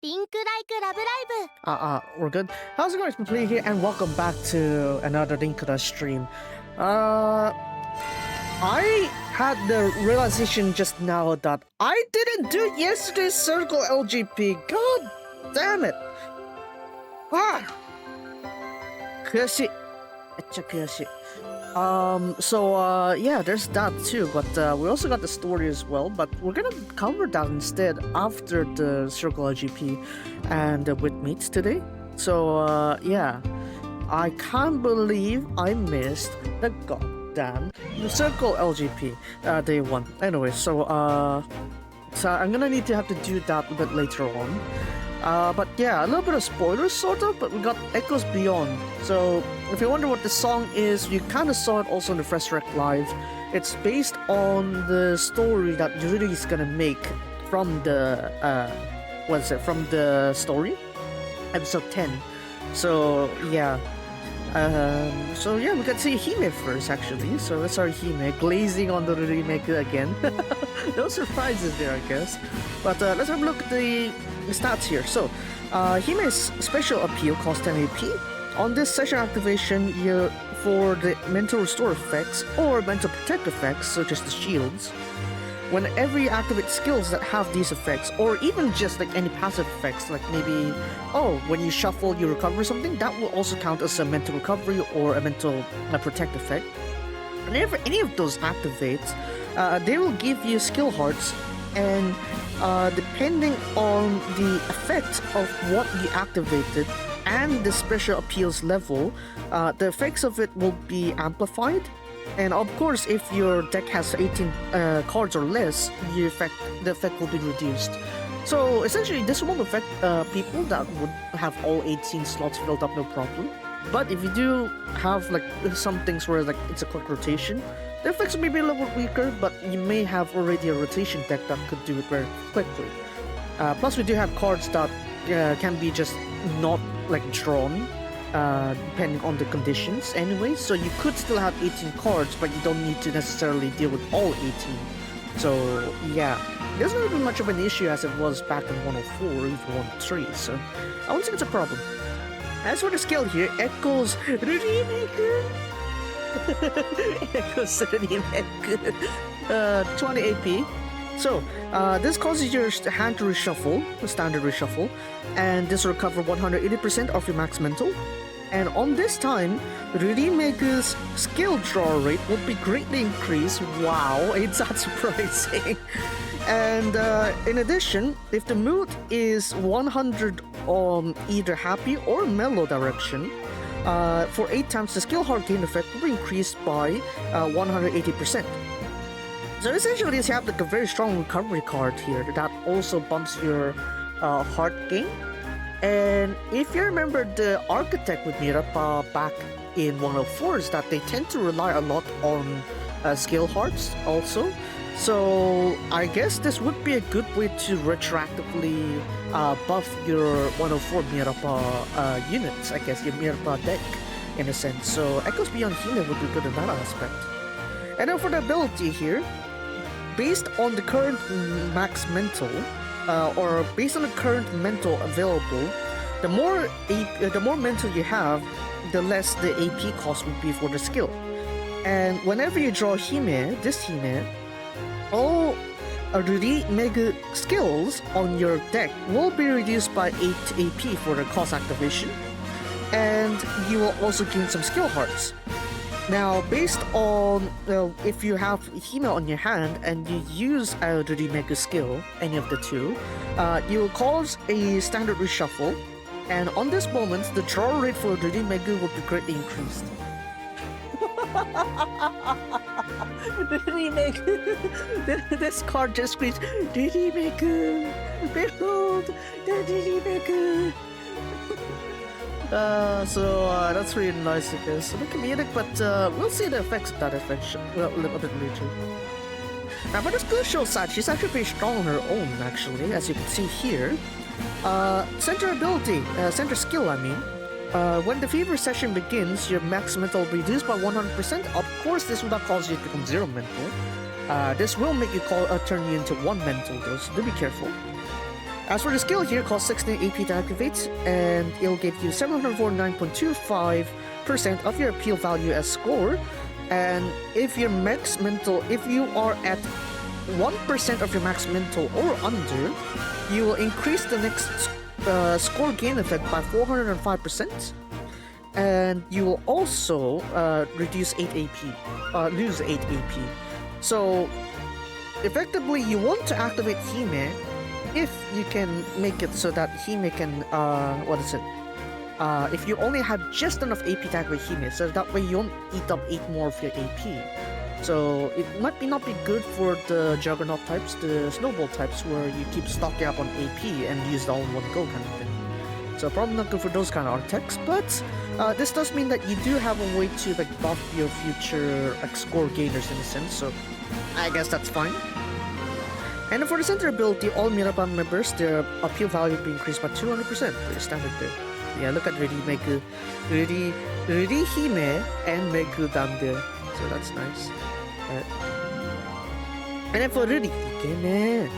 We're good. How's it going? It's been playing here, and welcome back to another Linkura stream. I had the realization just now that I didn't do yesterday's Circle LGP. God damn it! Kuyashi. Echa kuyashi. Yeah, there's that too, but we also got the story as well, but we're gonna cover that instead after the Circle LGP and with mates today. So, yeah, I can't believe I missed the goddamn Circle LGP day one. Anyway, so I'm gonna need to have to do that a bit later on. But yeah, a little bit of spoilers sort of, but we got Echoes Beyond. So if you wonder what the song is, you kind of saw it also in the Resleri Live. It's based on the story that Durin is gonna make from the from the story, episode 10. So yeah. We can see Hime first actually. So let's start Hime glazing on the remake again. No surprises there, I guess. But let's have a look at the stats here. So, Hime's special appeal costs 10 AP. On this session activation, for the mental restore effects or mental protect effects, such as the shields, whenever you activate skills that have these effects, or even just like any passive effects, like maybe, when you shuffle, you recover something, that will also count as a mental recovery or a mental protect effect. Whenever any of those activates, they will give you skill hearts, and depending on the effect of what you activated and the special appeals level, the effects of it will be amplified. And of course, if your deck has 18 cards or less, the effect will be reduced. So essentially, this won't affect people that would have all 18 slots filled up, no problem. But if you do have like some things where like it's a quick rotation, the effects may be a little weaker, but you may have already a rotation deck that could do it very quickly. Plus, we do have cards that can be just not like drawn, depending on the conditions anyway. So you could still have 18 cards, but you don't need to necessarily deal with all 18. So yeah, there's not even much of an issue as it was back in 104 or even 103. So I wouldn't say it's a problem. As for the skill here, Echoes Remaker. Echoes Remaker. 20 AP. So, this causes your hand to reshuffle, the standard reshuffle, and this will recover 180% of your max mental. And on this time, Remaker's skill draw rate will be greatly increased. Wow, it's not surprising. And in addition, if the mood is 100 on either happy or mellow direction, for 8 times the skill heart gain effect will be increased by 180%. So essentially, you have like a very strong recovery card here that also bumps your heart gain. And if you remember the architect with Mirapa back in 104 is that they tend to rely a lot on skill hearts also. So I guess this would be a good way to retroactively buff your 104 Mirapa units, I guess, your Mirapa deck in a sense. So Echoes Beyond Hime would be good in that aspect. And then for the ability here, based on the current max mental, or based on the current mental available, the more mental you have, the less the AP cost would be for the skill. And whenever you draw Hime, all Mega skills on your deck will be reduced by 8 AP for the cost activation, and you will also gain some skill hearts. Now, based on if you have Hime on your hand and you use a Mega skill, any of the two, you will cause a standard reshuffle, and on this moment, the draw rate for Mega will be greatly increased. This card just screams, Mega! Behold, the Mega! That's really nice, I guess. A bit comedic, but we'll see the effects of that effect a little bit later. Now, for the skill show side, she's actually pretty strong on her own, actually, as you can see here. Center ability, center skill, I mean. When the fever session begins, your max mental will be reduced by 100%. Of course, this will not cause you to become 0 mental. This will make you turn you into 1 mental, though, so do be careful. As for the skill here, costs 16 AP to activate, and it'll give you 749.25% of your appeal value as score. And if your max mental, if you are at 1% of your max mental or under, you will increase the next score gain effect by 405%. And you will also reduce 8 AP, lose 8 AP. So effectively, you want to activate Hime if you can make it so that Hime can, if you only have just enough AP to activate Hime, so that way you won't eat up 8 more of your AP. So it might not be good for the Juggernaut types, the Snowball types, where you keep stocking up on AP and use it all in one go kind of thing. So probably not good for those kind of architects, but this does mean that you do have a way to like buff your future like score gainers in a sense, so I guess that's fine. And for the center ability, all Miraban members, their appeal value will be increased by 200%. Pretty standard there. Yeah, look at Riri Meku, Riri Hime, and Meku down there. So that's nice. And then for Riri Ikeme,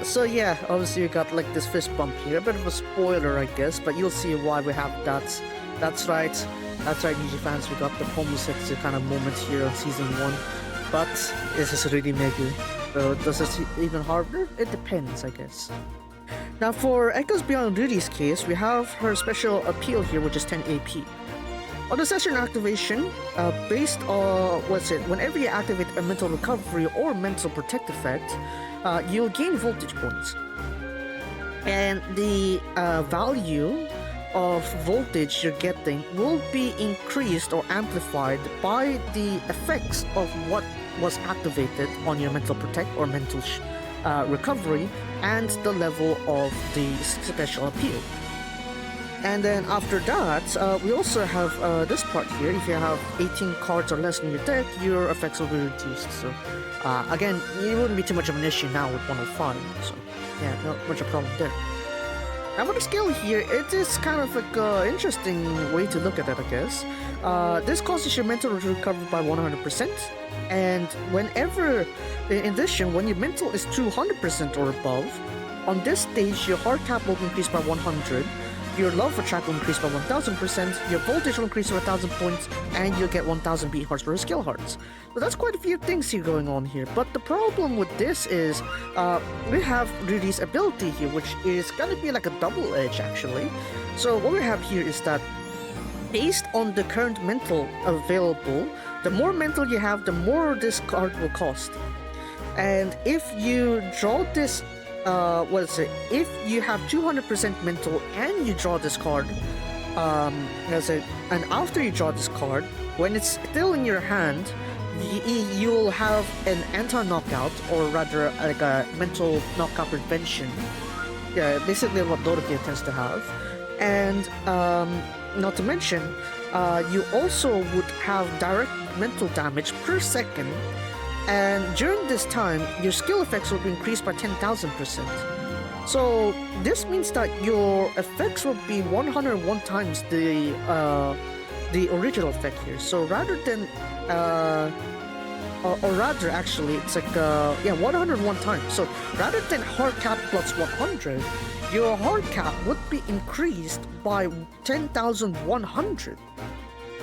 so yeah, obviously we got like this fist bump here, a bit of a spoiler I guess, but you'll see why we have that. That's right, Niji fans, we got the homosexual kind of moment here on season 1. But this is really Meku. So does it even harder? It depends, I guess. Now for Echoes Beyond Riri's case, we have her special appeal here, which is 10 AP. On the session activation, based on, whenever you activate a mental recovery or mental protect effect, you'll gain voltage points. And the value of voltage you're getting will be increased or amplified by the effects of what was activated on your mental protect or mental recovery and the level of the special appeal. And then after that, we also have this part here. If you have 18 cards or less in your deck, your effects will be reduced. So again, it wouldn't be too much of an issue now with 105. So yeah, not much of a problem there. Now for the skill here, it is kind of like an interesting way to look at it, I guess. This causes your mental to recover by 100%. And whenever, in addition, when your mental is 200% or above, on this stage, your hard cap will increase by 100. Your love for track will increase by 1000%, your voltage will increase by 1000 points, and you'll get 1000 beat hearts for skill hearts. So that's quite a few things here going on here, but the problem with this is we have Riri's ability here, which is gonna be like a double edge actually. So what we have here is that based on the current mental available, the more mental you have, the more this card will cost. And if you draw this if you have 200% mental and you draw this card, and after you draw this card, when it's still in your hand, you'll have an anti-knockout, or rather like a mental knockout prevention. Yeah, basically what Dorothea tends to have. And not to mention, you also would have direct mental damage per second. And during this time, your skill effects will be increased by 10,000%. So this means that your effects will be 101 times the original effect here. So rather than, or rather actually, it's like 101 times. So rather than hard cap plus 100, your hard cap would be increased by 10,100.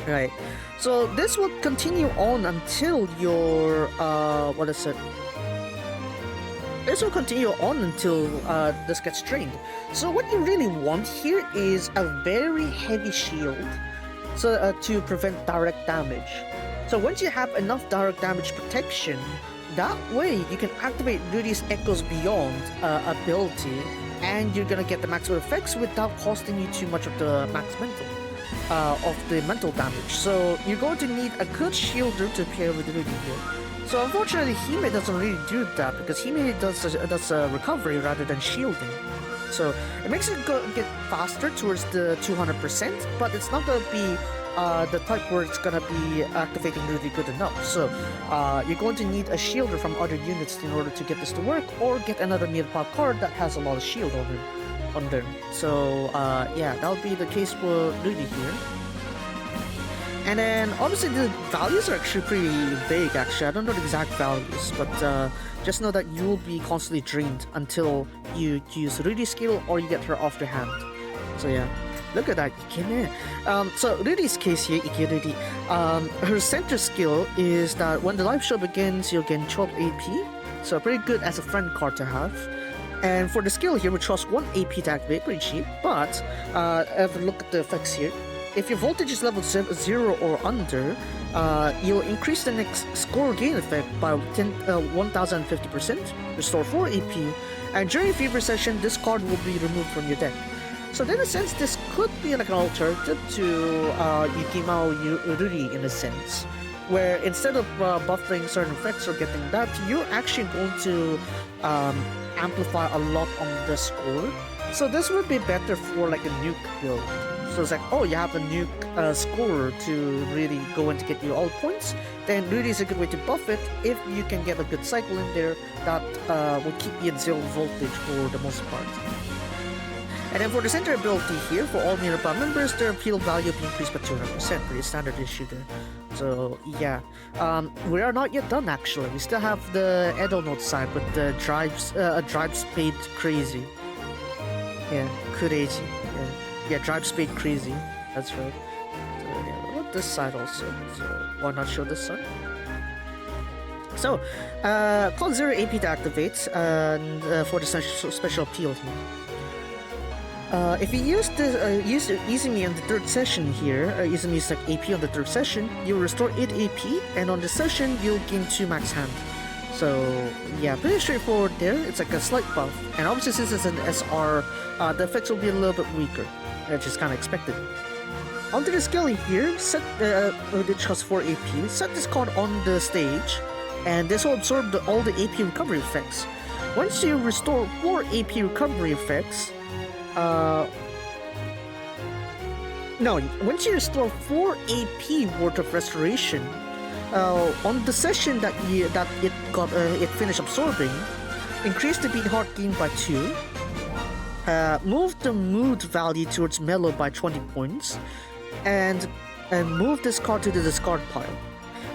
Right, so this will continue on until your This will continue on until this gets drained. So what you really want here is a very heavy shield, so to prevent direct damage. So once you have enough direct damage protection, that way you can activate Riri's Echoes Beyond ability, and you're gonna get the maximum effects without costing you too much of the max mental. Of the mental damage. So you're going to need a good shielder to pair with Riri here. So unfortunately, Hime doesn't really do that because Hime does recovery rather than shielding. So it makes it get faster towards the 200%, but it's not going to be the type where it's going to be activating really good enough. So you're going to need a shielder from other units in order to get this to work, or get another Mirpa card that has a lot of shield on it. So yeah, that'll be the case for Riri here. And then obviously the values are actually pretty vague actually. I don't know the exact values, but just know that you will be constantly drained until you use Rudy's skill or you get her off the hand. So yeah, look at that, so Rudy's case here, Rudy, her center skill is that when the live show begins, you'll gain 12 AP. So pretty good as a friend card to have. And for the skill here, which costs 1 AP to activate, pretty cheap. But have a look at the effects here. If your voltage is level 0 or under, you'll increase the next score gain effect by 1050%, restore 4 AP, and during Fever Session, this card will be removed from your deck. So in a sense, this could be like an alternative to Yukimao Ruri in a sense, where instead of buffering certain effects or getting that, you're actually going to amplify a lot on the score. So this would be better for like a nuke build. So it's like, oh, you have a nuke scorer to really go in to get you all points, then really is a good way to buff it if you can get a good cycle in there that will keep you at 0 voltage for the most part. And then for the center ability here, for all nearby members, their appeal value will be increased by 200%, pretty standard issue there. So yeah, we are not yet done actually. We still have the Edo Note side with the drive spade crazy. Yeah, crazy. Yeah, drive spade crazy. That's right. So yeah, what about this side also? So why not show this side? So, cost 0 AP to activate, and for the special appeal here. If you use Izumi on the 3rd session here, Izumi is like AP on the 3rd session, you'll restore 8 AP, and on the session, you'll gain 2 max hand. So, yeah, pretty straightforward there. It's like a slight buff. And obviously, since it's an SR, the effects will be a little bit weaker, which is kind of expected. Onto the skill here, set which costs 4 AP, set this card on the stage, and this will absorb all the AP recovery effects. Once you restore 4 AP recovery effects, once you restore 4 AP worth of restoration, on the session that it finished absorbing, increase the beat heart gain by 2, move the mood value towards mellow by 20 points, and move this card to the discard pile.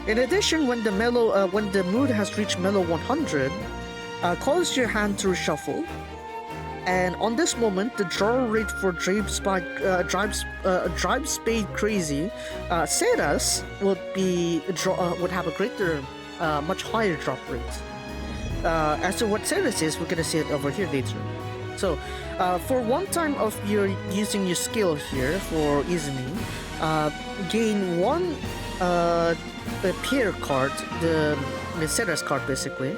In addition, when the mood has reached mellow 100, cause your hand to reshuffle. And on this moment, the draw rate for Drive Spade Crazy, Ceras would have a greater, much higher drop rate. As to what Ceras is, we're gonna see it over here later. So, for one time of using your skill here for Izumi, gain 1 pair card, the Ceras card basically,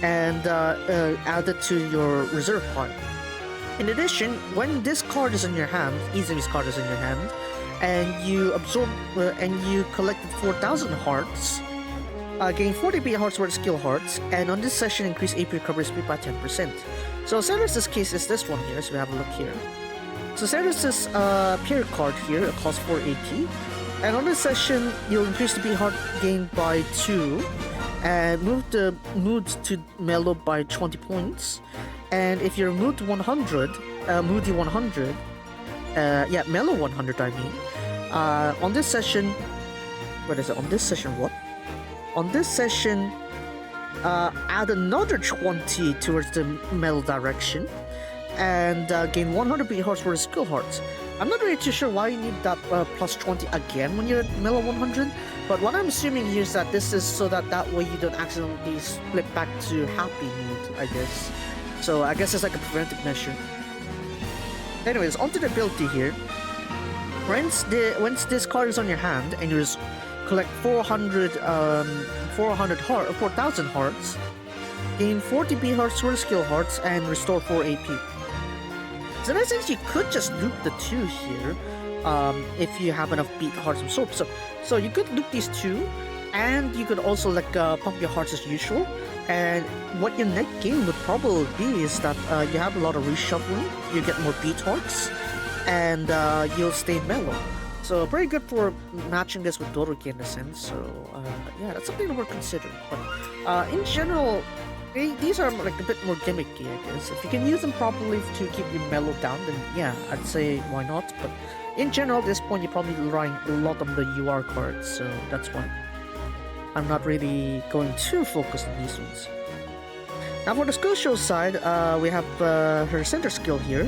and add it to your reserve pile. In addition, when this card is in your hand, Izumi's card is in your hand, and you absorb and you collected 4,000 hearts, gain 40 AP hearts worth of skill hearts, and on this session increase AP recovery speed by 10%. So Ceres' case is this one here, so we have a look here. So Ceres' pair card here, it costs 4 AP, and on this session you'll increase the AP heart gain by 2, and move the mood to mellow by 20 points. And if you're mood 100, moody 100, mellow 100 I mean, on this session, what is it, on this session what? On this session, add another 20 towards the mellow direction, and gain 100 beat hearts worth of skill hearts. I'm not really too sure why you need that plus 20 again when you're at mellow 100, but what I'm assuming here is that this is so that way you don't accidentally split back to happy mood, I guess. So I guess it's like a preventive measure. Anyways, onto the ability here. Once this card is on your hand and you just collect 4,000 hearts, gain 40 beat hearts worth of skill hearts, and restore 4 AP. So in essence, you could just loop the 2 here, if you have enough beat hearts absorbed. So you could loop these 2, and you could also like pump your hearts as usual. And what your net gain would probably be is that you have a lot of reshuffling, you get more beat hearts, and you'll stay mellow. So pretty good for matching this with Doroki in a sense. So yeah, that's something that we're considering. But in general, these are like a bit more gimmicky, I guess. If you can use them properly to keep you mellowed down, then yeah, I'd say why not. But in general, at this point, you're probably relying a lot on the UR cards, so that's why I'm not really going too focused on these ones. Now for the skill show side, we have her center skill here.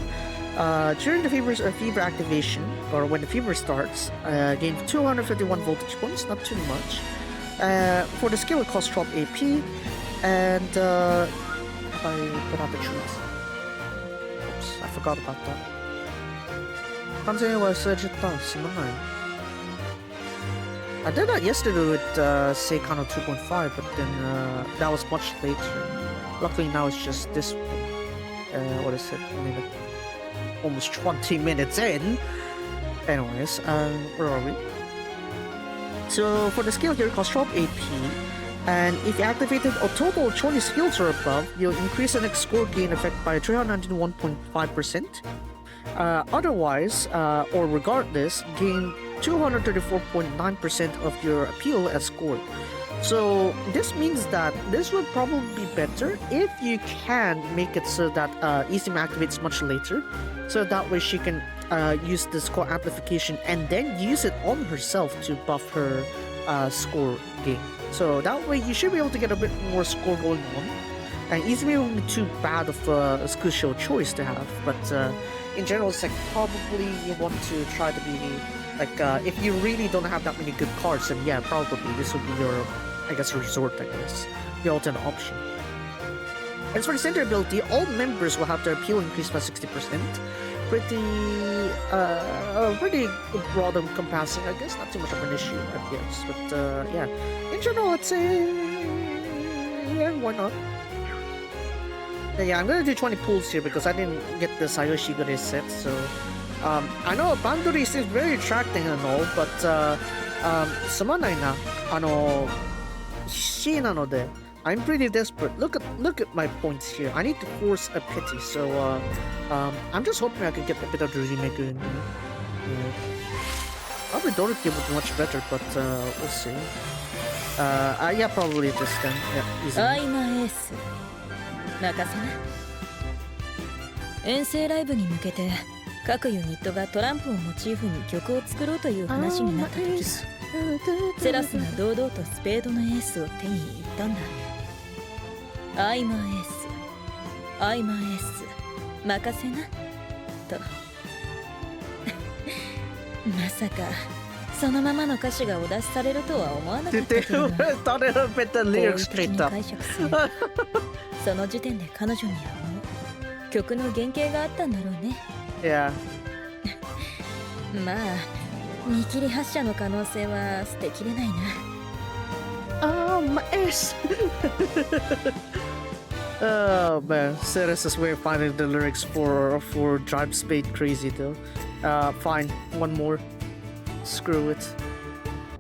During the fever activation, or when the fever starts, gain 251 voltage points, not too much. For the skill, it costs 12 AP, and have I put out the truth? Oops, I forgot about that. I did that yesterday with Seikano 2.5, but then that was much later. Luckily now it's just this one. What is it? I mean, like, almost 20 minutes in. Anyways, where are we? So for the skill here, it costs 12 AP, and if you activated a total of 20 skills or above, you'll increase the next score gain effect by 391.5%. Otherwise, or regardless, gain 234.9% of your appeal as score. So this means that this would probably be better if you can make it so that Izumi activates much later, so that way she can use the score amplification and then use it on herself to buff her score gain. So that way you should be able to get a bit more score going on. And Izumi won't be too bad of a skill show choice to have, but in general it's like probably you want to try to be like if you really don't have that many good cards, then yeah, probably this would be your, I guess, resort, I guess, the alternate option. As for the center ability, all members will have their appeal increased by 60%. Pretty broad encompassing, I guess, not too much of an issue, I guess, but yeah, in general, I'd say, yeah, why not? Yeah, I'm gonna do 20 pulls here because I didn't get the Sayoshigure set, so I know Bandori is very attracting and all, but すまないな、C なので I'm pretty desperate. Look at my points here. I need to force a pity, so I'm just hoping I can get a bit of the remake in. Probably Dorothy would be much better, but we'll see. Yeah, probably this then. Yeah, easy. 任せな。遠征ライブに向けて各ユニットがトランプをモチーフに曲を作ろうという話になった時、セラスが堂々とスペードのエースを手に入ったんだ。アイマーエース、アイマーエース、任せなと。まさかそのままの歌詞がお出しされるとは思わなかったけどな。解釈する。その時点で彼女にはもう曲の原型があったんだろうね。Yeah. まあ見切り発車の可能性は捨てきれないな。Oh my ass. Oh man, Ceres' way of finding the lyrics for Drive Spade crazy though. Fine, one more. Screw it.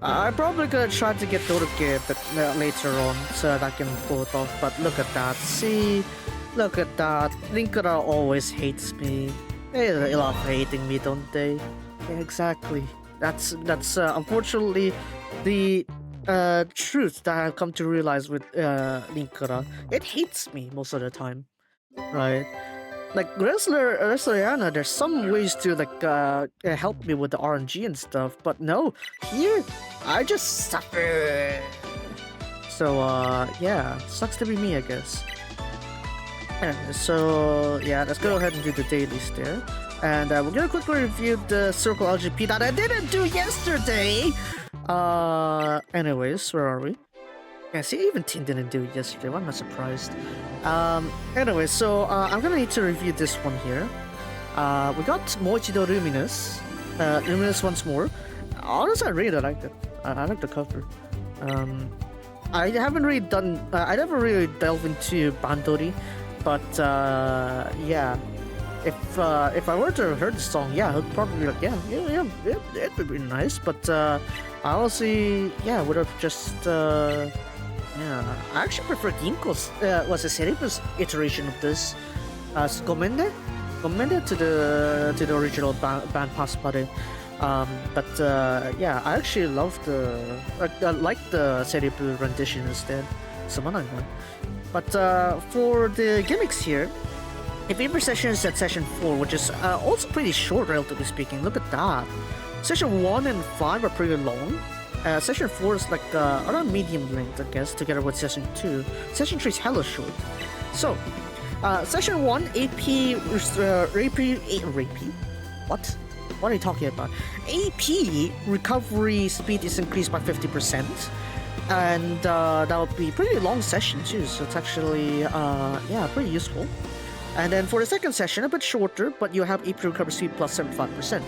I'm probably gonna try to get Doroke a bit later on so that I can pull it off, but look at that. See? Look at that. Linkura always hates me. They love hating me, don't they? Yeah, exactly. That's unfortunately the truth that I've come to realize with Linkura. It hates me most of the time, right? Like Resleriana, there's some ways to like help me with the RNG and stuff, but no, here I just suffer. So yeah, sucks to be me, I guess. Anyway, so yeah, let's go ahead and do the dailies there. And we're gonna quickly review the Circle LGP that I didn't do yesterday. Anyways, where are we? Yeah, see, even Teen didn't do it yesterday. Why am I surprised? Anyway, so I'm gonna need to review this one here. We got Moichido Luminous. Luminous once more. Honestly, I really like it. I like the cover. I haven't really done. I never really delved into Bandori, but yeah. If I were to have heard the song, yeah, I'd probably be like, yeah, it would be nice. But I honestly, yeah, would have just. Yeah, I actually prefer Ginko's was a Seribu's iteration of this. Gomende to the original band Paspare. But yeah, I actually love the like the Seribu rendition instead. But for the gimmicks here, if every session is at session 4, which is also pretty short, relatively speaking. Look at that. Session 1 and 5 are pretty long. Session 4 is like around medium length, I guess, together with session 2. Session 3 is hella short. So, session 1, AP, what? What are you talking about? AP recovery speed is increased by 50%. And that would be pretty long session too, so it's actually, yeah, pretty useful. And then for the second session, a bit shorter, but you have AP recovery speed plus 75%.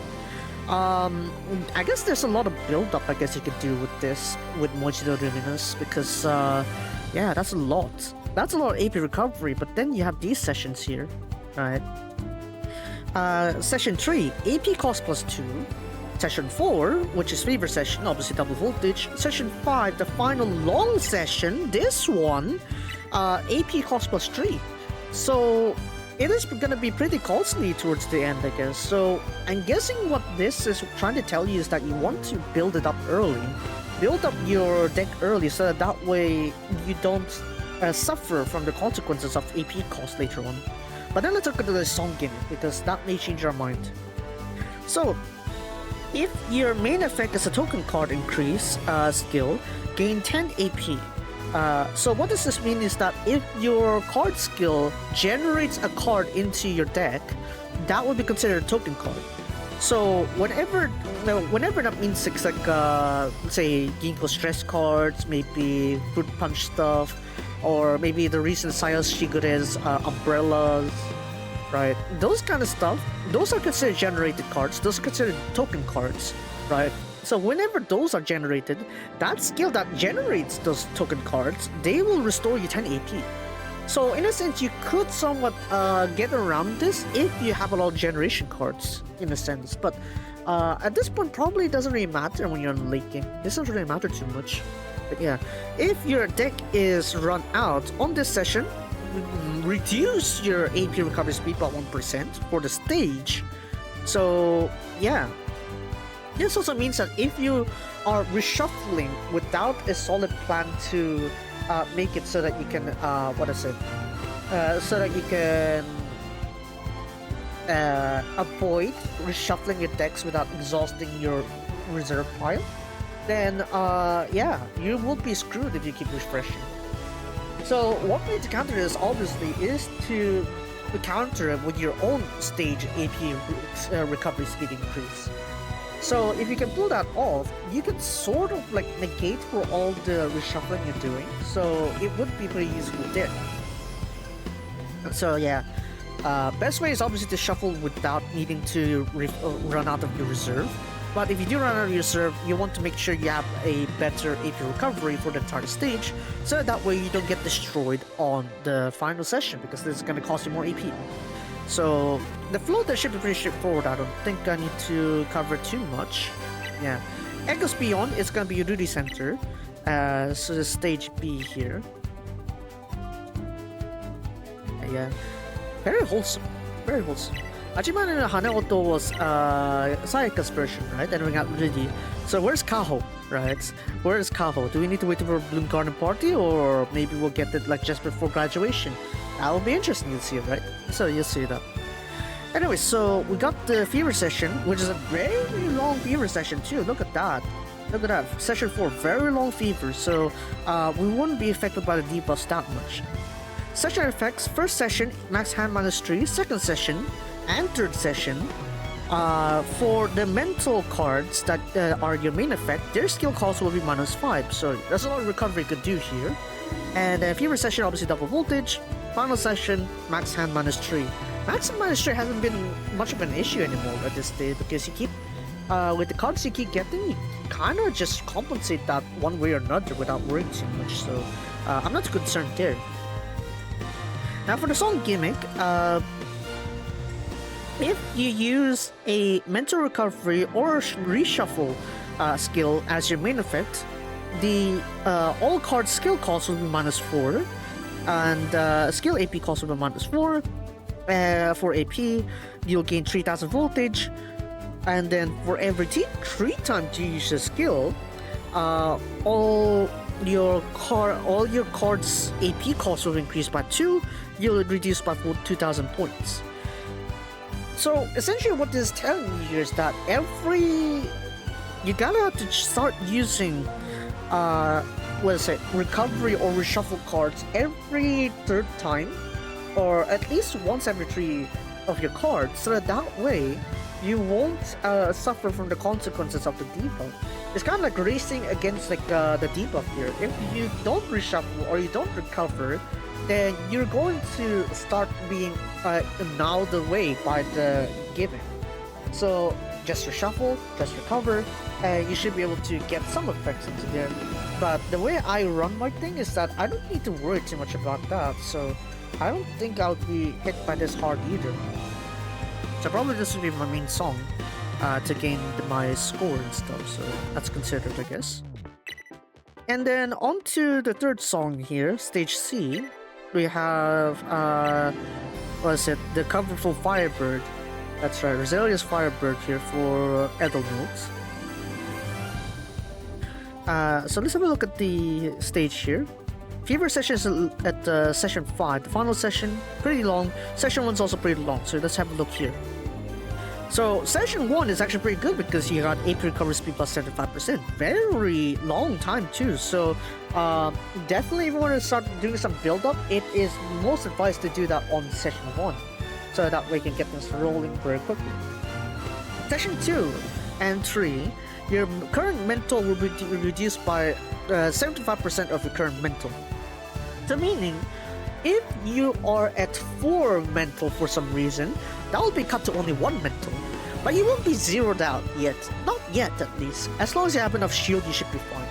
I guess there's a lot of build-up I guess you could do with this, with Mochido Luminous, because, yeah, that's a lot. That's a lot of AP recovery, but then you have these sessions here, right? Session 3, AP cost plus 2. Session 4, which is Fever Session, obviously double voltage. Session 5, the final long session, this one, AP cost plus 3. So it is going to be pretty costly towards the end, I guess. So I'm guessing what this is trying to tell you is that you want to build it up early. Build up your deck early so that way you don't suffer from the consequences of AP cost later on. But then let's look at the song gimmick, because that may change our mind. So, if your main effect is a token card increase skill, gain 10 AP. So what does this mean is that if your card skill generates a card into your deck, that would be considered a token card. So whenever that means it's like, say, Ginkgo stress cards, maybe Fruit Punch stuff, or maybe the recent Sayos Shigure's umbrellas, right? Those kind of stuff, those are considered generated cards. Those are considered token cards, right? So whenever those are generated, that skill that generates those token cards, they will restore you 10 AP. So in a sense, you could somewhat get around this if you have a lot of generation cards, in a sense. But at this point, probably it doesn't really matter when you're on late game. This doesn't really matter too much. But yeah, if your deck is run out on this session, reduce your AP recovery speed by 1% for the stage. So yeah, this also means that if you are reshuffling without a solid plan to make it so that you can so that you can avoid reshuffling your decks without exhausting your reserve pile, then yeah, you will be screwed if you keep refreshing. So one way to counter this, obviously, is to counter it with your own stage AP recovery speed increase. So if you can pull that off, you can sort of like negate for all the reshuffling you're doing. So it would be pretty useful there. So yeah, best way is obviously to shuffle without needing to run out of your reserve. But if you do run out of your reserve, you want to make sure you have a better AP recovery for the entire stage, so that way you don't get destroyed on the final session, because this is going to cost you more AP. So the flow there should be pretty straightforward. I don't think I need to cover too much. Yeah, Echoes Beyond is going to be your duty center. So the stage B here. Yeah, very wholesome, very wholesome. Ajimane no Haneoto was Sayaka's version, right? And we got ready. So where's Kaho, right? Where's Kaho? Do we need to wait for Bloom Garden Party, or maybe we'll get it like just before graduation? That will be interesting to see, right? So you'll see that. Anyway, so we got the Fever Session, which is a very long Fever Session too. Look at that. Look at that. Session 4, very long Fever. So we wouldn't be affected by the debuffs that much. Session effects: first session, max hand -3. Second session and third session, for the mental cards that are your main effect, their skill cost will be -5. So there's a lot of recovery you could do here. And Fever Session, obviously double voltage. Final session, max hand -3. Max hand -3 hasn't been much of an issue anymore at this stage, because you keep, with the cards you keep getting, you kind of just compensate that one way or another without worrying too much. So I'm not too concerned there. Now for the song gimmick, if you use a mental recovery or reshuffle skill as your main effect, the all card skill cost will be -4, and skill AP cost will be -4. For AP, you'll gain 3000 voltage, and then for every 3 times you use a skill, all all your cards' AP cost will increase by 2. You'll reduce by 2,000 points. So essentially, what this is telling me here is that you gotta have to start using recovery or reshuffle cards every third time, or at least once every 3 of your cards, so that way you won't suffer from the consequences of the debuff. It's kind of like racing against the debuff here. If you don't reshuffle or you don't recover, then you're going to start being gnawed away by the gimmick. So just reshuffle, just recover, and you should be able to get some effects into there. But the way I run my thing is that I don't need to worry too much about that, so I don't think I'll be hit by this hard either. So probably this will be my main song to gain my score and stuff, so that's considered, I guess. And then on to the third song here, stage C. We have, the Coverful Firebird. That's right, Resleria's Firebird here for Edel notes. So let's have a look at the stage here. Fever session is at session 5. The final session, pretty long. Session 1 is also pretty long, so let's have a look here. So session 1 is actually pretty good because you got AP recovery speed plus 75%. Very long time too, so definitely if you want to start doing some build up, it is most advised to do that on session 1. So that way you can get this rolling very quickly. Session 2 and 3, your current mental will be reduced by 75% of your current mental. So meaning, if you are at 4 mental for some reason, that will be cut to only 1 mental. But you won't be zeroed out yet. Not yet, at least. As long as you have enough shield, you should be fine.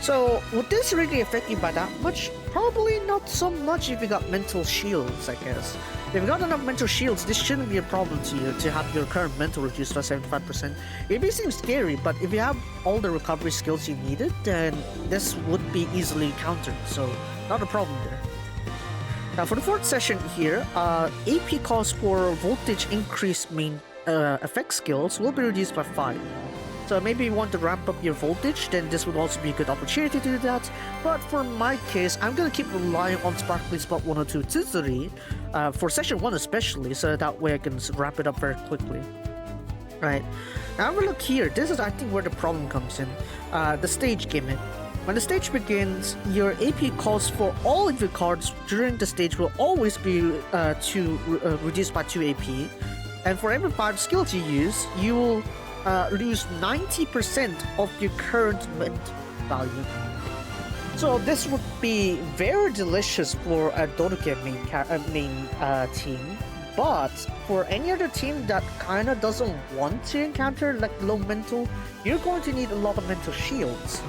So, would this really affect you by that much? Probably not so much if you got mental shields, I guess. If you got enough mental shields, this shouldn't be a problem to you to have your current mental reduced by 75%. It may seem scary, but if you have all the recovery skills you needed, then this would be easily countered, so not a problem there. Now for the 4th session here, AP cost for voltage increase main effect skills will be reduced by 5. So maybe you want to ramp up your voltage, then this would also be a good opportunity to do that. But for my case, I'm going to keep relying on Sparkly Spot 102 Tsuzuri for session 1 especially, so that way I can wrap it up very quickly. Right, now have a look here. This is I think where the problem comes in. The stage gimmick. When the stage begins, your AP cost for all of your cards during the stage will always be reduced by 2 AP. And for every 5 skills you use, you will lose 90% of your current mint value. So this would be very delicious for a Dodoke main team, but for any other team that kinda doesn't want to encounter like low mental, you're going to need a lot of mental shields.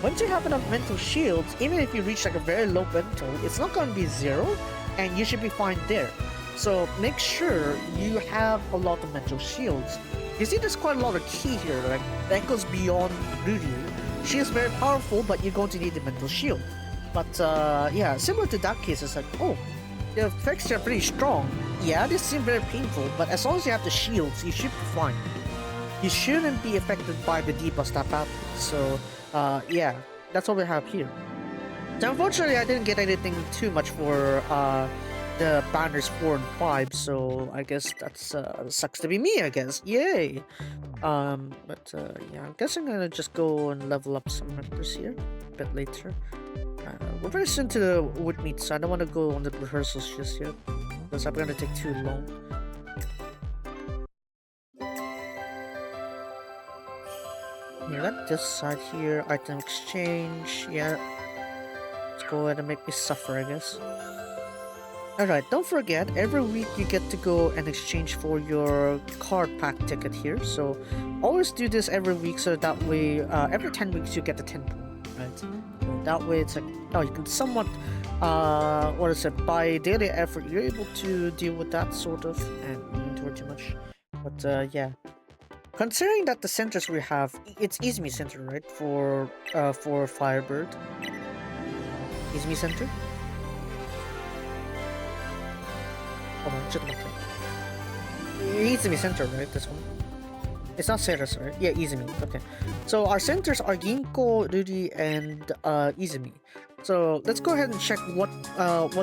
Once you have enough mental shields, even if you reach like a very low mental, it's not going to be 0, and you should be fine there. So make sure you have a lot of mental shields. You see there's quite a lot of key here, like that goes beyond Ruru. She is very powerful, but you're going to need the mental shield. But yeah, similar to that case, it's like, oh, the effects are pretty strong. Yeah, they seem very painful, but as long as you have the shields, you should be fine. You shouldn't be affected by the debuffs that badly. So yeah, that's what we have here. So unfortunately, I didn't get anything too much for the banners 4 and 5, so I guess that's sucks to be me, I guess. Yay! But yeah, I guess I'm gonna just go and level up some members here a bit later. We're very soon to the wood meet, so I don't want to go on the rehearsals just yet, because I'm gonna take too long. Yeah, got this side here, item exchange, yeah. Let's go ahead and make me suffer, I guess. Alright, don't forget, every week you get to go and exchange for your card pack ticket here, so always do this every week, so that way, every 10 weeks you get the 10 point, right? So that way it's like, oh, you can somewhat, by daily effort, you're able to deal with that sort of, and not do too much. But yeah. Considering that the centers we have, it's Izumi Center, right? For Firebird. Izumi Center? Hold on, Izumi Center, right? This one. It's not Ceres, right? Yeah, Izumi. Okay. So our centers are Ginko, Ruri, and Izumi. So let's go ahead and check what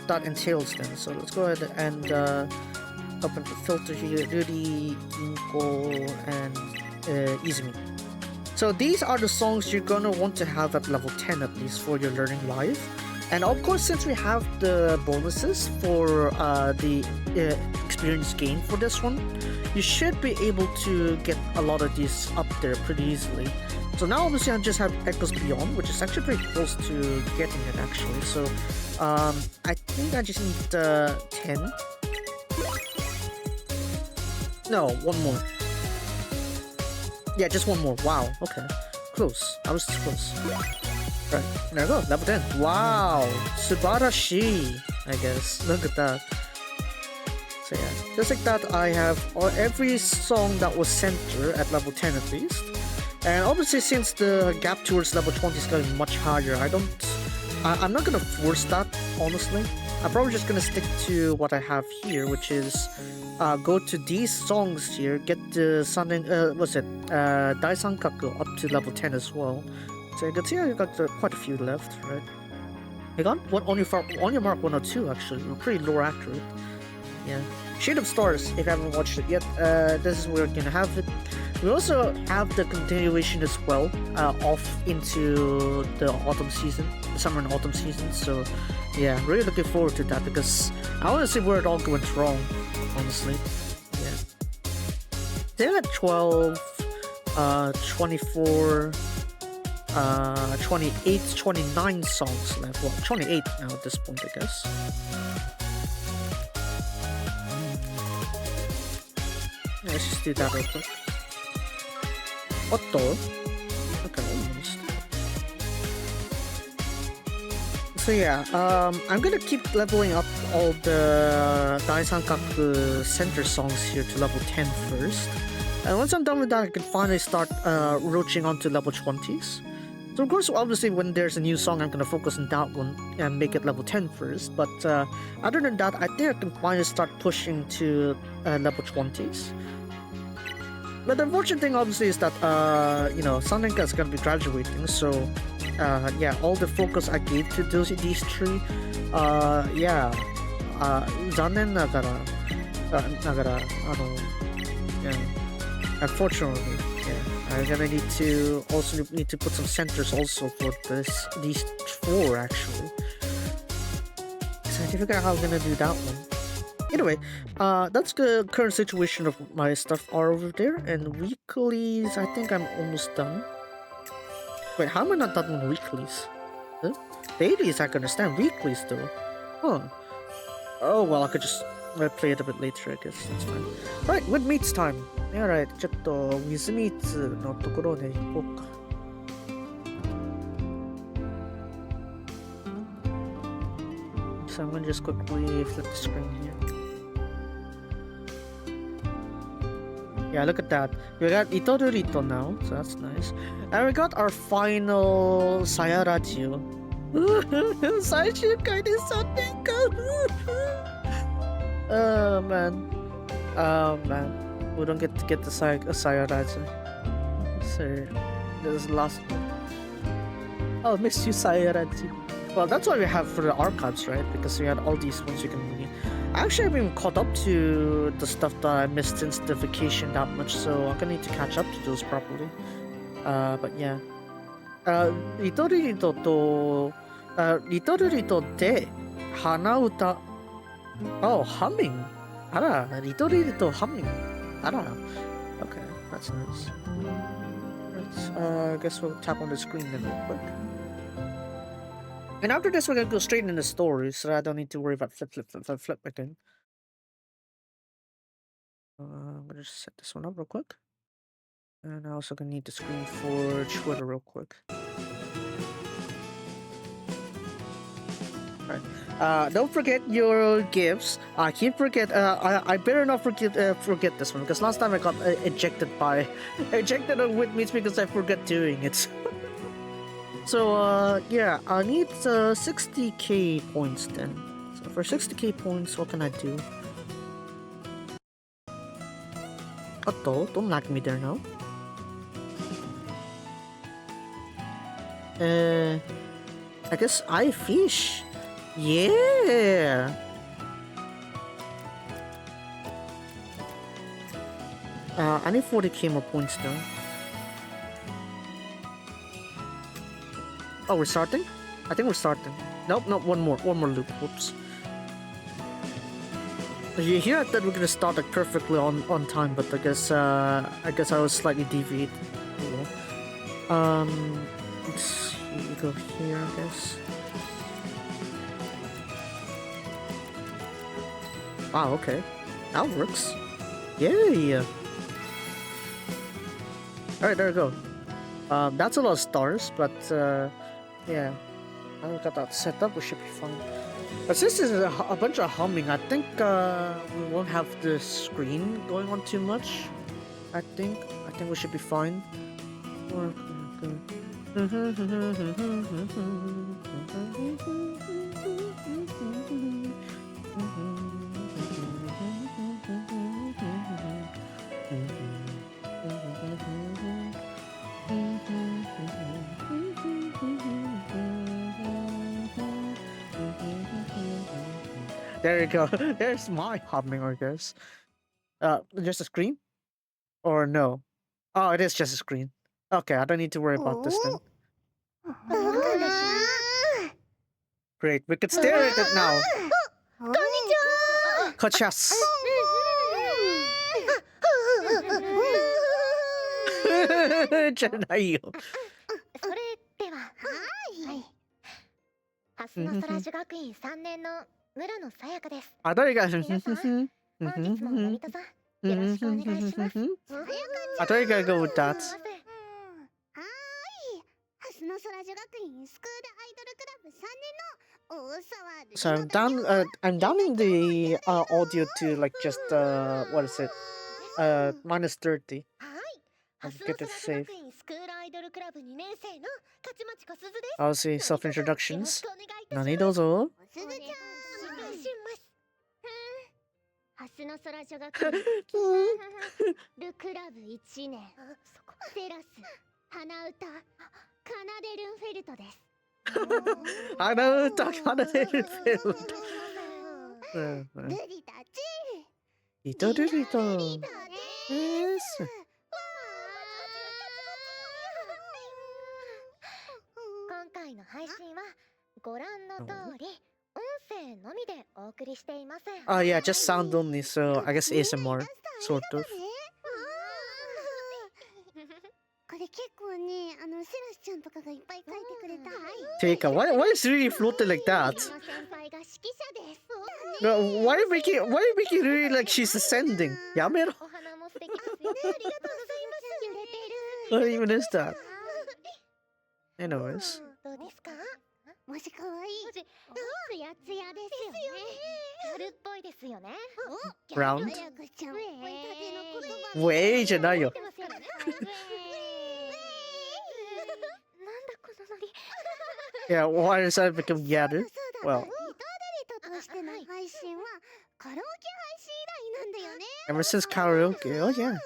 that entails then. So let's go ahead and open the filter here. Ruri, Ginko, and Izumi. So these are the songs you're gonna want to have at level 10 at least for your learning live. And of course, since we have the bonuses for the experience gain for this one, you should be able to get a lot of these up there pretty easily. So now obviously I just have Echoes Beyond, which is actually pretty close to getting it actually. So I think I just need 10. No, one more. Yeah, just one more. Wow, okay. Close. I was close. Right, there we go. Level 10. Wow! Subarashi! I guess. Look at that. So yeah, just like that, I have every song that was center at level 10 at least. And obviously, since the gap towards level 20 is going much higher, I'm not gonna force that, honestly. I'm probably just gonna stick to what I have here, which is go to these songs here, get the Daisankaku up to level 10 as well. So you can see I got quite a few left, right? I got one on your mark 1 or 2 actually. We're pretty lore accurate. Yeah. Shade of Stars, if you haven't watched it yet, this is where we're gonna have it. We also have the continuation as well, off into the autumn season, the summer and autumn season. So yeah, really looking forward to that because I want to see where it all went wrong, honestly. Yeah. They're at 12, 24, 28, 29 songs left. Well, 28 now at this point, I guess. Yeah, let's just do that real quick. What the? Okay, almost. So yeah, I'm gonna keep leveling up all the Daisankaku center songs here to level 10 first. And once I'm done with that, I can finally start roaching on to level 20s. So of course, obviously, when there's a new song, I'm gonna focus on that one and make it level 10 first. But other than that, I think I can finally start pushing to level 20s. But the unfortunate thing, obviously, is that Sanenka is gonna be graduating. So yeah, all the focus I gave to these three, yeah, 残念ながら、yeah, unfortunately, yeah, I'm gonna need to put some centers also for these 4 actually. So I have to figure out how I'm gonna do that one. Anyway, that's the current situation of my stuff are over there, and weeklies, I think I'm almost done. Wait, how am I not done with weeklies? Huh? Dailies I can understand, weeklies though. Huh. Oh well, I could just play it a bit later, I guess, that's fine. Right, with meets time. Alright, ちょっと with meets のところで行こうか。So I'm gonna just quickly flip the screen here. Yeah, look at that. We got Itorurito now, so that's nice. And we got our final Sayarajiu. 最終回で3年間 Oh man. Oh man. We don't get to get the Sayaraji. So, this is the last one. Oh, miss you, Sayaraji. Well, that's why we have for the archives, right? Because we had all these ones you can read. I actually haven't even caught up to the stuff that I missed since the vacation that much, so I'm gonna need to catch up to those properly. But yeah. Ritorito de Hanauta. Oh, humming. Ara, Ritorito humming. Ara. Okay, that's nice. Right, I guess we'll tap on the screen then real quick. And after this, we're gonna go straight into the story, so I don't need to worry about flip again. I'm gonna just set this one up real quick. And I also gonna need the screen for Twitter real quick. Right. Don't forget your gifts. I better not forget this one, because last time I got ejected on with meets because I forgot doing it. So yeah, I need 60k points then. So for 60k points, what can I do? Don't lag me there now. I guess I fish. Yeah. I need 40k more points though. Oh, we're starting? I think we're starting. Nope, one more loop. Whoops. Here I thought we're gonna start like perfectly on time, but I guess I was slightly deviated. Oh, well. Let's go here, I guess. Wow, okay. That works. Yeah. Alright, there we go. That's a lot of stars, but yeah. Now we got that set up, we should be fine. But since there's a bunch of humming, I think we won't have the screen going on too much. I think we should be fine. There you go. There's my humming, I guess. Just a screen? Or no? Oh, it is just a screen. Okay, I don't need to worry about this then. Great, we could stare at it now. Kochas. じゃないよ。それでは、はい。蓮の空女学院3年の村野さやかです。あ、誰が皆さん、本日も成田さん、よろしくお願いします。あ、誰が go with that? はい。蓮の空女学院スクールアイドルクラブ3年の大沢 So I'm downing the audio to like just what is it? Minus 30. はい。 Get it safe. I'll say self-introductions. 何卒蓮の空女学院ルクラブ1年テラス花歌カナデルンフェルトです。花歌カナデルンフェルト。ルリたち。リトルリト。今回の配信はご覧の通り音声のみでお送りしています。Oh yeah, just sound only, so I guess ASMR, sort of. これ結構ね、セラスちゃんとかがいっぱい書いてくれた。Teika, why is really floating like that? No, why are you making it really like she's ascending? Yamero. What even is that? Anyways. どうですか？文字かわいい。つやつやですよね。春っぽいですよね。Round? なんだじゃないよ。このノリ。Yeah, why does that become gathered? Well. としての配信はカラオケ配信以来なんだよね。 Ever since karaoke, oh yeah.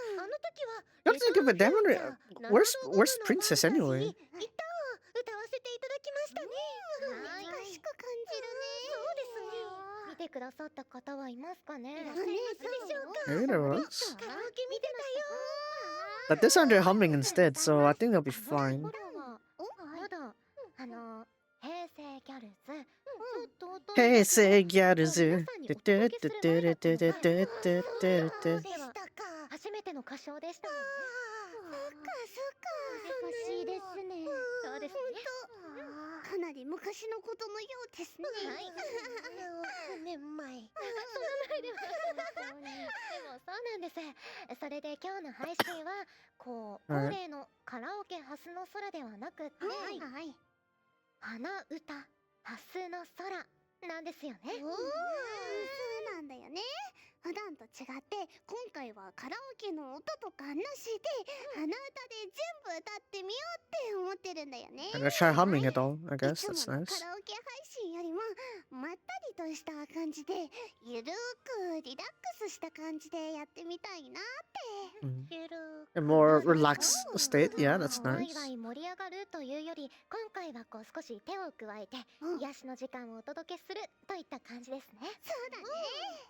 Don't think of it, damn it. Where's Princess anyway? 歌わせていただきましたね。難しく感じるね。そうですね。見てくださった方はいますかね。いらっしゃいますでしょうか。 Maybe there was. カラオケ見てBut this under humming instead, so I think they'll be fine. たよ。まだ平成ギャルズ。平成ギャルズ。初めての歌唱でしたよね。そっか。難しいですね。そうですね。かなり昔のことのようですね。はい。6年前。でもそうなんです。それで今日の配信は恒例のカラオケ蓮の空ではなくって、花歌蓮の空なんですよね。そうなんだよね。普段と違って今回はカラオケの音とかなしで鼻歌で全部歌ってみようって思ってるんだよね。 I'm gonna try humming it all, I い guess. つも That's の nice. カラオケ配信よりもまったりとした感じでゆるくリラックスした感じでやってみたいなって。 Mm. ゆる A more relaxed state, yeah, that's ワイ nice. ワイ盛り上がるというより今回はこう少し手を加えて癒しの時間をお届けするといった感じですね。そうだね。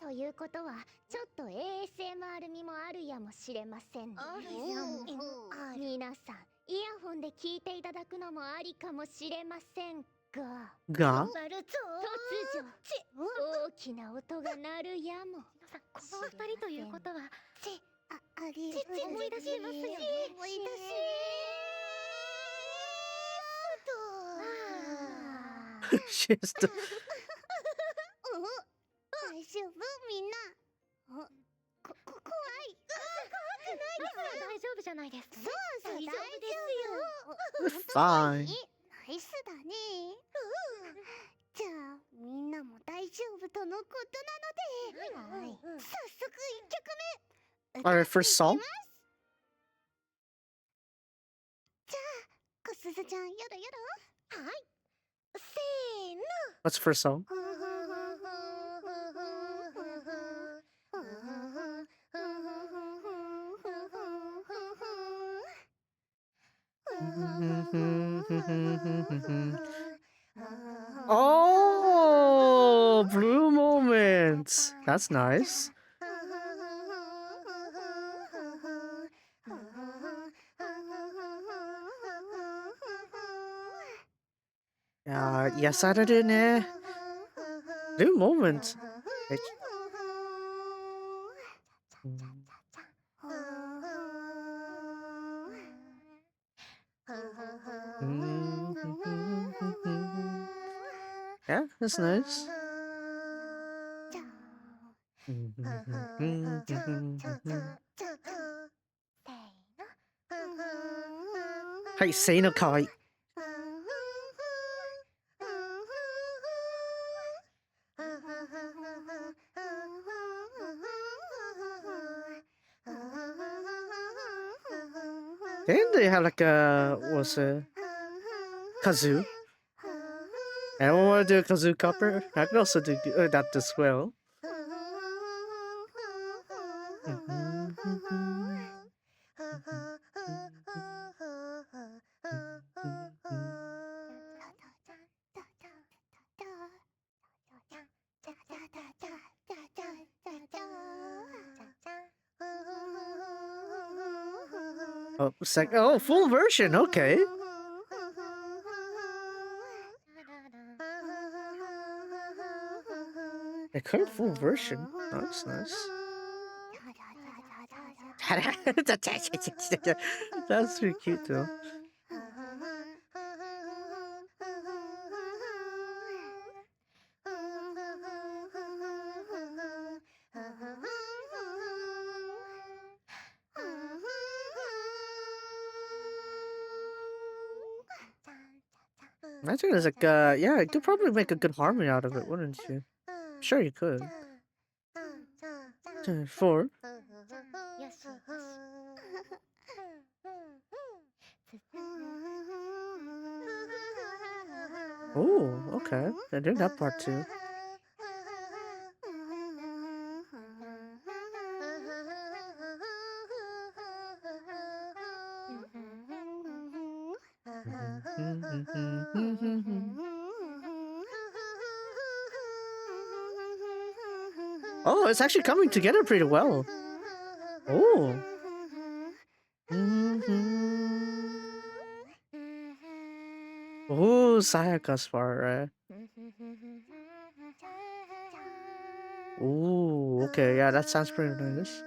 ということはちょっと ASMR 味もあるやもしれませんね。皆さんイヤホンで聞いていただくのもありかもしれませんが Ga? 突如大きな音が鳴るやも。この二人ということはあり思い出しますよね。思い出し She's the... 大丈夫みんな。怖い。怖くないよ。大丈夫じゃないですか。そう大丈夫ですよ。 Fine. ナイスだね。じゃあみんなも大丈夫とのことなので、早速1曲目 Alright, first song. じゃあこすずちゃんよろよろ。はい、せーの。 What's the first song? Oh, blue moments. That's nice. Yes, I did it. Blue moments. Yeah, that's nice. Hey, say no kawaii. Didn't they have like a kazoo? Anyone want to do a kazoo copper? I can also do that as well. Oh, oh, full version, okay. A current full version. Oh, that's nice. That's pretty cute though. I think there's like yeah, you could probably make a good harmony out of it, wouldn't you? Sure you could. 4. Oh, okay. I did that part too. Oh, it's actually coming together pretty well. Oh. Oh, Sayaka's part, right? Oh, okay, yeah, that sounds pretty nice.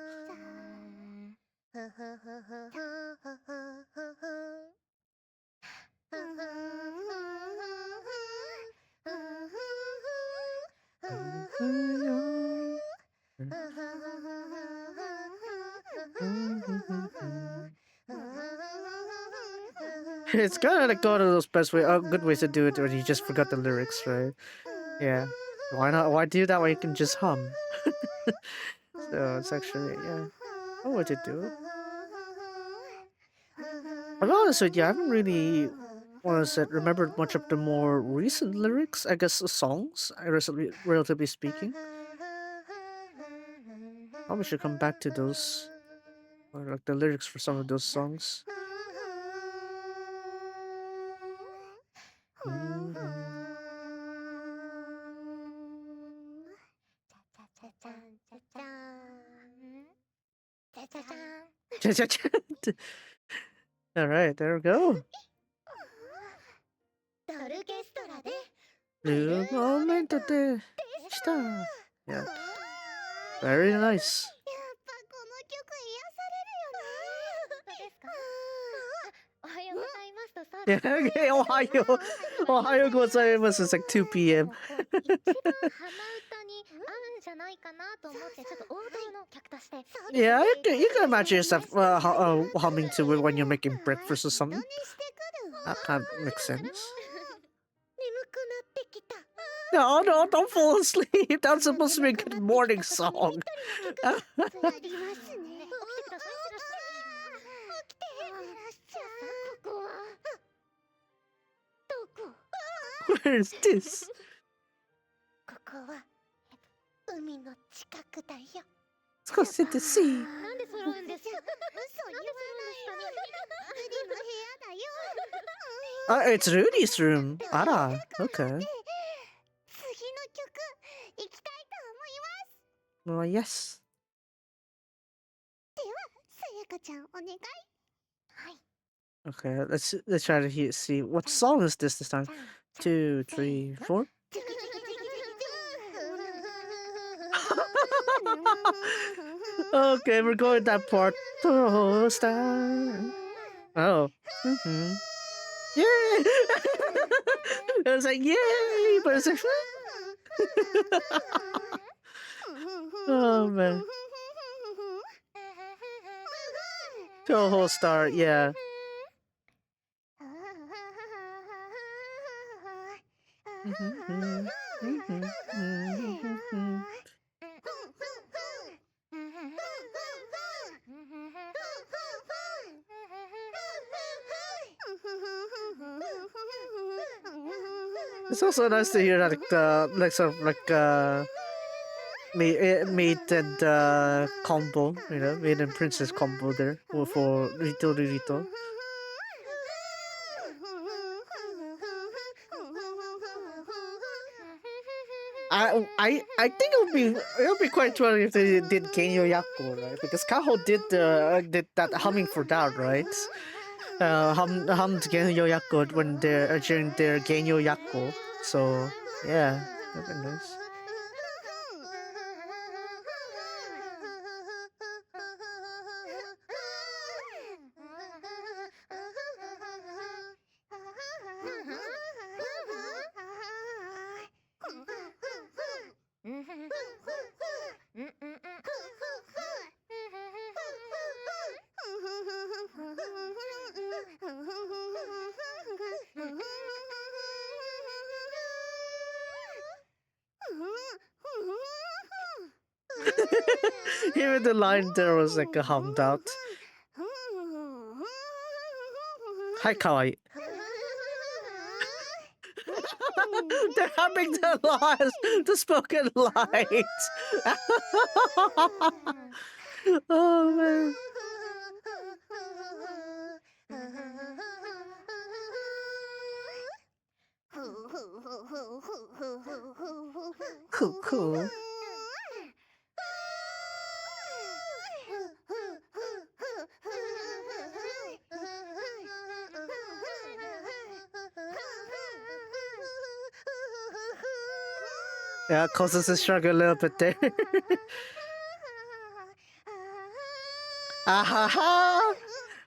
It's kind of like one of those good ways to do it when you just forgot the lyrics, right? Yeah. Why not? Why do that when you can just hum? So it's actually, yeah. know what to do. I'll be honest with you, I haven't really, remembered much of the more recent lyrics. I guess the songs, relatively speaking. Probably should come back to those, or like the lyrics for some of those songs. All right, there we go. Yeah, very nice. Yeah, okay, Ohio gozaimasu is like 2 p.m. Yeah, you can imagine yourself humming to it when you're making breakfast or something. That kind of makes sense. No, don't fall asleep. That's supposed to be a good morning song. Where is this? Let's go sit to sea. It's Rudy's room. Ara, okay. Oh, yes. Okay, let's try to see what song is this time. 2, 3, 4. Okay, we're going that part. Oh, star. Oh. Yay! I was like, yay! But it's like, oh man. Toho star, yeah. It's also nice to hear that mate and combo, mate and princess combo there for Rito Rito. I think it'll be quite funny if they did Genyo Yakko, right? Because Kaho did that humming for that, right? Hummed Genyo Yakko when they're during their Genyo Yakko. So yeah, that'd be nice. Even the line there was like a hummed out. Hi, kawaii. They're humming the lines, the spoken lines. Oh man. Cool. Yeah, causes a struggle a little bit there. Ahaha!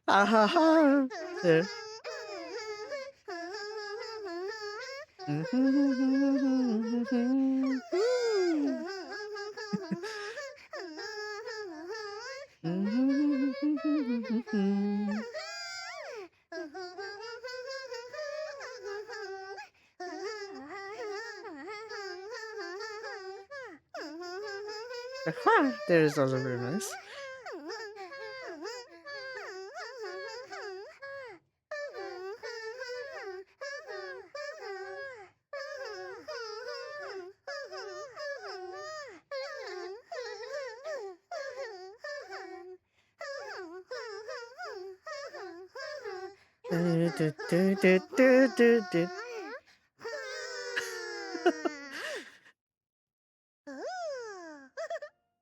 Ahaha! There. There is also very nice.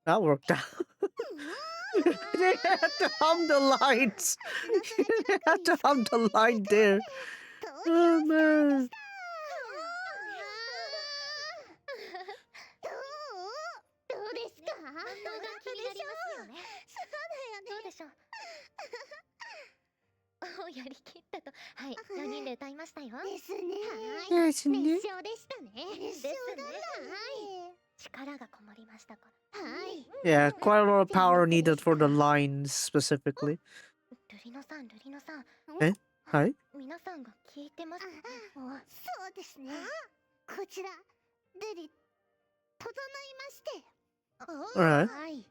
That worked out. They had to hum the lines. They had to hum the line there. Oh man. どうですか？反応が気になりますよね。そうだよね。どうでしょう。やりきったと。はい、4人で歌いましたよ。ですね。はい。ですね。熱唱でしたね。熱唱だった。はい。力がこもりましたから。はい。Yeah, quite a lot of power needed for the lines specifically. ルリノさん、ルリノさん。え？はい。皆さんが聞いてます。そうですね。こちら、ルリ、整いまして。Alright. はい。リ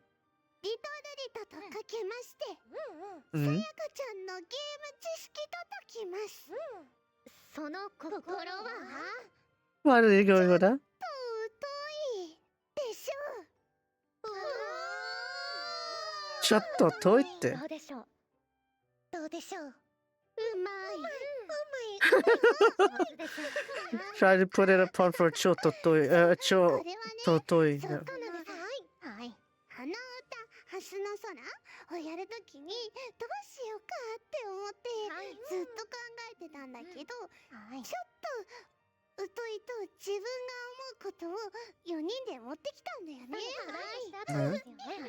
トルリトとかけまして、さ Mhm. やかちゃんのゲーム知識と解きます。その心は Why did he go with that? 尊いでしょう。ちょっと遠いって。どうでしょう。どうでしょう。うまい。Try to put it apart for ちょっと遠い。ちょっと遠い。そうなんです。はい。鼻歌ハスの空をやるときにどうしようかって思ってずっと考えてたんだけど、ちょっと疎いと自分が思うことを4人で持ってきたんだよね。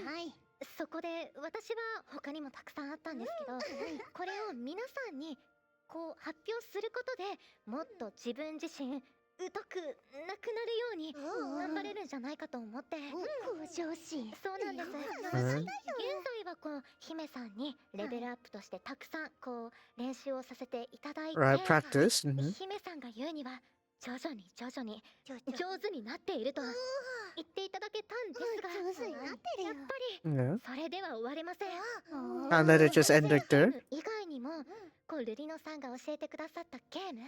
はい。そこで私は他にもたくさんあったんですけど、これを皆さんにこう発表することでもっと自分自身疎くなくなるように頑張れるんじゃないかと思って。向上心。そうなんです。現在はこう姫さんにレベルアップとしてたくさんこう練習をさせていただいて、 Right, practice. 姫さんが言うには徐々に上手になっていると言っていただけたんですが、やっぱり Yeah. それでは終われません。 And then it just ended there. 以外にもこうルリノさんが教えてくださったゲーム、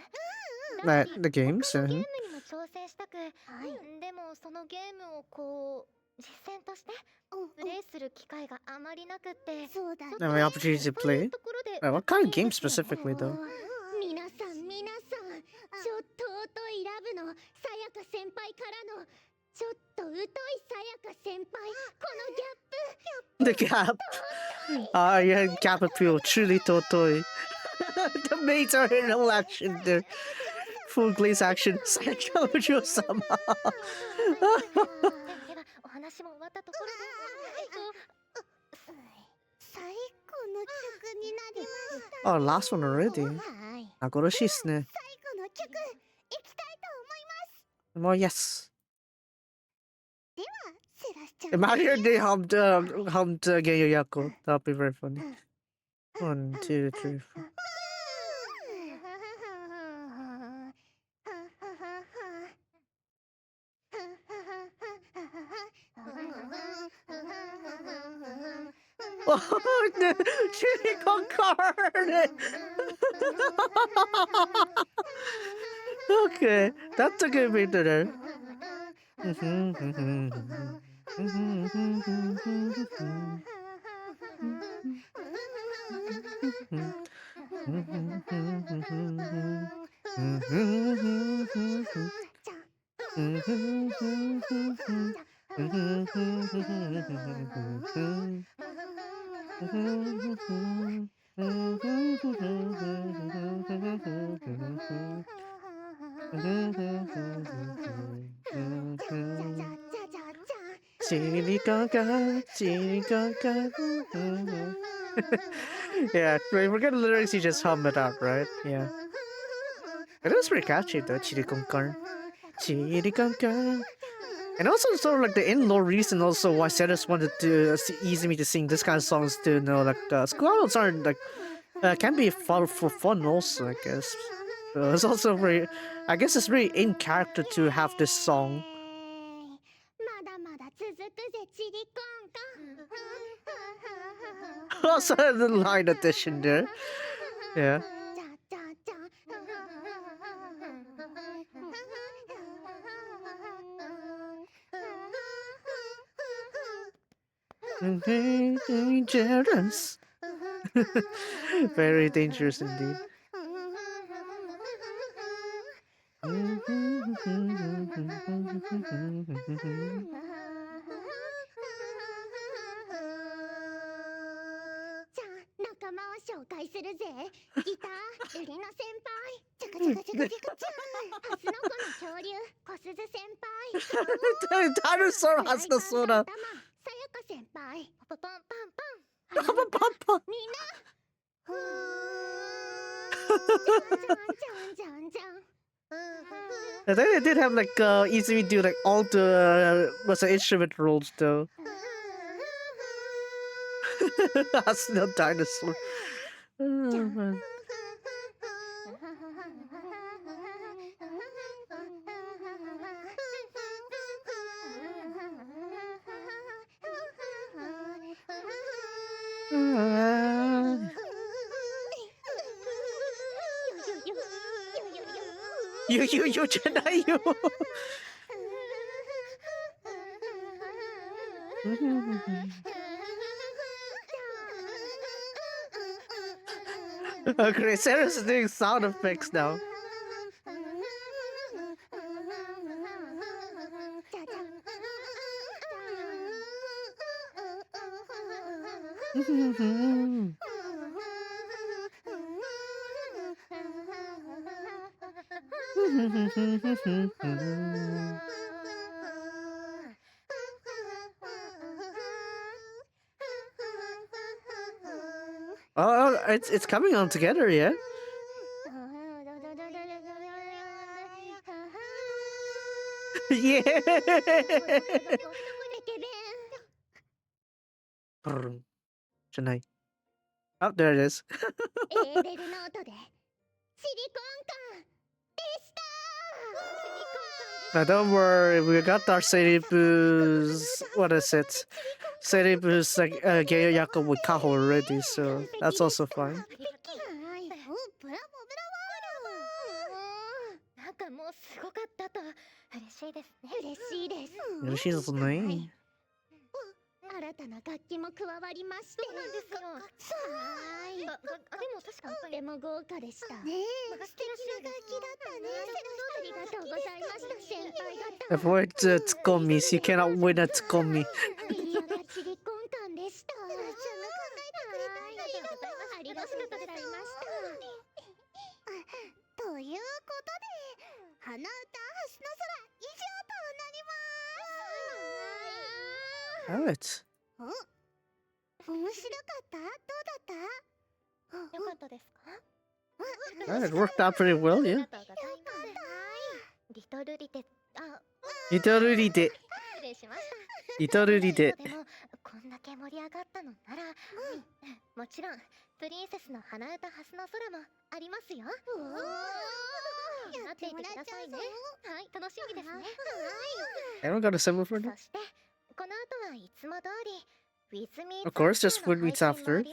The games. 他のゲームにも挑戦したく、でもそのゲームをこう実践としてプレイする機会があまりなくって、そうだね。 No opportunity to play. What kind of game specifically though? 皆さんちょっと疎いラブのさやか先輩からのちょっと疎いさやか先輩、このギャップ The gap. Yeah, gap appeal. Truly toy. The mates are in all action there. Full glaze action. Psycho-sama. ではお話も終わったところで、最後の曲になりました。 Oh, last one already. はい。 Nagoroshi desu ne. 最後の曲いきたいと思います。 Well, yes. ではセラスちゃん。 Imagine they hummed Geyo Yako. That'd be very funny. 1, 2, 3, 4. Oh, no. Chili con carne. Okay, that's a good bit there. Yeah, we're gonna literally just hum it out, right? Yeah. It is pretty catchy though, chili con carne. Chili con carne. And also sort of like the in-law reason also why Ceres wanted to ease me to sing this kind of songs to know like squirrels aren't like can be fun for fun also, I guess. It's also very, I guess it's really in character to have this song. まだまだ続くぜチリコンカン。 Also the line addition there. Yeah. じゃじゃじゃ。 Dangerous. Very dangerous indeed. Dinosaur has the soda. I think they did have like easily do like all the what's the instrument rolls though. That's no dinosaur. Oh, man. You, Janai, you. Okay, Sarah's doing sound effects now. Oh, it's coming on together, yeah. Yeah. Janai. Oh, there it is. Now don't worry, we got our Seribu's, what is it? Seribu's like Geiyaka with Kaho already, so that's also fine. She's nice. 新たな楽器も加わりまして。そうなんですよ。でも確かにとっても豪華でした。ねえ、素敵な楽器だったね。ありがとうございました、先輩方。Avoid Tsukomis, you cannot win a Tsukomi. いやがちりこん感でした。ちゃんが考えてくれてありがとうございました。ということで、花歌橋の空以上となります。 Alright. 面白かった？どうだった？よかったですか？ It worked out pretty well, yeah. リトルリテ、Little Rite. 失礼しました。 Little Rite. でもこんだけ盛り上がったのなら、もちろんプリンセスの花歌ハスの空もありますよ。待っていてくださいね。はい、楽しみですね。 Anyone got a symbol for it? そしてこの後はいつも通り。Of course, there's food meets after.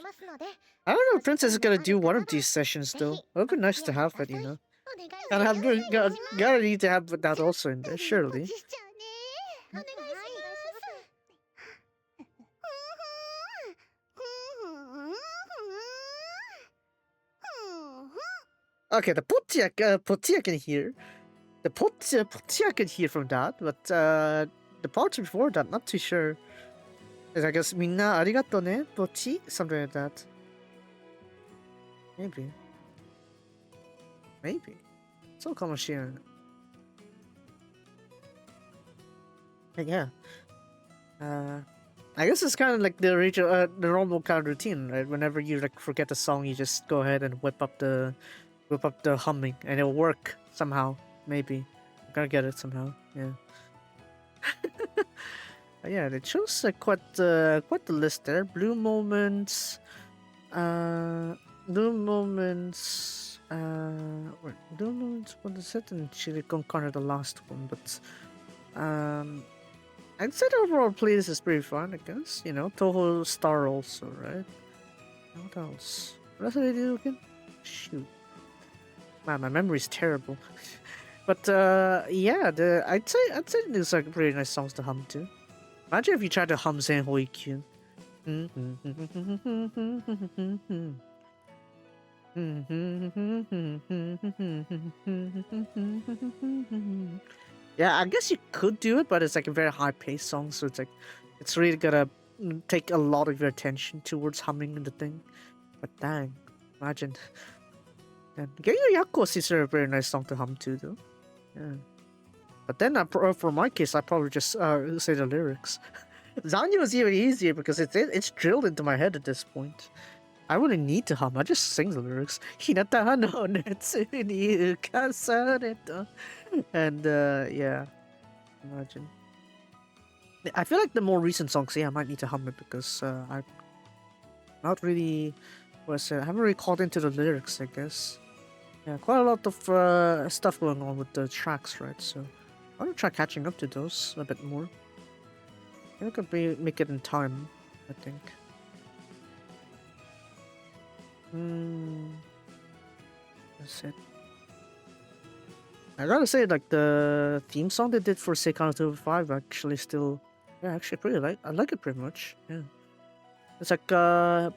I don't know if Princess is gonna do one of these sessions though. It would be nice to have it, you know. And gotta need to have that also in there, surely. Okay, the Potti I can hear. The Potti I can hear from that, but the parts before that, not too sure. I guess minna arigato ne, Pochi? Something like that. Maybe. So kamoshirena. Yeah. I guess it's kind of like the normal kind of routine, right? Whenever you like forget the song, you just go ahead and whip up the humming, and it'll work somehow. Maybe. I'm gonna get it somehow. Yeah. Yeah, they chose quite the list there. Blue moments, Blue moments. What is it? And Chili con Carne, the last one, but I'd say the overall playlist is pretty fun. I guess, you know, Toho Star also, right? What else? What else did I do again? Shoot, man, my memory's terrible. But yeah, I'd say these are pretty nice songs to hum to. Imagine if you tried to hum San Hoi Kyun. Yeah, I guess you could do it, but it's like a very high-paced song, so it's really gonna take a lot of your attention towards humming the thing. But dang, imagine. And Geyo Yakos is a very nice song to hum to, though. Yeah. But then, for my case, I probably just say the lyrics. Zanyo is even easier because it's drilled into my head at this point. I wouldn't need to hum. I just sing the lyrics. Hinata no netsu ni ukasareta. And yeah, imagine. I feel like the more recent songs, yeah, I might need to hum it because I'm not really. I haven't really caught into the lyrics, I guess. Yeah, quite a lot of stuff going on with the tracks, right? So I want to try catching up to those a bit more. I could make it in time, I think. That's it. I gotta say, like the theme song they did for Seikano 205 actually still, yeah, actually I like it pretty much. Yeah, it's like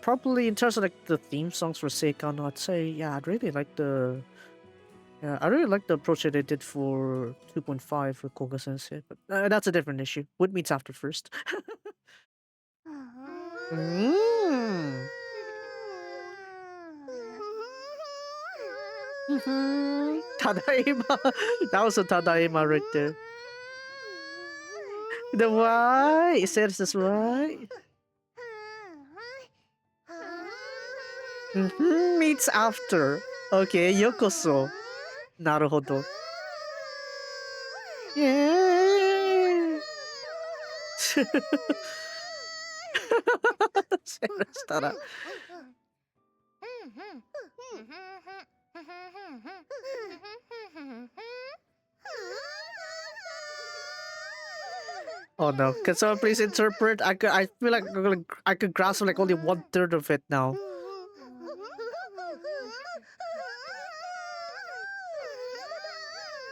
probably in terms of like the theme songs for Seikano, I'd say yeah, I really like the approach that they did for 2.5 with Koga Sensei, but that's a different issue. Wood meets after first. Mm. Tadaima. That was a Tadaima right there. The why? It says this why? Meets after. Okay, yokoso. Naruhodo. Yeah. したら Oh no, can someone please interpret? I feel like I could grasp like only 1/3 of it now.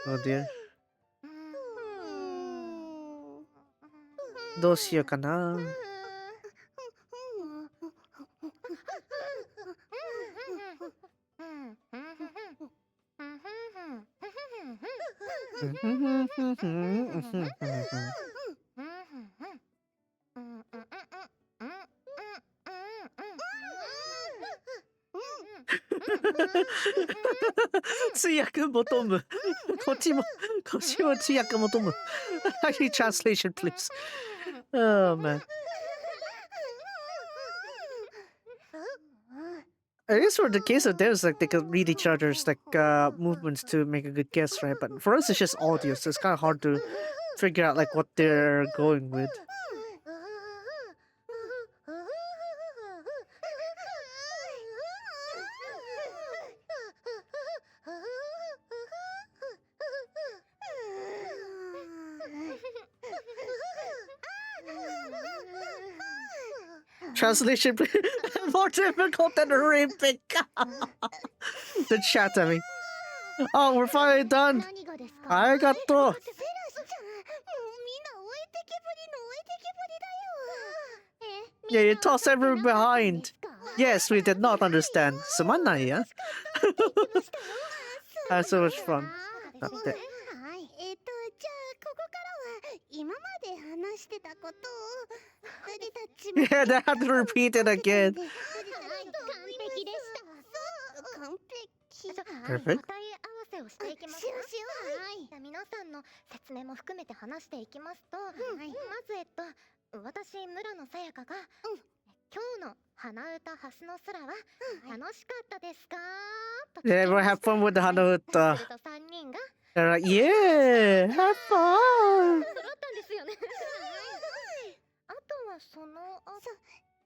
Oh dear. どうしようかな。通訳求む。こっちも通訳求む。I need translation, please. Oh man. I guess for the case of theirs, like they could read each other's like movements to make a good guess, right? But for us, it's just audio, so it's kind of hard to figure out like what they're going with. Translation, more difficult than Olympic. The chat, I mean. Oh, we're finally done. I got to. Yeah, you toss everyone behind. Yes, we did not understand. Sumanai, yeah? That's so much fun. Not that. Yeah, they had to repeat it again. Perfect. 皆さんの説明も含めて話していきますと、まず私村野さやかが今日の花歌ハスの空は楽しかったですか? Yeah, everyone have fun with the Hanauta. すると3人が They're like, yeah, have fun. 揃ったんですよね。あとはその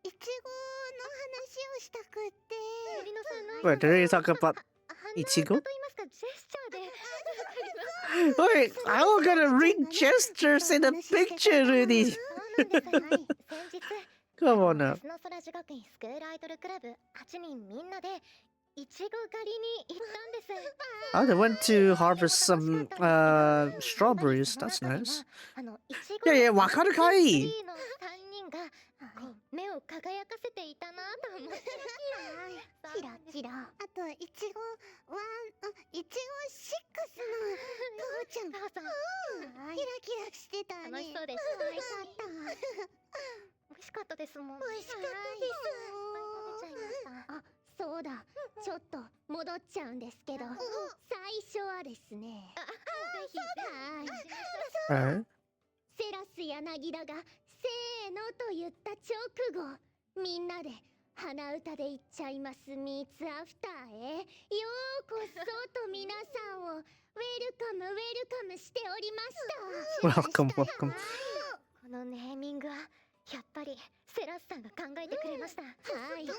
いちごの話をしたくって森野さんの Wait, did they talk about Ichigo? Wait, I'm gonna read gestures in a picture, Rudy. Come on now. スノソラ女学院スクールアイドルクラブ8人みんなでいちご狩りに行ったんです。Oh, they went to harvest some strawberries. That's nice. いちいやいやごわかるかい。の3人がこう目を輝かせていたなと思って。キラキラ。あといちごいちご6の父ちゃん。キラキラしてたね。楽しそうです。美味しかったですもん。美味しかったです。いっぱい食べちゃいました。あ、そうだ。ちょっと戻っちゃうんですけど、最初はですね。ぜひ。はい。セラス柳田がせーのと言った直後、みんなで鼻歌で言っちゃいます。ミーツアフターへようこそと皆さんをウェルカムウェルカムしておりました。Welcome, welcome. このネーミングはやっぱりセラスさんが考えてくれました。はい。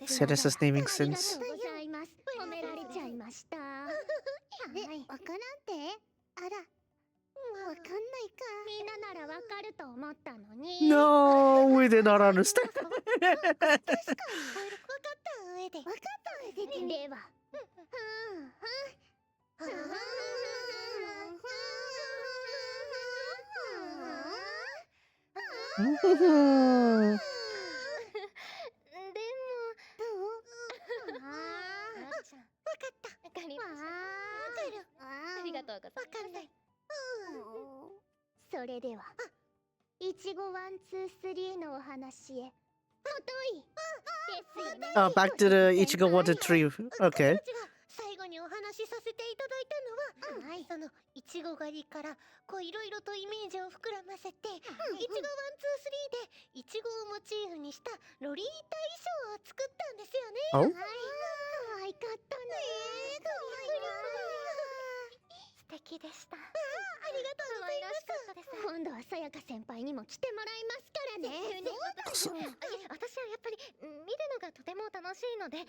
Seras' naming sense. ありがとうございます。褒められちゃいました。はい。わからんて？あら。わかんないか。みんなならわかると思ったのに。No, we did not understand. 確かに。わかった上で。わかった上で。では。でも。わかった。わかりました。ありがとうございます。わかんない。それでは、いちごワンツースリーのお話へ。もといですよね。Back to the Ichigo 1 to 3. Okay. 最後にお話しさせていただいたのは、そのいちご狩りからこういろいろとイメージを膨らませて、いちごワンツースリーでいちごをモチーフにしたロリータ衣装を作ったんですよね。Oh? 可愛かったね。素敵でした。ありがとうございます。今度はさやか先輩にも来てもらいますからね。私はやっぱり見るのがとても楽しいので。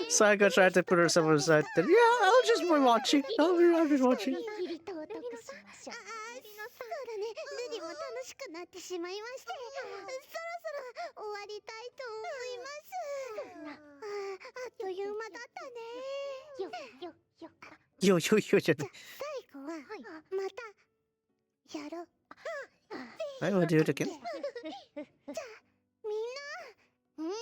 Saga tried to put herself aside. Then, yeah, I'll just be watching. I'll be watching. そうだね。ルディも楽しくなってしまいまして、そろそろ終わりたいと思います。あっという間だったね。Yo, yo, yo, yo. 最後はまたやろう。I will do it again. じゃあみんな、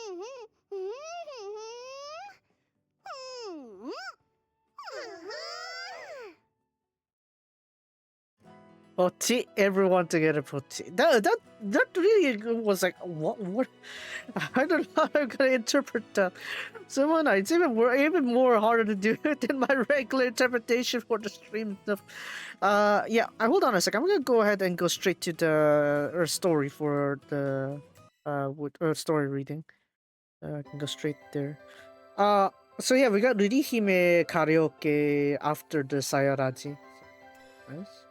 Pochi, everyone together, Pochi. That really was like, what? I don't know how I'm gonna interpret that. Someone, it's even more harder to do than my regular interpretation for the stream stuff. Yeah. Hold on a sec. I'm gonna go ahead and go straight to the story for the story reading. I can go straight there. So yeah, we got Ririhime karaoke after the Sayaraji. Nice.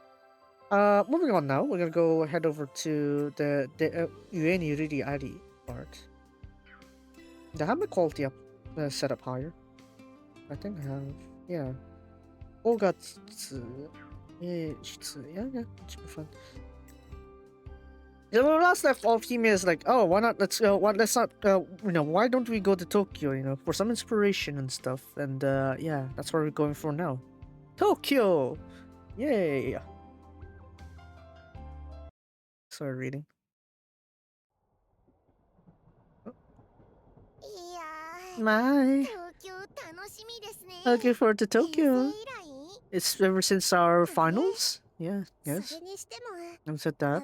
Moving on now, we're gonna go head over to the Yuen Yuriri Ari part. Did I have my quality up set up higher? I think I have. Yeah. Ogatsu. Yeah, it should be fun. The last left off Hime is like, oh, why not? Let's not. Why don't we go to Tokyo? For some inspiration and stuff. And yeah, that's what we're going for now. Tokyo. Yay. Sorry, reading. My. Looking forward to Tokyo. It's ever since our finals? Yeah, yes. I've said that.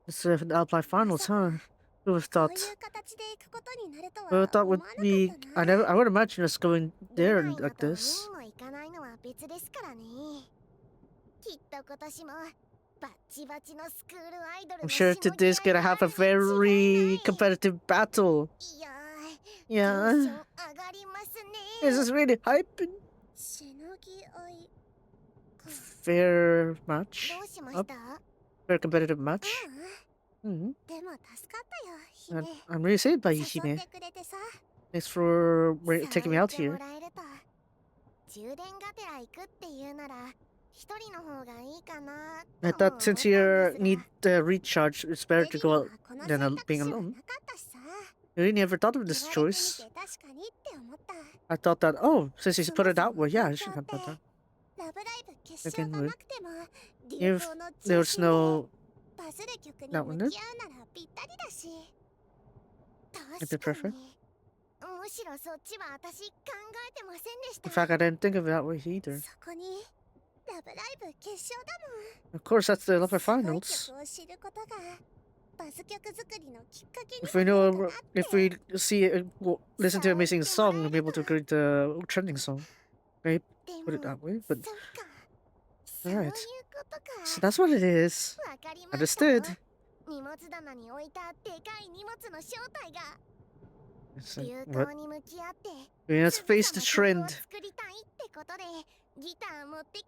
It's the Alpine finals, huh? Who would have thought? Who would have thought would be... I would imagine us going there like this. I'm sure today's gonna have a very competitive battle. Yeah. This is really hyping. Fair match. Fair competitive match. I'm really saved by Hime. Thanks for taking me out here. I thought since you need recharge, it's better to go out than being alone. I really never thought of this choice. I thought that, oh, since he's put it out, well, yeah, I should have done that. Again, with if there's no that one, then it'd be perfect. In fact, I didn't think of it that way either. Of course, that's the Love Finals. If we know, if we see, listen to an amazing song, we'll be able to create the trending song. Right? Put it that way, but alright. So that's what it is. Understood. So, what? Let's face the trend.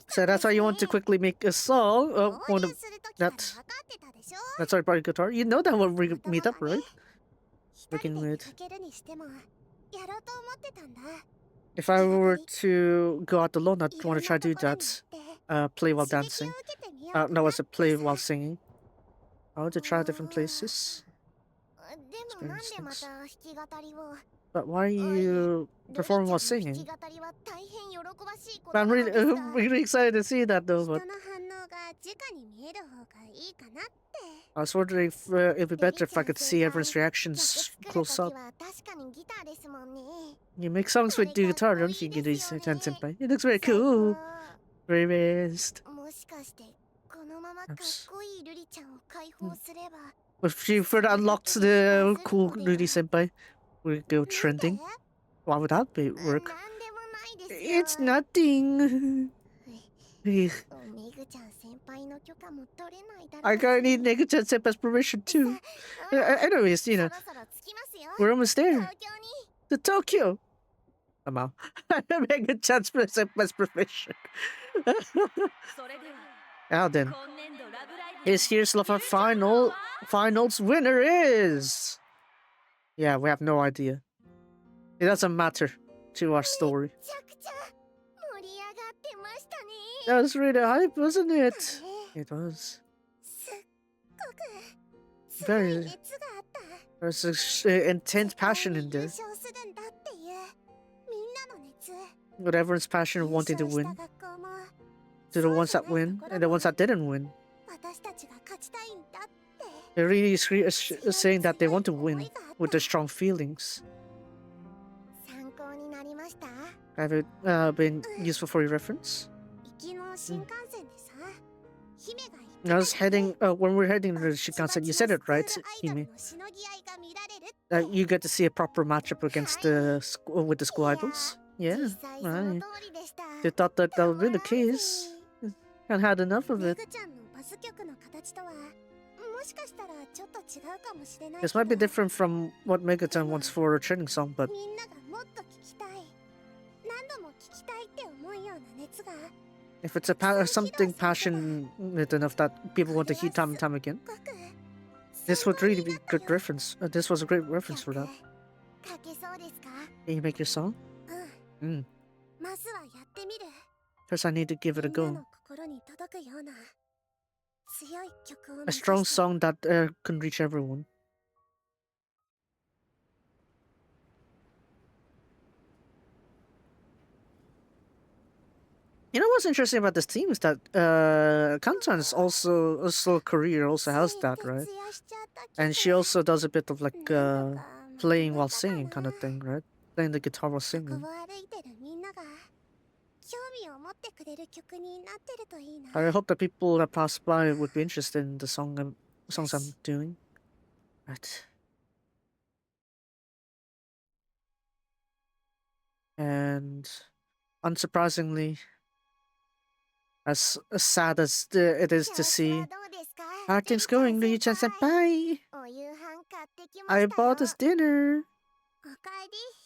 So that's why you want to quickly make a song. That's our part guitar. You know that when we meet up, right? Begin with. If I were to go out alone, I'd want to try to do that. Play while dancing. No, it's a play while singing. I want to try different places. But why are you performing while singing? I'm really excited to see that though, but I was wondering if it'd be better if I could see everyone's reactions close up. You make songs with the guitar, don't you, Senpai? It looks very cool. Very best. If she further unlocks the cool Rudy Senpai, we go trending. Why would that work? It's nothing. I gotta need Nega-chan Senpai's permission too. Anyways, you know, we're almost there. To Tokyo. Somehow. Nega-chan Senpai's permission. Now then. This year's Love Finals winner is... Yeah, we have no idea. It doesn't matter to our story. That was really hype, wasn't it? It was. There's intense passion in there. With everyone's passion of wanting to win. To the ones that win, and the ones that didn't win. They're really saying that they want to win with their strong feelings. Have it been useful for your reference? I was heading, when we're heading to the Shinkansen, you said it right, Hime. You get to see a proper matchup against with the school idols. Yeah, right. They thought that would be the case. And had enough of it. This might be different from what Mega-chan wants for a training song, but if it's something passionate enough that people want to hear time and time again, this would really be a good reference. This was a great reference for that. Can you make your song? First I need to give it a go. A strong song that can reach everyone. You know what's interesting about this team is that Kantan is also a career also has that, right? And she also does a bit of like playing while singing kind of thing, right? Playing the guitar while singing. I hope that people that pass by would be interested in the songs I'm doing. Right. And unsurprisingly, as sad as it is to see, how are things going, Ryu-chan senpai? I bought us dinner.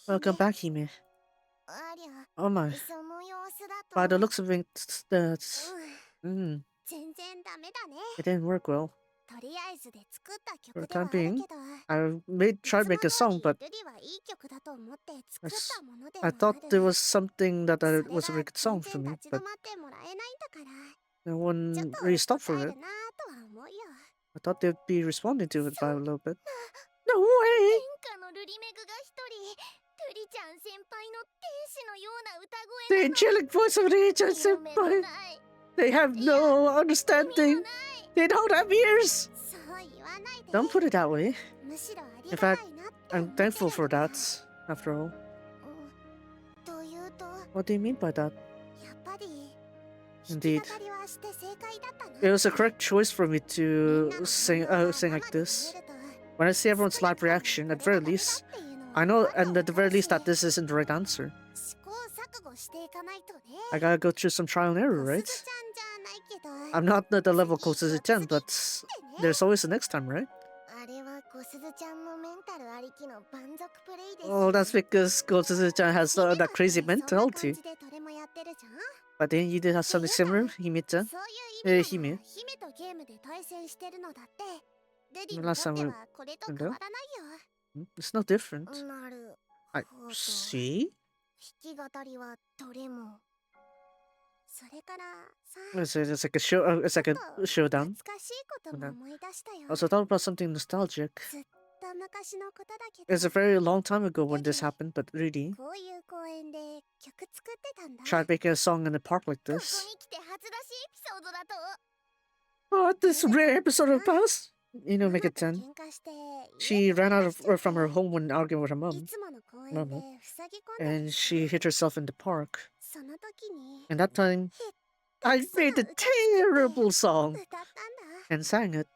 Welcome back, Hime. Oh my. By the looks of it, it didn't work well. For the time being, I tried to make a song, but I thought there was something that was a very good song for me, but no one really stopped for it. I thought they'd be responding to it by a little bit. No way! 天下のルリメグが一人ルリちゃん先輩の天使のような歌声 The angelic voice of Rachel 夢の Senpai. ない They have no understanding. They don't have ears. そう言わないで Don't put it that way. むしろあり In が fact, たいなって I'm thankful for that, after all. というと What do you mean by that? やっぱり Indeed. 弾き語りはして正解だったな It was a correct choice for me to sing like this. When I see everyone's live reaction, at very least, I know, and at the very least, that this isn't the right answer. 試行錯誤していかないとね I gotta go through some trial and error, 小 right? 鈴ちゃんじゃないけど I'm not at the level close to the 10, but there's always the next time, right? あれは小鈴ちゃんのメンタルありきの蛮族プレイです Oh, that's because Gotsuzan has that crazy mentality. そんな感じでどれもやってるじゃん But then you did have something similar, Hime-chan? そういう意味では姫姫とゲームで対戦してるのだってレディに Last とっ time て we- はこれと変わらないよ It's no different. なる I ほど see. 弾き語りはどれもそれからさ It's like a show. It's like a ちょっと showdown. 懐かしいことも思い出したよ Also, thought about something nostalgic. ずっと昔のことだけど It's a very long time ago when this happened, but really, こういう公園で曲作ってたんだ tried making a song in a park like ここ this. に来て初出しエピソードだと Oh, this rare episode of Past. You know, make it 10. 喧嘩して She ran out of from her home when arguing with her い mom, つもの公園で Mama. 塞ぎ込んで and she hit herself in the park. その時に And that time, I made a terrible song 歌ったんだ and sang it.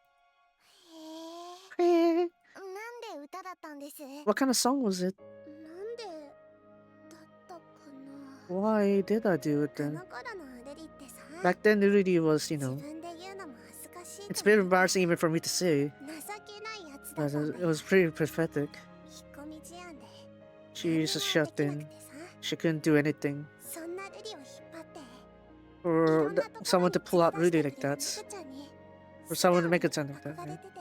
へえ Eh, なんで歌だったんです what kind of song was it? なんでだったかな Why did I do it この then? 頃のルリってさ Back then, it really was, you 自 know, 分で言うのも恥ずかしい it's と a 思 bit う embarrassing even for me to say, 情けないやつだ but ったんだ it was pretty pathetic. 引っ込み思案で She just shut 何も in. できなくてさ She couldn't do anything. そんなルリを引っ張って For いろんなところ someone に to pull out 連れ Rudy 出 like してくれる that. 猫ちゃんに For someone to make 素 it sound like 直 that. 憧れ Yeah. てて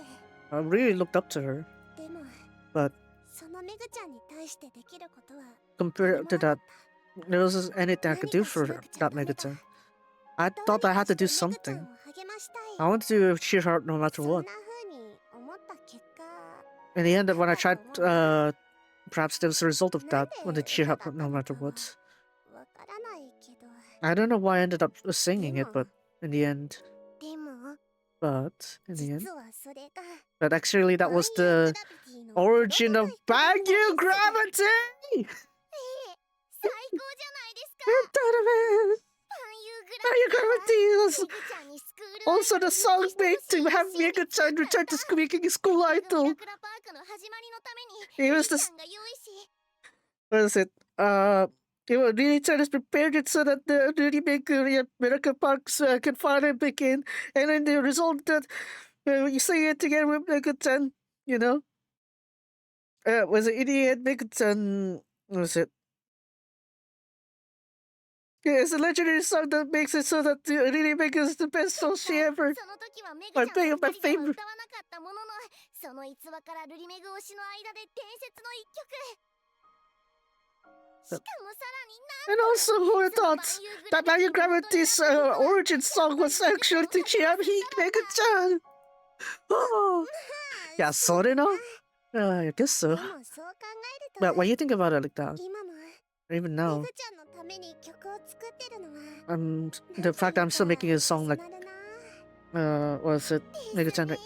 I really looked up to her. でも But そのメグちゃんに対してできることは compared to that, there wasn't anything I could do for that Megaton. I thought I had to do something. I wanted to cheer her up no matter そんな what. 風に思った結果 In the end, when I tried, perhaps there was a result of that, when to cheer her up no matter what. わからないけど I don't know why I ended up singing it, but in the end, でも in the end, 実はそれが but actually that was the origin of Banyu Gravity! 最高じゃないですか Donovan! パンユーグラ Banyu Gravity was メグちゃんにスクール also the song made to have Mega-chan return to speaking school idol. ミラクラパークの始まりのために It メ was グ the ちゃんが用意し what is it? It was really trying to prepare it so that the really big Miracle Parks can finally begin, and then the result that you say it together with Mega-chan, you know? Was it idiot Mega-chan? What was it? Yeah, it's a legendary song that makes it so that really Mega is the best song she ever. その時はメグ My ちゃんの favorite, my 二人では favorite. 歌わなかったもののその逸話からルリメグ推しの間で伝説の一曲しかもさらに And also, who thought that Banyu Gravity's origin song was actually to cheer up Mega-chan? Oh, yeah, sorry, no? I guess so. でもそう考え But ると when you think about it like that, 今も even メ now, グちゃんのために曲を作ってるのは the fact that I'm still making a song like, 始まるな was it Mega-chan, like,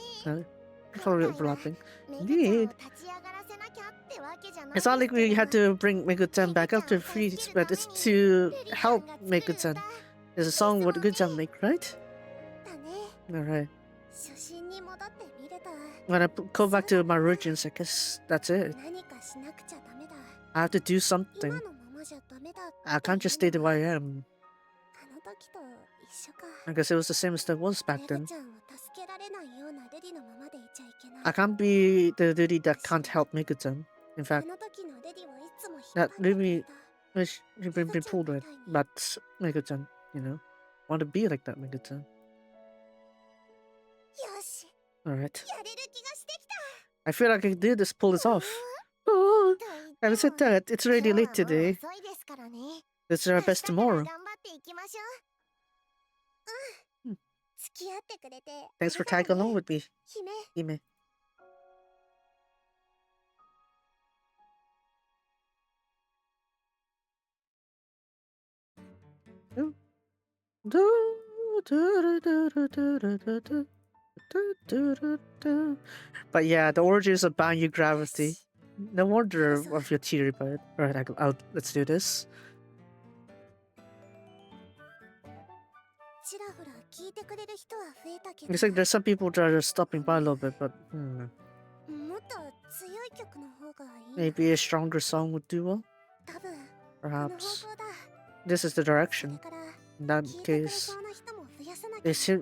probably overlapping. メグちゃんを Indeed. 立ち上がらせなきゃってわけじゃない It's not like we had to bring Mega-chan back after freeze, but it's to help Mega-chan. There's a song what Good-chan make, right? だね Alright. 初心に戻ってみると When I go back to my origins, I guess that's it. 何かしなくちゃダメだ I have to do 今 something. のままじゃダメだ I can't just stay the way I am. あの時と一緒か I guess it was the same as it was メ back グ then. ちゃんを助けられないようなルリのままでいちゃいけない I can't be the duty that can't help Mega-chan. In あ fact, の時のルリをいつも引っ that 張ってくれ really た wish you've been pulled with. But Mega-chan, you know, want to be like that, Mega-chan. よし Alright. やれる気がしてきた I feel like I can do this, pull this off. Oh, と言って having said も that, it's 今 already 日はもう late today. 遅いですからね Let's do our 明日 best から tomorrow. 頑張っていきましょううん付き合ってくれて Thanks for ありが tagging とう along ね with me, 姫 Hime. But yeah, the origins of Banyu Gravity. No wonder of your theory, but alright, let's do this. Looks like there's some people that are stopping by a little bit, but maybe a stronger song would do well. Perhaps. This is the direction. In that case,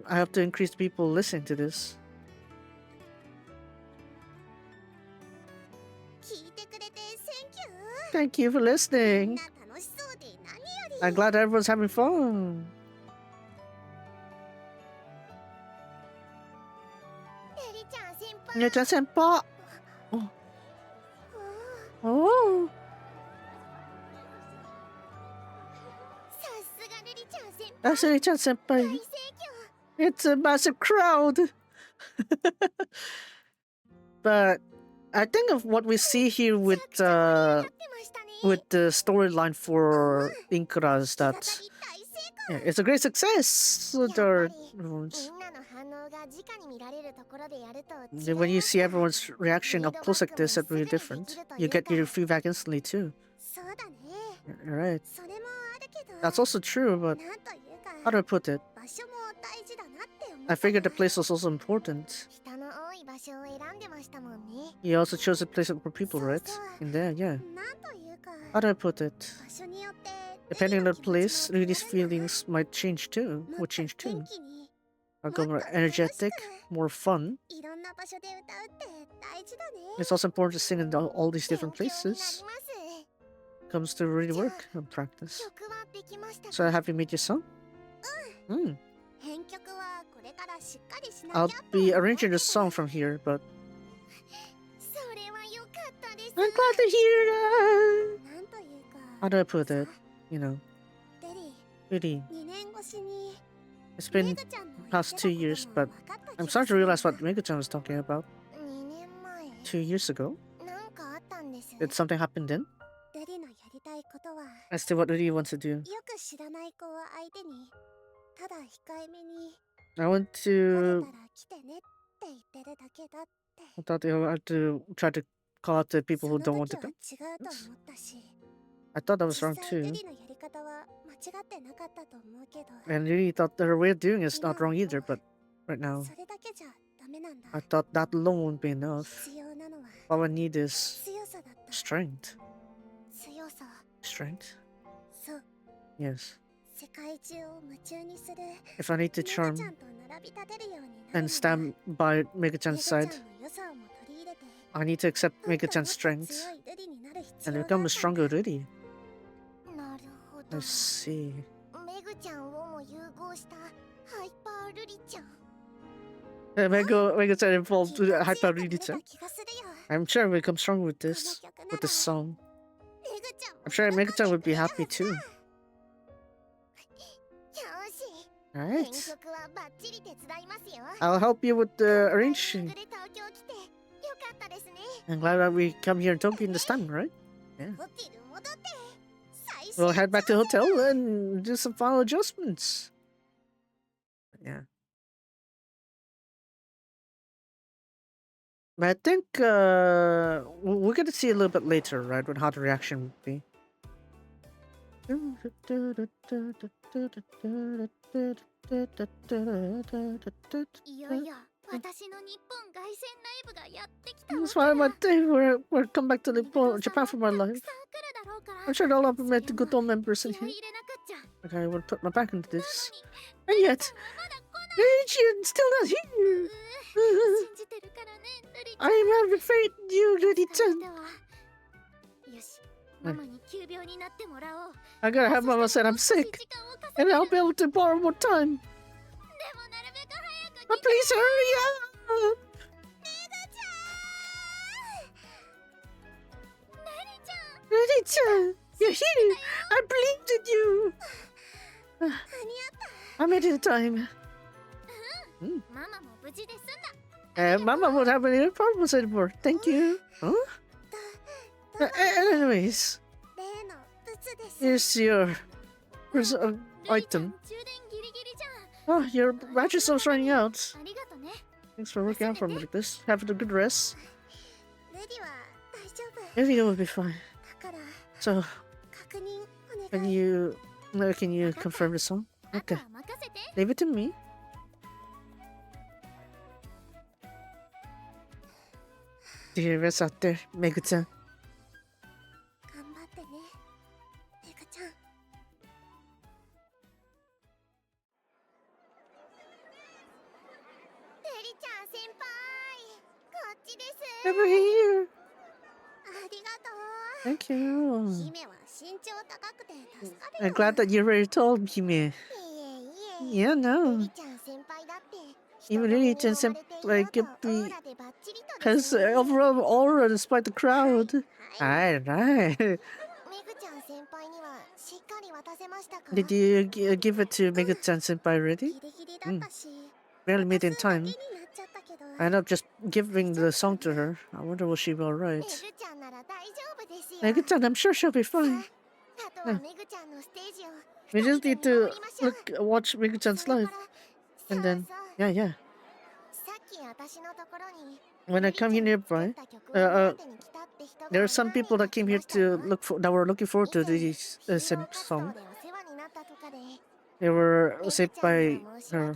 I have to increase people listening to this. Thank you for listening. I'm glad everyone's having fun. senpai. Oh. That's Riri-chan senpai. It's a massive crowd. But I think of what we see here with the storyline for Linkura is that it's a great success. When you see everyone's reaction up close like this, it's really different. You get your feedback instantly too. Right. That's also true, but how do I put it? I figured the place was also important. You also chose a place for people, right? In there, yeah. How do I put it? Depending on the place, Riri's feelings might change too. Would change too. I'll go more energetic, more fun. It's also important to sing in all these different places. Comes to really work and practice. So have you made your song? I'll be arranging the song from here, but I'm glad to hear that. How do I put it? You know, really. It's been past 2 years, but I'm starting to realize what Mega-chan was talking about. 2 years ago? Did something happen then? As to what Riri wants to do. I want to... I thought you had to try to call out the people who don't want to come. I thought that was wrong too. And Riri thought that her way of doing it is not wrong either, but right now, I thought that alone won't be enough. All I need is strength. Strength? Yes. If I need to charm and stand by Mega-chan's side, I need to accept Mega-chan's strength and become a stronger Riri. I see. Mega-chan involved with Hyper Riri-chan. I'm sure we'll become strong with this song. I'm sure Mega-chan would be happy too. Alright. I'll help you with the arranging. I'm glad that we come here in Tokyo this time, right? Yeah. We'll head back to the hotel and do some final adjustments. Yeah. But I think we're gonna see a little bit later, right, when how the reaction would be. It's why my day we're come back to Japan for my life. I'm sure all of them met the good old members in here. Okay, I will put my back into this. And yet, Genshin still not here. I am having faith in you, Riri-chan. I gotta have Mama said I'm sick, and I'll be able to borrow more time. But please hurry up! Riri-chan, you're here! I believed in you! I made it in time. Mama won't have any problems anymore. Thank you. Huh? Anyways, here's your item. Oh, your battery cell's running out. ありがとね。 Thanks for working out for me like this. Have a good rest. ルディは大丈夫。 Everything will be fine. だから So, 確認お can 願い。 you confirm the song? あと Okay. は任せて。 Leave it to me. Dear rest out there, Megu-chan. 頑張ってね。メグちゃん。テリちゃん先輩。こっちです。 Over here. ありがとう。 Thank you. 姫は身長高くて助かる I'm よ。 glad that you're very tall, Hime. いえいえ。 Yeah, ル no. リちゃん先輩だって。 Even 人混みに Lily-chan 揉まれていようと like オーラでバッチリとで has すね。 overall aura despite the crowd. はい。 Alright. メグちゃん先輩にはしっかり渡せましたか？ Did you give it to Megu-chan senpai already? ギリギリだったし、 Barely made it in 渡すだけ time. になっちゃったけど。 I ended up just giving the song to her. I wonder will she be メ alright. グちゃんなら大丈夫ですよ。 Megu-chan, I'm sure she'll be fine. あとはメグちゃんのステージを We 二人 just で need 見 to 守りましょう。 watch Megu-chan's それ live. から And then, そう yeah, yeah. さっき私のところに When I come here nearby, there are some people that came here to that were looking forward to this song. They were saved by her.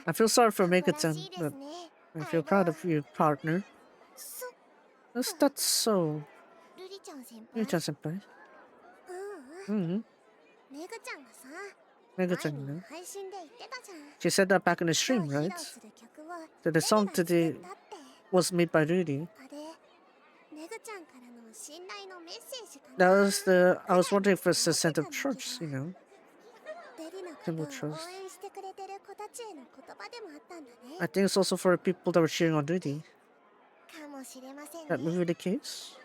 I feel sorry for Megu-chan, but I feel proud of you, partner. That's so. ルリちゃん先輩。 Megu-chan senpai. うんうん。 Mm-hmm. メグちゃんがさ、 Megu-chan, 前 you に know. 配信で言ってたじゃん。 She said that back in the 今 stream, 日披 right? 露する曲は That the song ルディ today が作ったって。 was made by Rudy. あれ、メグちゃんからの信頼のメッセージか That な。 was the. I was wondering if it's a sense of trust, you know. レディのことを応援してくれてる子たちへの言葉でもあったんだ I ね。 think it's also for the people that were cheering on Rudy. かもしれません That may ね。 be the case.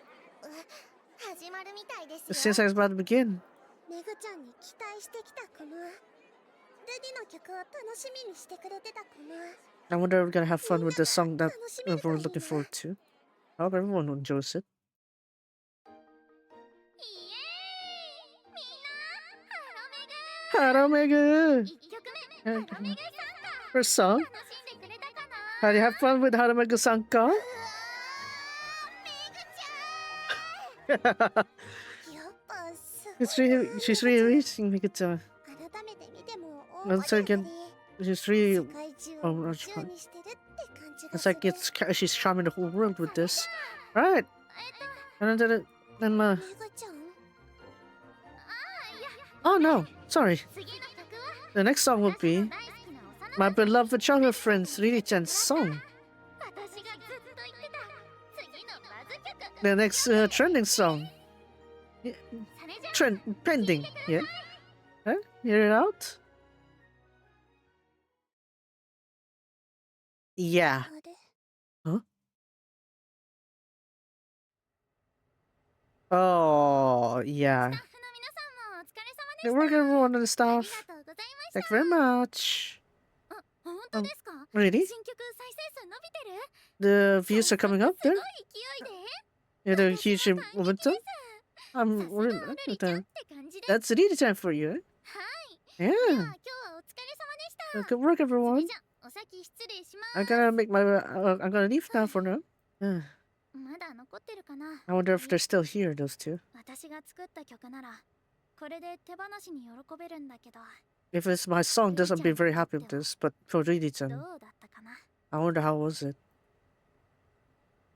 始まるみたいで It すよ。 seems like it's about to begin. メグちゃんに期待してきた子も、ルディの曲を楽しみにしてくれてた子も。 I wonder if we're gonna have fun with the song that everyone's looking forward to. I hope everyone enjoys it. イエーイ、みんな、ハロメグ。 Hello, Megu! 1曲目、ハロメグ参加。 First song. 楽しんでくれたかな？ How do you have fun with Haramegu Sanka? メグちゃん。やっぱすごい。 She's really amazing, Megu-chan. 改めて見ても Once 大当た again, り。 she's really. 世界中を夢中にしてるって感じが It's する。 like she's charming the whole world with this. Right. And then, then メグちゃん。 oh no, sorry. 次の曲は The next song will be 大好きな幼 my beloved childhood friends Riri-chan's song. 私がずっと言ってた次のバズ曲。 The next trending song. Yeah, それじゃあ trend pending. Yeah. Huh? Hear it out? Yeah. あれ Oh, ス yeah. タッフの皆さんもお疲れ様で Good した。 work, everyone on the あり staff. がとうございました。 Thank you very much. あ、本当ですか？ Really? 新曲再生数伸びてる？ The views are coming up すご there? い勢いで。 Yeah, the huge 私の感激 momentum? です。 I'm さすが really ル like リちゃんっ that. て感じです。 That's Riri-chan for you. はい。 Yeah. では今日はお疲れ様でした。 Good work, そ everyone. れじゃお先失礼しま I'm す。 gonna make my. I'm gonna leave now for now. Yeah. まだ残ってるかな。 I wonder if they're still here, those two. 私が作った曲ならこれで手放しに喜べるんだけど、 If it's my song, doesn't be very happy with this. But for ど Riri-chan, うだったかな。 I wonder how was it.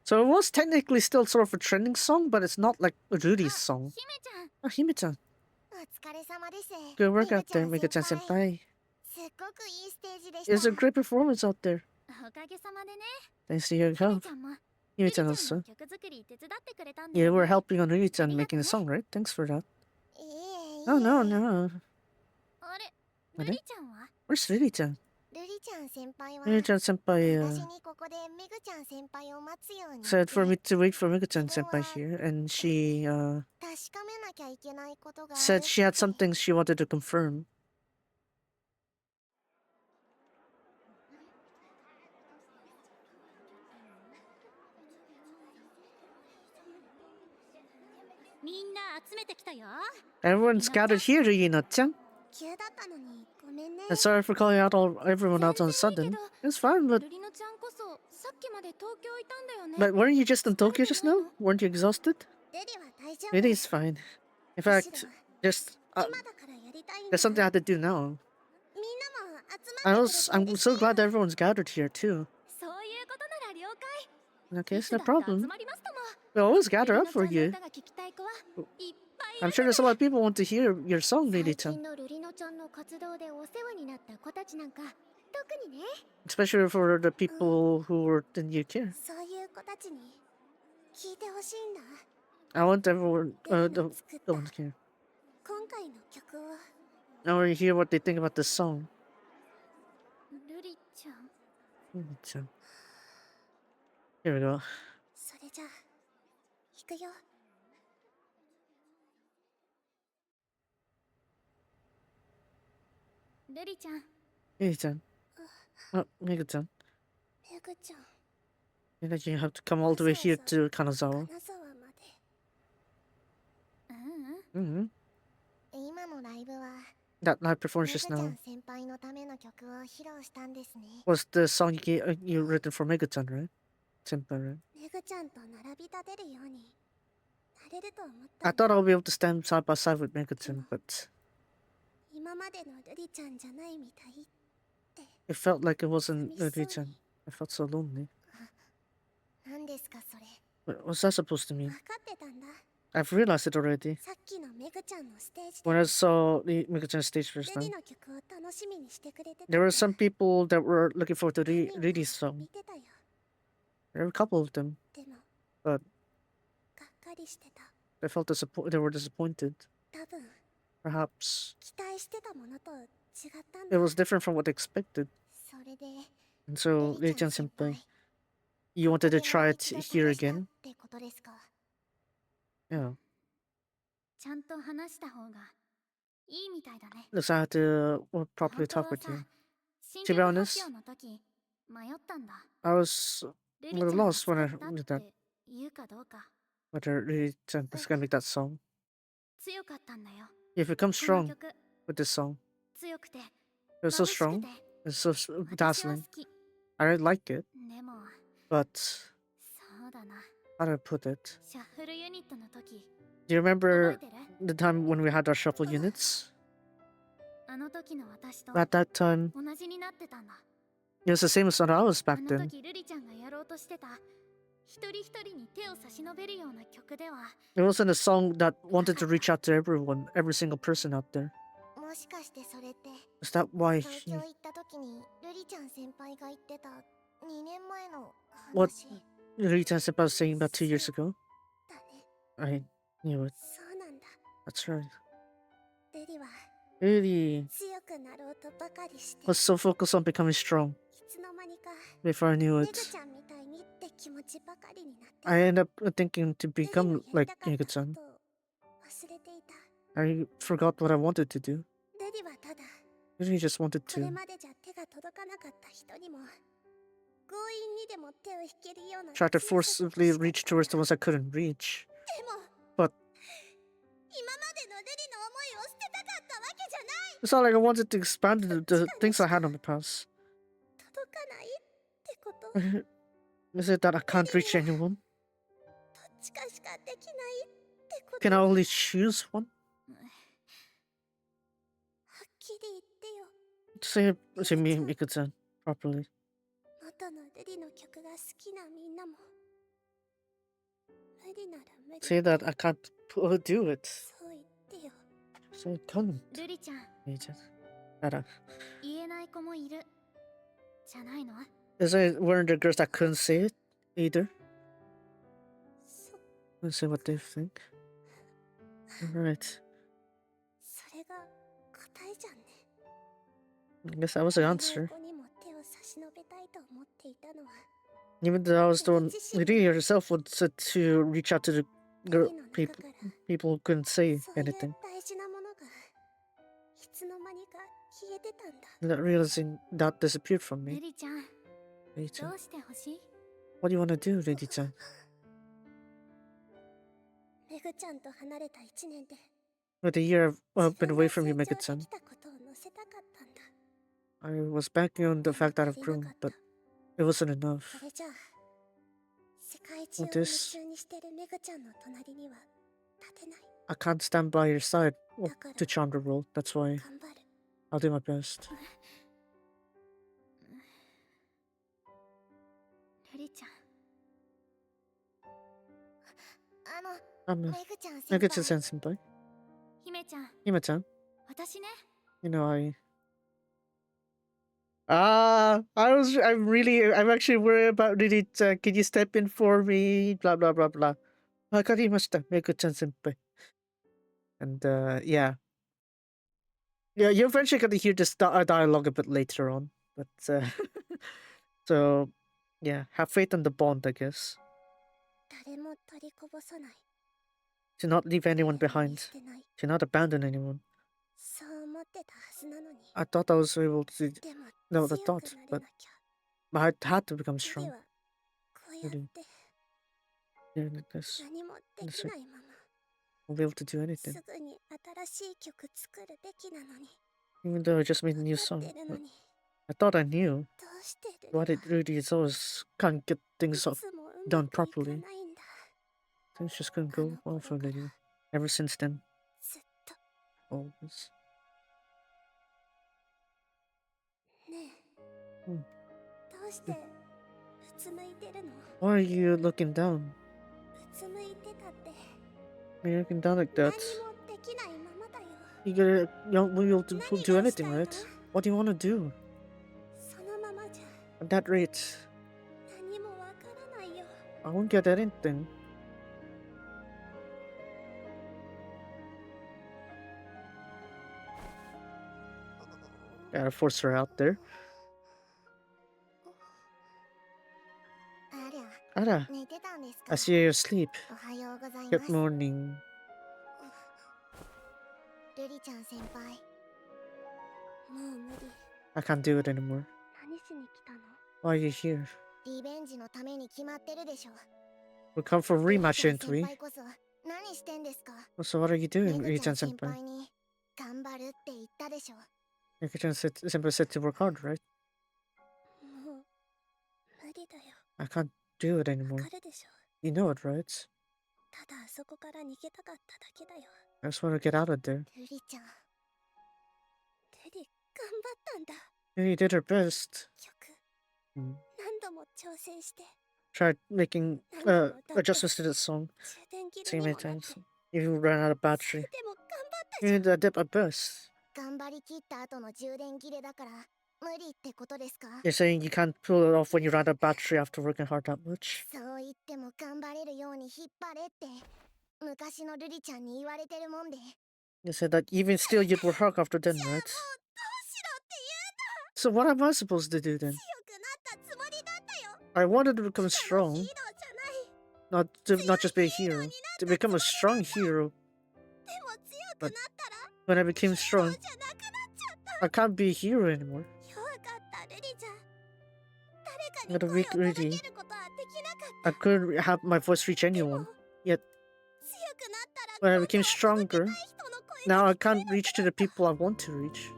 So it was technically still sort of a trending song, but it's not like Rudy's song. 姫ちゃん、 Oh, Hime-chan. お疲れ様です。 Good work out there, メグちゃ Mega-chan ん先輩。 senpai. すっごくいいステージでした。 It's a great performance out there. おかげさまでね。 Thanks to your 姫 help. ちゃんも Hime-chan ルリちゃん also. の曲作り手伝ってくれたんだ Yeah, よ we're ね。 helping on Riri-chan making the song, right? Thanks for that. いえいえ。 Oh, no, no. あれ、あれルリちゃんは？ Where's Riri-chan? ルリちゃん先輩は Riri-chan senpai 私にここでメグちゃん先輩を待つように said for 言っ me て to wait for Mega-chan senpai here, and she 確かめなきゃいけないことがある said って she had some things she wanted to confirm. みんな集めてきたよ。 Everyone's gathered here, Yuna-chan. 急だったのにごめんね。 And sorry for calling out everyone else on a sudden. It's fine, but ルリノちゃんこそさっきまで東京いたんだよね。 but weren't you just in Tokyo just now? Weren't you exhausted? デリは大丈夫。 It is fine. In fact, just 今だからやりたいんだ。 there's something I have to do now. みんなも集まってくれて I'm so glad that everyone's gathered here too. そういうことなら了解。 Okay, い it's つ no だって集 problem. まりますとも。 We'll always ル gather リ up ノちゃ for んの you. 歌が聞きたい子はいっぱいい I'm る sure there's a lot of people who want to hear your song, 最 Lady-chan. 近のルリノちゃんの活動でお世話になった子たちなんか特にね。 Especially for the people who were in UK. そういう子たちに聞いてほしいんだ。 I want everyone, デリ the の作った ones here. 今回の曲を。 I want to hear what they think about this song. ルリちゃん。 Lady-chan. Here we go. それじゃあ弾くよ。 ルリちゃん。 Lady-chan. Oh, Mega-chan. メグちゃん、 You think you have to come all the way here to Kanazawa? 金沢まで。うんうん。 Mm-hmm. 今のライブは That live メ performance グ just ちゃ now ん先輩のための曲を披露したんですね。 was the song you written for Mega-chan, right? Senpai, right? メグちゃんと並び立てるようになれると思っ I たん thought だ。 I'll be able to stand side by side with Mega-chan, but 今までのルリちゃんじゃないみたい。 it felt like it wasn't Lady-chan. I felt so lonely. 何ですかそれ。 What was that supposed to 分 mean? かってたんだ。 I've realized it already. さっきのメグちゃんのステージ When で I saw the Mega-chan stage first ルリ time, の曲を楽しみにしてくれてたんだ。 there were some people that were looking forward to 何人か Ridi's song. 見てたよ。 There were a couple of them. でも But がっかりしてた。 I felt they were disappointed. 多分 Perhaps 期待してたものと違ったん it だ。 was different from what they expected. それで And so, ルリちゃ Lady-chan ん先 senpai, 輩 you wanted to ここで try もう it 一度 here 試したっ again? てことですか。 Yeah. ちゃんと話した方がいいみたいだね。 Looks like I had to properly 本当 talk は with さ you. 新 To 曲 be 発 honest, 表の時迷ったんだ。 I was ル a リちゃ little んが lost 作 when I った knew っ that て言うかどうか。 whether Lady-chan was gonna make that song. 強かったんだよ。 You've become この strong 曲 with this song. 強くて It was so 眩しく strong. て It's so 私は dazzling. 好き。 I like it, でも but そうだな。 how do I put it? シャッフルユニットの時 Do you 覚え remember てる？ the time when we had our shuffle units? あの時の私と At that time, 同じになってたんだ。 it was the same as what I was あ back の then. 時ルリちゃんがやろうとしてた一人一人に手を差し伸べるような曲では It wasn't a song that wanted to reach out to everyone, every single person out there. もしかしてそれって Is that why 東京行った時にルリちゃん先輩が言ってた2年前の What 話 Rita Senpai was saying about 2 years ago? だね。 I knew it. そうなんだ。 That's right. ルリは Really 強くなろうとばかりして、い was so focused on becoming strong つの間にか before I knew メ it. グちゃんみたいにって気持ちばかりになって、 I ended up thinking to ルリの become やり like たかったこ Yuga-chan. とを忘れていた。 I forgot what I wanted to do. ルリはただ Really just wanted これ to までじゃ手が届かなかった人にも強引にでも手を引けるような try to 強さが forcibly 欲しか reach った towards the ones I couldn't reach. でも But 今までのルリの思いを捨てたかったわけじゃない。 it's not like I wanted to expand the things I had in the past. 届かないってこと。どっ Is it that I can't reach anyone? ちかしかできないってこと。 Can I only choose one? はっきり言ってよ。 Say it to me, Mika-chan, properly. 元のルリの曲が好きなみんなも無理なら無理。 Say that I can't do it. そう言ってよ。 So I couldn't. ルリちゃん Agent. I don't. 言えない子もいるじゃないの？ Is it weren't the girls that couldn't say it either? そ Couldn't say what they think. Alright. それが答えじゃんね。 I guess that was the 言えない answer. 子にも手を差し伸べたいと思っていたのは Even though I was the one, Lydia herself would said to reach out to the ル girl リの中 people から people who couldn't say そういう anything. 大事なものがいつの間にか消えてたんだ。 Not realizing that disappeared from ル me. リちゃん Lady-chan. どうしてほしい？ What do you want to do, Lady-chan? メグちゃんと離れた1年で With a year I've been away from you, Megachan. I was banking on the fact that I've grown, but it wasn't enough. With this, I can't stand by your side to charm the world. That's why I'll do my best. Megachan senpai. Hime-chan. You know, I'm actually worried about Riri-chan. Can you step in for me? Blah, blah, blah, blah. Wakarimashita, Megachan senpai. And, yeah. Yeah, you're eventually gonna hear this dialogue a bit later on. But, so, yeah, have faith in the bond, I guess. To not leave anyone behind. To not abandon anyone. I thought I was able to... No, the thought, but I had to become strong. Really. Yeah, like this. I'll be able to do anything. Even though I just made a new song. I thought I knew. Why it really is always can't get things done properly. Things just couldn't go well for Lady. Ever since then. Always. Why are you looking down? Why are you looking down like that? You won't be able to do anything, right? What do you want to do? At that rate, I won't get anything. Gotta force her out there. Ara, I see you're asleep. Good morning. I can't do it anymore. Why are you here? We come for a rematch, shouldn't we? So what are you doing, Ri-chan senpai? Ri-chan senpai said to work hard, right? I can't do it anymore. You know it, right? I just want to get out of there. Riri did her best. Tried making adjustments to the song so many times. Even ran out of battery. You did my best. You're saying you can't pull it off when you ran out of battery after working hard that much? You said that even still you'd work hard after then, right? So what am I supposed to do then? I wanted to become strong. Not just be a hero. To become a strong hero. But when I became strong, I can't be a hero anymore. I got a weak Riri. I couldn't have my voice reach anyone. Yet, when I became stronger, now I can't reach to the people I want to reach.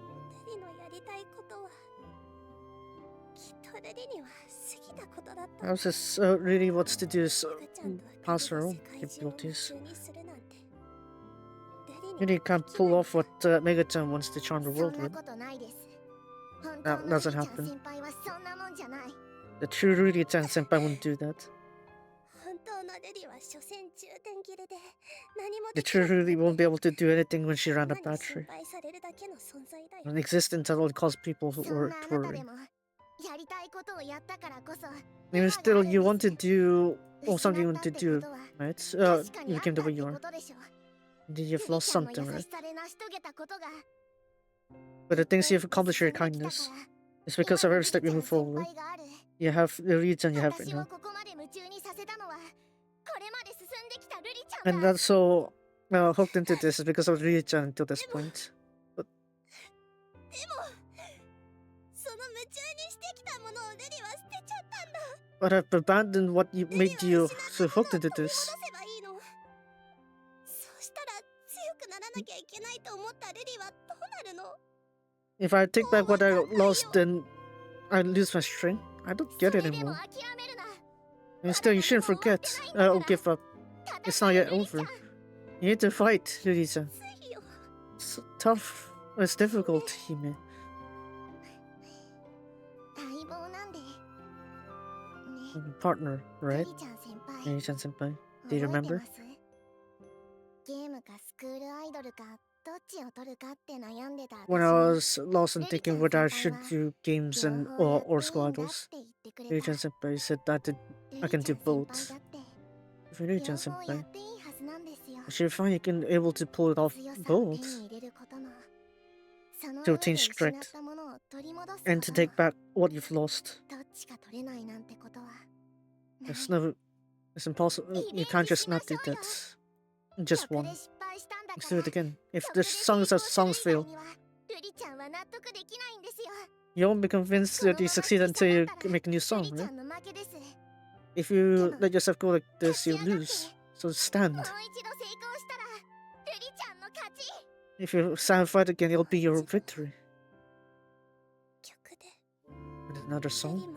I was just really wants to do is pass her own capabilities. Really can't pull off what Megachan wants to charm the world with. That doesn't happen. The true Riri-chan senpai wouldn't do that. The true Riri won't be able to do anything when she ran out of battery. An existence that only caused people who were worry. Even still, you want to do something you want to do, right? You became the way you are. You've lost something, right? But the things you've accomplished your kindness is because of every step you move forward. You have the reason you have it now. And that's so hooked into this is because of Riri-chan until this point. But I've abandoned what made you so hooked into this. If I take back what I lost, then I lose my strength. I don't get it anymore. Instead, you shouldn't forget. Or give up. It's not yet over. You need to fight, Riri-chan. It's tough. It's difficult, Hime. Partner, right? Riri-chan senpai. Do you remember? When I was lost in thinking whether I should do games and or squaddles, Riri-chan senpai said that I can do both. Riri-chan senpai, I should find you can able to pull it off both. To obtain strength and to take back what you've lost. It's impossible. You can't just not do that. Just one. Let's do it again. If the songs fail, you won't be convinced that you succeed until you make a new song, right? If you let yourself go like this, you lose. So stand. If you stand and fight again, it'll be your victory. With another song?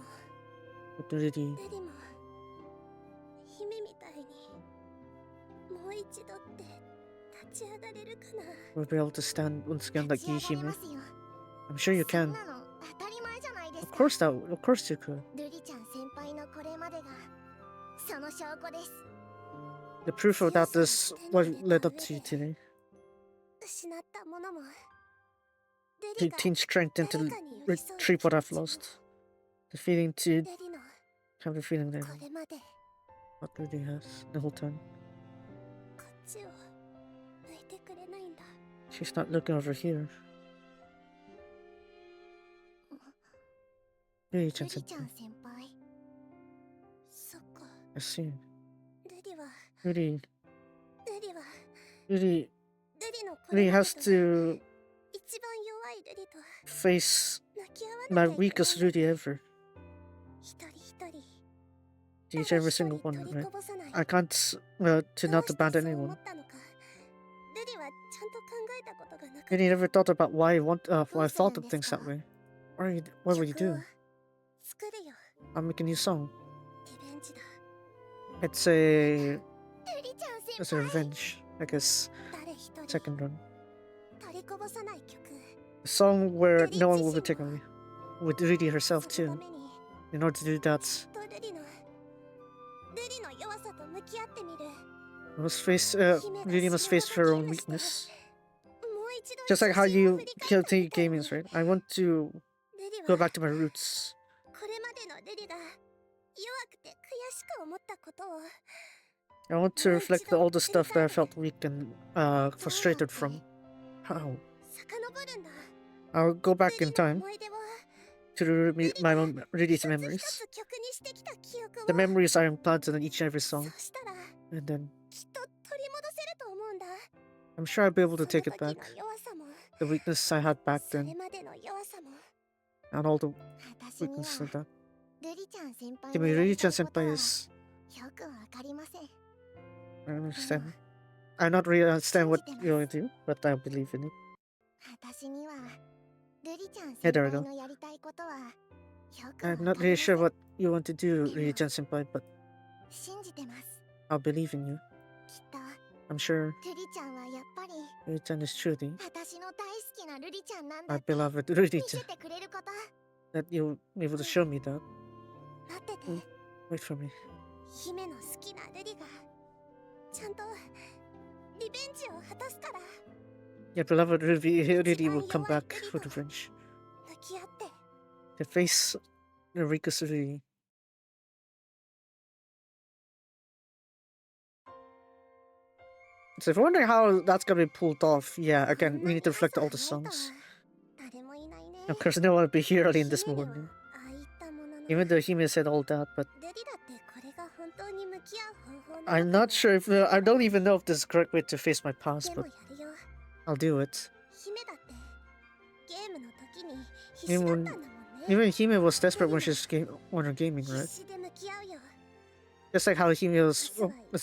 With Riri. We'll be able to stand once again like you, Hime. I'm sure you can. Of course you could. The proof of that is what led up to you today. To obtain strength and to retrieve what I've lost. The feeling to have the feeling that what Riri has the whole time. She's not looking over here. Riri-chan senpai. I see. Riri has to face my weakest Riri ever. Each every single one, right? I can't to not abandon anyone. Riri never thought about why I thought of things that way. What would you do? I'll make a new song. It's a revenge, I guess. Second run. A song where no one will be taken away. With Riri herself too. In order to do that, Riri must face her own weakness. Just like how you take gamings, right? I want to go back to my roots. I want to reflect all the stuff that I felt weak and frustrated from. How? I'll go back in time to my own Riri's memories. The memories are implanted in each and every song. And then I'm sure I'll be able to take it back. The weakness I had back then. And all the weakness of that. To me, Riri-chan senpai is... I understand. I not really understand what you're going to do, but I believe in it. Yeah, there we go. I'm not really sure what you want to do, Riri-chan senpai, but I'll believe in you. I'm sure Riri-chan is truly my beloved Riri-chan. That you'll be able to show me that. Wait for me. Your beloved Riri will come back for revenge. To face Riku's Riri. So if you're wondering how that's gonna be pulled off, yeah, again, we need to reflect all the songs. Of course, no one will be here early in this morning. Even though Hime said all that, but I'm not sure if I don't even know if this is the correct way to face my past, but I'll do it. Even Hime was desperate when she's on her gaming, right? Just like how Hime was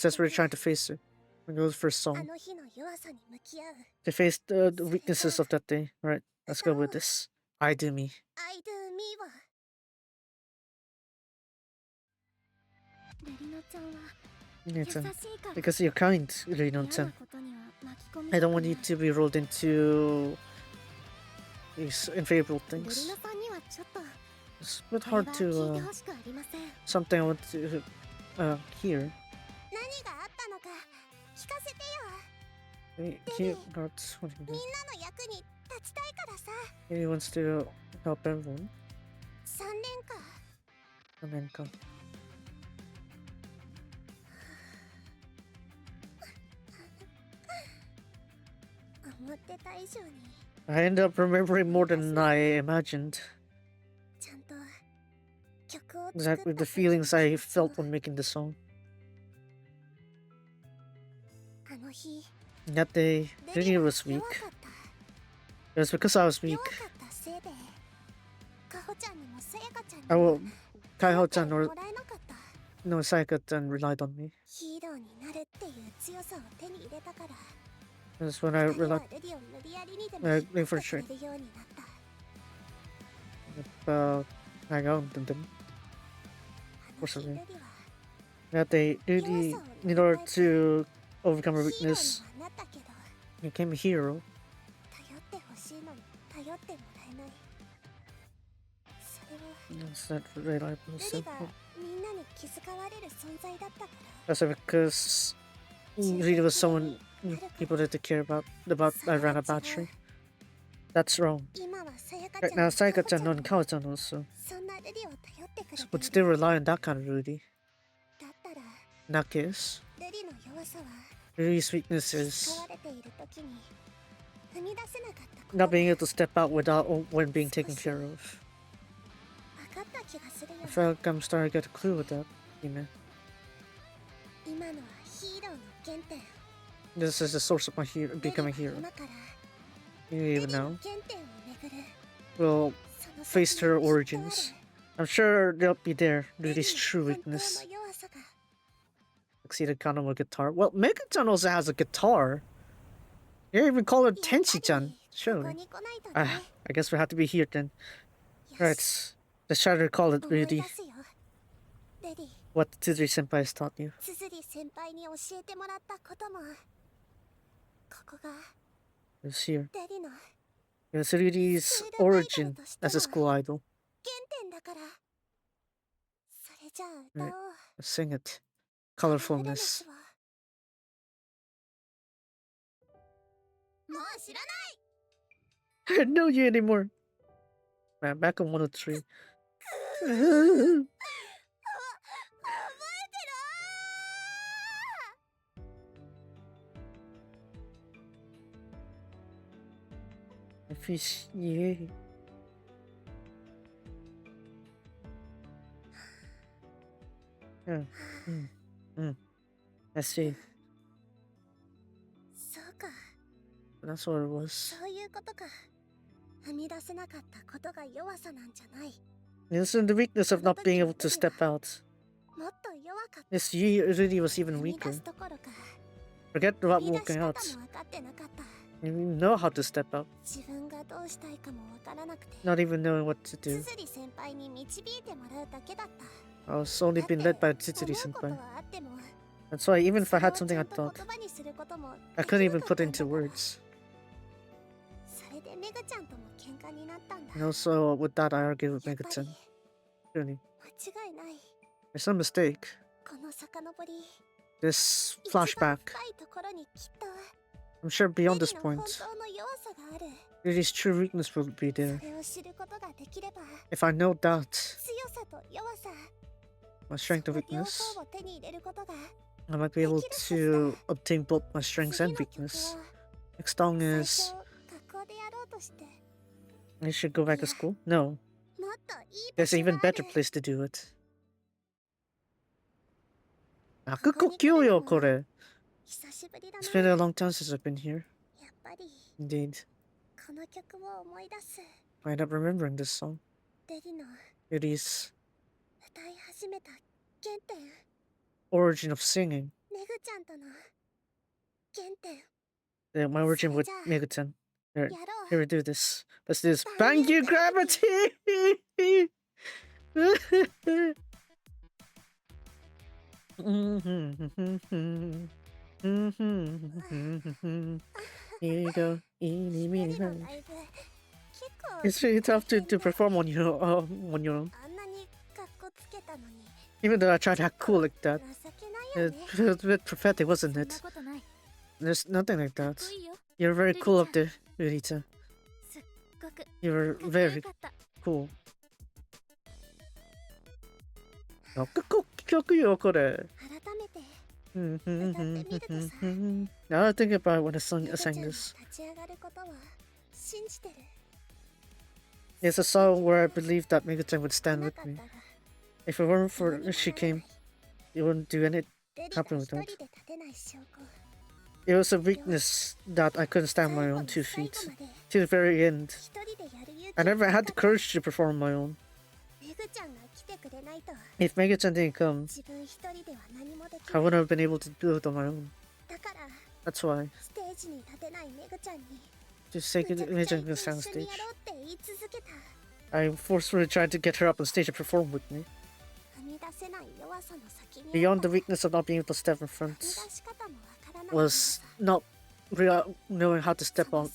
desperately trying to face her It goes first song. They face the weaknesses of that day. Right, let's go with this. I do me. Because you're kind, Rino-chan. I don't want you to be rolled into these unfavorable things. It's a bit hard to something I want to hear. He got what he did. He wants to help everyone. And then come. I end up remembering more than I imagined. Exactly the feelings I felt when making the song. That day, really was weak. It was because I was weak. Kaiho-chan or no Sayaka-chan relied on me. That's when I relied for sure. Hang them. That they really, in order to overcome her weakness, became a hero. That's not reliable. That's because really was someone people had to care about I ran a battery. That's wrong. Right now, Sayaka-chan and Kao-chan also would still rely on that kind of Rudy. In that case, Rudy's weakness is not being able to step out without when being taken care of. I feel like I'm starting to get a clue with that, you know. This is the source of my becoming a hero. You even know. We'll face her origins. I'm sure they'll be there due to his true weakness. Succeeded Kano with guitar. Well, Mega-chan also has a guitar. You even call her Tenshi-chan. Surely. I guess we have to be here then. Right. Let's try to recall it, Rudy. What Tsuzuri Senpai has taught you. It's here. It's Rudy's origin as a school idol. Right. Let's sing it. Colorfulness. I don't know you anymore. Man, back on 103. Fish, yeah. I see. That's what it was. This is the weakness of not being able to step out. This really was even weaker. Forget about walking out. You know how to step out. Not even knowing what to do. I was only being led by Tsuzuri Senpai. That's why even if I had something I thought, I couldn't even put it into words. And also with that I argued with Mega-chan. Really. There's some mistake. This flashback. I'm sure beyond this point, Rudy's true weakness will be there. If I know that, my strength and weakness, I might be able to obtain both my strengths and weakness. Next song is... I should go back to school? No. There's an even better place to do it. Akukokyo, kore. It's been a long time since I've been here. Indeed. I end up remembering this song. It is origin of singing. Yeah, my origin with Meguton. Here, we do this. Let's do this. Bang you gravity! Here you go. Eeny, meeny, miny. It's really tough to perform on your own. Even though I tried to act cool like that. It was a bit pathetic, wasn't it? There's nothing like that. You're very cool up there, Rita. You're very cool. 曲よこれ. Now I think about when I sang this. It's a song where I believed that Meguton would stand with me. If it weren't for she came, it wouldn't do any happen with that. It was a weakness that I couldn't stand on my own 2 feet. To the very end. I never had the courage to perform on my own. If Meguton didn't come, I wouldn't have been able to do it on my own. That's why. Just say Meguton can stand on stage. I forcefully tried to get her up on stage to perform with me. Beyond the weakness of not being able to step in front was not knowing how to step on.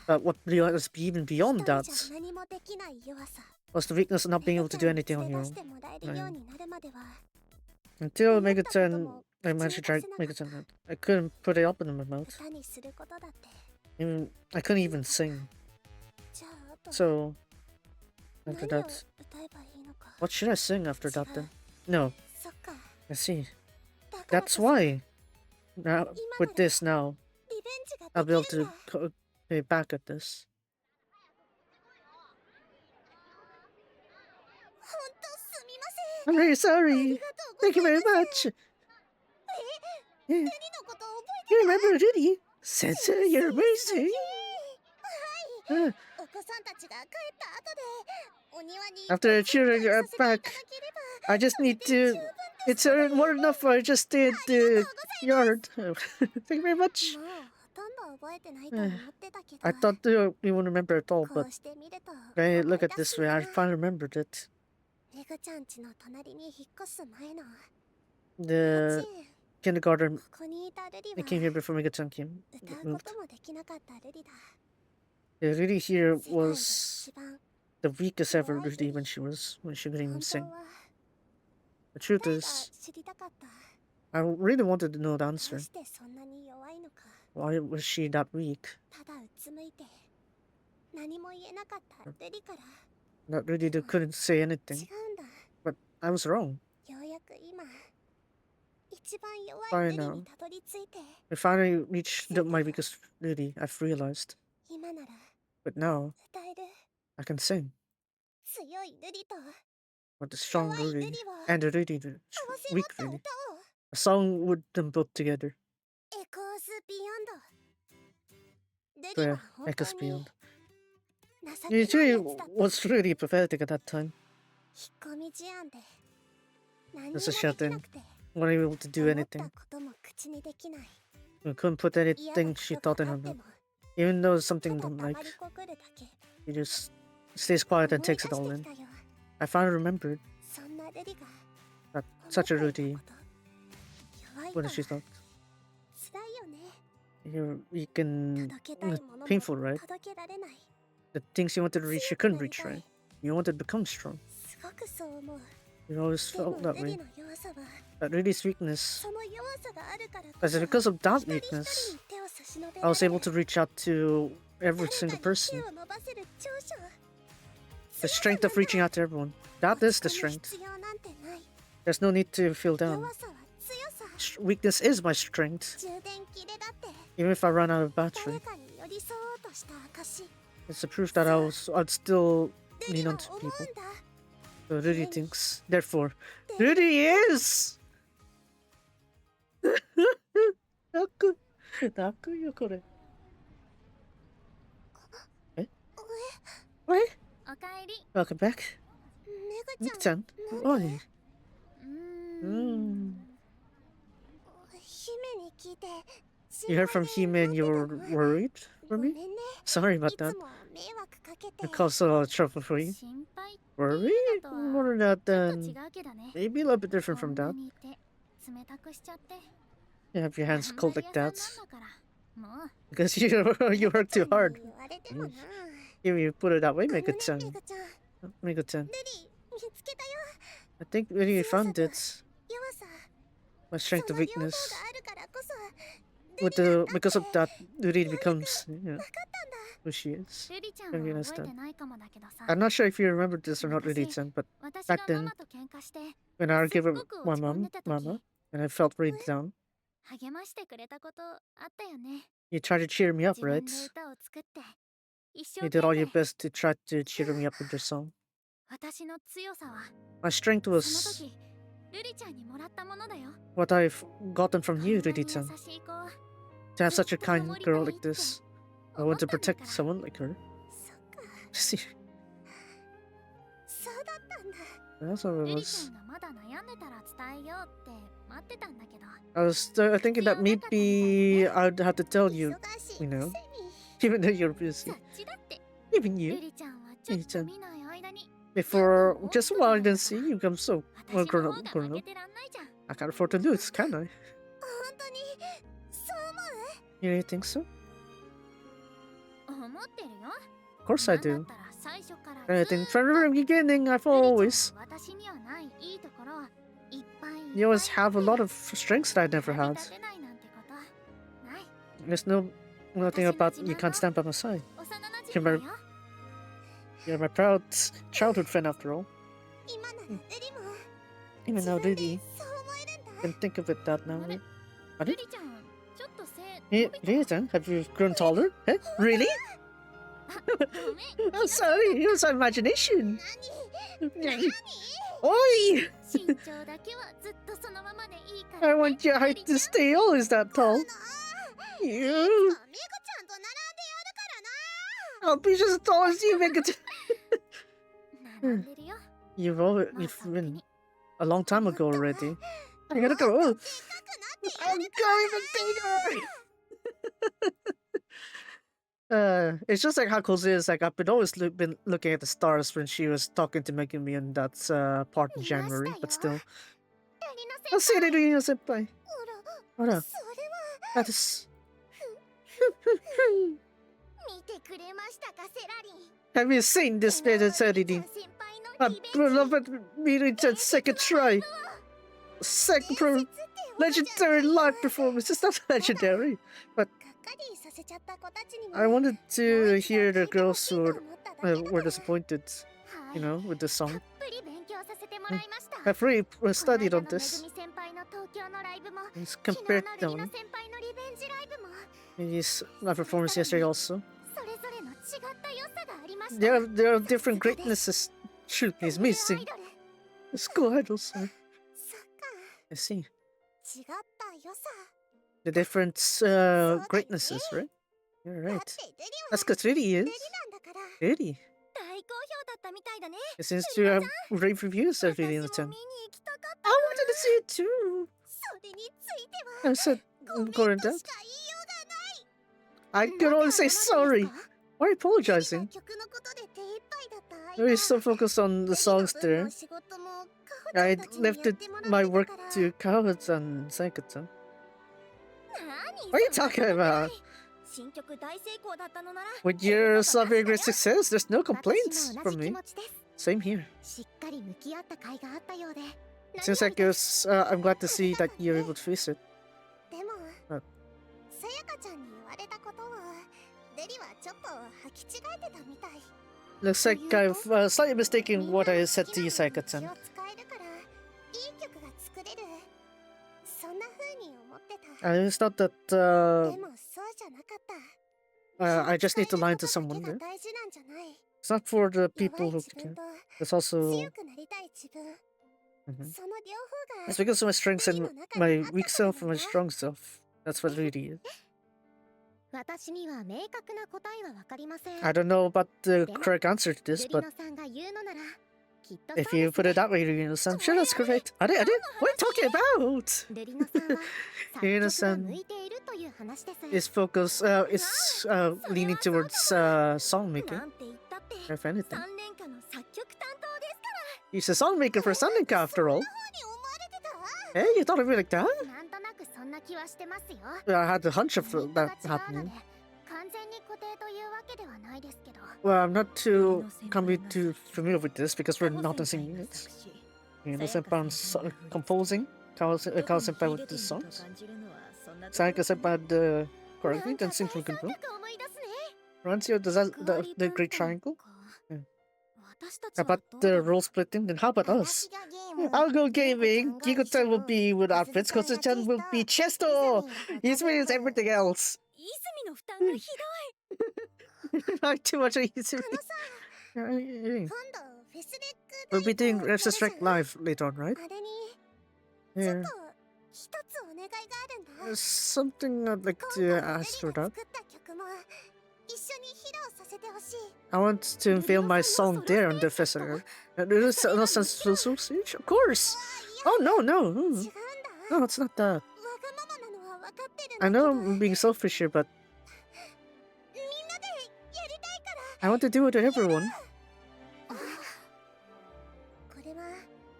But what was even beyond that was the weakness of not being able to do anything on your own. Until Meguton, I managed to try Meguton, I couldn't put it up in my mouth. I couldn't even sing. So, after that, what should I sing after that then? No. I see. That's why. Now, with this now, I'll be able to pay back at this. I'm really sorry. Thank you very much. Yeah. You remember Rudy? Sensei, you're amazing. After cheering back, I just need to... It's more enough I just stay at the yard. Thank you very much. I thought you wouldn't remember at all, but when I look at this way, I finally remembered it. The kindergarten I came here before Meguton came. The Rudy here was the weakest ever Rudy when she couldn't even sing. The truth is, I really wanted to know the answer. Why was she that weak? That Rudy couldn't say anything. But I was wrong. Fine now. I finally reached my weakest Rudy, I've realized. But now, I can sing. But the strong Rudy and the Rudy, the weak Rudy. A song with them both together. Yeah, Echoes Beyond. It really was really pathetic at that time. As a shut-in, wasn't able to do anything. We couldn't put anything she thought in her mouth. Even though it's something don't like, she just stays quiet and takes it all in. I finally remembered that such a Rudy, what did she thought? You're weak and painful, right? The things you wanted to reach, you couldn't reach, right? You wanted to become strong. You always felt that way. That Rudy's weakness, because of that weakness, I was able to reach out to every single person. The strength of reaching out to everyone. That is the strength. There's no need to feel down. Weakness is my strength. Even if I run out of battery. It's a proof that I'd still lean on to people. So Rudy thinks. Therefore, Rudy is! 泣くよこれ。え？ What? Welcome back. Meguton. Oi. 姫に聞いて You heard from Hime and you were worried for me? Sorry about that. It caused a lot of trouble for you. Worried? More than maybe a little bit different from that. You have your hands cold like that. Because you work too hard. You put it that way, Mega-chan. Mega-chan. I think when you found it, my strength of weakness. Because of that, Durin becomes who she is. I understand. I'm not sure if you remember this or not, Durin-chan, but back then, when I argued with my mama, and I felt really down, you tried to cheer me up, right? You did all your best to try to cheer me up with your song. My strength was what I've gotten from you, Durin-chan. To have such a kind girl like this, I want to protect someone like her. See, that's what it was. I was thinking that maybe I'd have to tell you, even though you're busy. Even you, Miri-chan. Before just a while, I didn't see you become so grown up. I can't afford to lose, can I? You really think so? Of course I do. I think from the beginning, I've always... You always have a lot of strengths that I never had. There's nothing about you can't stand by my side. You're my proud childhood friend after all. Even now, Rudy, I can think of it that now. Really? Have you grown taller? Eh? Really? I'm sorry, it was my imagination. Oi! I want your height to stay always that tall. You. I'll be just as tall as you, Mega-chan. You've been a long time ago already. I gotta go. I'm going for dinner. It's just like how Jose is like I've been always been looking at the stars when she was talking to Megumi in that part in January, but still. I'll see you later, senpai. Hold that is. Have you seen this Selenic? My beloved Miri-chan's second try. Second legendary live performance. It's not legendary, but I wanted to hear the girls who were disappointed, with the song. I've really studied on this. It's compared to his live performance yesterday also. There are different greatnesses. Shoot, he's missing. School idols. I see. The different greatnesses, right? You're right. That's because Riri is. Really? It seems to have rave reviews of Resleriana. I wanted to see it too. I said, going down. I can only say sorry. Why are you apologizing? We're so focused on the songs there. I lifted my work to Kawa-chan and Saika-chan. What are you talking about? With your celebrating great success, there's no complaints from me. Same here. It seems like I'm glad to see that you're able to face it. But looks like I've slightly mistaken what I said to you, Saika-chan. It's not that I just need to lie to someone there. It's not for the people who can. It's also it's because of my strengths and my weak self and my strong self. That's what it really is. I don't know about the correct answer to this, but if you put it that way, I'm sure that's correct. What are you talking about? Irina-san is focus is leaning towards song making. If anything, he's a song maker for Selenic after all. Hey, you thought of it like that? I had a hunch of that happening. Well, I'm not too familiar with this because we're not in the same units. You know, Senpai composing, Kao Senpai with the songs. Sayaka Senpai correctly, then seems we can go. Rancio, does that the Great Triangle? Yeah. About the role splitting, then how about us? I'll go gaming. Gigo-chan will be with outfits, Kosu-chan will be Chesto! Izumi is everything else. Not too much of Izumi. We'll be doing Resleri live later on, right? Yeah. There's something I'd like to ask for that. I want to unveil my song there on the festival. There's no sense to associate? Of course! Oh, no. No, it's not that. I know I'm being selfish here, but I want to do it with everyone.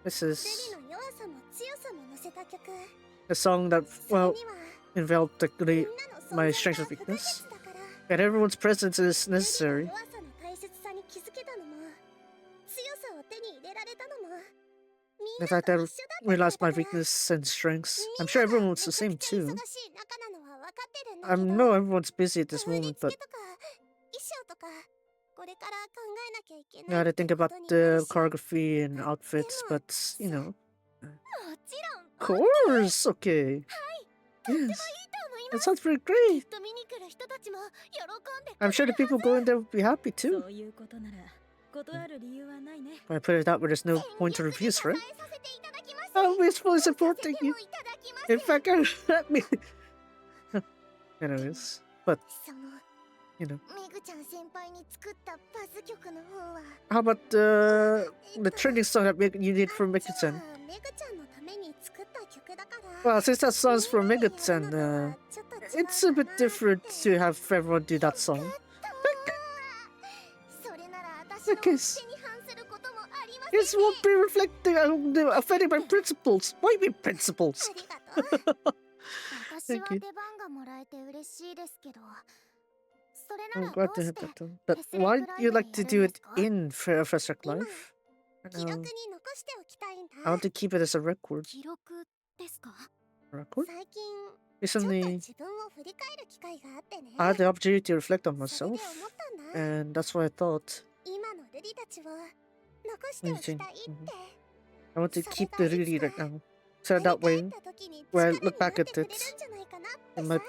This is a song that, well, enveloped my strength and weakness. And everyone's presence is necessary. The fact that I realized my weakness and strengths. I'm sure everyone's the same too. I know everyone's busy at this moment, but I gotta think about the choreography and outfits, but you know. Of course! Okay. Yes. That sounds pretty great. I'm sure the people going there would be happy too. I put it that way, there's no point to reviews, right? Oh, we're fully supporting you. In fact, let me. Anyways, but you know. How about the trending song that you did for Megu-chan? Well, since that song's from Megu-chan, it's a bit different to have everyone do that song. Because this won't be reflecting offending my principles. Why me principles? Thank you. I'm glad to hear that though. But why do you like to do it in Resleri Live? I want to keep it as a record. Record? Recently, I had the opportunity to reflect on myself, and that's what I thought. I want to keep the Riri right now, so that way, when I look back at it, it might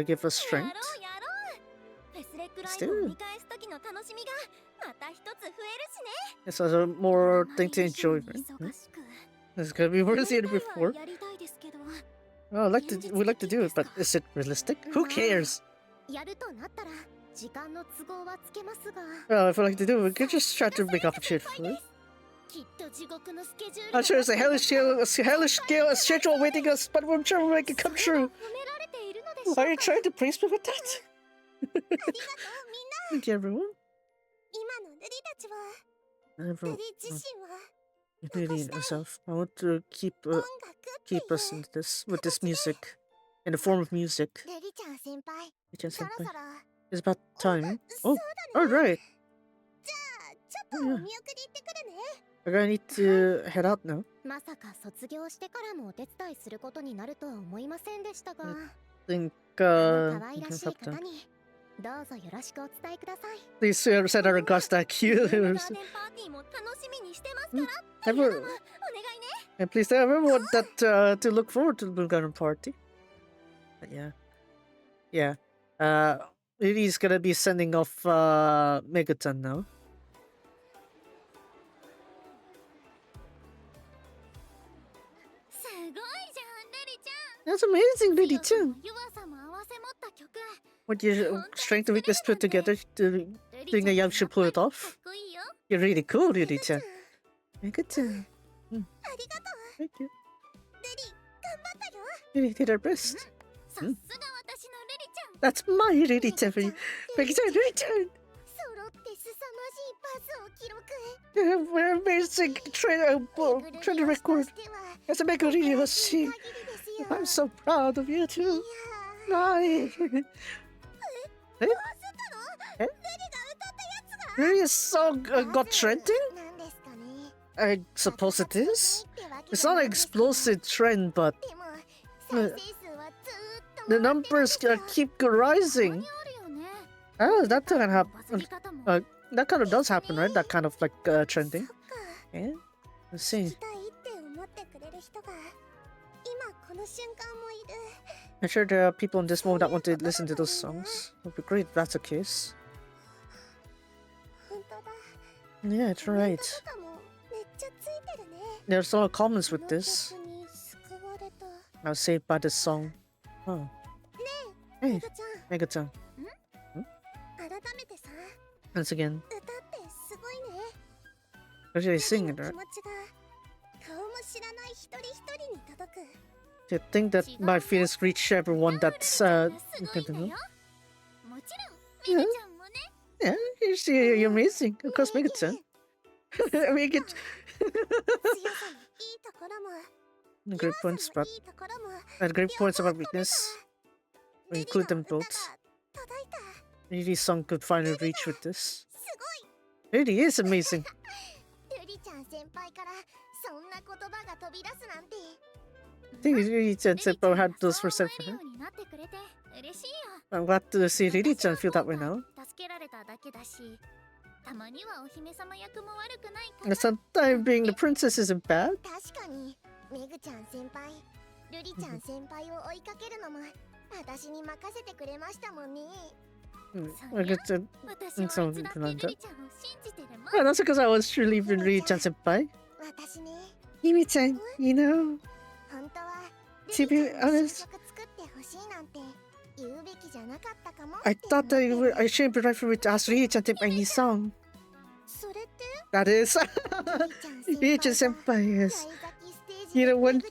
give us strength. Still. It's a more thing to enjoy, right? It's gonna be worse than before. Oh, we'd like to do it, but is it realistic? Who cares? Well, if we like to do it, we could just try to make opportunity for it. I'm sure it's a hellish schedule awaiting us, but I'm sure we'll make it come true. Are you trying to praise me with that? Thank you, everyone. Lady herself. I want to keep us in this with this music, in the form of music. It's about time. Oh, all right. Oh, yeah. I'm gonna need to head out now. I think please send our regards to Q. And please tell everyone that to look forward to the Blue Garden party. But yeah. Lily's gonna be sending off Megu-chan now. That's amazing, Lily-chan. What your strength and weakness put together to think that you should pull it off? You're really cool, Lily-chan. Megu-chan. Thank you. Lily did her best. That's my Riri-chan for you. Megi-chan, Riri-chan! 揃って凄まじいパスを記録。 We're amazing. Trying to record. As a Mega Riri Hoshi. I'm so proud of you too. Nice. Eh? Eh? Riri's song got trending? I suppose it is. It's not an explosive trend, but the numbers keep rising. Oh, that can happen. That kind of does happen, right? That kind of like trending. Yeah. Let's see. I'm sure there are people in this moment that want to listen to those songs. It would be great if that's the case. Yeah, it's right. There's a lot of comments with this. I was saved by this song. Oh. Hey, Mega-chan. Once again. Actually singing, right? Do you think that my feelings reach everyone that's yeah, yeah, you're amazing. Of course, Mega-chan. Great points, but great points about weakness. We include them both. Riri's song could finally reach with this. Riri is amazing. I think Riri-chan Senpai had those for her. I'm glad to see Riri-chan feel that way now. Sometimes being the princess isn't bad. Well, that's because I was truly in Riri-chan Senpai. Yumi-chan, you know, to be honest, I thought that I shouldn't be right for me to ask Riri-chan to make any song. That is Riri-chan Senpai, yes. You know, when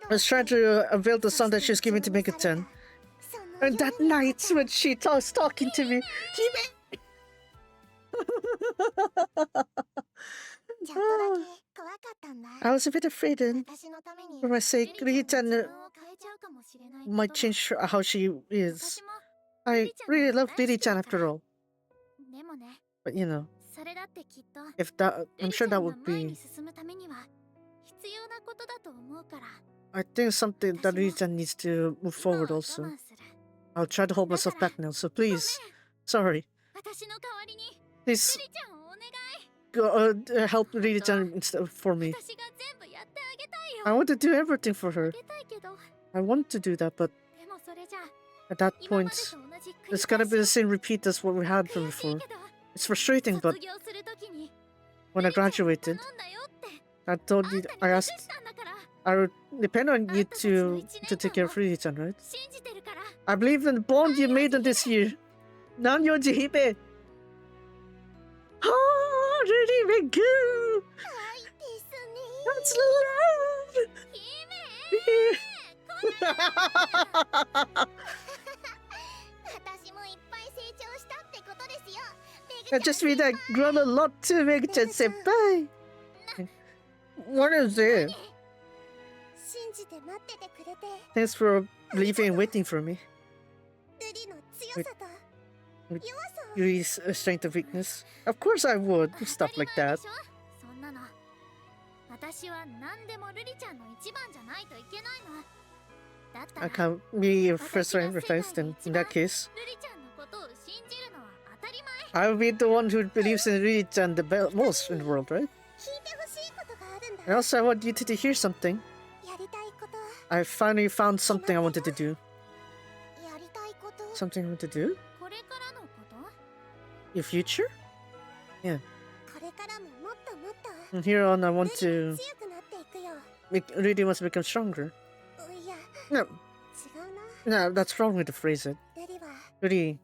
I was trying to unveil the song that she was giving to Mega-chan, and that night when she was talking to me, I was a bit afraid, and for my sake, Riri-chan might change how she is. I really love Riri-chan after all. But you know, if that, I'm sure that would be. I think something that Riri-chan needs to move forward also. I'll try to hold myself back now, so please, sorry. Please help Riri-chan for me. I want to do everything for her. I want to do that, but at that point, it's gonna be the same repeat as what we had from before. It's frustrating, but when I graduated, I told you, I asked, I would depend on you to take care of Riri-chan, right? I believe in the bond you made in this year. Nanyoji Hibe. Oh, Riri Megu! That's love! I just read that grown a lot too, Mega-chan Senpai. What is it? Thanks for leaving and waiting for me. Yuri's strength of weakness. Of course I would. Stuff like that. I can't be your first advertised then, in that case. I'll be the one who believes in Riri-chan the most in the world, right? And also I want you to hear something. I finally found something I wanted to do. Something I want to do? Your future? Yeah. From here on I want to Riri wants to become stronger. No, that's wrong way to phrase it. Riri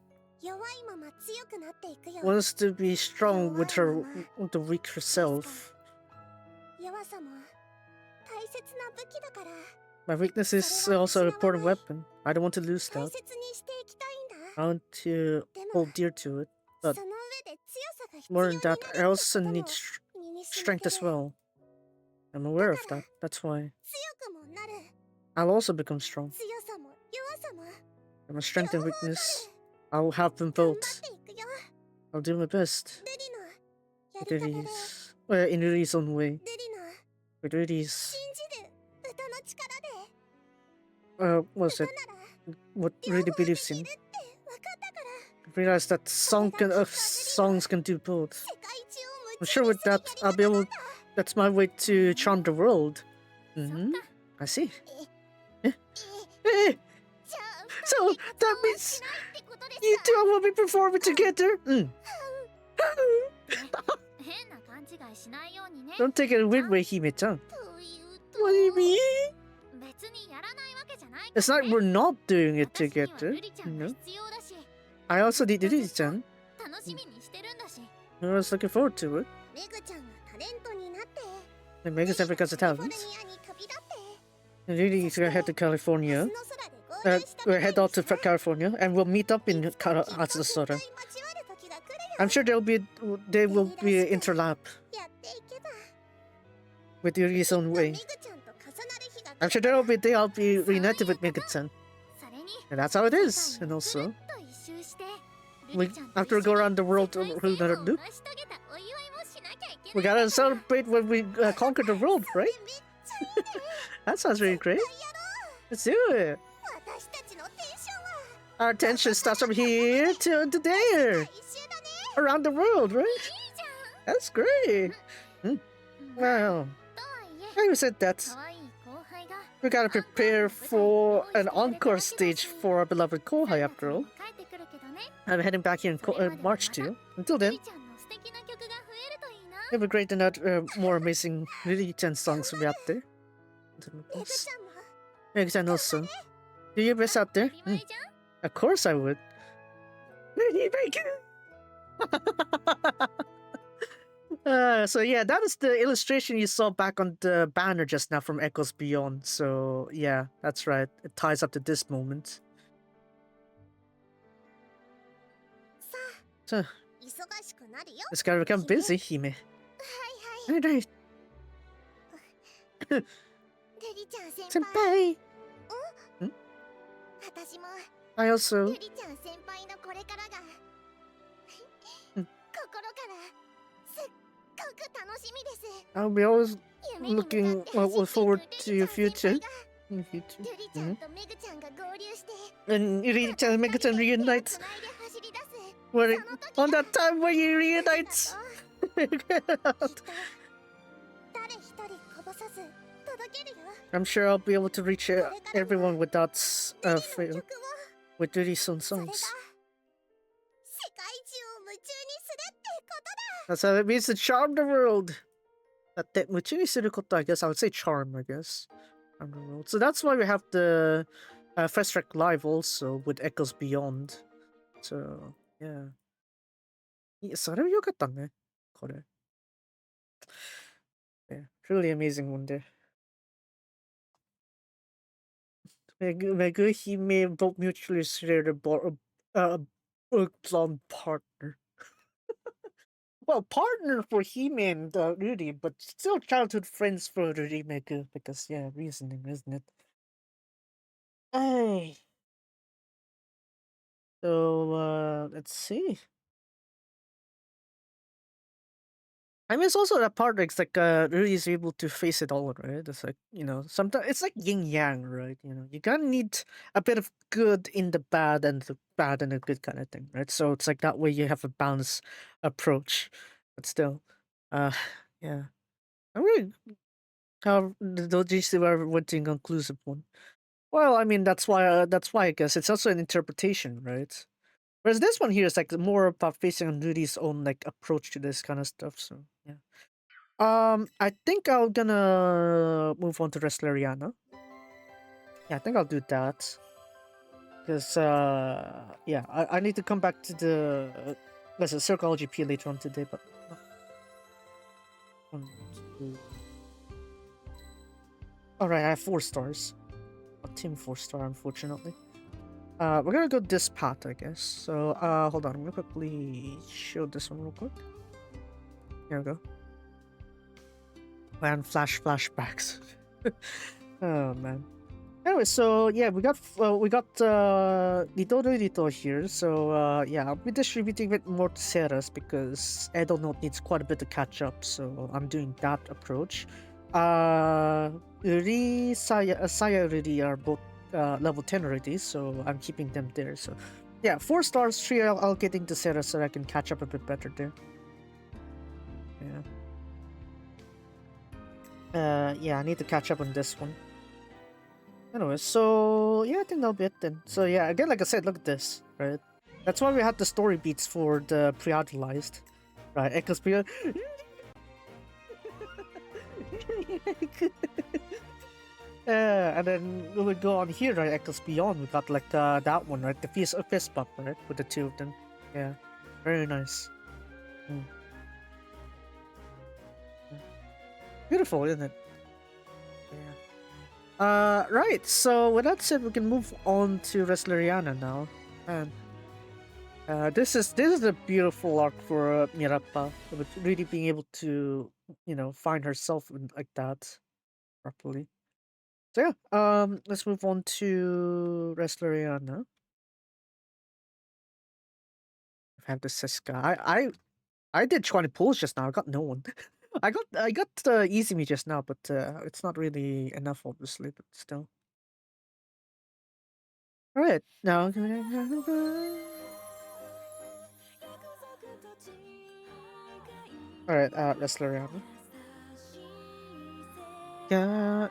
wants to be strong with the weak herself. My weakness is also a important weapon. I don't want to lose that. I want to hold dear to it. But more than that, I also need strength as well. I'm aware of that. That's why. I'll also become strong. I'm a strength and weakness. I'll have them both. I'll do my best. In Ruri's own way. With Ruri's... what's it? What Ruri believes in. Realize that songs can do both. I'm sure with that, I'll be able... That's my way to charm the world. I see. So, that means you two will be performing together? Don't take it a weird way, Hime-chan. What do you mean? It's like we're not doing it together, you know? I also need Ruri-chan. I was looking forward to it. And Mega-chan becomes a talent. And Ruri's gonna head to California. We'll head out to California, and we'll meet up in Atelier. I'm sure they will be interlap with Yuri's own way. I'm sure they'll be reunited with Mega-chan. And that's how it is. And also, after we go around the world, we gotta celebrate when we conquer the world, right? That sounds really great. Let's do it. Our tension starts from here to there. Around the world, right? That's great. Wow. Having said that, we gotta prepare for an encore stage for our beloved Kohai after all. I'm heading back here in March too. Until then, it'll be great to know more amazing Ruri-chan songs will be out there. Mega-chan also. Do your best out there? Of course I would. So yeah, that is the illustration you saw back on the banner just now from Echoes Beyond. So yeah, that's right. It ties up to this moment. So, it's gotta become busy, Hime. Right. Senpai! I also... I'll be always looking forward to your future. In the future. And Yuri-chan and Mega-chan reunites. On that time when you reunite. I'm sure I'll be able to reach everyone without fail. With Yuri's own songs. That's how it means to charm the world. I guess I would say charm, I guess. Charm the world. So that's why we have the Fast Track Live also with Echoes Beyond. So, yeah. それは良かったね。これ。Yeah, truly amazing wonder. Megu Hime both mutually shared a blonde partner. Well, partner for Hime and Ruri, but still childhood friends for Ruri Megu, because, yeah, reasoning, isn't it? Hey. So, let's see. I mean, it's also that part that's like Ruri is able to face it all, right? It's like, you know, sometimes it's like yin yang, right? You know, you gotta need a bit of good in the bad and the bad and the good kind of thing, right? So it's like that way you have a balanced approach, but still, yeah. I really how the dojis were went to inconclusive one. Well, I mean that's why I guess it's also an interpretation, right? Whereas this one here is like more about facing on Rudy's own like approach to this kind of stuff. So yeah. I think I'm gonna move on to Resleriana. Yeah, I think I'll do that. Because yeah, I need to come back to the Circle LGP later on today, but 1, 2. Alright, I have 4 stars. Team 4-star, unfortunately. We're gonna go this path, I guess. So, hold on. I'm gonna quickly show this one real quick. Here we go. Man, flashbacks. Oh man. Anyway, so yeah, we got Nito here. So yeah, I'll be distributing a bit more to Ceres because Edo Note needs quite a bit to catch up. So I'm doing that approach. Uri, Saya, Uri are both level 10 already, so I'm keeping them there. So yeah, 4 stars, 3 I'll get into Ceres so I can catch up a bit better there. Yeah. Yeah, I need to catch up on this one. Anyway, so yeah, I think that'll be it then. So yeah, again, like I said, look at this, right? That's why we had the story beats for the pre-idolized, right? Echoes pre. And then we would go on here, right? Echoes Beyond. We got like that one, right? The fist bump, right? With the two of them. Yeah, very nice. Beautiful, isn't it? Yeah. Right. So with that said, we can move on to Resleriana now. And this is a beautiful arc for Mirappa, with really being able to, find herself like that properly. So yeah, let's move on to Resleriana. I have the Seska. I did 20 pulls just now. I got no one. I got easy me just now, but it's not really enough, obviously. But still. All right, now. All right, Resleriana. Yeah.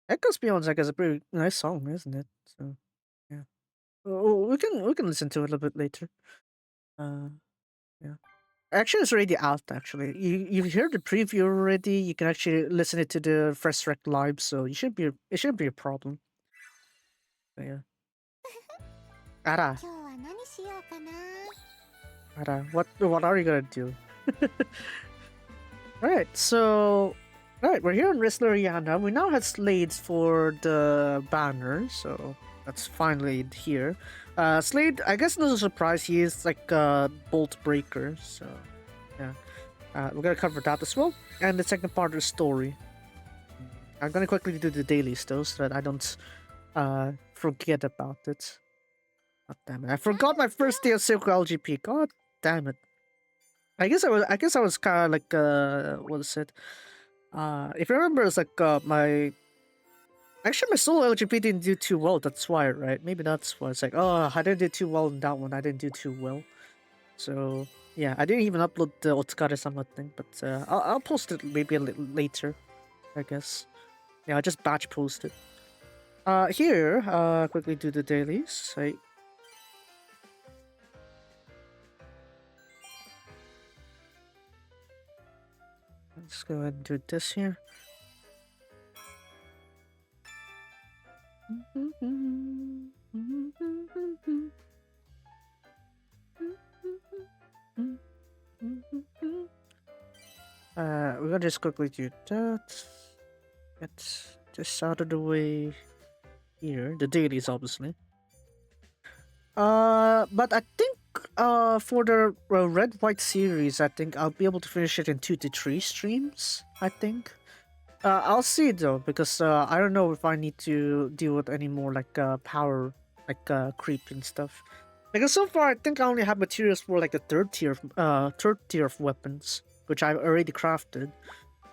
Echoes Beyond is a pretty nice song, isn't it? So yeah. We can listen to it a little bit later. Yeah. Actually, it's already out. Actually, you heard the preview already. You can actually listen it to the first rec live, so it shouldn't be a problem. So, yeah. Ara, what are you gonna do? Right. So, right, we're here in Resleriana. We now have Slades for the banner, so that's finally here. Slade, I guess no surprise, he is like a bolt breaker, so yeah. We're gonna cover that as well. And the second part of the story. I'm gonna quickly do the dailies though, so that I don't forget about it. God damn it! I forgot my first day of Silk LGP. God damn it! I guess I was kind of like what is it? If you remember, it's like my actually my solo LGP didn't do too well. That's why, right? Maybe that's why. It's like, oh, I didn't do too well in that one. I didn't do too well. So yeah, I didn't even upload the Otsukare-sama thing, but I'll post it maybe a little later, I guess. Yeah, I just batch post it. Here, quickly do the dailies. Let's go ahead and do this here. We're gonna just quickly do that. Get this out of the way here. The dailies, obviously. But I think for the red white series, I think I'll be able to finish it in 2 to 3 streams. I think. I'll see though, because I don't know if I need to deal with any more like power, like creep and stuff. Because so far I think I only have materials for like a third tier of weapons, which I've already crafted.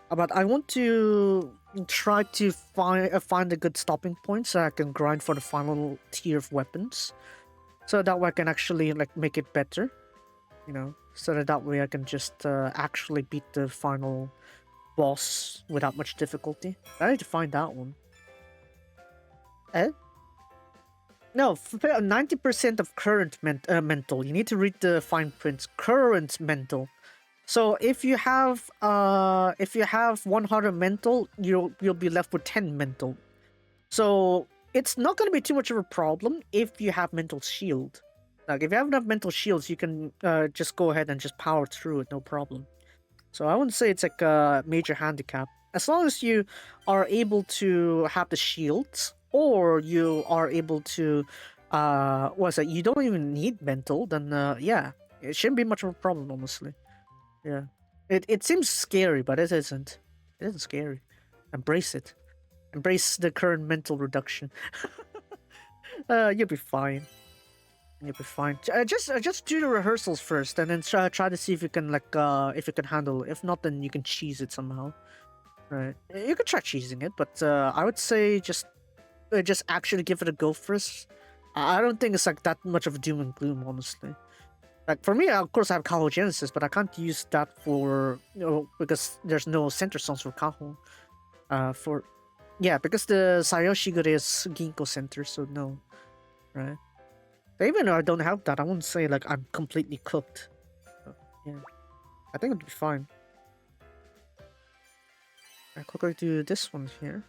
But I want to try to find a good stopping point so I can grind for the final tier of weapons, so that way I can actually like make it better, so that way I can just actually beat the final boss without much difficulty. I need to find that one. No, 90% of current mental. You need to read the fine print. Current mental. So if you have 100 mental, you'll be left with 10 mental. So it's not going to be too much of a problem if you have mental shield. Like if you have enough mental shields, you can just go ahead and just power through it, no problem. So I wouldn't say it's like a major handicap. as long as you are able to have the shields, or you are able to, what's that? You don't even need mental. Then yeah, it shouldn't be much of a problem, honestly. Yeah, it seems scary, but it isn't. It isn't scary. Embrace it. Embrace the current mental reduction. You'll be fine. You'll be fine. Just do the rehearsals first, and then try to see if you can if you can handle it. If not, then you can cheese it somehow. Right. You could try cheesing it, but I would say just actually give it a go first. I don't think it's like that much of a doom and gloom, honestly. Like for me, of course, I have Kaho Genesis, but I can't use that for because there's no center songs for Kaho. Because the Sayoshigure is Ginkgo Center, so no, right? But even though I don't have that, I wouldn't say like I'm completely cooked. So, yeah, I think it'd be fine. I quickly do this one here.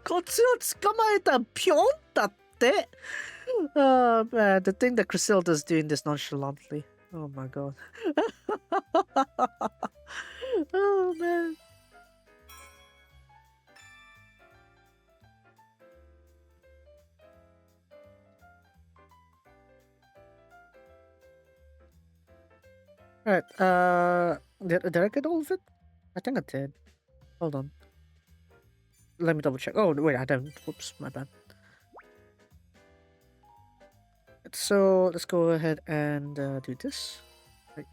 コツをつかまえたぴょんだって Oh man, the thing that Chrysilida's doing this nonchalantly. Oh my god. Oh man. Alright, did I get all of it? I think I did. Hold on. Let me double check. Oh, wait, I don't. Whoops, my bad. So, let's go ahead and do this. Right.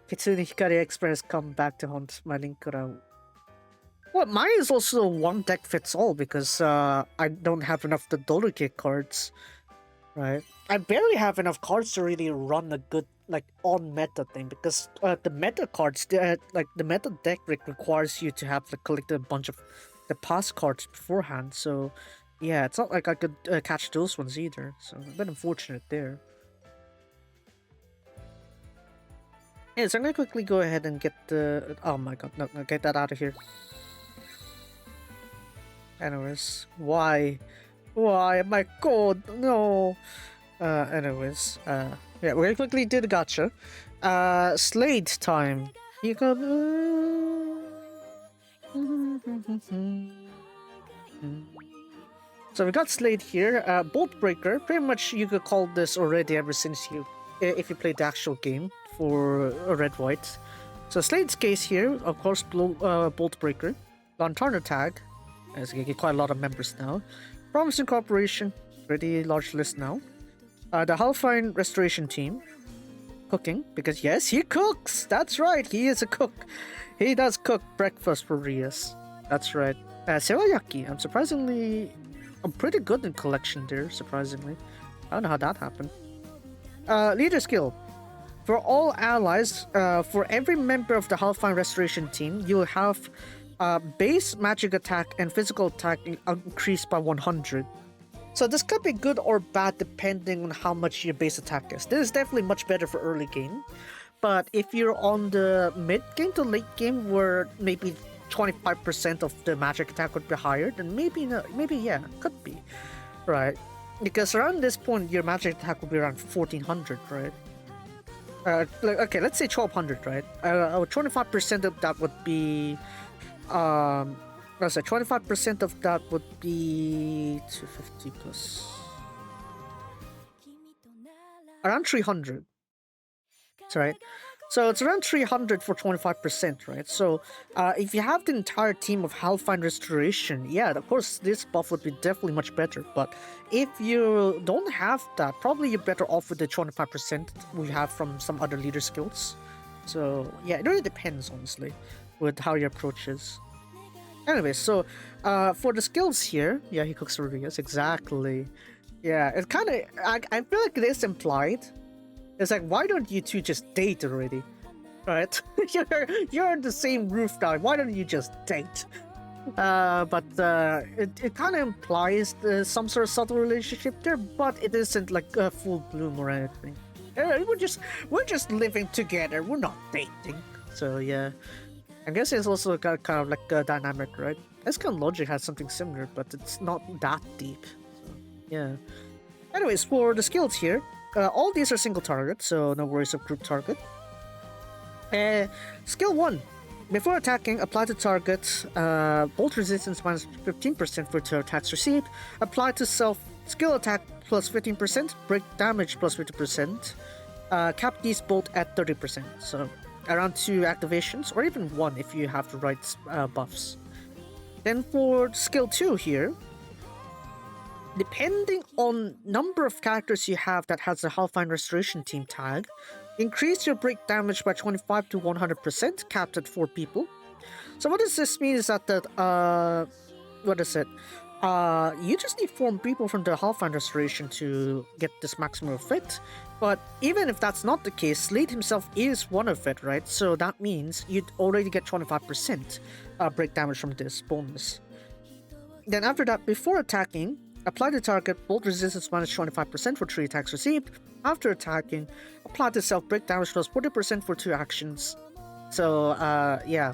Kitsune Hikari Express come back to haunt my Linkura. Well, mine is also one deck fits all because I don't have enough the Doloke cards. Right. I barely have enough cards to really run a good on meta thing because the meta cards, the meta deck requires you to have collected a bunch of the past cards beforehand. So yeah, it's not like I could catch those ones either. So a bit unfortunate there. Yeah, so I'm gonna quickly go ahead and get the. Oh my god, no, get that out of here. Anyways, why? Why? My god, no. Anyways, yeah, we're gonna quickly do the gacha. Slade time. You got. So we got Slade here. Bolt Breaker. Pretty much you could call this already ever since if you played the actual game for Red White. So Slade's case here, of course, Bolt Breaker, Lantana Tag. As you get quite a lot of members now. Promising Corporation, pretty large list now. The Halfine Restoration Team, cooking, because yes, he cooks! That's right, he is a cook. He does cook breakfast for Rias. That's right. Sewayaki, I'm pretty good in collection there, surprisingly. I don't know how that happened. Leader skill. For all allies, for every member of the Halfine Restoration Team, you will have base magic attack and physical attack increased by 100. So this could be good or bad depending on how much your base attack is. This is definitely much better for early game. But if you're on the mid game to late game where maybe 25% of the magic attack would be higher, then maybe yeah, could be. Right. Because around this point your magic attack would be around 1400, right? Okay, let's say 1200, right? 25% of that would be 25% of that would be 250 plus around 300. That's right. So it's around 300 for 25%, right? So if you have the entire team of Halfine Restoration, yeah, of course this buff would be definitely much better. But if you don't have that, probably you're better off with the 25% we have from some other leader skills. So yeah, it really depends, honestly, with how your approach is. Anyway, so for the skills here, yeah, he cooks for Rias, exactly. Yeah, it kind of, I feel like this implied. It's like, why don't you two just date already? Right? you're on the same roof now, why don't you just date? But it kind of implies some sort of subtle relationship there, but it isn't like a full bloom or anything. We're just living together, we're not dating. So yeah. I guess it's also got kind of like a dynamic, right? Escan Logic has something similar, but it's not that deep. So, yeah. Anyways, for the skills here, all these are single target, so no worries of group target. Skill 1. Before attacking, apply to target bolt resistance minus 15% for 2 attacks received. Apply to self skill attack plus 15%, break damage plus 50%. Cap these bolt at 30%, so around 2 activations, or even 1 if you have the right buffs. Then for skill 2 here, depending on number of characters you have that has a Hellfire Restoration Team tag, increase your break damage by 25 to 100%, capped at 4 people. So what does this mean is that what is it? You just need 4 people from the Hellfire Restoration to get this maximum effect. But even if that's not the case, Slade himself is one of it, right? So that means you'd already get 25% break damage from this bonus. Then after that, before attacking, apply to target bolt resistance minus 25% for 3 attacks received. After attacking, apply to self break damage plus 40% for 2 actions. So, yeah.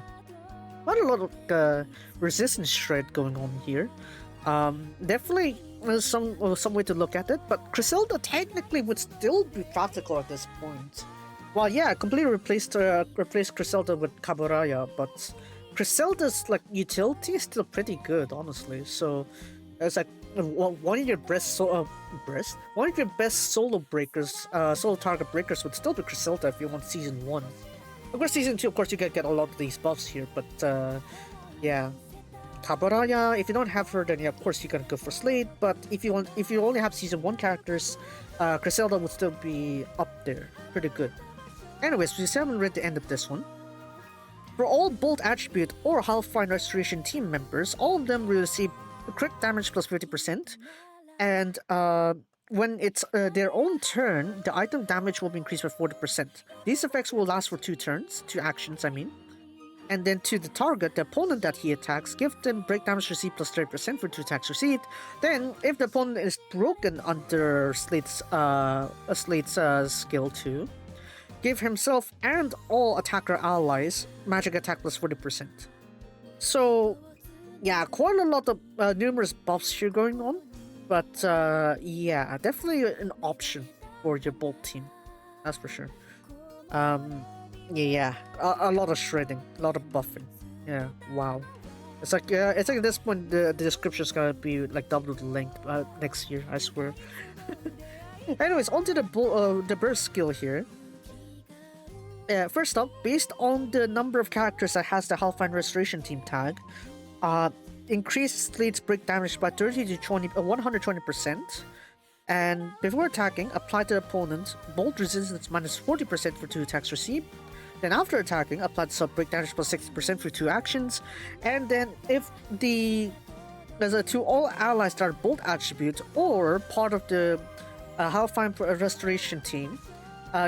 Not a lot of resistance shred going on here. Definitely some way to look at it, but Griselda technically would still be practical at this point. Well, yeah, completely replaced Griselda with Kaburaya, but Griselda's like utility is still pretty good, honestly. So it's like one of your best solo breakers, solo target breakers would still be Griselda if you want season 1. Of course, season 2, of course, you can get a lot of these buffs here, but yeah. Kaburaya, if you don't have her, then yeah, of course you can go for Slade. But if you only have season 1 characters, Griselda would still be up there, pretty good. Anyways, we still haven't read the end of this one. For all Bolt Attribute or Hellfire Restoration team members, all of them will receive crit damage plus 50%, and when it's their own turn, the item damage will be increased by 40%. These effects will last for 2 turns, 2 actions, I mean. And then to the target, the opponent that he attacks, give them break damage received plus 30% for 2 attacks received. Then, if the opponent is broken under Slade's skill 2, give himself and all attacker allies magic attack plus 40%. So, yeah, quite a lot of numerous buffs here going on. But, yeah, definitely an option for your Bolt team. That's for sure. Yeah, a lot of shredding, a lot of buffing. Yeah, wow. It's like at this point the description's gonna be like double the length next year, I swear. Anyways, onto the burst skill here. First up, based on the number of characters that has the Hellfire Restoration Team tag, increase Slade's break damage by 30 to 120%. And before attacking, apply to the opponent bolt resistance minus 40% for 2 attacks received. Then after attacking, apply the sub break damage plus 60% for 2 actions. And then if to all allies that are bolt attribute or part of the Hellfire Restoration team,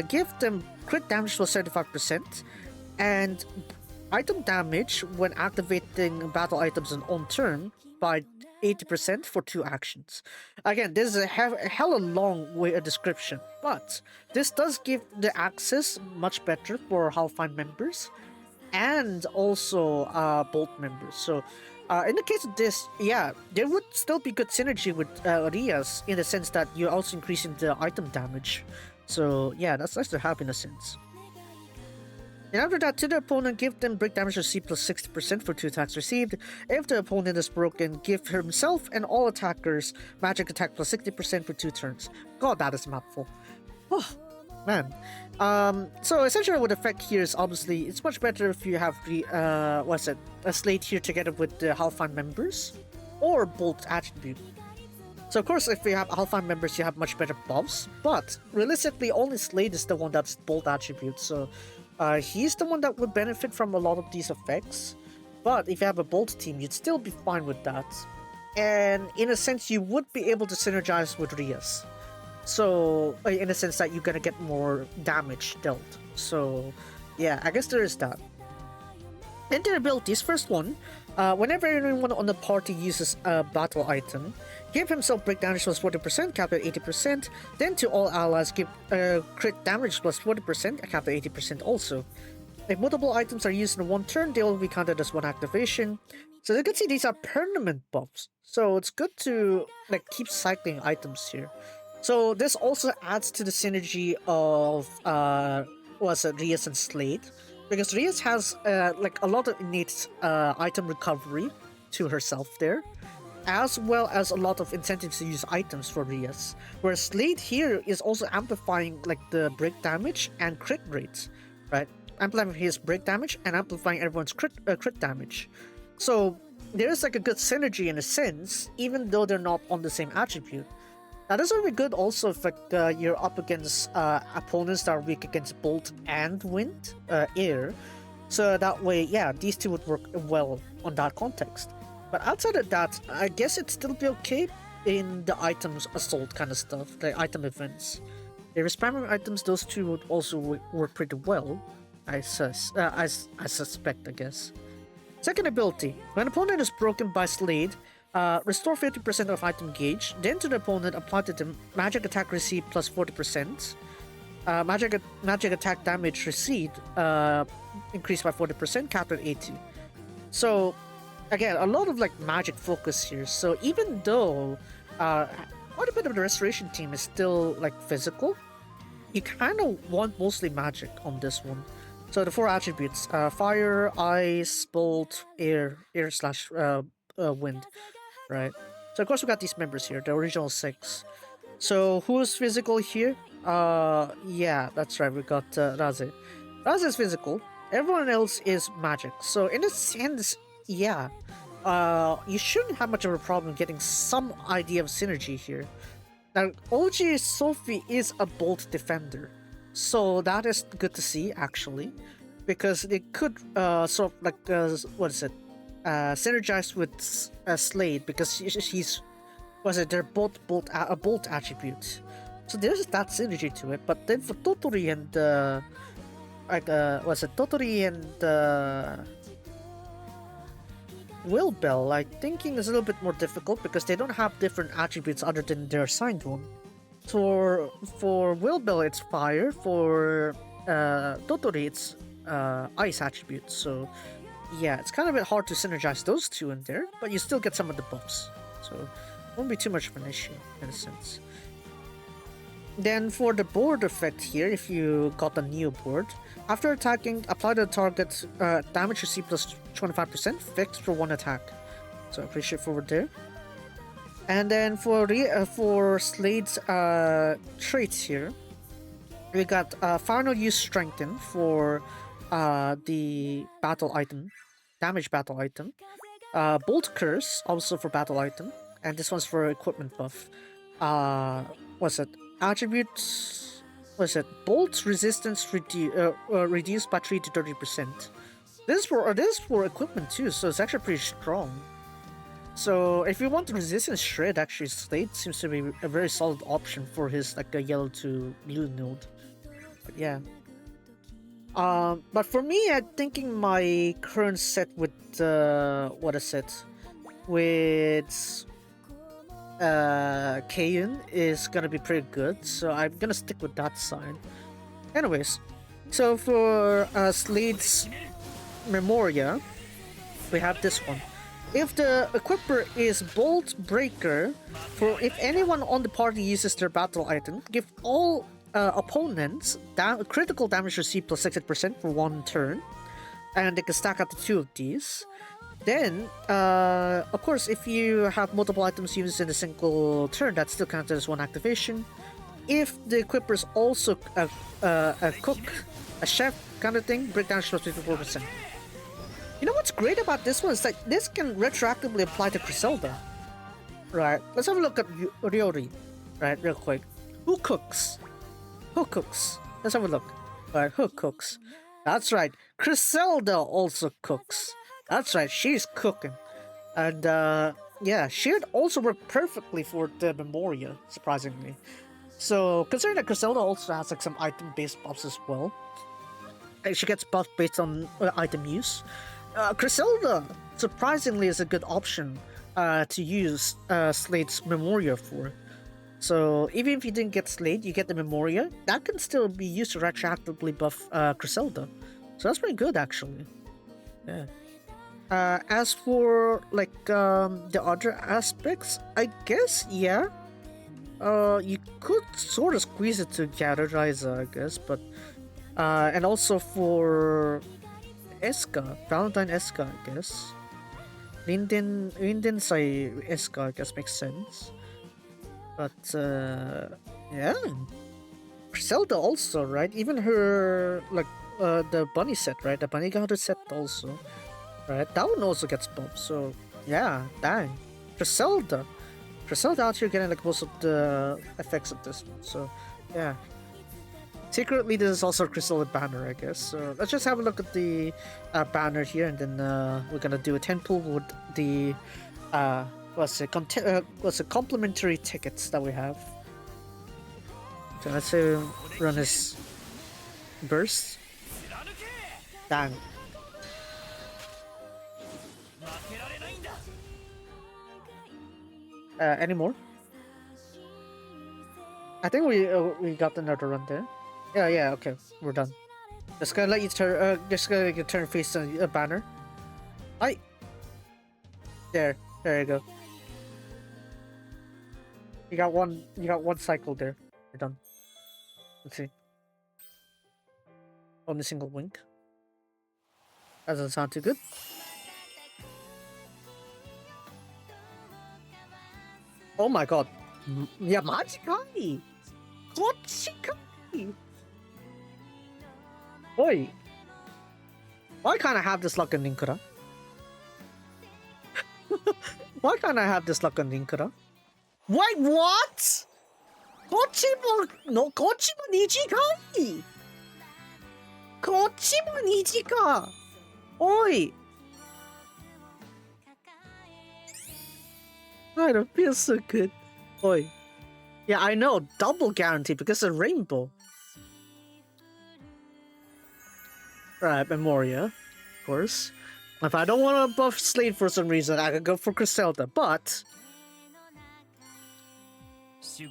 give them crit damage plus 75% and item damage when activating battle items on turn by 80% for 2 actions. Again, this is a hella long way a description, but this does give the access much better for Hellfire members and also Bolt members. So in the case of this, yeah, there would still be good synergy with Rias in the sense that you're also increasing the item damage. So yeah, that's nice to have in a sense. And after that, to the opponent, give them break damage received plus 60% for 2 attacks received. If the opponent is broken, give himself and all attackers magic attack plus 60% for 2 turns. God, that is a mouthful. Oh, man. So essentially what effect here is obviously, it's much better if you have a Slate here together with the Hellfire members or Bolt attribute. So of course, if you have Hellfire members, you have much better buffs, but realistically, only Slade is the one that's Bolt attribute, so he's the one that would benefit from a lot of these effects. But if you have a Bolt team, you'd still be fine with that. And in a sense, you would be able to synergize with Rias. So, in a sense that you're gonna get more damage dealt. So, yeah, I guess there is that. And their abilities, first one, whenever anyone on the party uses a battle item, give himself break damage plus 40%, capped at 80%. Then to all allies, give crit damage plus 40%, capped at 80% also. If multiple items are used in one turn, they will be counted as one activation. So you can see these are permanent buffs. So it's good to like keep cycling items here. So this also adds to the synergy of Rias and Slade, because Rias has like a lot of innate item recovery to herself there, as well as a lot of incentives to use items for Rias. Whereas Slade here is also amplifying like the break damage and crit rates, right? Amplifying his break damage and amplifying everyone's crit damage. So there's like a good synergy in a sense, even though they're not on the same attribute. Now this would be good also if like, you're up against opponents that are weak against bolt and wind, air. So that way, yeah, these two would work well on that context. But outside of that, I guess it'd still be okay in the items assault kind of stuff, the item events. If you're spamming items, those two would also work pretty well, I suspect, I guess. Second ability, when an opponent is broken by Slade, restore 50% of item gauge, then to the opponent apply to the magic attack received plus 40%. Magic attack damage received increased by 40%, capped at 80. So again, a lot of like magic focus here. So even though quite a bit of the restoration team is still like physical, you kind of want mostly magic on this one. So the 4 attributes: fire, ice, bolt, air slash wind, right? So of course we got these members here, the original 6. So who's physical here? Yeah, that's right. We got Raze. Raze is physical. Everyone else is magic. So in a sense, yeah, you shouldn't have much of a problem getting some idea of synergy here. Now, OG Sophie is a bolt defender, so that is good to see actually, because they could sort of like synergize with Slade, because she's they're both bolt attributes. So there's that synergy to it. But then for Totori and Totori and Wilbell, I thinking is a little bit more difficult because they don't have different attributes other than their assigned one. For Wilbell it's fire, for Totori it's ice attributes. So yeah, it's kind of a bit hard to synergize those two in there, but you still get some of the buffs. So it won't be too much of an issue in a sense. Then for the board effect here, if you got a new board, after attacking, apply the target damage received plus 25% fixed for 1 attack. So pretty straightforward there. And then for Slade's traits here, we got final use strengthen for the battle item, damage battle item. Bolt curse also for battle item, and this one's for equipment buff. What's it? Attributes, bolt resistance reduced by 3 to 30%. This is for equipment too, so it's actually pretty strong. So if you want the resistance shred, actually Slade seems to be a very solid option for his like a yellow to blue node. But yeah. But for me, I'm thinking my current set with with Kayun is gonna be pretty good, so I'm gonna stick with that side. Anyways, so for Slade's Memoria, we have this one. If the equipper is Bolt Breaker, for if anyone on the party uses their battle item, give all opponents critical damage received plus 60% for 1 turn, and they can stack up to 2 of these. Then, of course, if you have multiple items used in a single turn, that still counts as 1 activation. If the equipper is also a cook, a chef kind of thing, break damage plus 54%. You know what's great about this one is that this can retroactively apply to Griselda. Right, let's have a look at Ryori, right, real quick. Who cooks? Who cooks? Let's have a look. Right, who cooks? That's right, Griselda also cooks. That's right, she's cooking. And yeah, she'd also work perfectly for the Memoria, surprisingly. So, considering that Griselda also has like some item-based buffs as well, she gets buffed based on item use. Griselda, surprisingly, is a good option to use Slade's Memoria for. So, even if you didn't get Slade, you get the Memoria, that can still be used to retroactively buff Griselda. So that's pretty good, actually. Yeah. As for like the other aspects, I guess yeah, You could sort of squeeze it to Garuriza, I guess, but and also for Eska, Valentine Eska, I guess. Linden Sai Eska, I guess makes sense. But yeah, Zelda also, right? Even her like the bunny set, right? The bunny garter set also, right? That one also gets bumped. So yeah, dang, Griselda out here getting like most of the effects of this one. So yeah. Secretly, this is also a Griselda banner, I guess. So let's just have a look at the banner here, and then we're gonna do a 10 pull with the what's it complimentary tickets that we have. So let's say run his burst. Dang. Any more? I think we got another run there. Yeah, okay, we're done. Just gonna let you turn. Just gonna let you turn face on a banner. Hi. There you go. You got one cycle there. You're done. Let's see. Only single wink. That doesn't sound too good. Oh my god. Yeah, Majikai! Kochikai! Oi! Why can't I have this luck on Linkura? Why can't I have this luck on Linkura? Wait, what? Kochibo Nijikai! Kochibo Nijika! Oi! I don't feel so good. Oi. Yeah, I know. Double guarantee because of rainbow. Right, Memoria. Of course. If I don't want to buff Slade for some reason, I could go for Griselda, but... You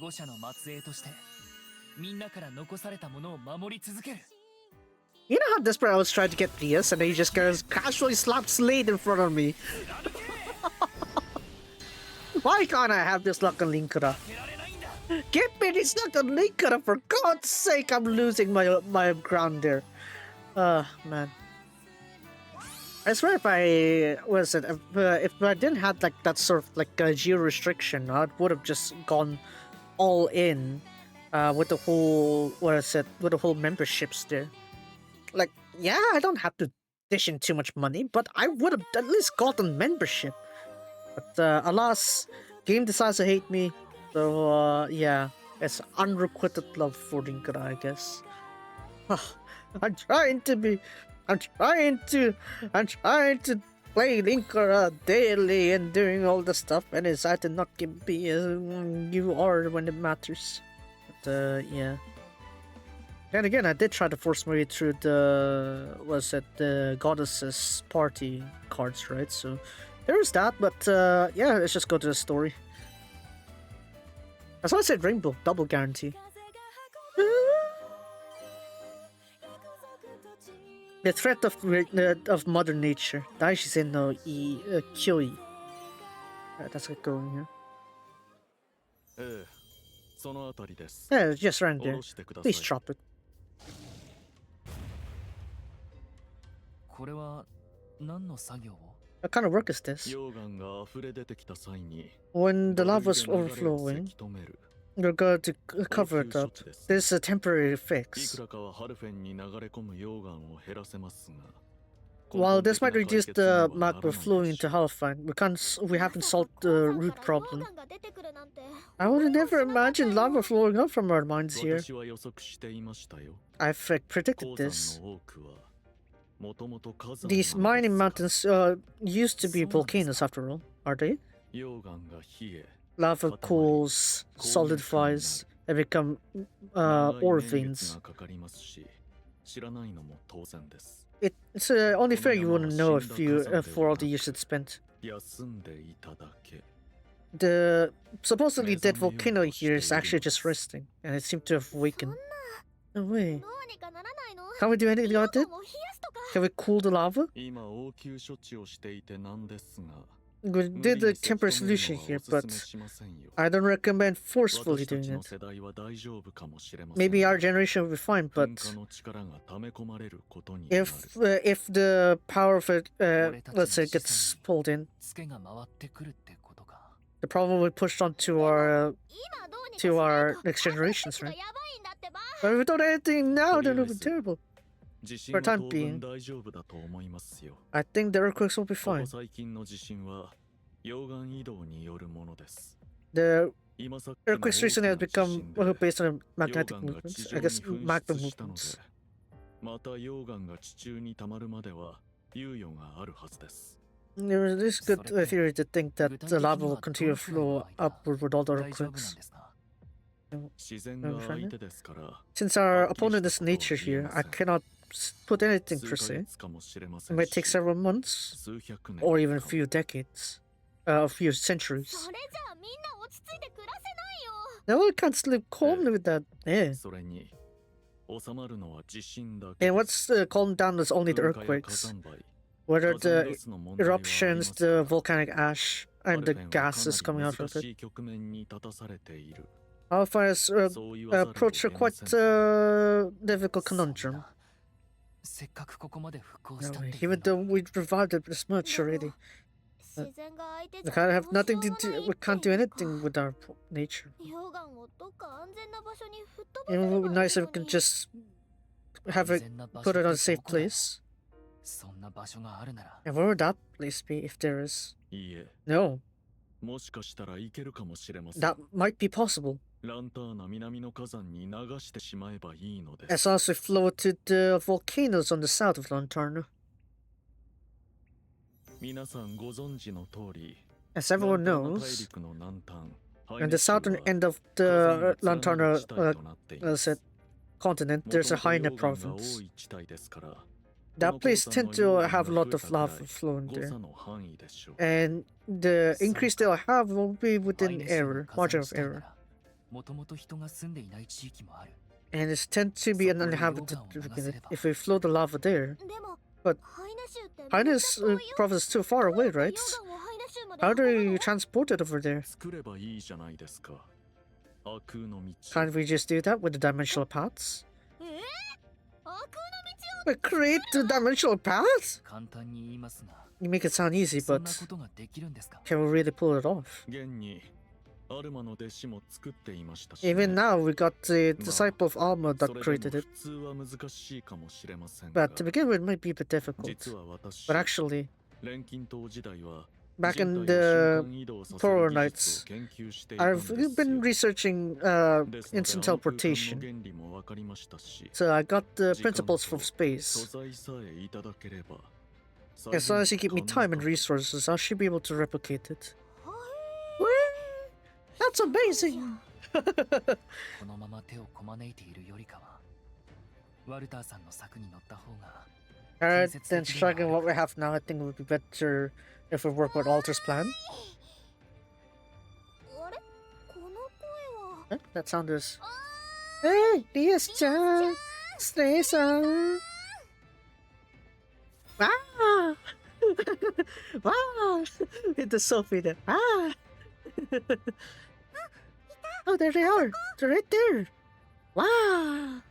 know how desperate I was trying to get Rias, and then he just goes casually slapped Slade in front of me. Why can't I have this luck on Linkura? Give me this luck on Linkura, for God's sake! I'm losing my ground there. Man. I swear if I if I didn't have like that sort of like geo restriction, I would have just gone all in with the whole with the whole memberships there. Like, yeah, I don't have to dish in too much money, but I would have at least gotten membership. But alas, game decides to hate me. So yeah, it's unrequited love for Linkura, I guess. I'm trying to play Linkura daily and doing all the stuff, and it's to not be as you are when it matters. But yeah. And again, I did try to force my way through the goddesses party cards, right? So there's that, but yeah, let's just go to the story. That's why I said rainbow, double guarantee. The threat of Mother Nature. Daishisen no Kyoi. That's good going here. Yeah, just around there. Please drop it. What kind of work is this? When the lava is overflowing, you're going to cover it up. This is a temporary fix. While this might reduce the magma flowing into Halfine, we haven't solved the root problem. I would never imagine lava flowing up from our mines here. I've predicted this. These mining mountains used to be volcanoes after all, are they? Lava cools, solidifies, and become ore veins. It's only fair you wouldn't know if for all the years it spent. The supposedly dead volcano here is actually just resting, and it seemed to have awakened. No way. Can we do anything about it? Can we cool the lava? we did the temporary solution here, but I don't recommend forcefully doing it. Maybe our generation will be fine, but if the power of it, let's say, gets pulled in, the problem will be pushed on to our next generations, right? But if we don't do anything now, then it'll be terrible. For the time being, I think the earthquakes will be fine. The earthquakes recently have become based on magnetic movements, I guess magma movements. There is good theory to think that the lava will continue to flow upward with all the earthquakes. Since our opponent is nature here, I cannot put anything per se. It might take several months, or even a few decades, a few centuries. No one can't sleep calmly with that. Yeah. And what's calmed down is only the earthquakes. Whether the eruptions, the volcanic ash, and the gases coming out of it. Alpha has approached a quite difficult conundrum. No, even though we revived it this much already. We can't have nothing to do, we can't do anything with our nature. It would be nice if we can just have it, put it on a safe place. And where would that place be if there is? No. That might be possible. As long as we flow to the volcanoes on the south of Lanterna. As everyone knows, on the southern end of the Lanterna continent, there's a Haina province. That place tends to have a lot of lava flowing there. And the increase they'll have will be within error, margin of error. And it's tend to be an uninhabited if we flow the lava there. But Haina's province is too far away, right? How do you transport it over there? Can't we just do that with the dimensional paths? We create the dimensional path? You make it sound easy, but can we really pull it off? Even now, we got the disciple of Alma that created it. But to begin with, it might be a bit difficult. But actually, back in the Poro Nights, I've been researching instant teleportation. So I got the principles from space. As long as you give me time and resources, I should be able to replicate it. That's amazing! Alright, then striking what we have now, I think it would be better if we work with Alter's plan. That sound is... Hey, Diaz-chan! Stay-san! Ah! Wow! Hit the Sophie there. Ah! Oh, there they are! They're right there! Wow!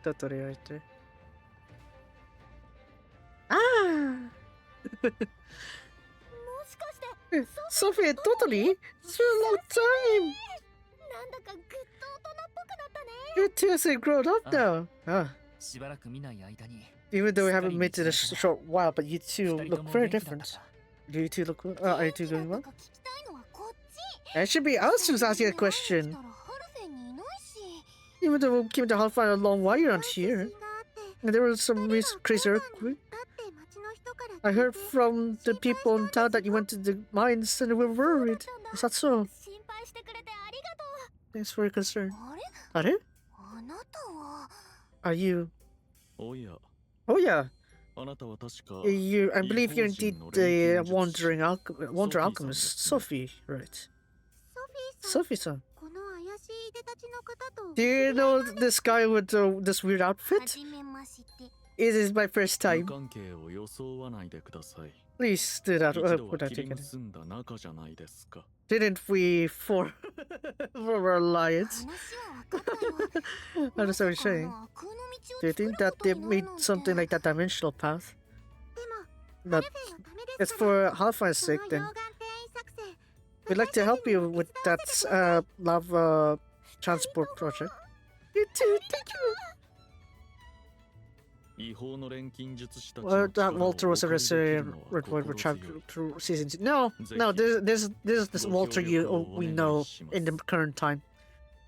Totally right there. Ah! Sophie, totally! It's been a long time! You two have grown up now! Ah. Even though we haven't met in a short while, but you two look very different. Do you two look are you two doing well? It should be us who's asking a question. Even though we came to Hellfire a long while around here. And there was some crazy earthquake. I heard from the people in town that you went to the mines and they were worried. Is that so? Thanks for your concern. Are you? Oh yeah. You, I believe you're indeed the wandering alchemist, Sophie, right? Sophie-san. Do you know this guy with this weird outfit? It is my first 無 time. 関係を装わないでください。 Please do that. 一度 Put は that 切り together. 結んだ仲じゃないですか。 Didn't we for our alliance? 話は分かったよ。 I understand what you're saying. まさか空の道を Do you 作る think that こと they になる made なんて。 something like that dimensional path? でも、 But ハルフェのためです it's から for Halfine's その sake 溶 then. 岩転移作戦 We'd like to help you with that lava transport project. You too, thank you. 違法の錬金術師たち Well, の力 that を Walter was a お借りでき Resleri るのは Red Void 心 which 強 have い。 through season 2. No, this is this Walter we know in the current time.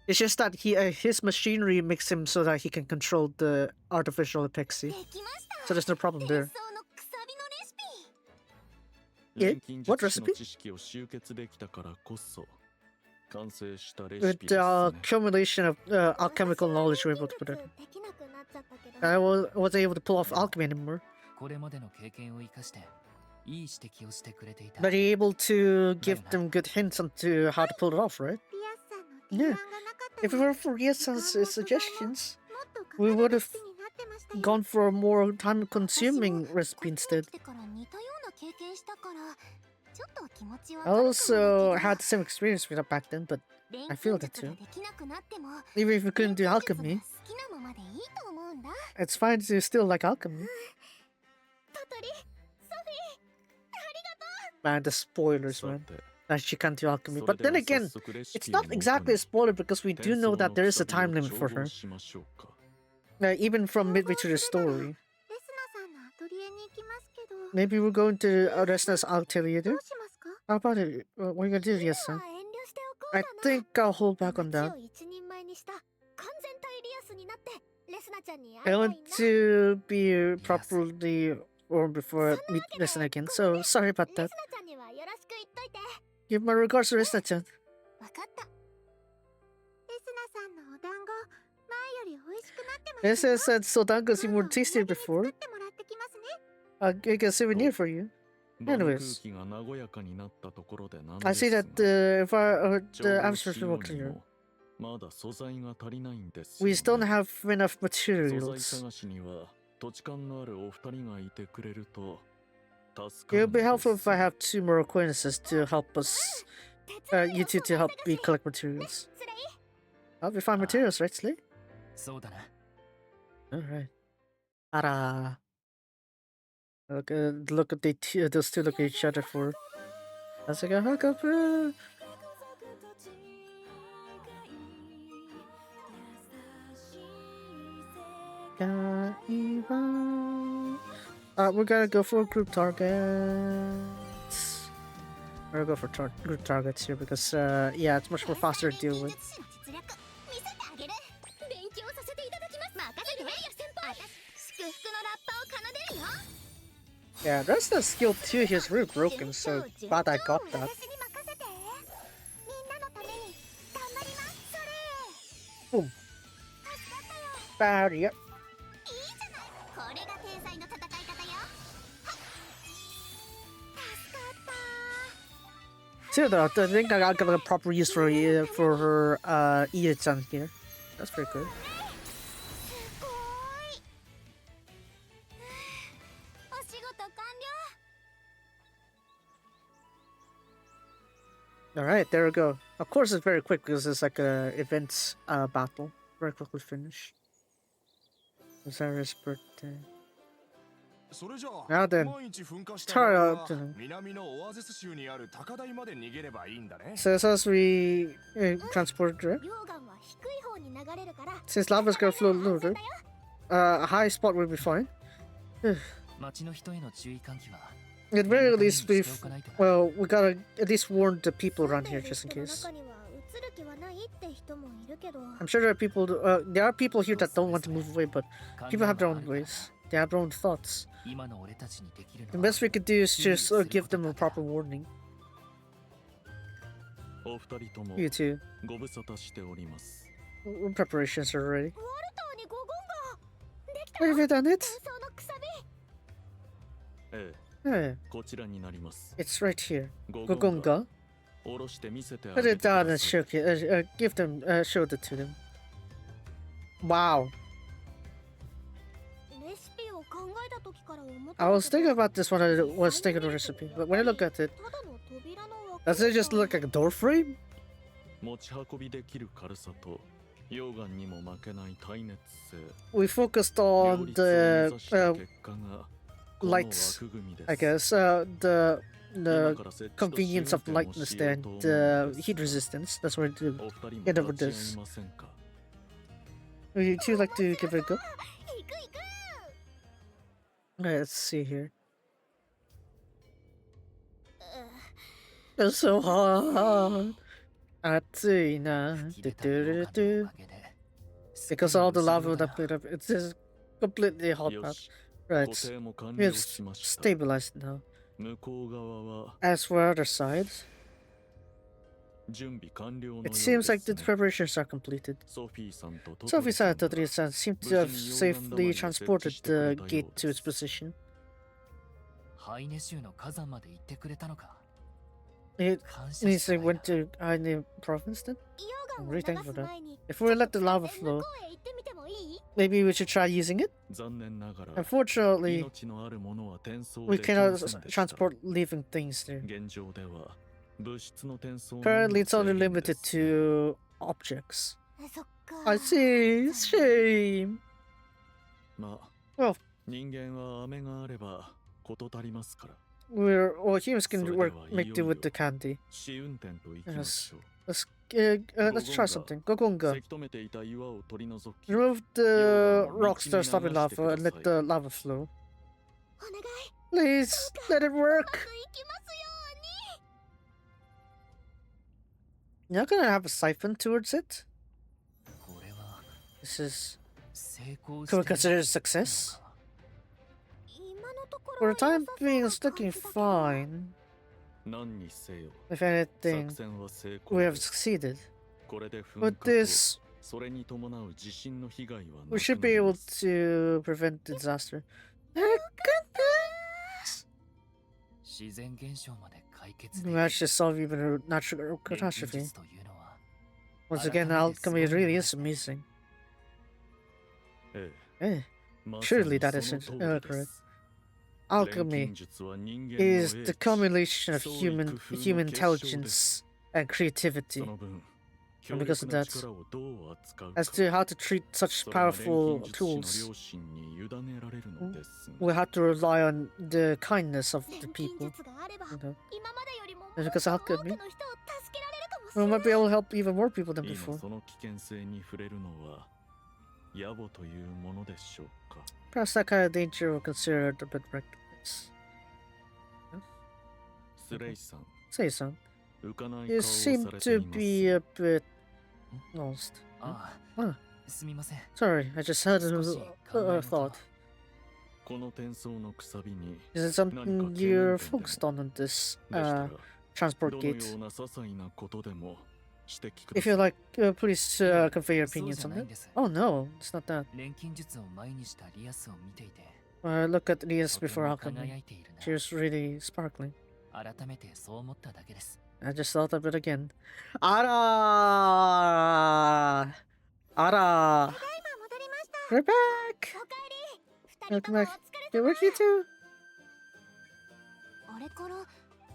It's just that his machinery makes him so that he can control the artificial epilepsy. できました So there's no problem 伝 there. 送のくさびのレシピ Yeah? 錬金 What 術師 recipe? の知識を集結できたからこそ完成したレシ With ピ the ですね。 accumulation of alchemical knowledge we're able to put it. できなくなっちゃったけど I wasn't able to pull off alchemy anymore. これまでの経験を生かしていい指摘をしてくれていた。 But you're able to give them good hints onto how to pull it off, right? リアスさんの提案 Yeah. がなかった If it were for Riesan's suggestions, もっと we か would かる have レシピになってましたよ gone for a more time-consuming 私も recipe こっちに instead. 来てから似たような経験したからちょっと気持ちは I わかるかも also だけど had the same experience with that back then, but 錬 I 金 feel that 術が too. できなくなっても Even if we couldn't do 錬金術 alchemy, が好きなままでいいと思うんだ it's fine to still like alchemy. トトリソフィー Man, the spoilers, さ man. て That she can't do alchemy. そ But れで then は again, 早速レシ it's ピを not 元に exactly a spoiler because we do 転 know 送 that の there is a くさび time を limit for 調 her. 合しましょうか。 Even from midway through the story. レスナさんのアトリエに行きますけど Maybe we're going to Resna's Atelier ど dude? うしますか How about it? What are you gonna do, yes, は son? 遠慮しておこう I かな think I'll hold back on 街 that. を一人前にした完全体リアスになってレスナちゃんに I 会いたい want な to be properly warned before I meet Resna again, so sorry about レ that. スナちゃんにはよろしく言っといて Give my regards to Resna-chan. わかったレスナさんのお団子前より美味しくなってま Resna すよ said Sodango seemed more どうぞ tasty お土産に before. 作ってもらってきますね I'll get a souvenir for you. 場の空 Anyways, 気が和やかになったところでなん I です see が that the 調合 atmosphere し is よ more うに clear. もまだ素材が足りないんですよ We ね。 still don't have enough 素材 materials. 探しには土地勘のあるお二人がいてくれると助か It る would ん be で helpful す if I have two more acquaintances to help us, you two to help me collect materials. それいい Help me find materials, right, Slay? そうだな。 Alright. Ara. Look at those two look at each other for. That's like a hookup. We're gonna go for group targets. We're gonna go for group targets here because, yeah, it's much more faster to deal with. 錬金術師の実力見せてあげる勉強させていただきます任せてよ先輩祝福のラッパを奏でるよ Yeah, the rest of the skill too here is really broken, so glad I got that. 私に任せてみんなのために頑張りますそれ Boom. 助かったよ Bad, yep. いいじゃないこれが天才の戦い方よはっ助かった See though, I think I got a proper use for her Iya-chan here. That's pretty good. すごーいお仕事完了 Alright, there we go. Of course it's very quick because it's like a event battle. Very quickly finished. Zara's birthday. それじゃ Now あ then, 毎日噴火したstart 場合 out は to 南のオアゼス州にある高台まで逃げればいいんだね so as we transport her, 溶岩は低い方に流れるから since lava's gonna flow lower, 安全だよ a high spot will be fine. 町の人への注意喚起は At very 念のために least して we've おかないとな。 well, we gotta at least warn the people around here 住ん just で in る人 case. の中には移る気はないって人もいるけど I'm sure there are people here that don't want to move away, but people have their own ways. They have their own thoughts. 今の俺たちにできる The のは best we could do is just give them a proper warning. お二人とも You too. ご無沙汰しております。 Preparations are ready. ウォルターにゴゴンができた Have you done it? そのくさびえ Yeah, え、こちらになります。 it's right here. ゴ Gogonga. 下ろして見せてあ Put げ it てくだ down さ and い。 give them, showed it to them. Wow. レシピを I was thinking about this when I was taking the recipe, but when I look at it, does it just look like a door frame? 持ち運びできる軽さと溶岩にも負けない耐熱性 We focused 両 on 立を目 the 指した結果がこの lights, 枠組みです I guess. The 今から設置と convenience of 試運転を lightness しよう and と思うの the です heat resistance. That's where to お二人も get over 立ち this. 会いませんか Would you two like to give it a go? Let's see here. It's so hot. Atelier. 吹き出た溶岩のおかげで Because all the lava that put up, it's just completely hot よ now. し Right. 固定も完 We 了 have しました stabilized now. 向こう側は As for other sides, 準備完了のよう it で seems like す the ね preparations are completed. ソフィーさんとトト Sophie リさん said that が Atelier seem to have safely transported the gate to its position. ハイネ州の火山まで行ってくれたのか It 感謝 means した they まえ went to Aine province then? I'm really thankful for that. If we let the lava flow, maybe we should try using it? 残念ながら Unfortunately, 命のあるものは転送 we できま cannot せんでした transport living things there. 現状では物質の転送の Currently, it's only 制限で limited す to objects. そっか I see. Shame. まあ Well, 人間は飴があれば事足りますから well, humans can make do with the candy. 試運転といきましょう Let's try something. Gogonga. せき止めていた岩を取り除き Remove the rocks that are stopping lava and let the lava flow. お願い Please, let it うま work. くいきますよ You're not gonna have a siphon towards it? これは This is... 成功 Can we して consider it a success? うに今のところ For the time 良さそう being, な it's looking 感じだけど fine. 何にせよ If 作 anything, 戦は成 we 功 have です succeeded. これで噴 With 火と this, それに伴う地震の被害はな we く should な be り able ます to prevent disaster. 自然現象まで解決 We で managed to solve even a natural 錬金 catastrophe. 術というのは Once again, alchemy really is amazing. え Eh, えまさ surely に that そ is の通り correct. です Alchemy 錬金術は人間の is 英 the 知 culmination of 創意工夫の human 結晶です intelligence and creativity その分 And 強 because 力 of な that, 力をどう扱うか as to how to treat such それは錬 powerful 金術師の tools. 良心に委ねられるのですが We have to rely on the kindness of the 錬金 people. 術があれば You know, 今までよりもも And っ because と of 多く alchemy, の人を助けられるかもし we れな might い be able to help even more people than 今 before. その危険性に触れるのは野暮というものでしょうか Perhaps that kind of danger will consider a bit reckless. スレイさん Say so. 浮かない You 顔を seem されて to います be a bit lost. あああすみません Sorry, I just had 少し a 考え事 thought. この転送のくさびに Is it 何か something 懸 you're 念点でも focused on this でしたら transport どの gate? ような些細なことでも指摘くだ If さ you い like, please convey your そう opinions じゃ on ないん that. です Oh no, it's not that. 錬金術を前にしたリアスを見ていて Look at Lias とて before も alchemy. 輝いている She was really sparkling. な改めてそう思っただけです I just thought of it again. Ara! Ara! ただいま戻りました We're back! おかえり二人と Welcome もお back. 疲 Good れ work, you two! あれから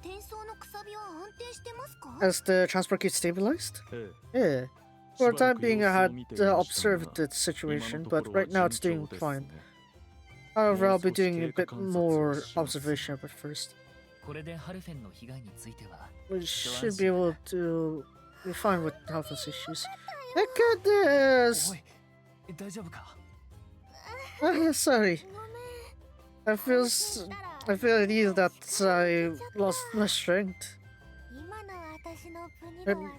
転送のくさびは安定してますか Has the transport gate stabilized? え Yeah. え For し the ばら time く being, 様 I 子を had 見ていましたが observed the 今 situation, のと but ころは right now it's 順 doing 調です fine. ね However, I'll be もう少し doing a 経 bit 過観察 more をします observation at first. これでハルフェンの被害については We should be able to be fine with health issues. Look at this! おい大丈夫か Sorry. ごめん I feel I feel at ease that I lost my strength. 今の私のプニロはね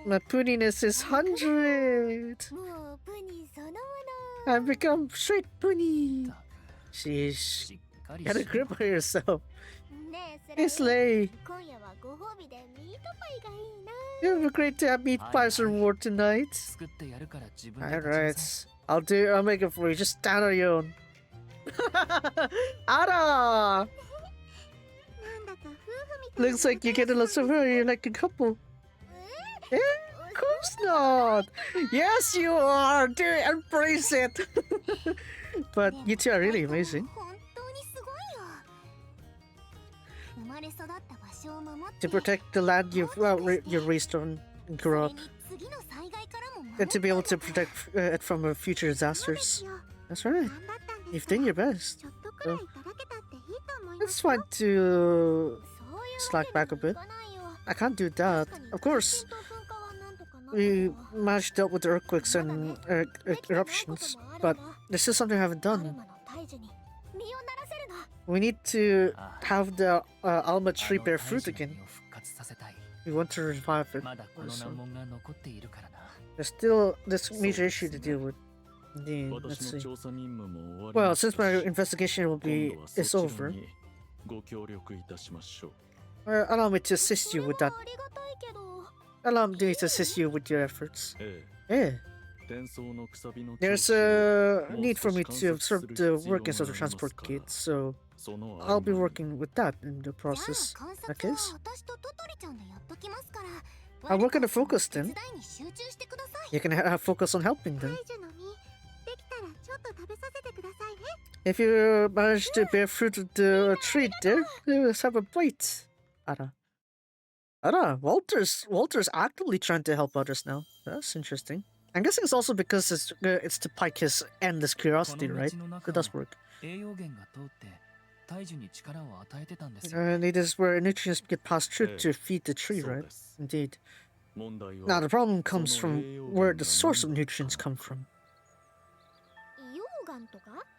My puniness is 100. もうプニそのも I've become straight punny. だ Sheesh. しっかり Get a し grip on yourself. のねえ Hey, それ Slay. 今夜はご褒美でミートパイがいいな You have a great meat pie's reward tonight. 作ってやるから自分で立ちな Alright. さい I'll make it for you. Just stand on your own. Ara! なんだか夫婦みたい Looks like you're getting lots of her. You're like a couple. Eh? Of course not. Yes, you are. Do embrace it. but you two are really amazing. To protect the land you've raised on and grew up, and to be able to protect it from future disasters. That's right. You've done your best. So, it's fine to slack back a bit. I can't do that. Of course, we managed to deal with the earthquakes and eruptions, but there's still something I haven't done. We need to have the almond tree bear fruit again. We want to revive it. Also. There's still this major issue to deal with. Indeed, let's see. Well, since my investigation is over, allow me to assist you with that. Allow me to assist you with your efforts. Yeah. There's a need for me to observe the workings of the transport gate, so I'll be working with that in the process. Okay? I'll work on the focus then. You can focus on helping them. If you manage to bear fruit of the tree there, let's have a bite. Ara, Walter's actively trying to help others now. That's interesting. I'm guessing it's also because it's to pique his endless curiosity, right? It does work. And it is where nutrients get passed through to feed the tree, right? Indeed. Now the problem comes from where the source of nutrients come from.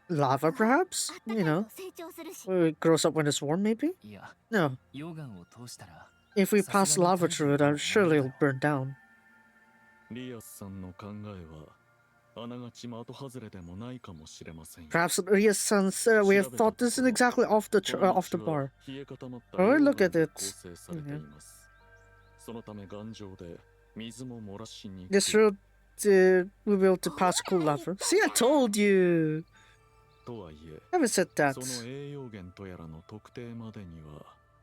Lava, perhaps? You know, it grows up when it's warm, maybe? No. If we pass lava through it, surely it'll burn down. Perhaps Rias-san's way of thought isn't exactly off the bar. Oh, look at it. This road we'll be able to pass cool lava. See, I told you! Having said that,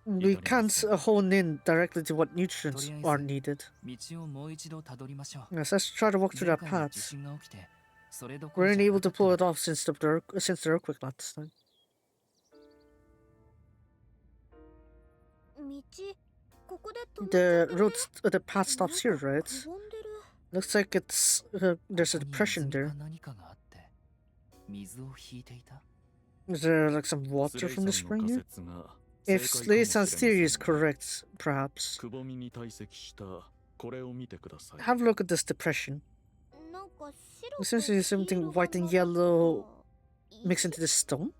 we can't hone in directly to what nutrients are needed. Yes, let's try to walk through that path. We weren't able to pull it off since the earthquake last time. The path stops here, right? Looks like it's there's a depression there. Is there like some water from the spring here? If Lei-san's theory is correct, perhaps. Have a look at this depression. Essentially something white and yellow mixed into the stone?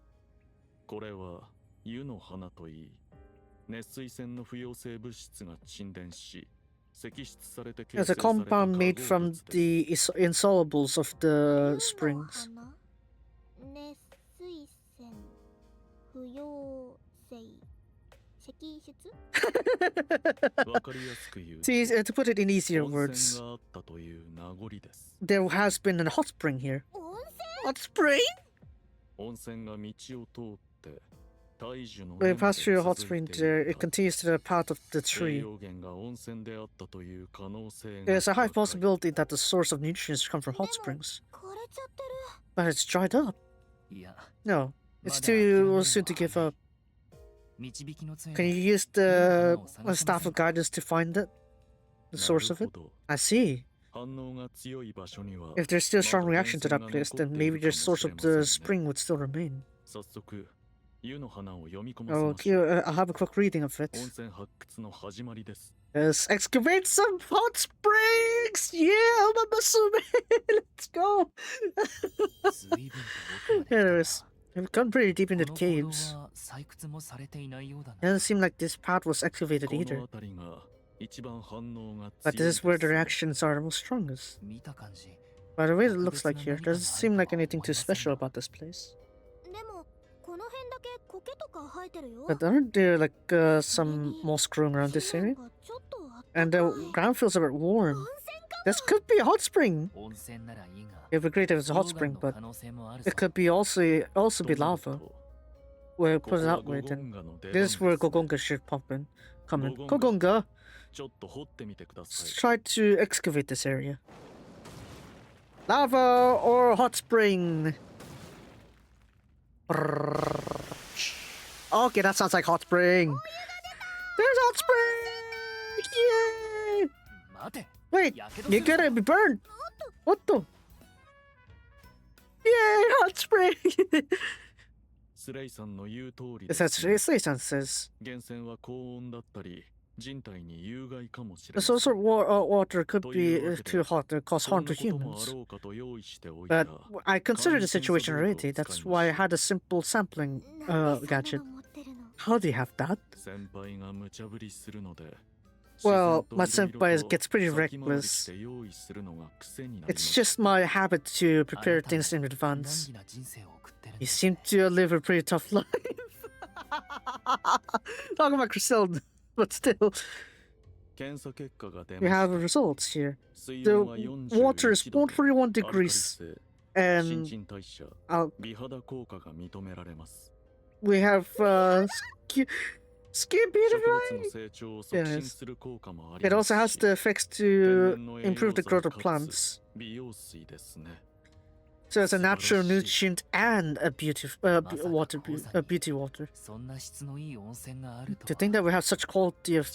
It's a compound made from the insolubles of the springs. To put it in easier words, there has been a hot spring here. Hot spring? When we pass through a hot spring there, it continues to the path of the tree. There's a high possibility that the source of nutrients come from hot springs. But it's dried up. No, it's too soon to give up. Can you use the staff of guidance to find it? The source of it? I see. If there's still a strong reaction to that place, then maybe the source of the spring would still remain. Okay, I'll have a quick reading of it. Yes, excavate some hot springs! Yeah, let's go! Anyways, we've gone pretty deep into the caves. It doesn't seem like this path was excavated either. But this is where the reactions are the most strongest. By the way it looks like here, doesn't seem like anything too special about this place. But aren't there like some moss growing around this area? And the ground feels a bit warm. This could be a hot spring! It'd be great if it's a hot spring, but it could be also be lava. Well, put it that way then. This is where Gogonga should come in. Gogonga! Let's try to excavate this area. Lava or hot spring? Okay, that sounds like hot spring. There's hot spring! Yay! 待て Wait, やけど you're するぞ gonna be burned. What the? Yay, hot spring! スレイさんの言う通り It で says, すね Resleriana says, 源泉は高温だったり人体に有害かもしれ the ません source of water could be too hot to cause そん harm な to こともあ humans. ろうかと用意しておいた But I considered the situation already. That's why I had a simple sampling なんでそんな gadget. の持ってるの How do you have that? 先輩が無茶ぶりするので Well, 自然と my 色々 senpai gets pretty と先回り reckless. して用意するのが癖になりま It's す just my habit to あ prepare なた things in 難 advance. 儀な人生を送ってるん You ですね seem to live a pretty tough life. Talking about Griselda, but still, 検査結果が出 we ま have した results here. 水 The 温は water is 41度で 41アルカリ degrees, 性新 and 陳代謝 we 美肌効果が認められます have skin 植 beautifying. 物の成長を促進する効果もあり It ま also す has し the effects 天 to 然の栄 improve 養 the 剤 growth of かつ plants. 美容水ですね So it's a natural nutrient and a beauty water. そんな質のいい温泉がある To と think that we have such quality of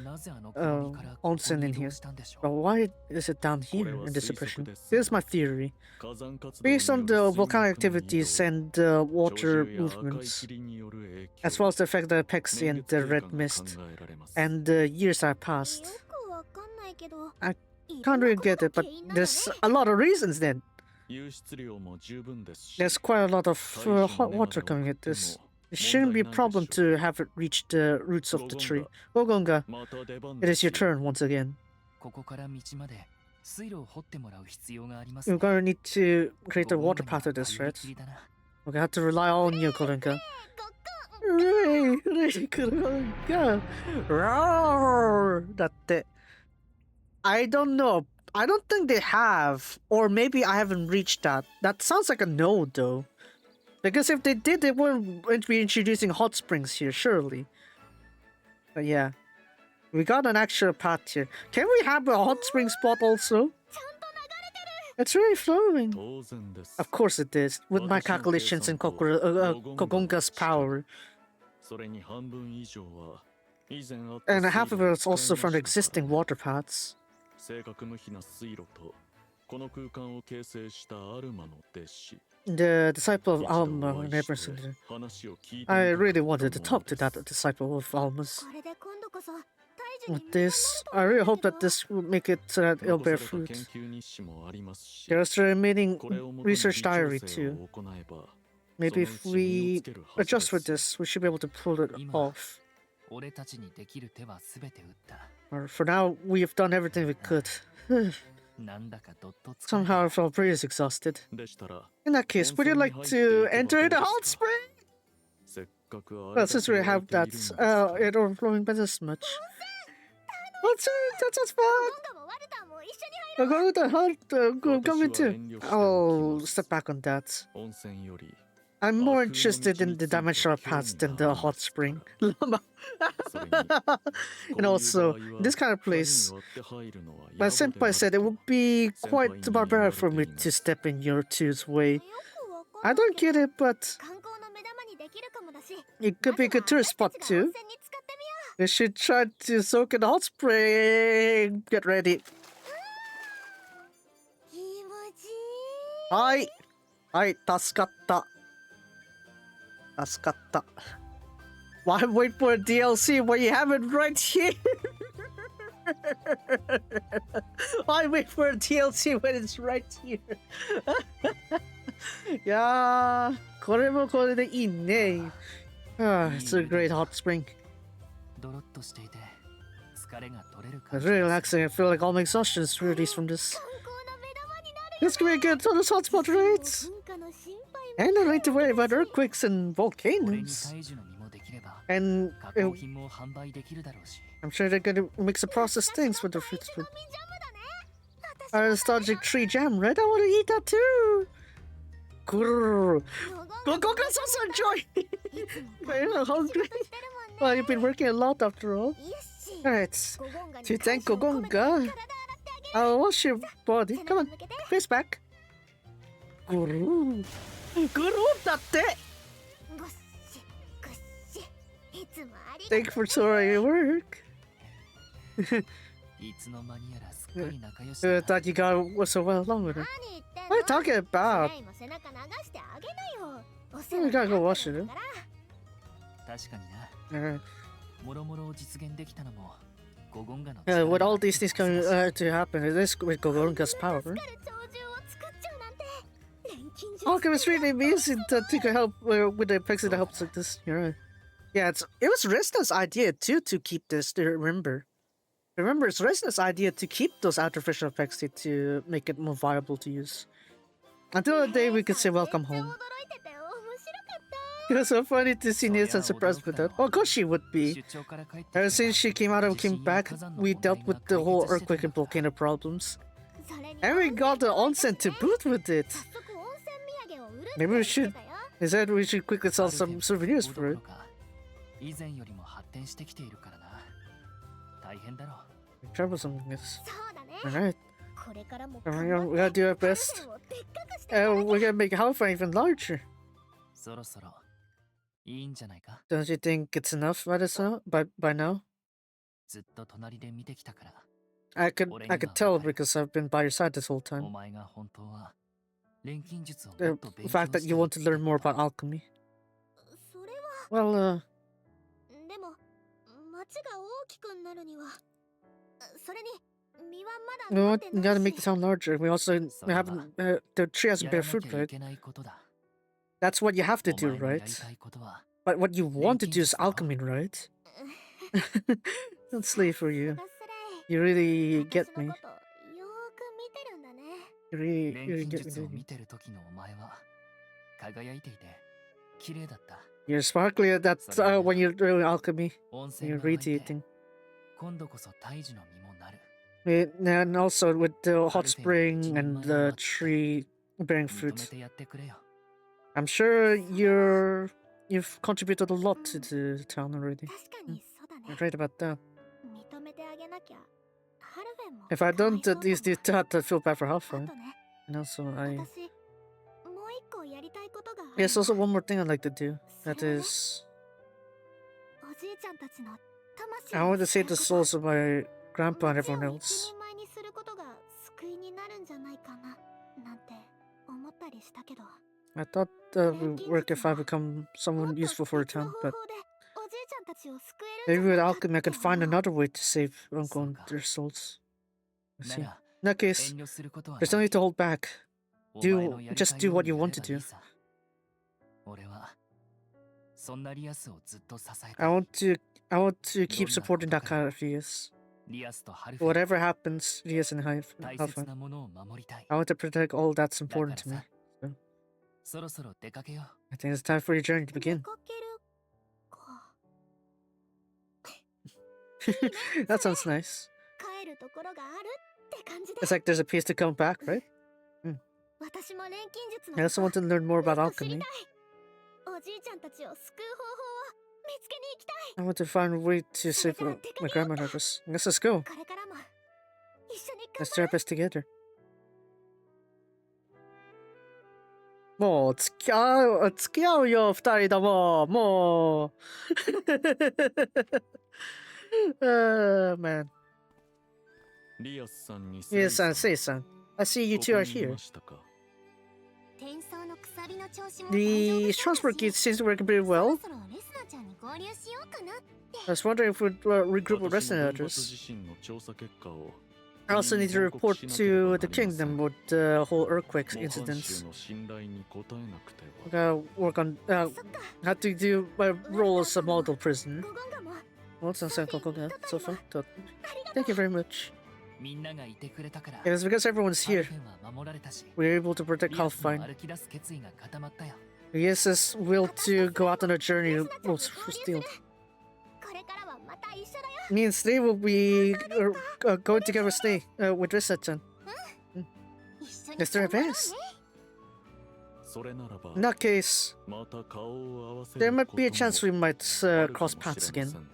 なぜあの氷からここに onsen in 移動 here. したんでしょ But う why is it down here in this suppression? Here's my theory. 火山活動 Based に on よ the る volcanic 水脈の移 activities 動 and 潮 water 流や赤い movements, 霧による影響 as well as the effect of the epoxy 年 and 月 the 経過 red が mist, 考えられます and the years that have よ passed. くわかんないけど I い Can't ろんな really こと get が it, but 原因なんだね there's a lot of reasons then. 湧出量も十分ですし There's quite a lot of 大 hot 気の根ま water で coming 送 at って this. も It shouldn't be a 問題ないで problem しょう to have it reach the roots of the tree. Gogonga Gogonga, また出番 it で is す your よ turn once again. ここから道まで水路を掘ってもらう必要がありますね You're gonna need to create a ゴゴン water ガに path は to this, 頼り right? きりだな We're gonna have to rely on you, Gogonga. Hooray! Hooray, Gogonga! Roar! だって I don't know. I don't think they have. Or maybe I haven't reached that. That sounds like a no, though. Because if they did, they wouldn't be introducing hot springs here, surely. But yeah. We got an actual path here. Can we have a hot spring spot also? It's really flowing. 当然です Of course it is. With my calculations and Kogonga's power. それに半分以上は以前あった And half of it is 水路を also 使い from the ましたから existing water paths. 正確無比な水路とこの空間を形成したアルマの弟子 The disciple of 一度お Alma 会い never して said it. 話を聞いてみ I たか really った wanted to も talk の to です that disciple of Alma's. これで今度こそ大樹 With に見守 this, ろうと I 思うん really だ hope け that ど this will make it so that it'll 残 bear された fruit. 研究日誌もありますし There's the remaining これをもとに微 research 調 diary 整 too. を行えば Maybe そ if のうち身に we つけるはず adjust で with す this, we should be able to pull it 今 off. 俺たちにできる手は全て打った Or for now, we have done everything we could. なんだかどっと疲れ Somehow I た felt pretty exhausted. でしたら In that case, would you like to enter the hot spring? せっかくあれ Well, だ since け we 湧い have ている that, のですから it overflowing by this much. What's it? That's fun. 今度もワルタンも一緒に入 I'll go with the hot, go, come 私は into. 遠慮して I'll おきます step back on that. 温泉より I'm more あ、 interested in the 風の道について dimensional paths than the 興味があり hot ます spring. それに And also, in this kind of place, my senpai said it would be quite barbaric for me to step in your two's way. よくわか I んない don't け get ど it, but 観光の目玉にできるかもだし it could be a good まずは tourist 私た spot ちが温 too. 泉に使ってみよ We should try to soak in the hot spring. Get ready. う気持ちいい Hi. Hi, 助かった。助かった。Why wait for a DLC when you have it right here? Why wait for a DLC when it's right here? いやー、これもこれでいいね。It's a great hot spring. ドロッとしていて疲れが取れる It's 感じ really がする relaxing. I feel like all my exhaustion is released from this. 観光の目玉になる This could be good for the hotspot rates. 文化の心配も And I need to worry about earthquakes and 俺に volcanoes. 大樹の実もできれば And 加工品も販売できるだろうし I'm sure they're gonna mix and process things with the fruit 大 spoon. 事の実ジャムだね Our nostalgic tree jam, right? I want to eat that too. Grrr. Go, go, go, so enjoy. I'm hungry. Well, you've been working a lot after all. よし Alright. ゴゴンガに To 感 thank 謝を込めて Gogonga, 体洗ってあげる I'll wash your body. 背 Come 中 on, 向けて face back. Guru. Guru だって。ごっしごっし、いつもありが Thank you for sorry your work. いつの間にやらすっかり仲良し I だな。 thought you got so well along with her. 何言ってん What are you の talking about? スレイも背中流してあげなよ。お世 You 話にな gotta ってる go ん wash だ it. から。確かにな。 Alright. もろもろを実現できたのもゴゴンガの With all these things coming to happen, it is with Gogonga's power. 助かる鳥獣を作っちゃうなんて。錬金術 Alchemist really amazing that he could help with the pixie that helps like this. You're right. Yeah, it was Resna's idea too to keep this. To remember, it's Resna's idea to keep those artificial pixie to make it more viable to use. Until the day we could say welcome めっちゃ home. 驚いてて面白かった。 It was so funny to see Nathan surprised with that. Oh, of course she would be. 出張から帰ってきた Ever since she came back, we dealt with the whole earthquake and volcano problems. それに And we got the onsen to boot with it. 早速温泉土産を売るって Maybe we 言って should. たよ。 He said we should quickly sell some souvenirs for it. 以前よりも発展してきているからな。大変だろう。 Troublesome, I guess. そうだね。 Alright. これからも We gotta do our best. をでっかくしていかなきゃ We're gonna make Hellfire even larger. そろそろいいんじゃないか。 Don't you think it's enough by now? ずっと隣で見てきたから。 I could tell because I've been by your side this whole お time. 前が本当は錬金術をも The っと勉 fact 強 that し you たい want to learn more about alchemy. それは Well, でも町が大きくなるにはそれに実はま we だなって gotta ない make the し town larger. We haven't. The tree hasn't や bear らな fruit, きゃい right? けないことだ。 That's what you have to お do, 前のやり right? たいことは But what you want to do is 錬金術だろ。 alchemy, right? Don't slave for you. ガスレイ You really get 私の me. ことよーく見てるんだね You really 錬 get 金術を me. 見てる時のお前は輝いていて綺麗だった。 You're sparkly at that when you're doing alchemy. 温 You're 泉が湧いて radiating. 今度こそ大樹の実もなる。 And also with the hot spring and the tree bearing 認め fruit. てやってくれよ。 I'm sure you've contributed a lot to the town already. 確かにそうだ You're ね right about that. 認めてあげなきゃハルフェンも If I かわい don't そう at least do だもん that, I feel bad for あ Halfway. とね And also, I 私もう一個やりたいことがある there's also one more thing I'd like to do. それ That はね is, おじいちゃんたちの魂 I を want to 救 save う the こと souls of my grandpa and 街を everyone 一 else. 人前にすることが救いになるんじゃないかななんて思ったりしたけど I thought that would work if I become もっ someone と useful for a 別の town, 方法 but でおじいちゃんたちを救える maybe んじゃ with ないか alchemy I って could find 思う another way to save Uncle and So-ka. their souls. I な see. In ら that case, 遠慮することは there's no ない。 need to hold back. お前 Do のやり just たい do よう what に you や want れ to ばいい do. さ。俺はそんなリアスをずっと支え I たい。 want to keep supporting that kind of Rias. リアスとハルフェン Whatever happens, Rias and 大 Halfway. 切なものを守りたい。 I want to protect all that's だから important to me. さ、そろそろ出かけよう。 I think it's time for your journey to 出 begin. かけるか That sounds nice. 帰るところがあるって感じで It's like there's a piece to come back, right? 私も錬金術の I also want to learn more も about っと知り alchemy. たいおじいちゃんたちを救う方法を見つけに行きたい I want to find a way to save my grandmother. Let's go. これからも一緒に Let's 頑 do 張 our best together. もう付き合うよ、二人とも。もう。Man. リアスさんに Yes, say son. I see you two are ここにい here. ましたか。転送の鎖の調子も The 大丈夫そう transport だ kit し seems to work pretty そ well. ろそろレスナちゃんに合流しようかなって I was wondering if we'd regroup with 私 rest の in 分 others. 地震の調査結果を I also need to report to the kingdom with the whole earthquake 模範囚 incidents. の信頼に応えなくて I は。 gotta work on, そっか have to do my role as a model prisoner. ゴゴンガも Well, it sounds like Kokoga so far. ありがと Thank you very much. みんながいてくれたから。 It was because everyone's ハル here. フェンは守られたし、 We were able to protect リアスの Halfine. 歩き出す決意が固まったよ。 Rias's will to go out on a う journey レスナちゃんに was 合流す stilled. るこれからはまた一緒だよ Means they will be going together stay with Risa-chan. 一緒に Let's do our 頑張ろうね best. それならば In that case, また顔を合わせ there る might こと be a も chance we might あるか cross も paths しれま again. せんね。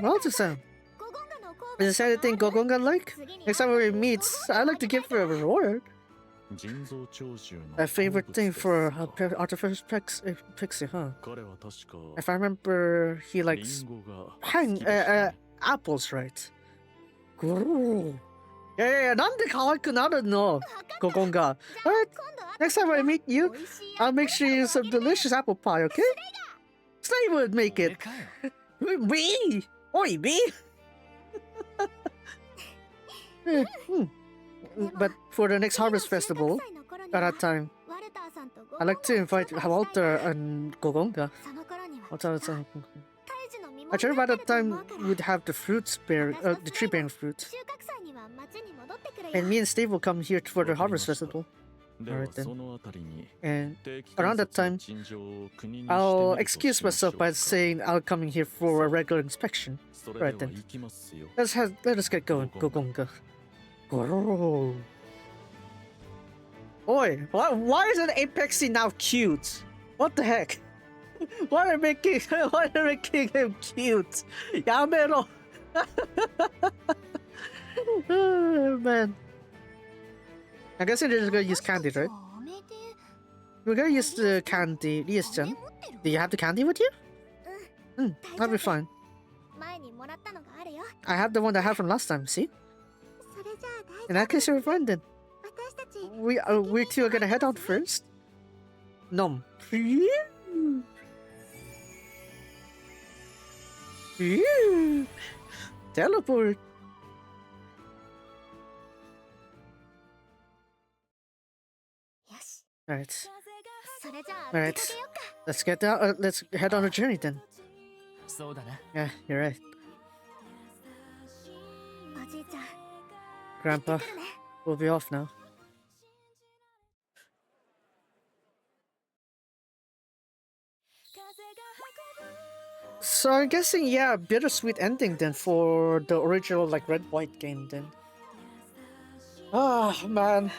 Walter-san, ゴゴンガの好 is there anything 物 Gogonga like? 次に Next time we meet, I'd like to give her a reward. 人造長寿の A favorite 好物 thing です for か artificial pixie, huh? 彼は確か If I remember, he リ likes ンゴが好 hang きでしたね apples, right? Grrrr. Yeah, なんで可愛くなるのここが Alright, next time I meet you, I'll make sure you some delicious apple pie, okay? Slay would make 俺 it. かよ Me? Oi, me? But for the next harvest festival, at that time, I'd like to invite Walter and Gogonga. Actually, by that time, we'd have the fruits bear, the tree bearing fruit. And me and Steve will come here for the harvest festival. では Alright then. そのあたりに And 定期 around that 観 time, 察の陳情を国にしてみる I'll と excuse しましょ myself う by か saying I'll come in here for a regular inspection. それでは Right then. 行きますよ Let us get going, Gogonga. Grrrr. Oi, why isn't Apexy now cute? What the heck? Why are they making him cute? Yamero. Oh, man. I guess we're just gonna use candy, right? We're gonna use the candy. Rias-chan, do you have the candy with you? That'll be fine. I have the one that I had from last time, see? In that case, you're fine then. We two are gonna head out first. Nom. Teleport. Alright. Alright. Let's get down. Let's head on a journey then. そうだな Yeah, you're right. Grandpa, we'll be off now. So I'm guessing, yeah, bittersweet ending then for the original like red white game then. Ah man,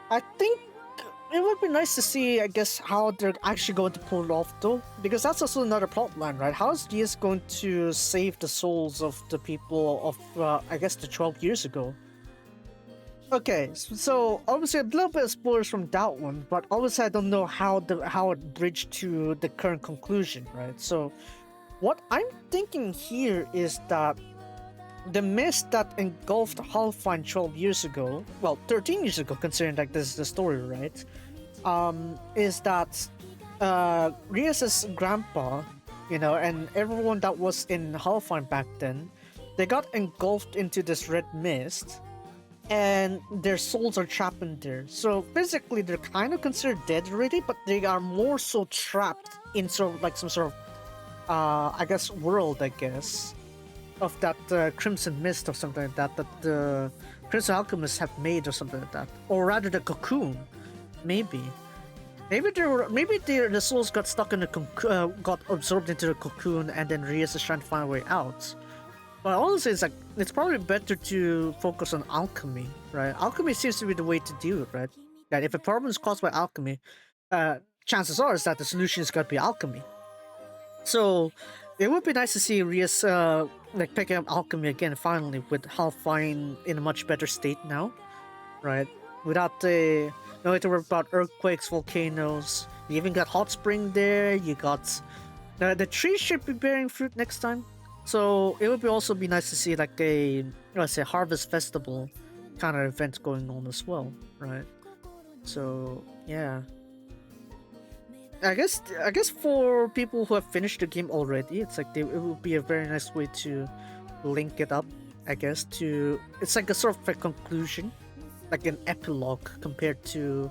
I think it would be nice to see, I guess, how they're actually going to pull it off though, because that's also another plot line, right? How is DS going to save the souls of the people of, I guess, the 12 years ago? Okay, so obviously a little bit of spoilers from that one, but obviously I don't know how it bridged to the current conclusion, right? So what I'm thinking here is that the mist that engulfed Halfine 12 years ago, well, 13 years ago, considering like this is the story, right? Is that Rias' grandpa, you know, and everyone that was in Halfine back then, they got engulfed into this red mist, and their souls are trapped in there. So physically, they're kind of considered dead already, but they are more so trapped in sort of like some sort of, I guess, world, I guess, of that crimson mist or something like that, that the Crimson Alchemists have made or something like that, or rather the cocoon, maybe. Maybe the souls got stuck in the got absorbed into the cocoon, and then Rias is trying to find a way out. But honestly, it's like it's probably better to focus on alchemy, right? Alchemy seems to be the way to do it, right? That if a problem is caused by alchemy, chances are is that the solution is gonna be alchemy. So it would be nice to see Rias like picking up alchemy again finally, with Halfine in a much better state now, right? Without the no need to worry about earthquakes, volcanoes. You even got hot spring there. You got the tree should be bearing fruit next time. So it would also be nice to see like a, let's say, harvest festival kind of event going on as well, right? So yeah, I guess for people who have finished the game already, it's like it would be a very nice way to link it up. I guess it's like a sort of a conclusion, like an epilogue compared to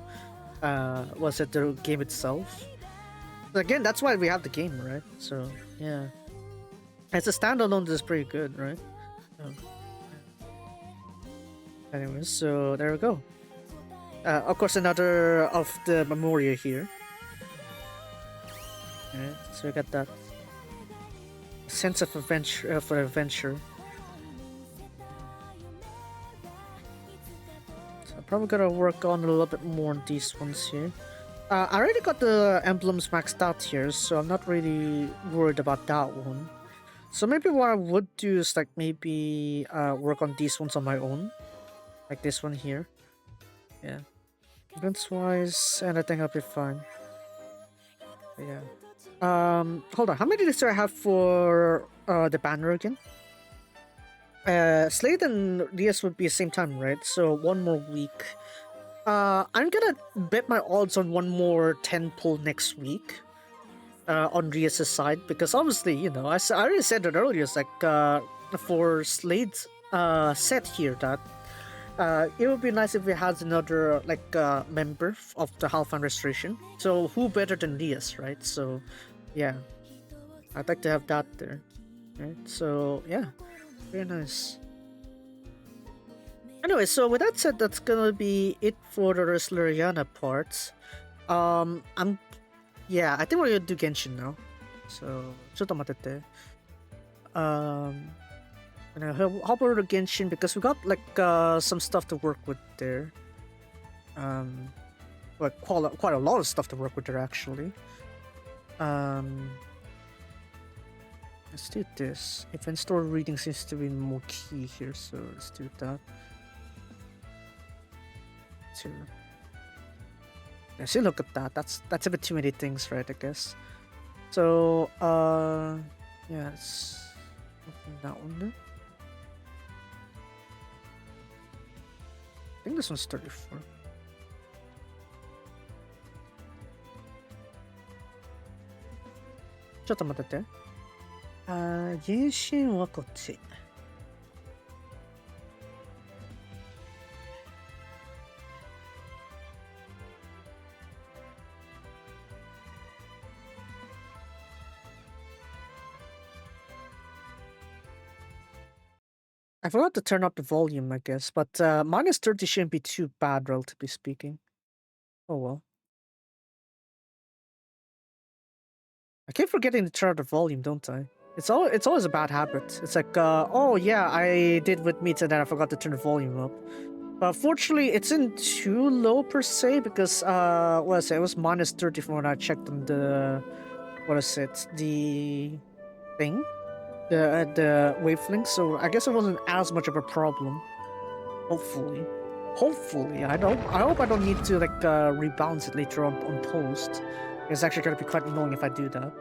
the game itself. But again, that's why we have the game, right? So yeah. As a standalone, this is pretty good, right? Anyways, so there we go. Of course, another of the Memoria here. Alright, so we got that sense of adventure for adventure. So I'm probably gonna work on a little bit more on these ones here. I already got the emblems maxed out here, so I'm not really worried about that one. So maybe what I would do is like maybe work on these ones on my own, like this one here. Yeah. Events-wise, and I think I'll be fine. Yeah. Hold on. How many days do I have for the banner again? Slade and Rias would be the same time, right? So one more week. I'm gonna bet my odds on one more 10 pull next week. On Rias' side, because obviously, you know, I already said it earlier. It's like for Slade's set here that it would be nice if we had another like member of the Halfan Restoration. So who better than Rias, right? So yeah, I'd like to have that there, right? So yeah, very nice. Anyway, so with that said, that's gonna be it for the Resleriana parts. Yeah, I think we're gonna do Genshin now. So, ちょっと待ってて. And I'll hop over to Genshin because we got like some stuff to work with there. Like quite a lot of stuff to work with there actually. Let's do this. Event store reading seems to be more key here, so let's do that. Yeah, see, look at that. That's a bit too many things, right? I guess. So, yeah, let's open that one there. I think this one's 34. Just a minute. Genshin はこっち. I forgot to turn up the volume, I guess, but minus 30 shouldn't be too bad, relatively speaking. Oh well. I keep forgetting to turn up the volume, don't I? It's always a bad habit. It's like, oh yeah, I did with meets and then I forgot to turn the volume up. But fortunately, it's in too low per se because, what is it? It was minus 30 from when I checked on the, what is it? The thing? The wavelength, so I guess it wasn't as much of a problem. Hopefully. I hope I don't need to like rebalance it later on post. It's actually gonna be quite annoying if I do that.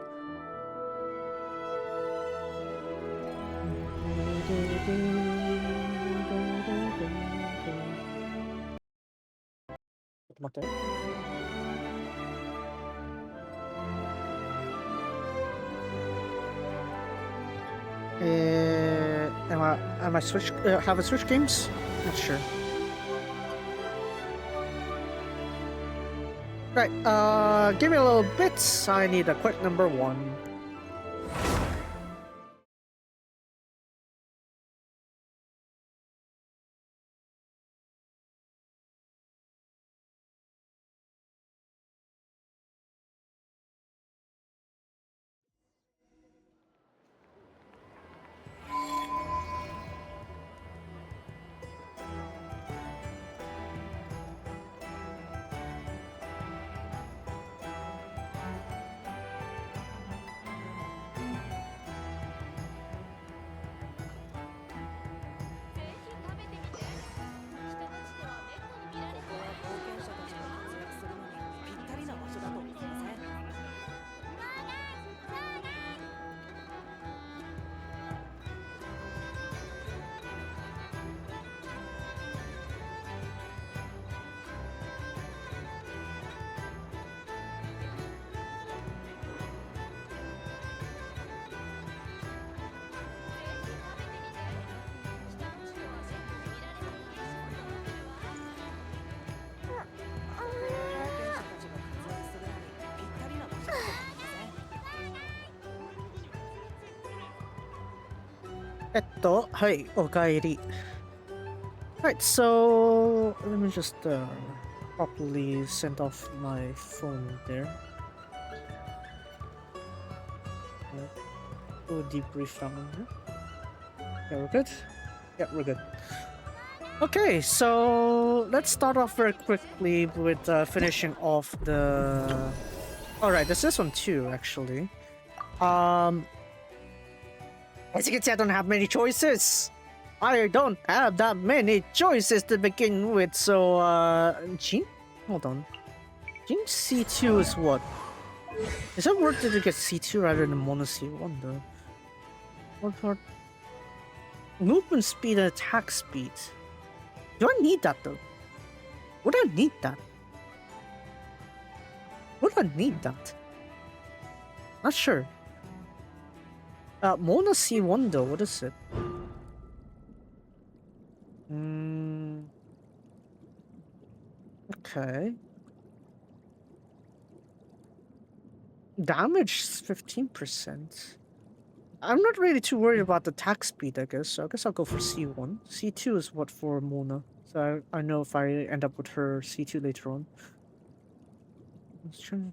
Am I switch? Have I switched games? Not sure. Right. Give me a little bit. I need a quick number 1. Hi, okaeri. Right, so let me just properly send off my phone there. Do a debrief that one there. Yeah, we're good? Yeah, we're good. Okay, so let's start off very quickly with finishing off the... Alright, there's this one too, actually. As you can see, I don't have many choices. I don't have that many choices to begin with, so, Jin? Hold on. I think C2 is what? Is it worth it to get C2 rather than mono C1 though? What part? Movement speed and attack speed. Do I need that though? Would I need that? Would I need that? Not sure. Mono C1 though, what is it? Okay. Damage is 15%. I'm not really too worried about the attack speed, I guess. So I guess I'll go for C1. C2 is what for Mona. So I know if I end up with her C2 later on.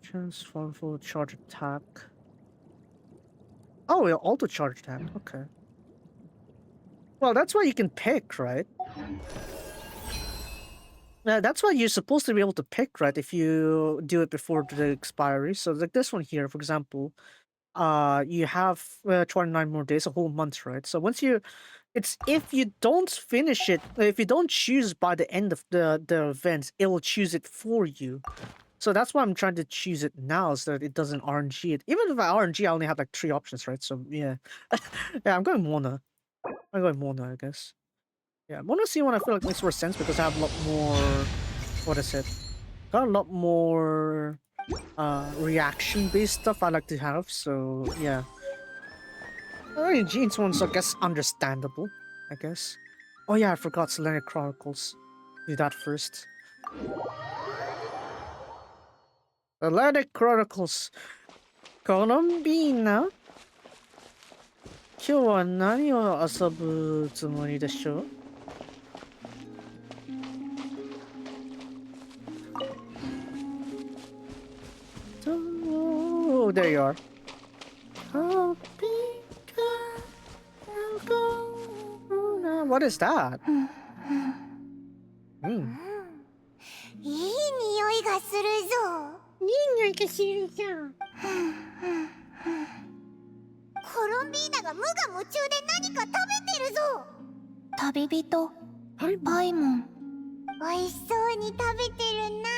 Transform for charge attack. Oh, yeah, auto charge attack. Okay. Well, that's what you can pick, right? Yeah, that's what you're supposed to be able to pick, right? If you do it before the expiry. So like this one here, for example, you have 29 more days, a whole month, right? So once you, it's if you don't finish it, if you don't choose by the end of the event, it will choose it for you. So that's why I'm trying to choose it now, so that it doesn't RNG it. Even if I RNG, I only have like 3 options, right? So yeah, yeah, I'm going Mona. I'm going Mona, I guess. Yeah, Mona C1 I feel like makes more sense because I have a lot more. What is it? Got a lot more reaction-based stuff I like to have. So yeah. Gene's one's I guess understandable. I guess. Oh yeah, I forgot Selenic Chronicles. Do that first. Selenic Chronicles. Colombina. 今日は何を遊ぶつもりでしょう? Oh, there you are. What is that? いい匂いがするぞ。いい匂いがするぞ。コロンビーナが無我夢中で何か食べてるぞ。旅人、パイモン。美味しそうに食べてるな。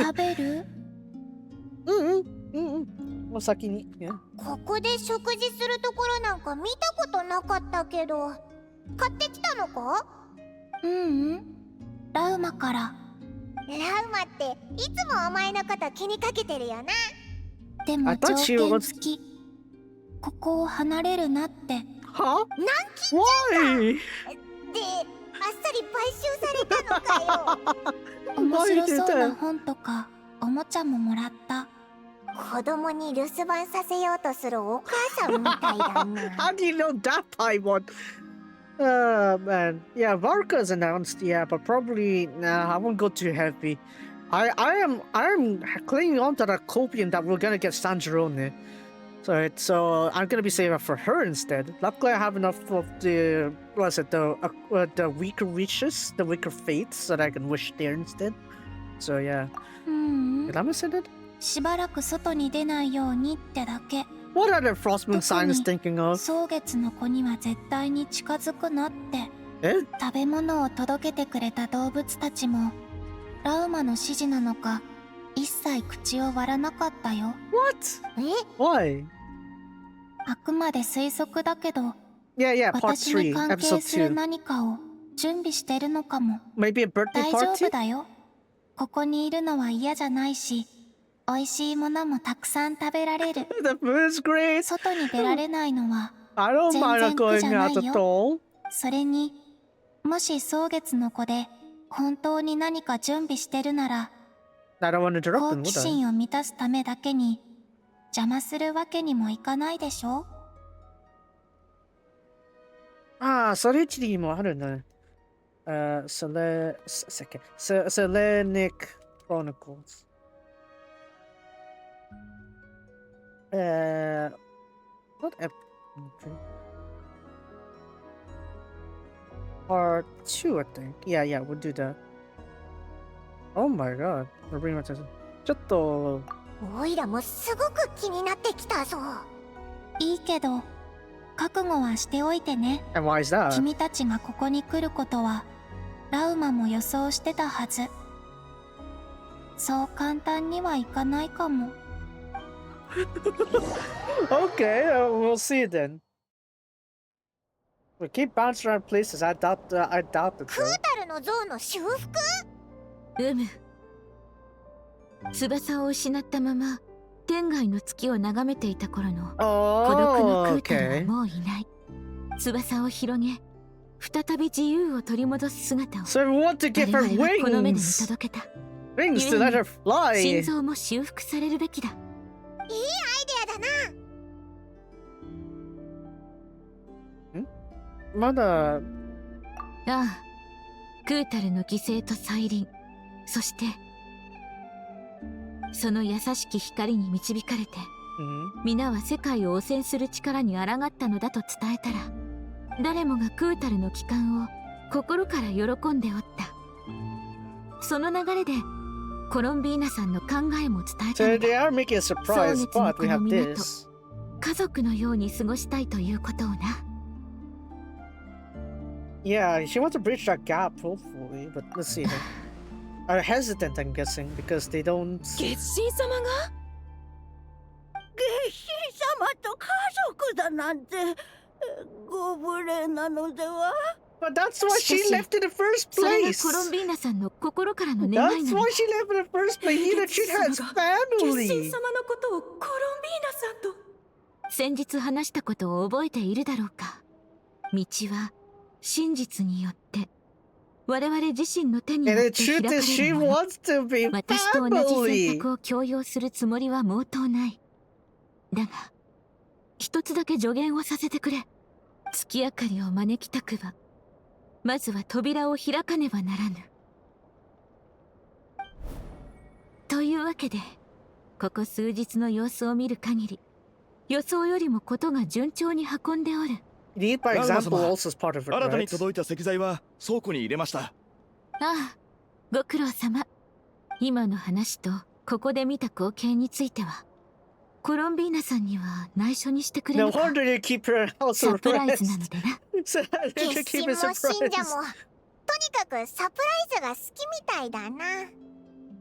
食べる？お先に。ここで食事するところなんか見たことなかったけど、買ってきたのか？ラウマから。ラウマっていつもお前のこと気にかけてるよな。でも条件付き。ここを離れるなって。は？軟禁じゃんか。で、あっさり買収されたのかよ。面白そうな本とかおもちゃももらった。子供に留守番させようとするお母さんみたいだな。How do you know that, Paimon? Man. Yeah, Varka's announced, yeah, but probably, nah, I won't go too heavy. I'm clinging on to that copium that we're gonna get Sangerone. So I'm gonna be saving up for her instead. Luckily, I have enough of the, what's it, the weaker wishes, the weaker fates, so that I can wish there instead. So yeah. Did I miss it? しばらく外に出ないようにってだけ。What are the Frost Moon signs thinking of? 蒼月の子には絶対に近づくなって。食べ物を届けてくれた動物たちもラウマの指示なのか一切口を割らなかったよ。What? Why? あくまで推測だけど、Yeah, part 私に 3, 関係 episode する 2. 何かを準備してるのかも。 Maybe a birthday 大丈 party? 夫だよ。ここにいるのは嫌じゃないし、美味しいものもたくさん食べられる。The food is great. 外に出られないのは I don't 全 mind 然苦 going じゃな out い at よ。 all. それに、もし蒼月の子で本当に何か準備してるなら、 I don't want to interrupt 好 them, 奇 would I? 心を満たすためだけに邪魔するわけにもいかないでしょ。ああ、それ一理もあるね。Selenic Chronicles. What Part 2, I think. Yeah, we'll do that. Oh my god. We're bringing my attention. ちょっと。おいらもすごく気になってきたぞ。いいけど、覚悟はしておいてね。And why is that? 君たちがここに来ることは、ラウマも予想してたはず。そう簡単にはいかないかも。Okay, we'll see then. We keep bouncing around places. I doubt it クー though. タルの像の修復。翼を失ったまま天外の月を眺めていた頃の孤独の Oh, クータルは okay. もういない。翼を広げ再び自由を取り戻す姿を So we want to give 我 her 々はこの目で見 wings. 届けた。 Wings to let her 心 fly. 臓も修復されるべきだ。いいアイデアだな。まだ、ああ、クータルの犠牲と再臨、そしてその優しき光に導かれて、皆は世界を汚染する力に抗ったのだと伝えたら、誰もがクータルの帰還を心から喜んでおった。その流れでコロンビーナさんの考えも伝えた So の they だ。 are making a surprise, but we have this. 家族のように過ごしたいということをな。Yeah, she wants to bridge that gap, hopefully, but let's see. Are hesitant, I'm guessing, because they don't. 月神様が月神様と家族だなんてご無礼なのでは。 But that's why she left in the first それが place. コロンビーナさんの心からの願い That's なの why だ。 she left in the first place. He should have 月 family. 神様のことをコロンビーナさんと先日話したことを覚えているだろうか。道は真実によって我々自身の手によ And って the 開か truth れ is, she るもの。 wants to be 私と同じ選 family. 択を強要するつもりは毛頭ない。だが一つだけ助言をさせてくれ。月明かりを招きたくばまずは扉を開かねばならぬ。というわけでここ数日の様子を見る限り、予想よりもことが順調に運んでおる。 Need by ランナ example 様 also is part of it, 新たに right? 届いた石材は倉庫に入れました。ああ、ご苦労様。今の話とここで見た光景についてはコロンビーナさんには内緒にしてくれ No るか。 wonder you keep her house サプライズな surprised. のでな。 So they 月 should keep 神 it も信者 surprised. もとにかくサプライズが好きみたいだな。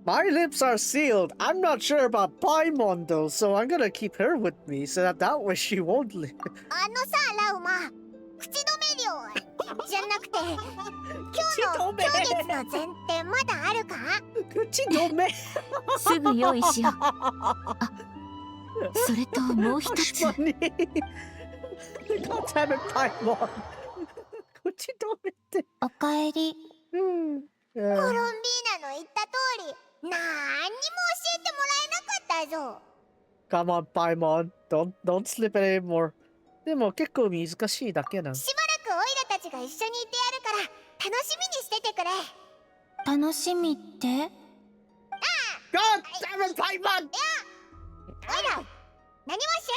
My lips are sealed. I'm not sure about Paimon though, so I'm gonna keep her with me so that way she won't leave. あのさラウマ、口止め料じゃなくて今月の前提まだあるか。口止め。すぐ用意しよう。あ、それともう一つ。 Funny. God damn it, Paimon. 口止めって。おかえり。コロンビーナの言った通りなんにも教えてもらえなかったぞ。 Come on, Paimon. Don't slip it anymore. でも結構難しいだけな。しばらくオイラたちが一緒にいてやるから楽しみにしててくれ。楽しみって？ God damn it, Paimon! オイラ何も知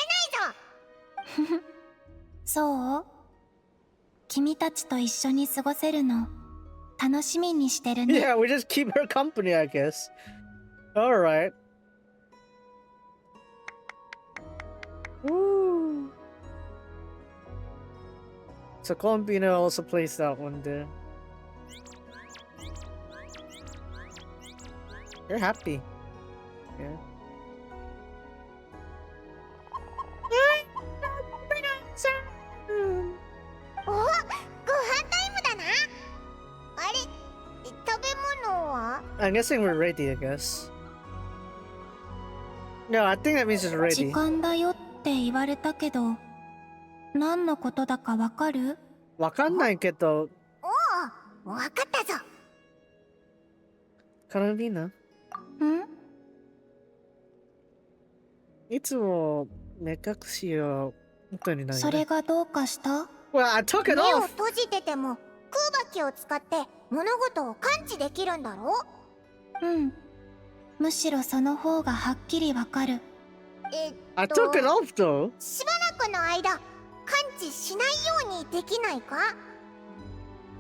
らないぞ。そう？君たちと一緒に過ごせるの楽しみにしてるね。 Yeah, we just keep her company, I guess. Alright. Woo. So Colombina also plays that one there. You're happy. Yeah. お、ご飯タイムだな。あれ、食べ物は？ I'm guessing we're ready, I guess. No, I think that means it's 時 ready. 間だよって言われたけど、何のことだかわかる？わかんないけど、おお、わかったぞ。カロリーナ、ん？いつも目隠しを本当にない、ね。それがどうかした？ Well, I took it 目を off! 閉じてても空爆機を使って物事を感知できるんだろう。うん。むしろその方がはっきりわかる。I took it off though! しばらくの間感知しないようにできないか？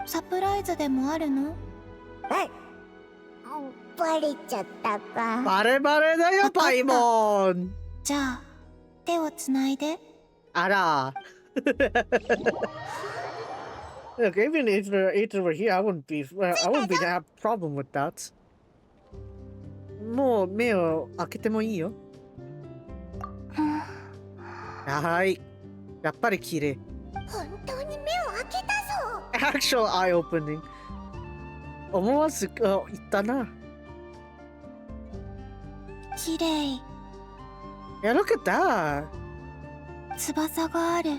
サプライズでもあるの？バレちゃったか。バレバレだよ、パイモン。じゃあ手をつないで。あら。Look, even if it were here, I wouldn't have a problem with that. も目を開けてもいいよ。はい。やっぱり綺麗。本当に目を開けたぞ。 Actual eye opening. 思わず言ったな。綺麗。Yeah, look at that. 翼がある。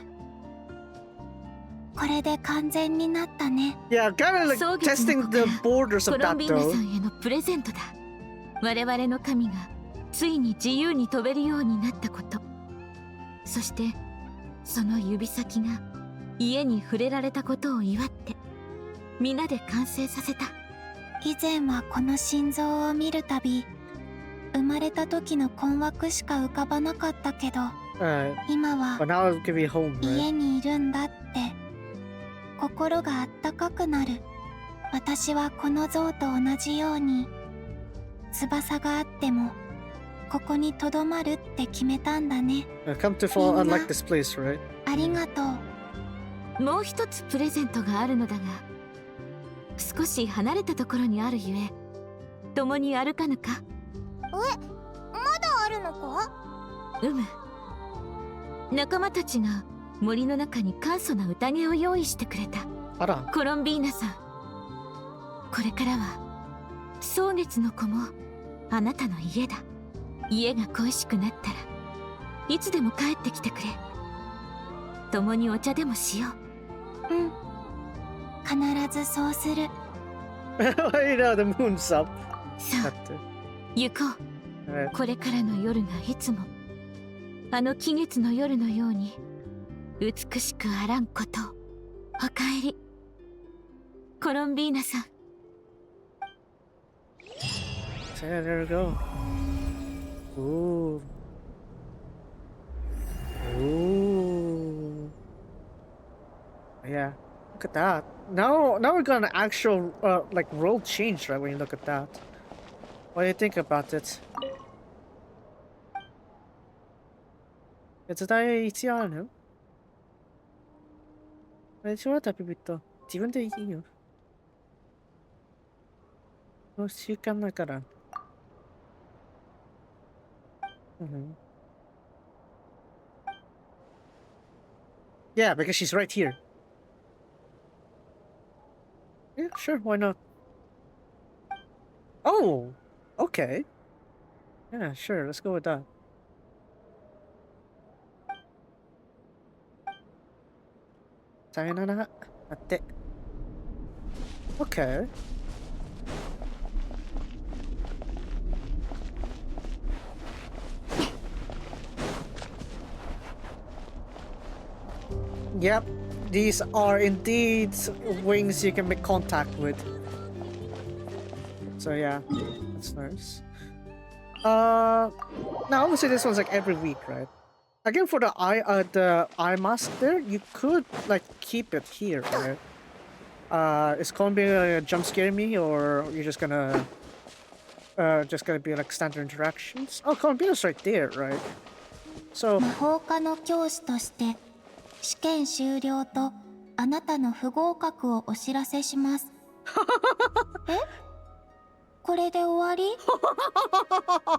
これで完全になったね。Yeah, kind of like 草月の testing 子 the から borders コ of ロ that ンビーナ though. さんへのプレゼントだ。我々の神がついに自由に飛べるようになったこと、そしてその指先が家に触れられたことを祝って皆で完成させた。以前はこの心臓を見るたび、生まれた時の困惑しか浮かばなかったけど、今は But now it could be home, 家 right? にいるんだって心があったかくなる。私はこの像と同じように翼があってもここにとどまるって決めたんだね。Come to fall unlike this place, right? ありがとう。もう一つプレゼントがあるのだが、少し離れたところにあるゆえ共に歩かぬか。まだあるのか。仲間たちが森の中に簡素な宴を用意してくれた。あら。コロンビーナさん、これからは草月の子もあなたの家だ。家が恋しくなったらいつでも帰ってきてくれ。共にお茶でもしよう。うん、必ずそうする。You know, the moon's up. さあ行こう。これからの夜がいつもあの季月の夜のように美しくあらんことを。おかえりコロンビーナさん。 There we go. Ooh. Ooh. Yeah. Look at that. Now we got an actual like world change, right? When you look at that. What do you think about it? 手伝い必要あるの？大丈夫だ、ビビット。自分でいいよ。もう習慣だから。Yeah, because she's right here. Yeah, sure, why not? Oh, okay. Yeah, sure, let's go with that. Sayonara. Atte. Okay. Yep, these are indeed wings you can make contact with. So yeah, that's nice. Now obviously this one's like every week, right? Again, for the eye mask there, you could like keep it here, right? Is Colin gonna jump scare me, or you're just gonna be like standard interactions? Oh, Columbina's right there, right? So 魔法科の教師として試験終了とあなたの不合格をお知らせします。え？これで終わり？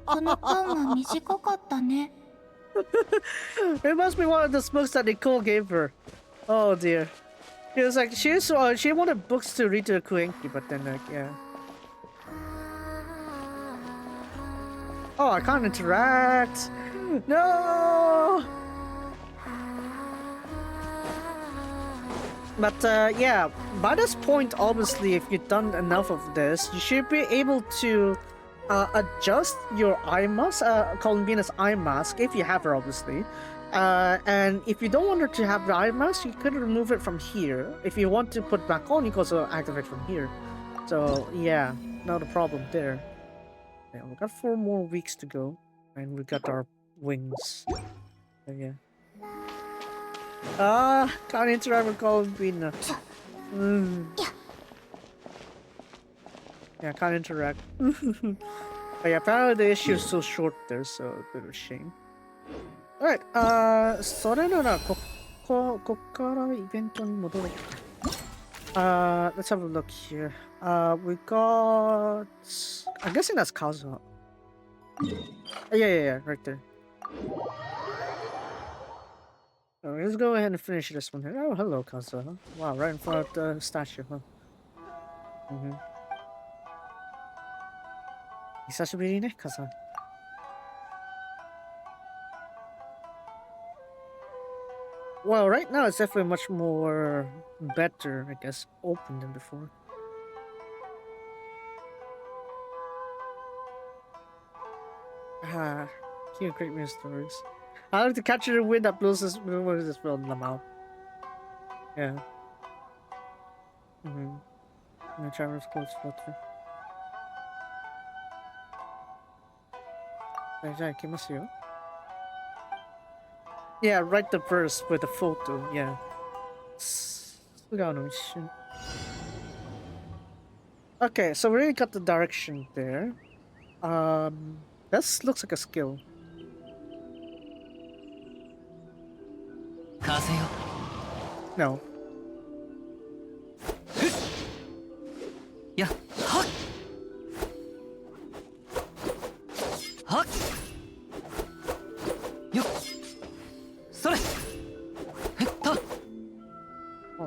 この間は短かったね。It must be one of the books that Nicole gave her. Oh dear. She was like, she wanted books to read to the Kuenki, but then like, yeah. Oh, I can't interact. No. But yeah, by this point, obviously, if you've done enough of this, you should be able to adjust your eye mask, Columbina's eye mask, if you have her, obviously. And if you don't want her to have the eye mask, you could remove it from here. If you want to put back on, you can also activate from here. So yeah, not a problem there. Yeah, we got 4 more weeks to go, and we got our wings. So yeah. Can't interact with Columbina. Yeah, can't interact. But yeah, apparently the issue is so short there, so a bit of a shame. Alright, それならこからイベントに戻ろうか。Let's have a look here. We got... I'm guessing that's Kazuha. Yeah, right there. Alright, let's go ahead and finish this one here. Oh, hello, Kaza. Huh? Wow, right in front of the statue, huh? Mm-hmm. Hisashiburi ne, Kaza. Well, right now it's definitely much more better, I guess, open than before. Ah, cute, great news stories. I like to capture the wind that blows this. What is this from Lamau? Yeah. Mm-hmm. The traveler's clothes filter. Yeah, write the verse with the photo. Yeah. Okay, so we already got the direction there. This looks like a skill. 風よ No. やっはっはっよっそれへった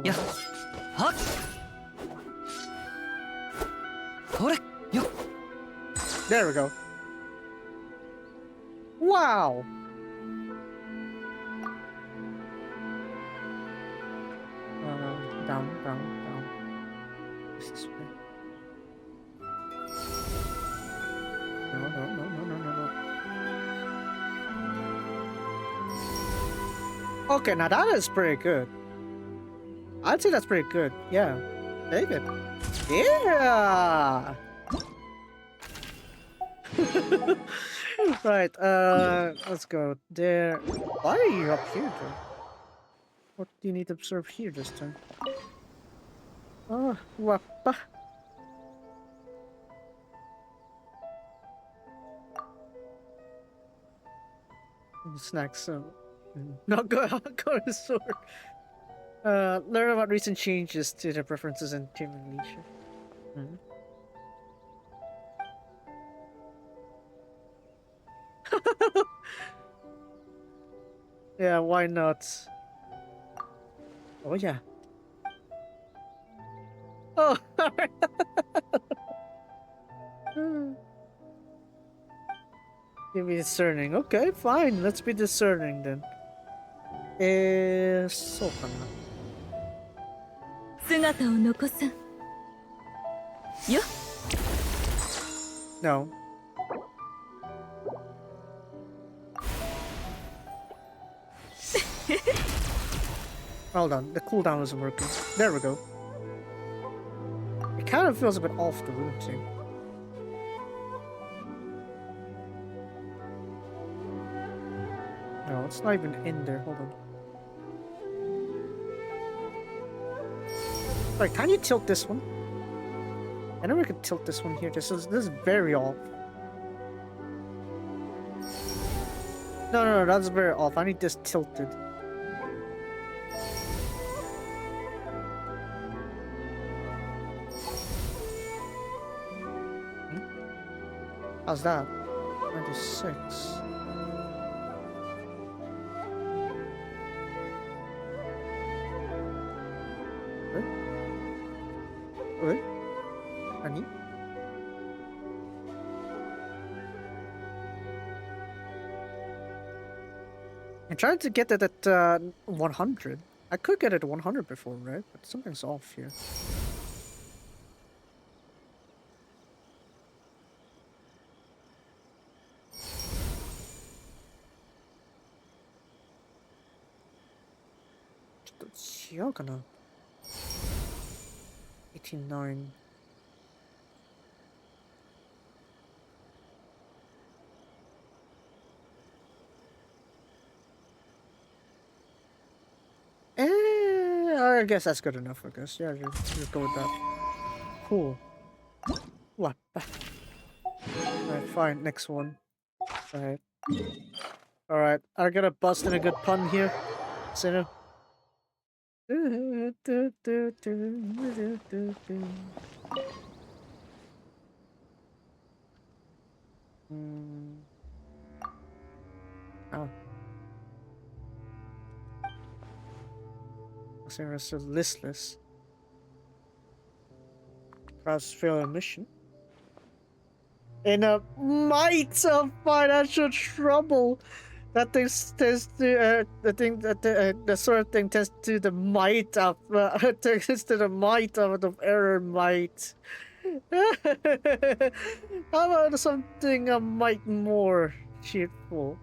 やっはっほれよっ There we go. Wow. Down. This way. No. Okay, now that is pretty good. I'd say that's pretty good. Yeah. Very good. Yeah. Right, let's go there. Why are you up here, though? What do you need to observe here this time? Oh, wappa. Snacks, so... Not go to the sword. Learn about recent changes to the preferences and team leadership. Yeah, why not? Oh yeah. Oh, give me discerning. Okay, fine. Let's be discerning then. So No. Hold on, the cooldown isn't working. There we go. It kind of feels a bit off the room too. No, it's not even in there. Hold on. Wait, can you tilt this one? I know we could tilt this one here. This is very off. No, that's very off. I need this tilted. How's that? 96. Wait? Honey? I'm trying to get it at 100. I could get it at 100 before, right? But something's off here. Gonna 89. I guess that's good enough, I guess. Yeah, just go with that. Cool. What? Alright, fine. Next one. Alright, I gotta bust in a good pun here. Sinner. Oh. Sarah's listless. Perhaps fail a mission. In a mite of financial trouble. That thing tends to the thing that the sort of thing tends to the might of tends to the might of the error might. How about something a mite more cheerful?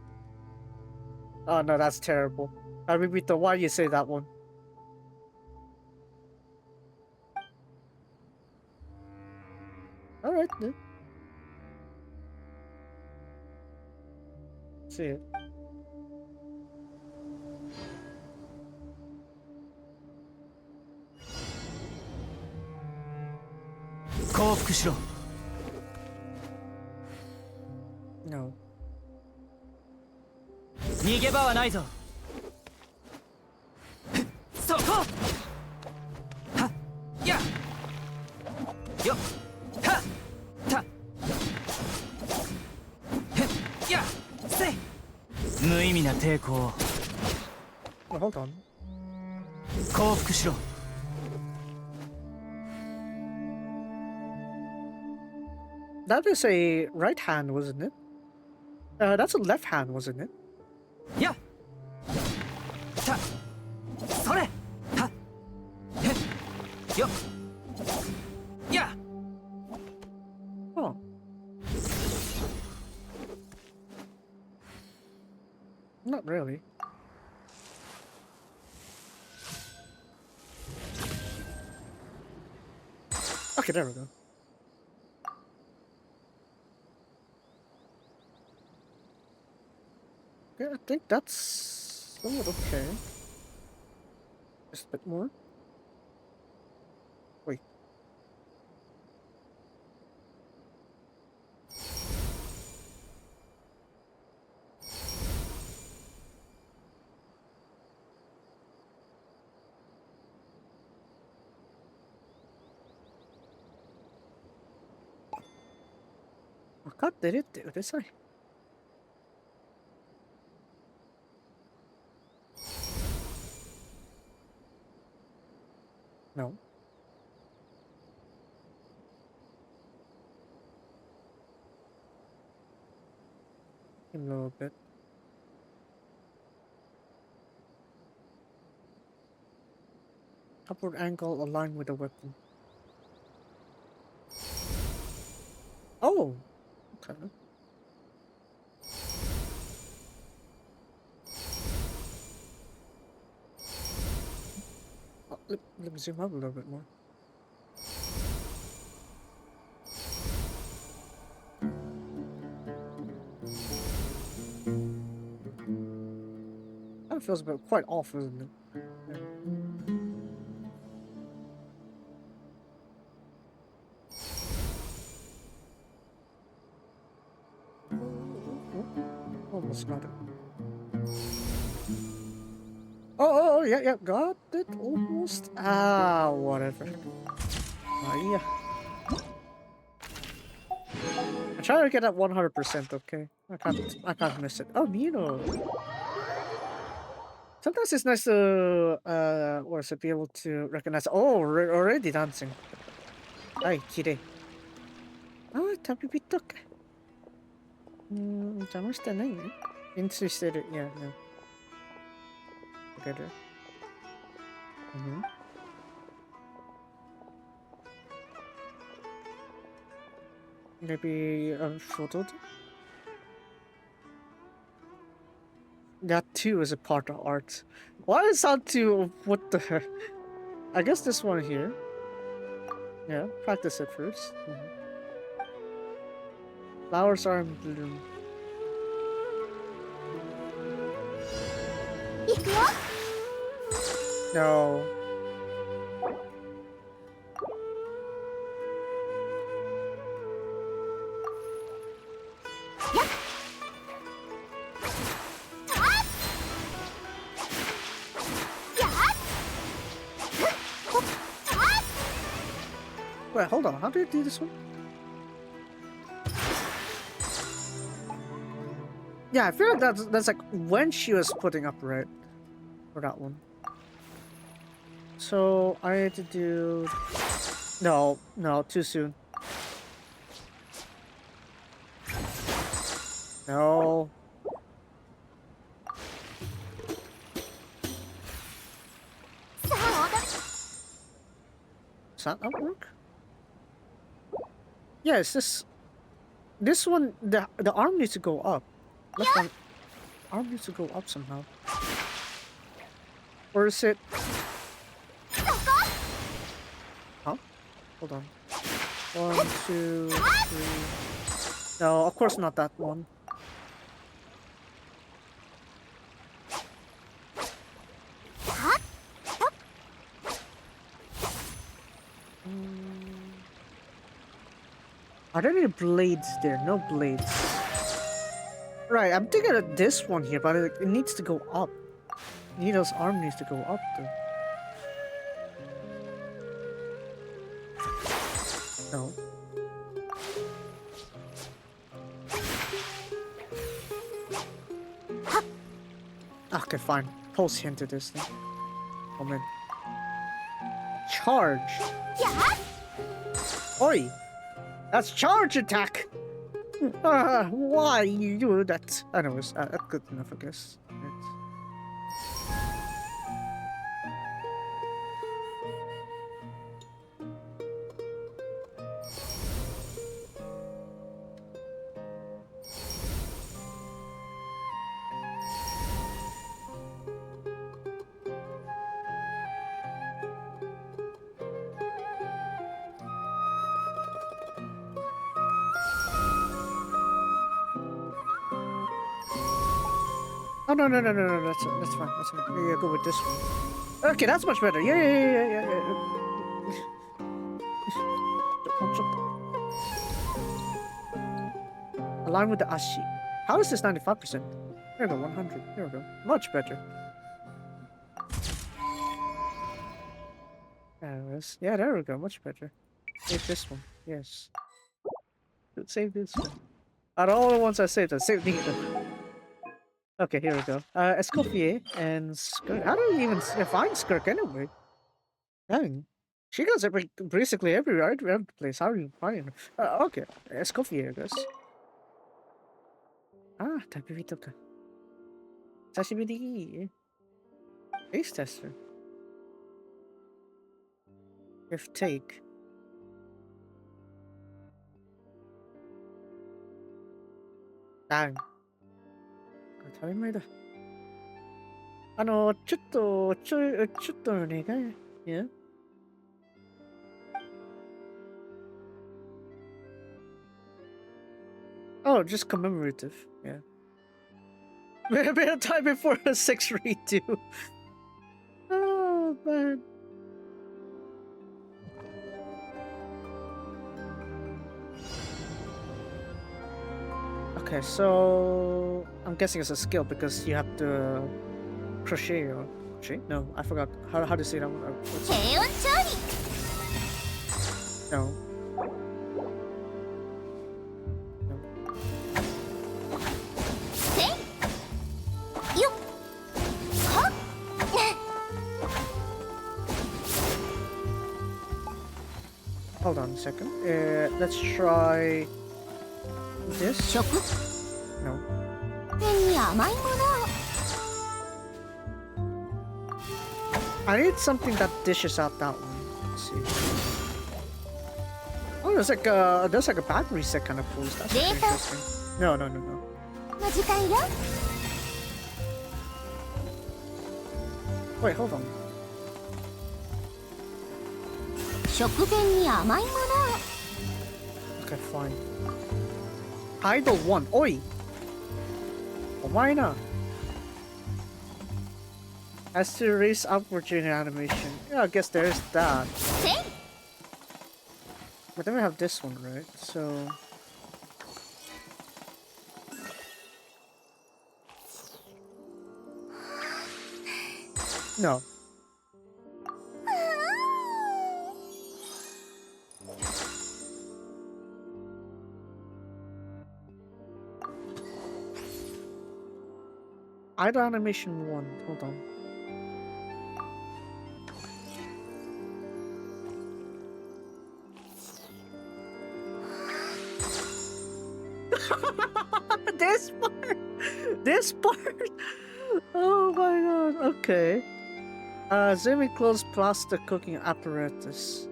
Oh no, that's terrible. I repeat the why you say that one. All right then. See it. No. 逃げ場はないぞ。そこ。はっや。よっ。はっ。た。へっや。せい。無意味な抵抗を。Oh, hold on. 降伏しろ。 That is a right hand, wasn't it? That's a left hand, wasn't it? Yeah. Ta. Sore. Ha. He. Yo. Yeah. Oh. Not really. Okay, there we go. Yeah, I think that's somewhat okay. Just a bit more. Wait. What did it do? This way. No. A little bit. Upward angle aligned with the weapon. Oh! Okay. Oh, let me zoom out a little bit more. That feels a bit quite off, isn't it? Yeah. Almost got it. Oh, yeah, got it almost. Ah, whatever. Yeah. I'm trying to get at 100%, okay? I can't miss it. Oh, Mino. Sometimes it's nice to, or to be able to recognize. Oh, already dancing. Ay, kirei. Ah, tabi bito ka. 邪魔してないね。演出してる。Yeah, no. Together. Maybe a photo. That too is a part of art. Why is that too? What the heck? I guess this one here. Yeah, practice it first. Flowers are in bloom. No. Wait, hold on. How do you do this one? Yeah, I feel like that's like when she was putting up, right? For that one. So I had to do... No, too soon. No. Does that not work? Yeah, it's this one, the arm needs to go up. Left arm needs to go up somehow. Or is it... Huh? Hold on. 1, 2, 3... No, of course not that one. Are there any blades there? No blades. Right, I'm thinking of this one here, but it needs to go up. Nito's arm needs to go up, though. No. Okay, fine. Pulse into this thing. Come in. Charge! Oi! That's charge attack! Why you do that? Anyways, that's good enough, I guess. Right. Oh no, that's fine, that's fine. Yeah, go with this one. Okay, that's much better. Yeah. Align with the Ashi. How is this 95%? There we go, 100. There we go. Much better. Yeah, there we go. Much better. Save this one. Yes. Save this one. Out of all the ones I saved neither. Okay, here we go. Escoffier and Skirk. How do you even find Skirk anyway? Dang. She goes basically every place. How do you find her? Okay. Escoffier, I guess. Ah, Taipei ka. Sashibiri. Face tester. If take. Dang. 当たり前だ。ちょっとお願い。Yeah? Oh, just commemorative. Yeah. Maybe a time before a 6 redo. Oh, man. Okay, so I'm guessing it's a skill because you have to crochet or crochet? No, I forgot how to say that one. No. Hold on a second. Let's try this. No. I need something that dishes out that one. Let's see. Oh, there's like a battery set kind of pose. That's interesting. No. Wait, hold on. Okay, fine. Idle 1. Oi! Why not? Has to raise upward during animation. Yeah, I guess there's that. But then we have this one, right? So... No. Idle animation 1. Hold on. This part! This part! Oh my god, okay. Semi-closed plastic cooking apparatus.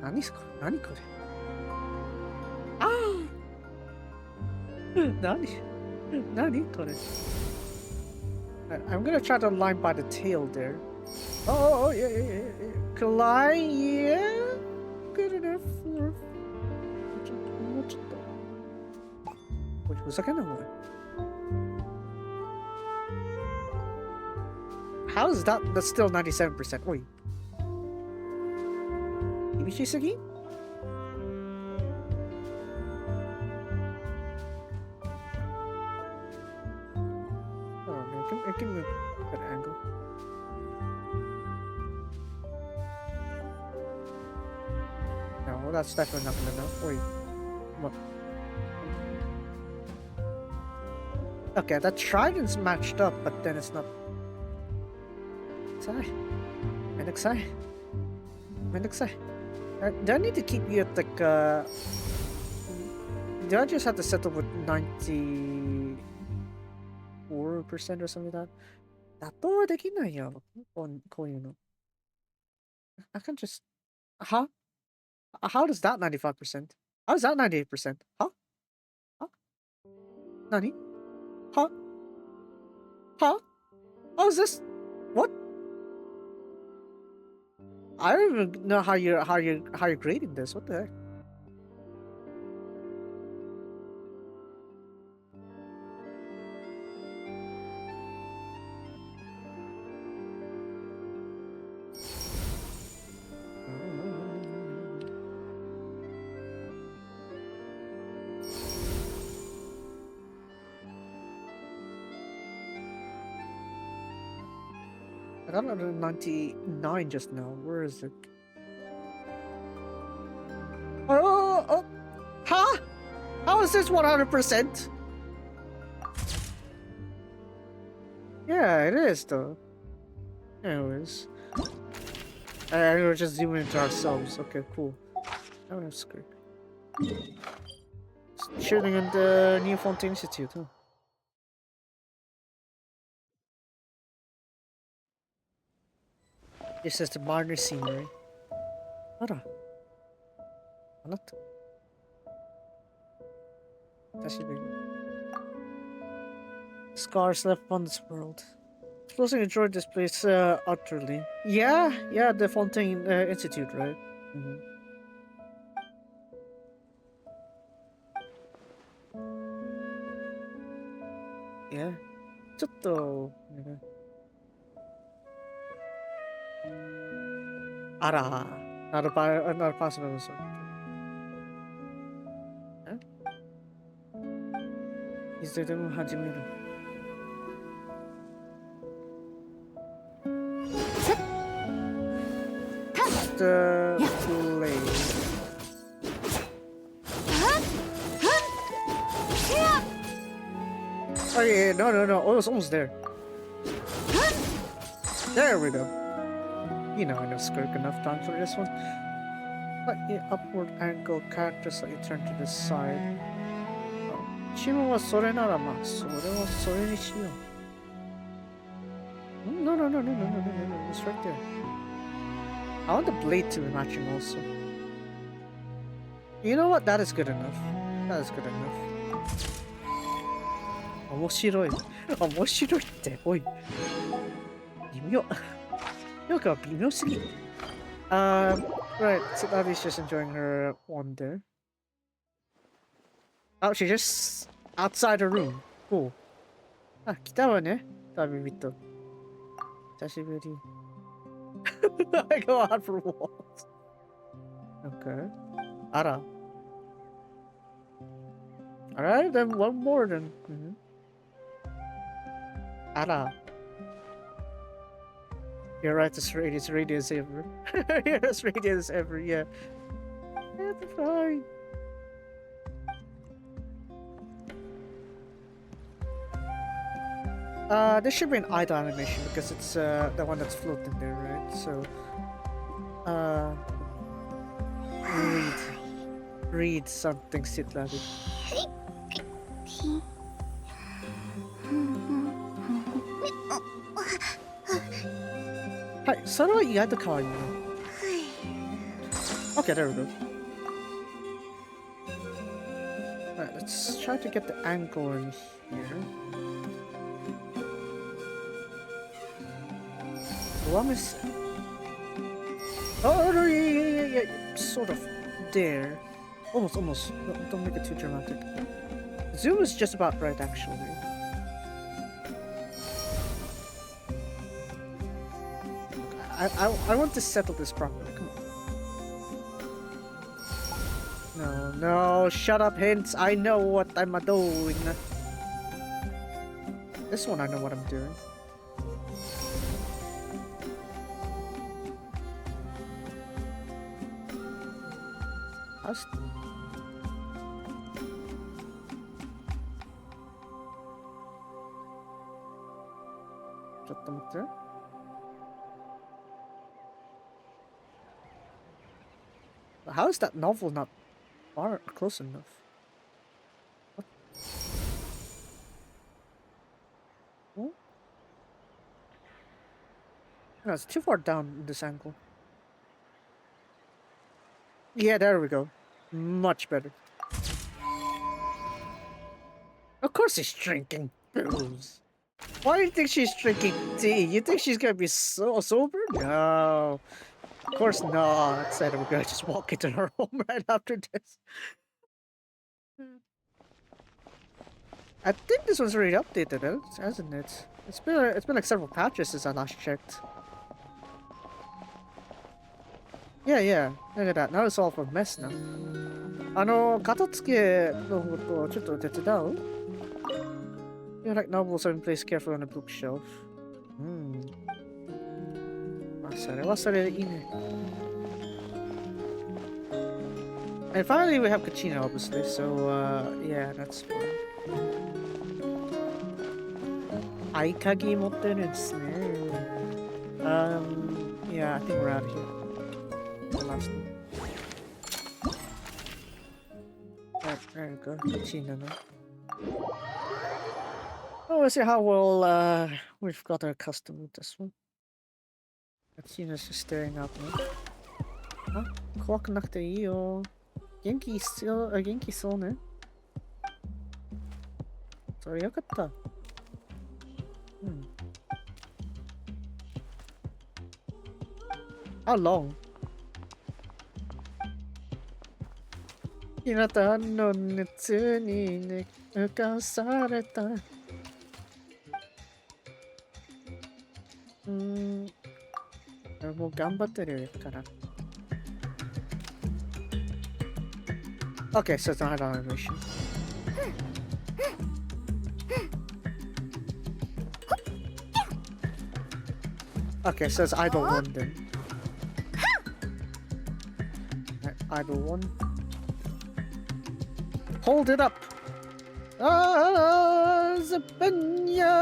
Nani kore? Ah! Nani kore? I'm gonna try to line by the tail there. Oh, yeah. Climb, yeah. Good enough for. Wait, who's the kind of one? How is that? That's still 97%. Wait. Ibishisugi? Oh, man, I can move that angle. No, that's definitely not gonna know. Wait. What? Okay, that trident's matched up, but then it's not. Sorry. Mendokusai. Do I need to keep you at like do I just have to settle with 94% or something like that? 妥当はできないよ。こういうの。I can just. Huh? How does that 95%? How is that 98%? Huh? Nani? Huh? How is this? What? I don't even know how you're grading this. What the heck? I got another 99 just now. Where is it? Oh! Huh? How is this 100%? Yeah, it is though. Anyways. And we're just zooming into ourselves. Okay, cool. Oh, that's good. Shooting in the New Fontaine Institute, huh? This is the minor scenery. Ara. Anata. Scars left on this world. Supposing enjoyed this place utterly. Yeah, the Fontaine Institute, right? Yeah. ちょっと、あら、not a possible answer. Huh? いつでも始める。Play. Oh yeah, no. Oh, it's almost there. There we go. You know, I know Skirk enough time for this one. Slightly upward angle character, slightly turn to the side. Shima wa sore nara ma, sore wa sore ni shiyou. No, it's right there. I want the blade to be matching also. You know what? That is good enough. That is good enough. 面白いっておい微妙なんか微妙すぎ Right, so Davi's just enjoying her wander. Oh, she's just outside her room. Cool. あ、来たわね、ダビビット。久しぶり。I go out for walks. Okay. Ara. Alright, then one more then. Ara. You're right, it's radius ever. Yes, radius ever, yeah. That's fine. There should be an idle animation because it's the one that's floating there, right? So, read something, Sitladi. Hi, それは意外と可愛いね。Okay, there we go. Alright, let's try to get the angle in here. What am I saying? Oh, no, yeah. Sort of. There. Almost. Don't make it too dramatic. Zoom is just about right, actually. I want to settle this properly. Come on. No, shut up, hints. I know what I'm doing. This one I know what I'm doing. How's... How is that novel not far close enough? What? Oh? No, it's too far down in this angle. Yeah, there we go. Much better. Of course he's drinking booze. Why do you think she's drinking tea? You think she's gonna be so sober? No. Of course not. Said we're gonna just walk into her home right after this. I think this was already updated, hasn't it? It's been like several patches since I last checked. Yeah. Look at that. Now it's all a mess now. 片付けのことをちょっと手伝う? You like novels are placed carefully on a bookshelf. And finally we have Kachina, obviously, so yeah, that's fine. 合鍵持ってるんですね。Yeah, I think we're out of here. The last one. Right, there we go. Kachina now. Oh, let's see how well we've got accustomed with this one. Kachina's just staring at me. あ、怖くなくていいよ。元気そうね。それよかった。How long? 日向の熱にね、浮かされた。もう頑張ってるから。Okay, so it's not an animation. Okay, so it's idle 1 then. Right, idle 1. Hold it up! Zapenya!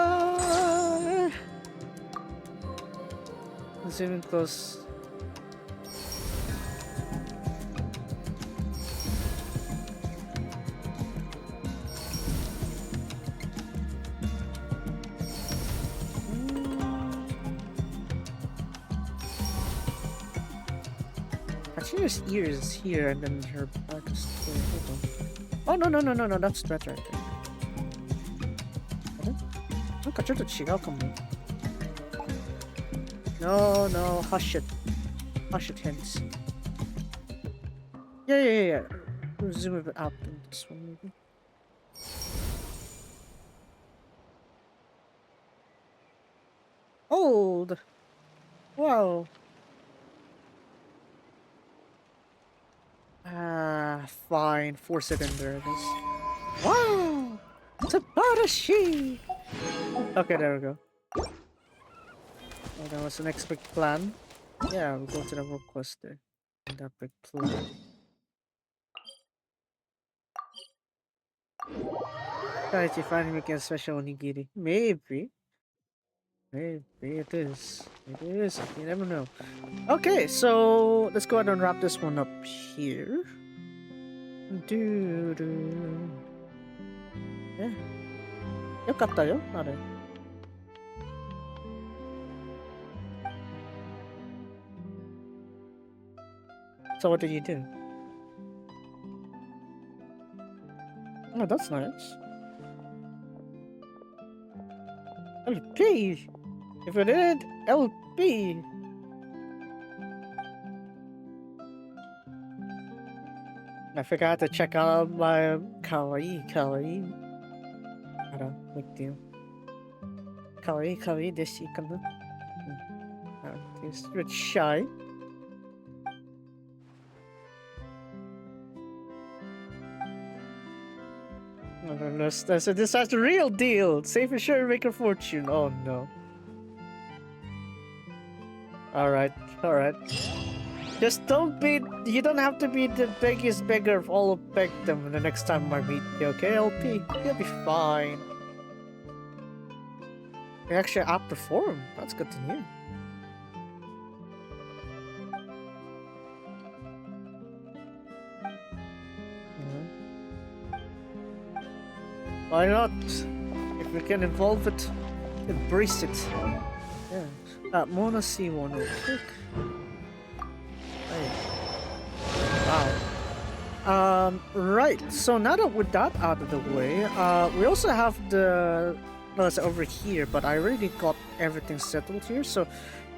Zoom in close. Hashira's ear is here and then her back is there. Hold on. Oh, no, that's right there. あれ？なんかちょっと違うかも。No, hush it, hints. Yeah. We'll zoom it out in this one maybe. Old! Wow. Fine. 4-cylinder it is. Wow! Tabarashi! Okay, there we go. Oh, that was the next big plan. Yeah, we'll go to the work quest there. That big plan. Try to finally make a special onigiri. Maybe. Maybe it is. It is. You never know. Okay, so let's go ahead and wrap this one up here. Yeah. よかったよ、あれ。So what did you do? Oh, that's nice. LP! If it did, LP! I forgot to check out my kawaii. Big deal. Kawaii desu kana? It's a bit shy. This is the real deal. Save for sure, make a fortune. Oh no. Alright. Just don't be. You don't have to be the biggest beggar of all of begdom the next time I meet you, okay, LP? You'll be fine. You actually outperform. That's good to hear. Why not? If we can evolve it, embrace it. Yeah. Mona C1 real quick. Wow. Right. So now that with that out of the way, we also have the it's over here, but I already got everything settled here. So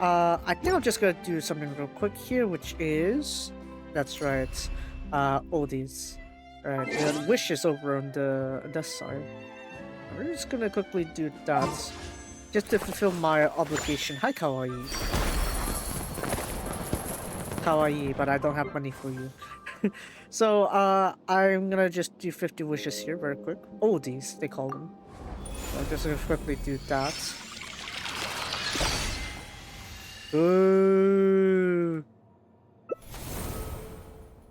I think I'm just gonna do something real quick here, which is that's right. All these. Right, and wishes over on the side. I'm just gonna quickly do that, just to fulfill my obligation. Hi, kawaii. Kawaii, but I don't have money for you. So, I'm gonna just do 50 wishes here very quick. Oldies, they call them. So I'm just gonna quickly do that. Ooh.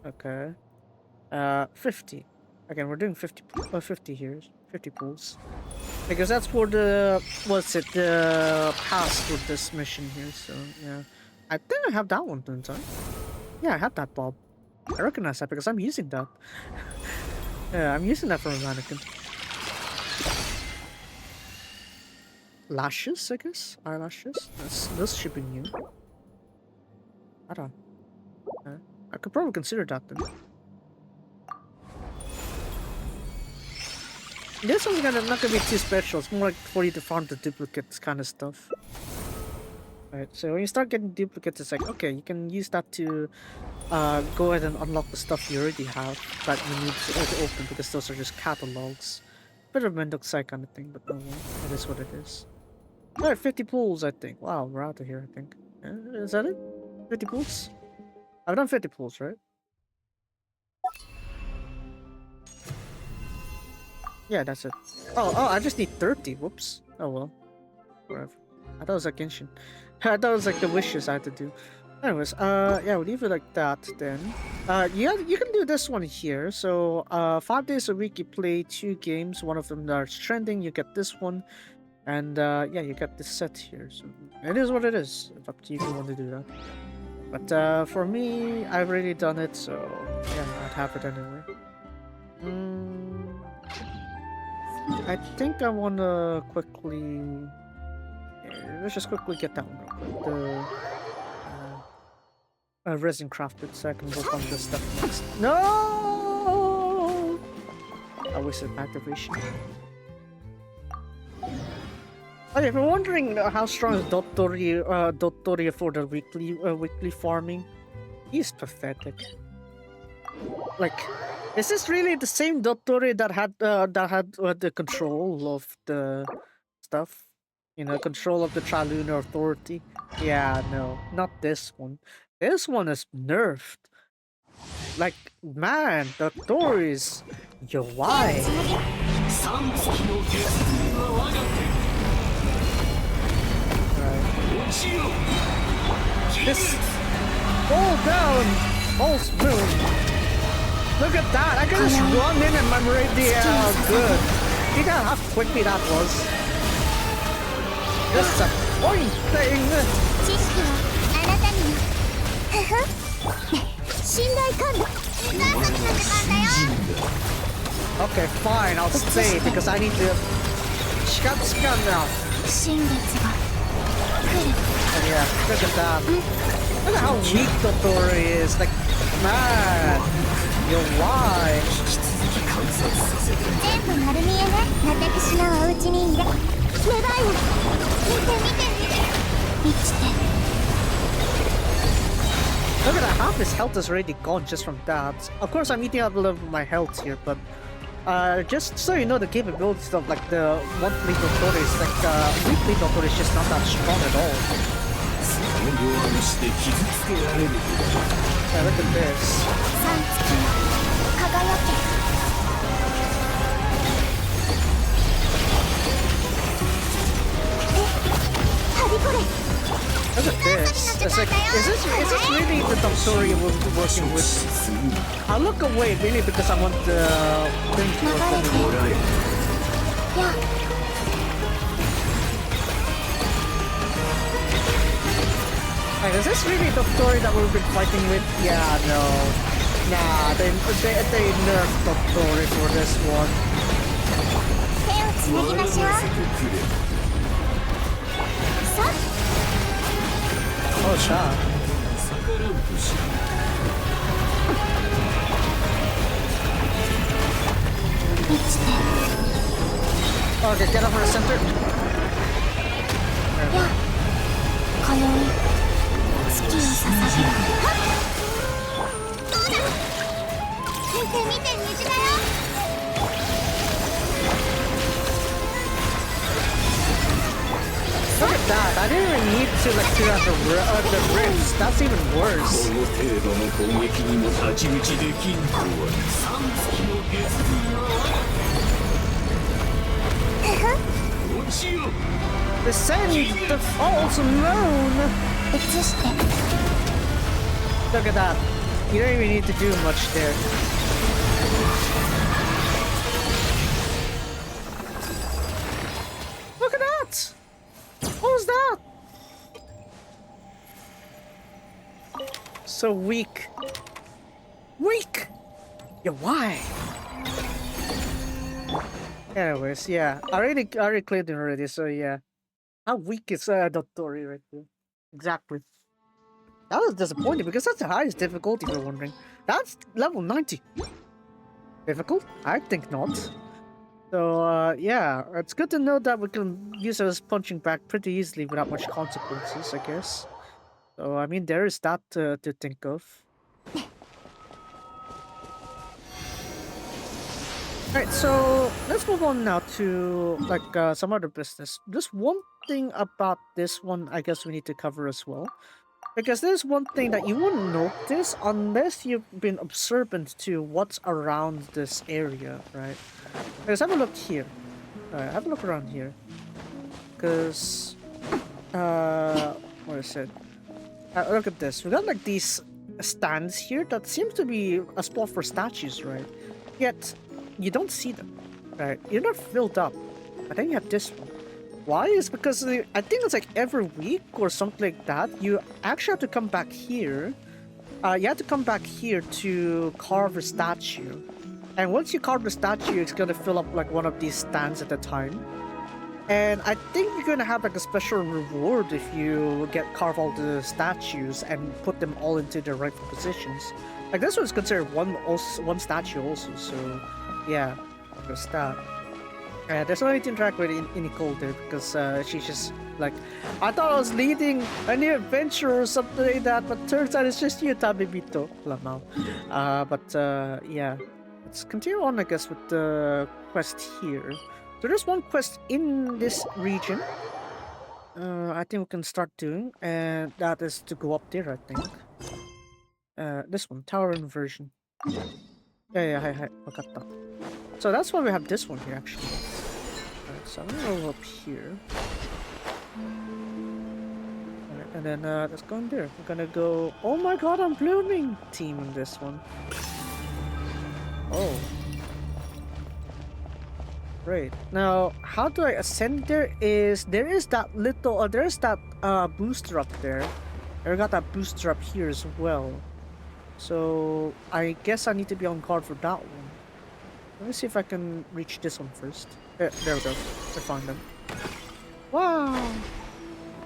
Okay. 50. Again, we're doing 50 here. 50 pools. Because that's for the, the pass for this mission here, so yeah. I think I have that one in time. Yeah, I have that, Bob. I recognize that because I'm using that. Yeah, I'm using that for a mannequin. Lashes, I guess? Eyelashes? Those should be new. I don't know. I could probably consider that then. This one's not gonna be too special. It's more like for you to farm the duplicates kind of stuff. Right, so when you start getting duplicates, it's like, okay, you can use that to go ahead and unlock the stuff you already have that you need to open, because those are just catalogs. Bit of Mendoxai kind of thing, but no, it is what it is. Alright, 50 pools, I think. Wow, we're out of here, I think. Is that it? 50 pools? I've done 50 pools, right? Yeah, that's it. Oh, I just need 30. Whoops. Oh well. Whatever. I thought it was like Genshin. I thought it was like the wishes I had to do. Anyways, yeah, we'll leave it like that then. You can do this one here. So, 5 days a week you play 2 games. One of them that's trending. You get this one, and yeah, you get this set here. So it is what it is. It's up to you if you want to do that. But for me, I've already done it, so yeah, I'd have it anyway. I think I wanna quickly. Let's just quickly get that one real quick. The resin crafted, so I can work on this stuff next. No! I wasted activation. Okay, if you're wondering how strong is Dottori for the weekly farming, he's pathetic. Like, is this really the same Dottori that had the control of the stuff? You know, control of the Trilunar Authority? Yeah, no, not this one. This one is nerfed. Like, man, Dottori's yo why? This fall down, false moon. Look at that! I can just run in and memory the good. See that how quickly that was? Just a point thing! 知識はあなたにもふふ信頼感度水遊びの時間だよ Okay, fine, I'll stay because I need to... Scan now. 新月が来る And yeah, look at that. Look at how weak Dotori is. Like, man, you're why? 全部丸見えね私のお家に入れ願いを見て見て生きて Look at that, half his health is already gone just from that. Of course, I'm eating up a little of my health here, but just so you know, the capabilities of like the monthly Dotori is like weekly Dotori is just not that strong at all. Yeah, look at this. 三月よ輝け Look at this. It's like, is this really the Dotori we're working with? I look away really because I want the thing to work. Like, is this really the Dotori that we've been fighting with? Yeah, no. Nah, they nerfed Dotori for this one. 手をつなぎましょうさあ Oh, shot. Okay, get up from the center. Yeah. 今宵月を捧げるそうだ見て見て虹だよ Look at that! I didn't even need to like clear out the rifts. That's even worse. Descend the false moon! 移して Look at that. You don't even need to do much there. Look at that! What was that? So weak. Weak! Yeah, why? Anyways, yeah. I already cleared it already, so yeah. How weak is Dotori right there? Exactly. That was disappointing because that's the highest difficulty if you're wondering. That's level 90. Difficult? I think not. So, yeah, it's good to know that we can use it as punching back pretty easily without much consequences, I guess. So, I mean, there is that to think of. Alright, so let's move on now to, like, some other business. Just one thing about this one I guess we need to cover as well. Because there's one thing that you wouldn't notice unless you've been observant to what's around this area, right? Let's have a look here. Have a look around here. Because, what is it? Look at this. We got like these stands here that seem to be a spot for statues, right? Yet, you don't see them, right? You're not filled up. But then you have this one. Why? Is because I think it's like every week or something like that, you actually have to come back here. You have to come back here to carve a statue. And once you carve the statue, it's gonna fill up like one of these stands at a time. And I think you're gonna have like a special reward if you carve all the statues and put them all into their rightful positions. Like this one's considered one statue also, so yeah, there's that. There's no need to interact with Nicole there because she's just like, I thought I was leading a new adventure or something like that, but turns out it's just you, Tabibito. Lamau. But yeah, let's continue on, I guess, with the quest here. So there's one quest in this region. I think we can start doing, and that is to go up there, I think. This one, tower inversion. Yeah, hi, wakata. So that's why we have this one here, actually. Alright, so I'm gonna go up here. Alright, and then let's go in there. We're gonna go. Oh my god, I'm blooming team in this one. Oh. Great. Now, how do I ascend there? There is that little, there's that booster up there. I got that booster up here as well. So I guess I need to be on guard for that one. Let me see if I can reach this one first. There we go. I found them. Wow!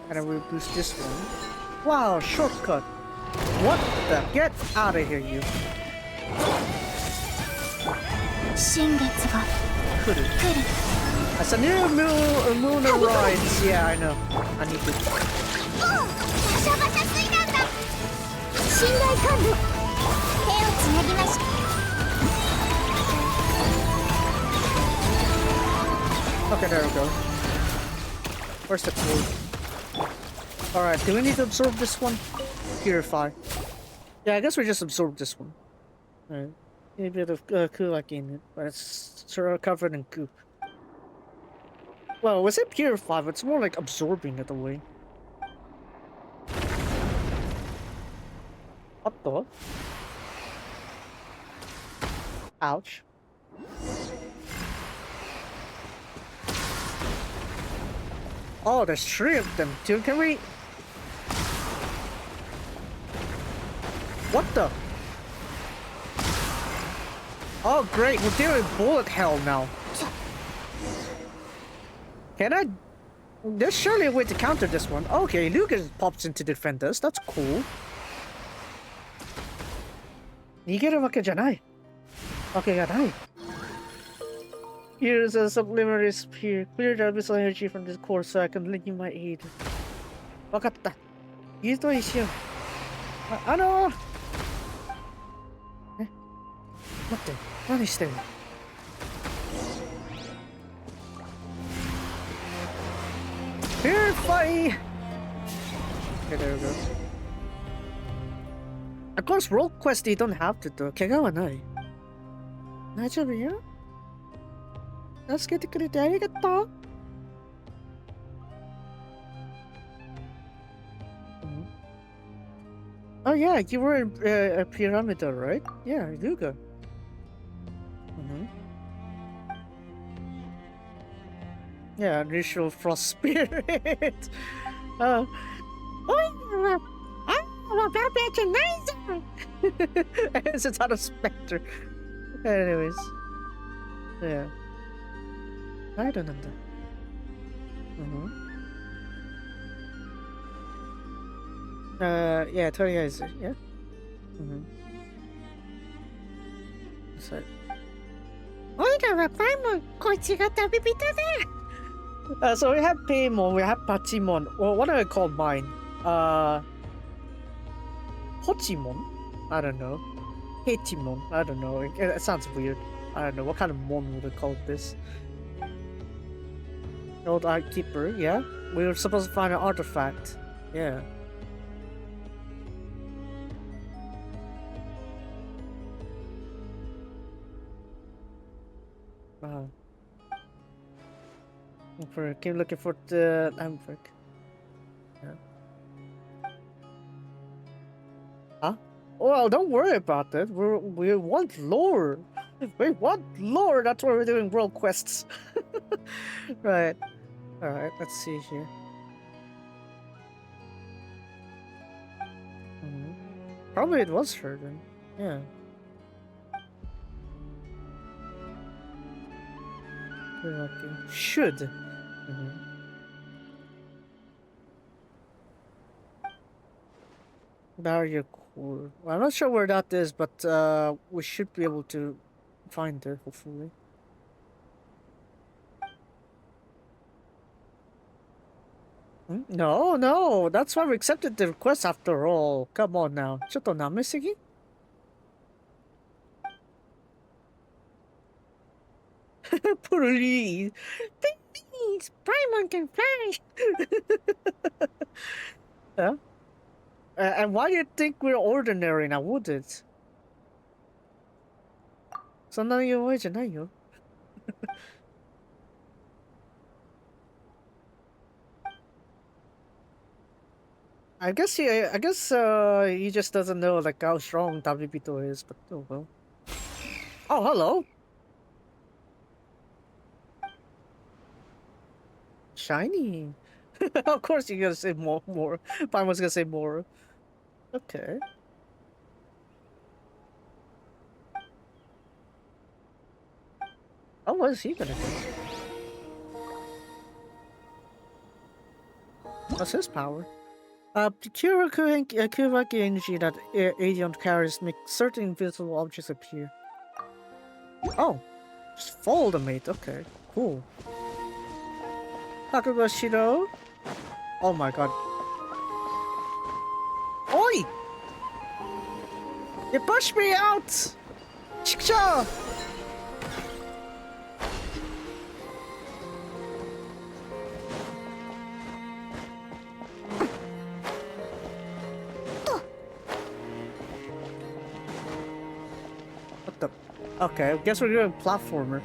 And I will boost this one. Wow, shortcut. What the? Get out of here, you. That's a new moon rides. Yeah, I know. I need to. Okay, there we go. Where's the tool? Alright, do we need to absorb this one? Purify. Yeah, I guess we just absorb this one. Alright. A bit of kulak in it, but it's sort of covered in goop. Well, was it purify? But it's more like absorbing it away. What the? Ouch. Oh, there's 3 of them too. Can we? What the? Oh, great. We're dealing with bullet hell now. Can I? There's surely a way to counter this one. Okay, Lucas pops into defend us. That's cool. 逃げるわけじゃない。わけがない。Here's a subliminary spear. Clear the abyssal energy from this core so I can lend you my aid. わかった。言うといいしよう。え、待って、何してるの？Purify! Okay, there we go. Of course, roll quest you don't have to do. 怪我はない。大丈夫よ。助けてくれてありがとう。Oh yeah, you were in a pyramid, right? Yeah, Luga. Yeah, unusual frost spirit. It's out of Spectre. Anyways. Yeah. I don't know. Yeah, Atelier is it, yeah? So... so we have Paimon, we have Patimon. Well, what do I call mine? Pochimon? I don't know. Patimon? I don't know. It sounds weird. I don't know. What kind of mon would I call this? Old Art Keeper, yeah? We were supposed to find an artifact. Yeah. Wow. Keep looking for the Ambrick. Yeah. Huh? Well, don't worry about it. We want lore. We want lore. That's why we're doing world quests. Right. Alright, let's see here. Probably it was her then. Yeah. Should. Barrier core. Well, I'm not sure where that is, but we should be able to find her, hopefully. No, no, that's why we accepted the request after all. Come on now. ちょっと舐めすぎ? Please. Please, Paimon can fly. Huh? And why do you think we're ordinary now, would it? そんな弱いじゃないよ。I guess he just doesn't know like how strong WP2 is, but oh well. Oh, hello. shiny. Of course you're gonna say more. Paimon's gonna say more. Okay. Oh, what is he gonna do? What's his power? Cure Kuraki energy that Agent carries make certain invisible objects appear. Oh, just follow the mate. Okay, cool. Takuga Shiro. Oh my god. Oi! You pushed me out! Chikcha! What the? Okay, I guess we're doing platformer.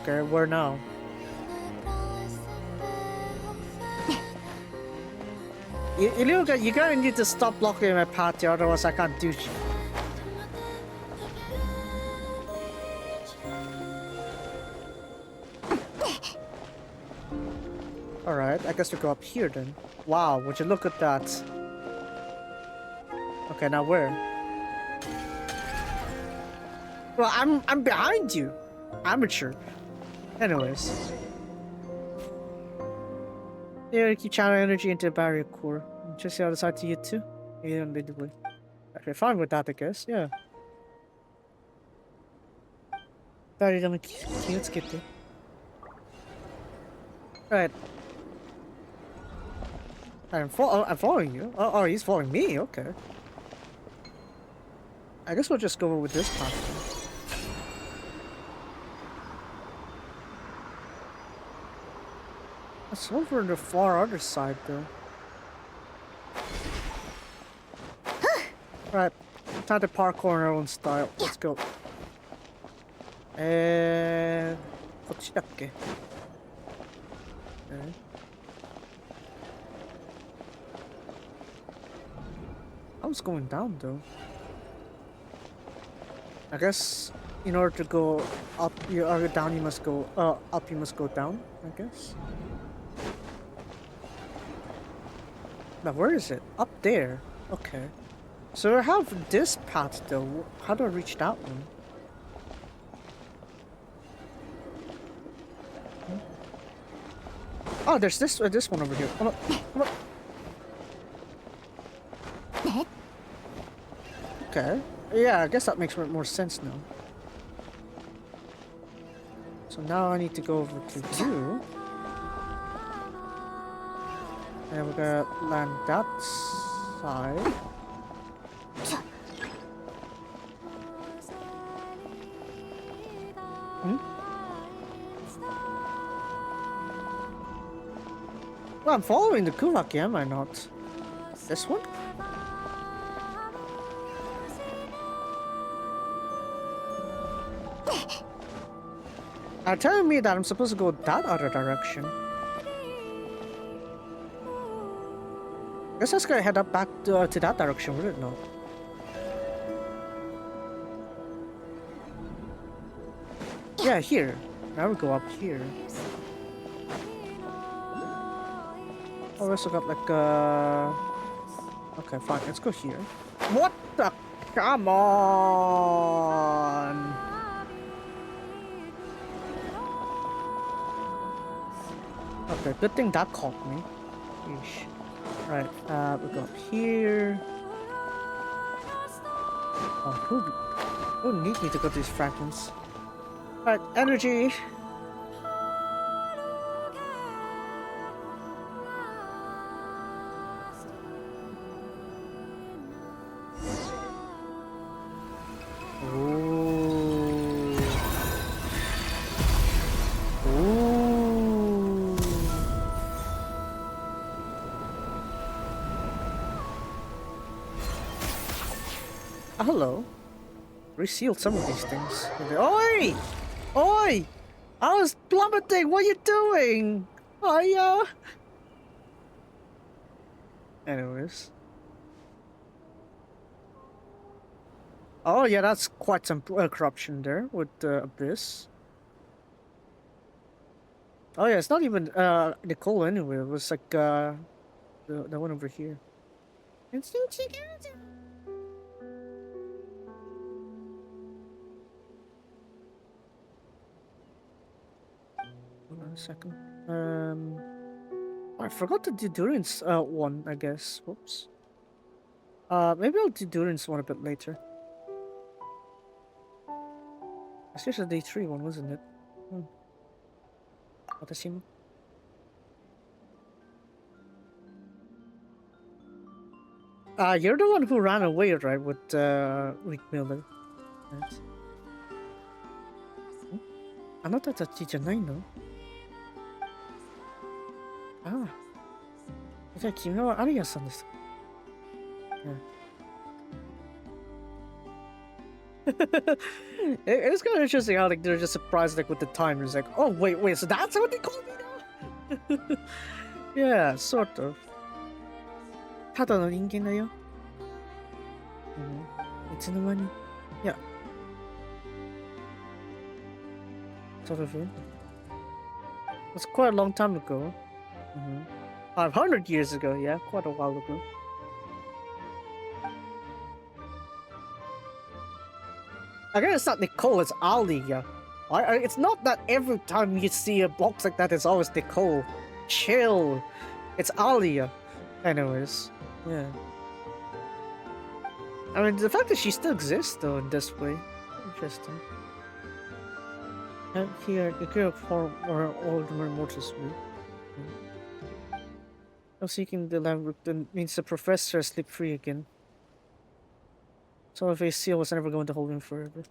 Okay, where now? You gotta need to stop blocking my path, otherwise I can't do shit. Alright, I guess we go up here then. Wow, would you look at that? Okay, now where? Well, I'm behind you. Amateur. Anyways. Here, keep channel energy into the barrier core. Just the other side to you too. Yeah, immediately. Okay, fine with that, I guess. Yeah. Barrier, let's get there. Right. I'm following you. Oh, he's following me. Okay. I guess we'll just go with this path. It's over on the far other side, though. Right, time to parkour in our own style. Let's go. And... Okay. I was going down, though. I guess in order to go up, down, you must go up. You must go down. I guess. Now where is it? Up there. Okay. So I have this path though. How do I reach that one? Oh, there's this one over here. Come on. Come on. Okay. Yeah, I guess that makes more sense now. So now I need to go over to you. And we're gonna land that side. Well, I'm following the Kuraki, am I not? This one? Are telling me that I'm supposed to go that other direction. Guess I was gonna head up back to that direction, would it not? Yeah, here. Now we go up here. Oh, we also got like okay, fine. Let's go here. What the? Come on! Okay, good thing that caught me. Yeesh. Right, we go up here. Oh, who need me to go to these fragments? Right, energy. Hello. Resealed some of these things. Oi! Oi! I was plummeting! What are you doing? Oh, yeah. Anyways. Oh yeah, that's quite some corruption there with the Abyss. Oh yeah, it's not even Nicole anyway. It was like the one over here. Hold on a second. I forgot to do Durin's one, I guess. Whoops. Maybe I'll do Durin's one a bit later. It's just a day 3 one, wasn't it? Atashima. You're the one who ran away, right, with Rick Miller. Right. あなたたちじゃないの？ああ。じゃあ君はアリアさんです。It's kind of interesting how like they're just surprised like with the time. It's like, oh wait, so that's what they call me now? Yeah, sort of. ただの人間だよ。いつの間に? Yeah. Sort of. It's quite a long time ago. 500 years ago, yeah, quite a while ago. I guess it's not Nicole, it's Alia. It's not that every time you see a box like that, it's always Nicole. Chill. It's Alia. Anyways, yeah. I mean, the fact that she still exists, though, in this way. Interesting. And here, the girl form or old mortals me. No seeking the land means the professor sleep free again. So if a seal was never going to hold him forever.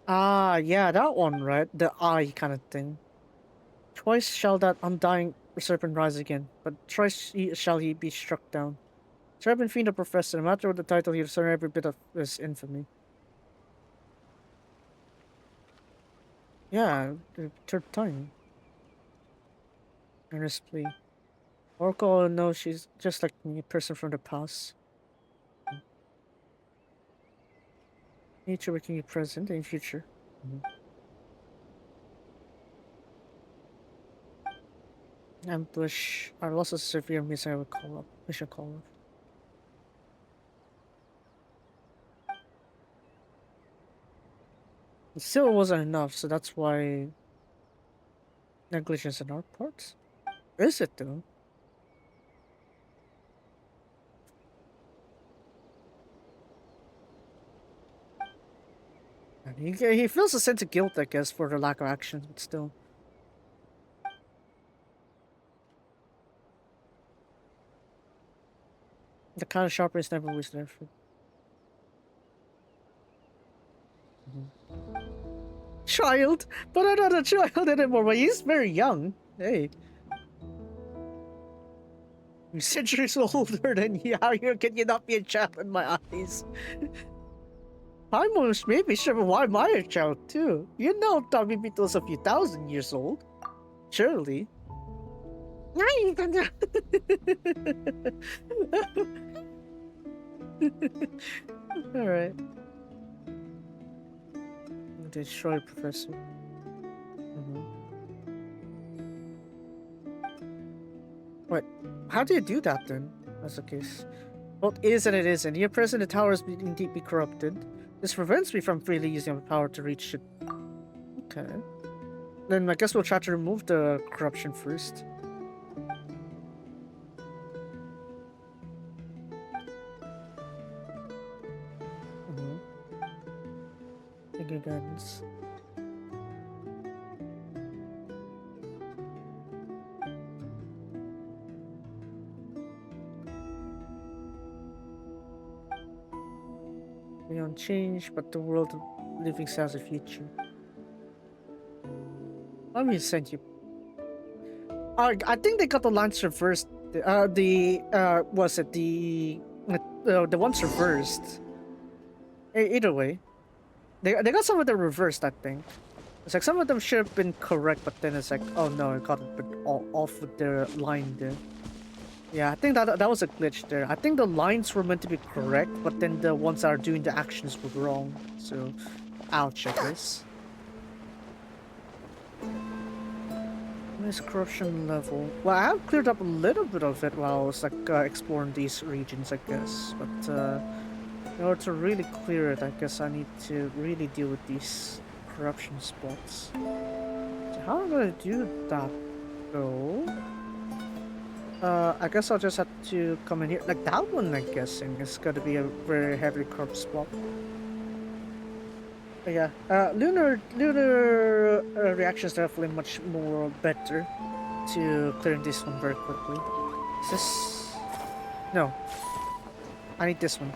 Ah, yeah, that one, right? The eye kind of thing. Twice shall that undying serpent rise again, but thrice shall he be struck down. Serpent Fiend the Professor, no matter what the title, he return every bit of his infamy. Yeah, the third time. Earnestly. Oracle knows she's just like me, a person from the past. Nature working in present and future. Ambush. Our losses severe mission I will call up. Mission call up. It still wasn't enough, so that's why negligence on our part. Is it though? And he feels a sense of guilt, I guess, for the lack of action, but still. The kind of sharpness never was there for. Child, but I'm not a child anymore. But he's very young. Hey, you're centuries older than you. How can you not be a child in my eyes? I'm almost maybe sure, but why am I a child too? You know, Tommy Beatle's a few thousand years old. Surely. Alright. Destroy Professor. What? How do you do that then? That's the case. Both is and it isn't. Here present, the tower is being deeply corrupted. This prevents me from freely using my power to reach it. Okay. Then I guess we'll try to remove the corruption first. Bigger guns. We don't change, but the world of living has a future. Let me send you. I think they got the lines reversed. Was it the ones reversed? Either way, they got some of them reversed. I think it's like some of them should have been correct, but then it's like, oh no, I got it off with their line there. Yeah, I think that was a glitch there. I think the lines were meant to be correct, but then the ones that are doing the actions were wrong. So, ouch, I guess. Nice corruption level. Well, I have cleared up a little bit of it while I was like exploring these regions, I guess. But in order to really clear it, I guess I need to really deal with these corruption spots. So how am I gonna do that though? I guess I'll just have to come in here. Like that one, I'm guessing, is gonna be a very heavy corrupt spot. But yeah, lunar reaction is definitely much more better to clearing this one very quickly. Is this? No. I need this one.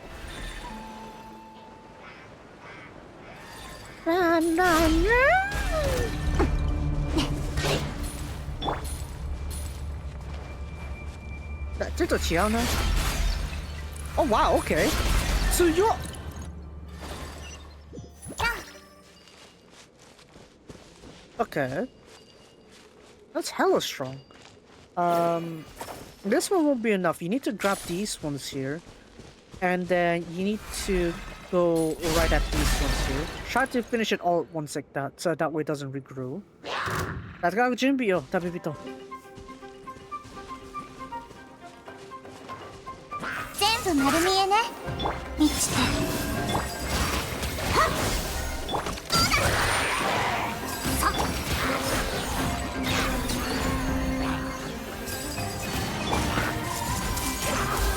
Run, run, run! Oh wow, okay. So you're... Okay. That's hella strong. This one won't be enough. You need to grab these ones here. And then you need to go right at these ones here. Try to finish it all at once like that, so that way it doesn't regrow. Let's go, 준비요. 답이부터. 全部丸見えね満ちてはっさ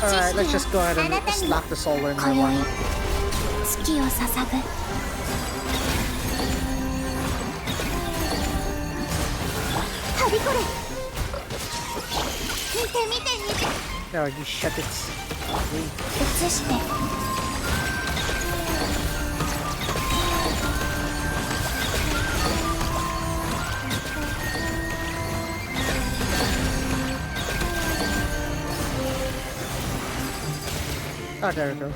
Alright, let's just go ahead and slap this all in there. Why not? 月を捧ぐ はびこれ見て見て見て No, you shut it. 移して Oh, there we go.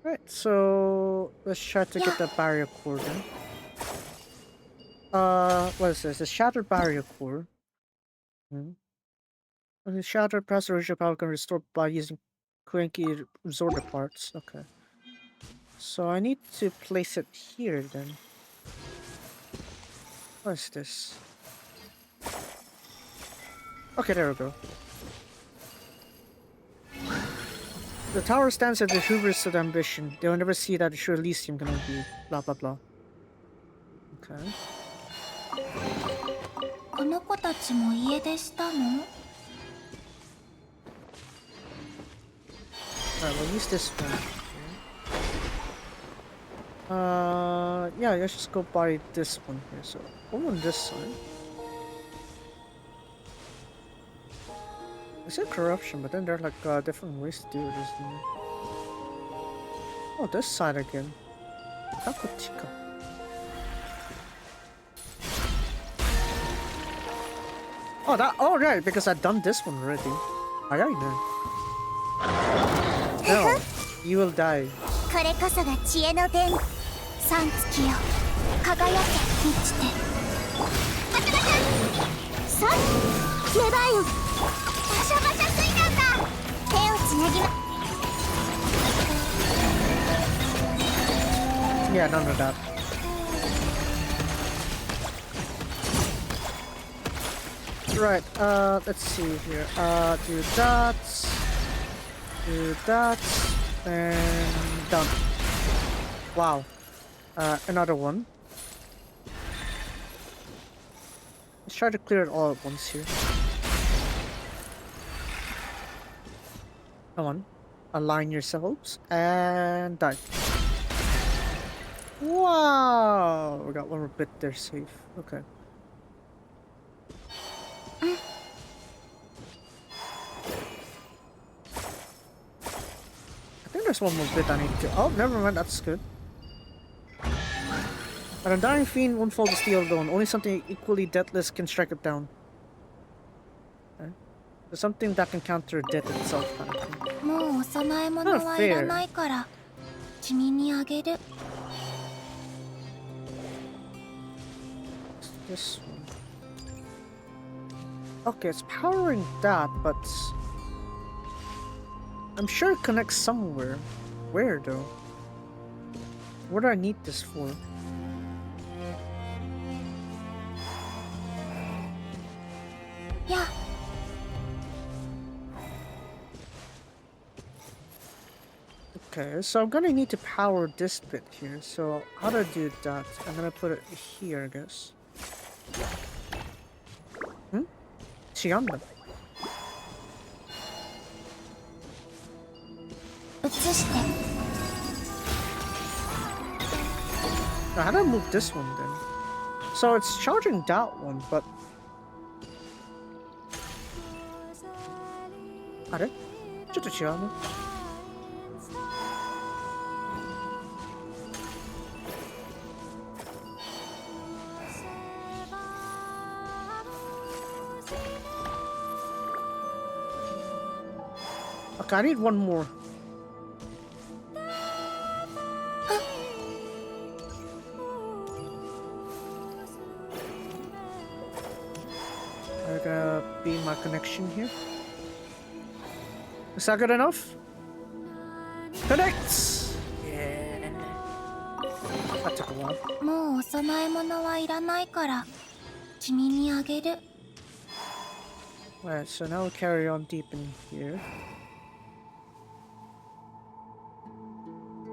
Right, so let's try to get the barrier core then. What is this? The shattered barrier core. When the shattered preservation power can restore by using cranky resorter parts. Okay. So I need to place it here then. What is this? Okay, there we go. The tower stands at the hubris of ambition. They will never see that the true Elysium can be. Blah blah blah. Okay. この子たちも家出したの Alright, we'll use this one. Yeah, let's just go by this one here. So, over on this side. I said corruption, but then there are like different ways to do it, isn't there? Oh, this side again. Takotika. Oh, that. Oh, right, because I've done this one already. Alright, then. No, you will die. これこそが知恵の伝三月よ輝け満ちてバチャバチャさあ芽生えよバシャバシャついたんだ手をつなぎま Yeah, none of that. Right, let's see here. Do that. Do that. And done. Wow. Another one. Let's try to clear it all at once here. Come on. Align yourselves. And die. Wow! We got one more bit there safe. Okay. I think there's one more bit I need to... Oh, never mind. That's good. An undying fiend won't fall to steel alone. Only something equally deathless can strike it down. Okay. There's something that can counter death itself, kind of thing. もうお供え物はいらないから君にあげる This one. Okay, it's powering that, but I'm sure it connects somewhere. Where though? What do I need this for? Yeah. Okay, so I'm gonna need to power this bit here. So how do I do that? I'm gonna put it here, I guess. She on them. 移して Now, how do I move this one then? So it's charging that one, but... Are? ちょっと違うね。Okay, I need one more. I'm gonna be my connection here. Is that good enough? Connect! Yeah. That took a while. もうお供え物はいらないから君にあげる Alright, so now we'll carry on deep in here.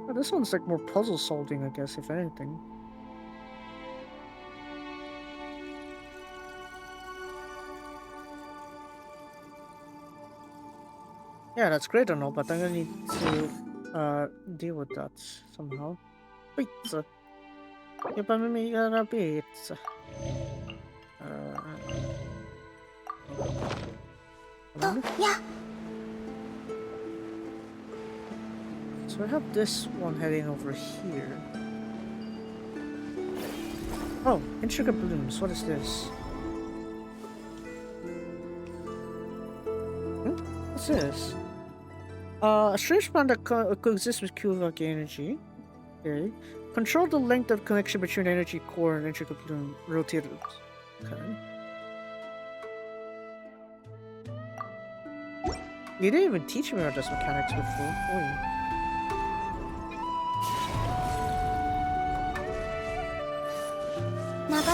Oh, this one's like more puzzle solving, I guess, if anything. Yeah, that's great and all, but I'm gonna need to deal with that somehow. Pizza. Give me a pizza. Yeah. So I have this one heading over here. Oh, intricate blooms. What is this? What's this? A strange plant that coexists with Kulak energy. Okay. Control the length of connection between energy core and intricate bloom. Rotate it. Okay. You didn't even teach me about this mechanics before. Oh, 流れて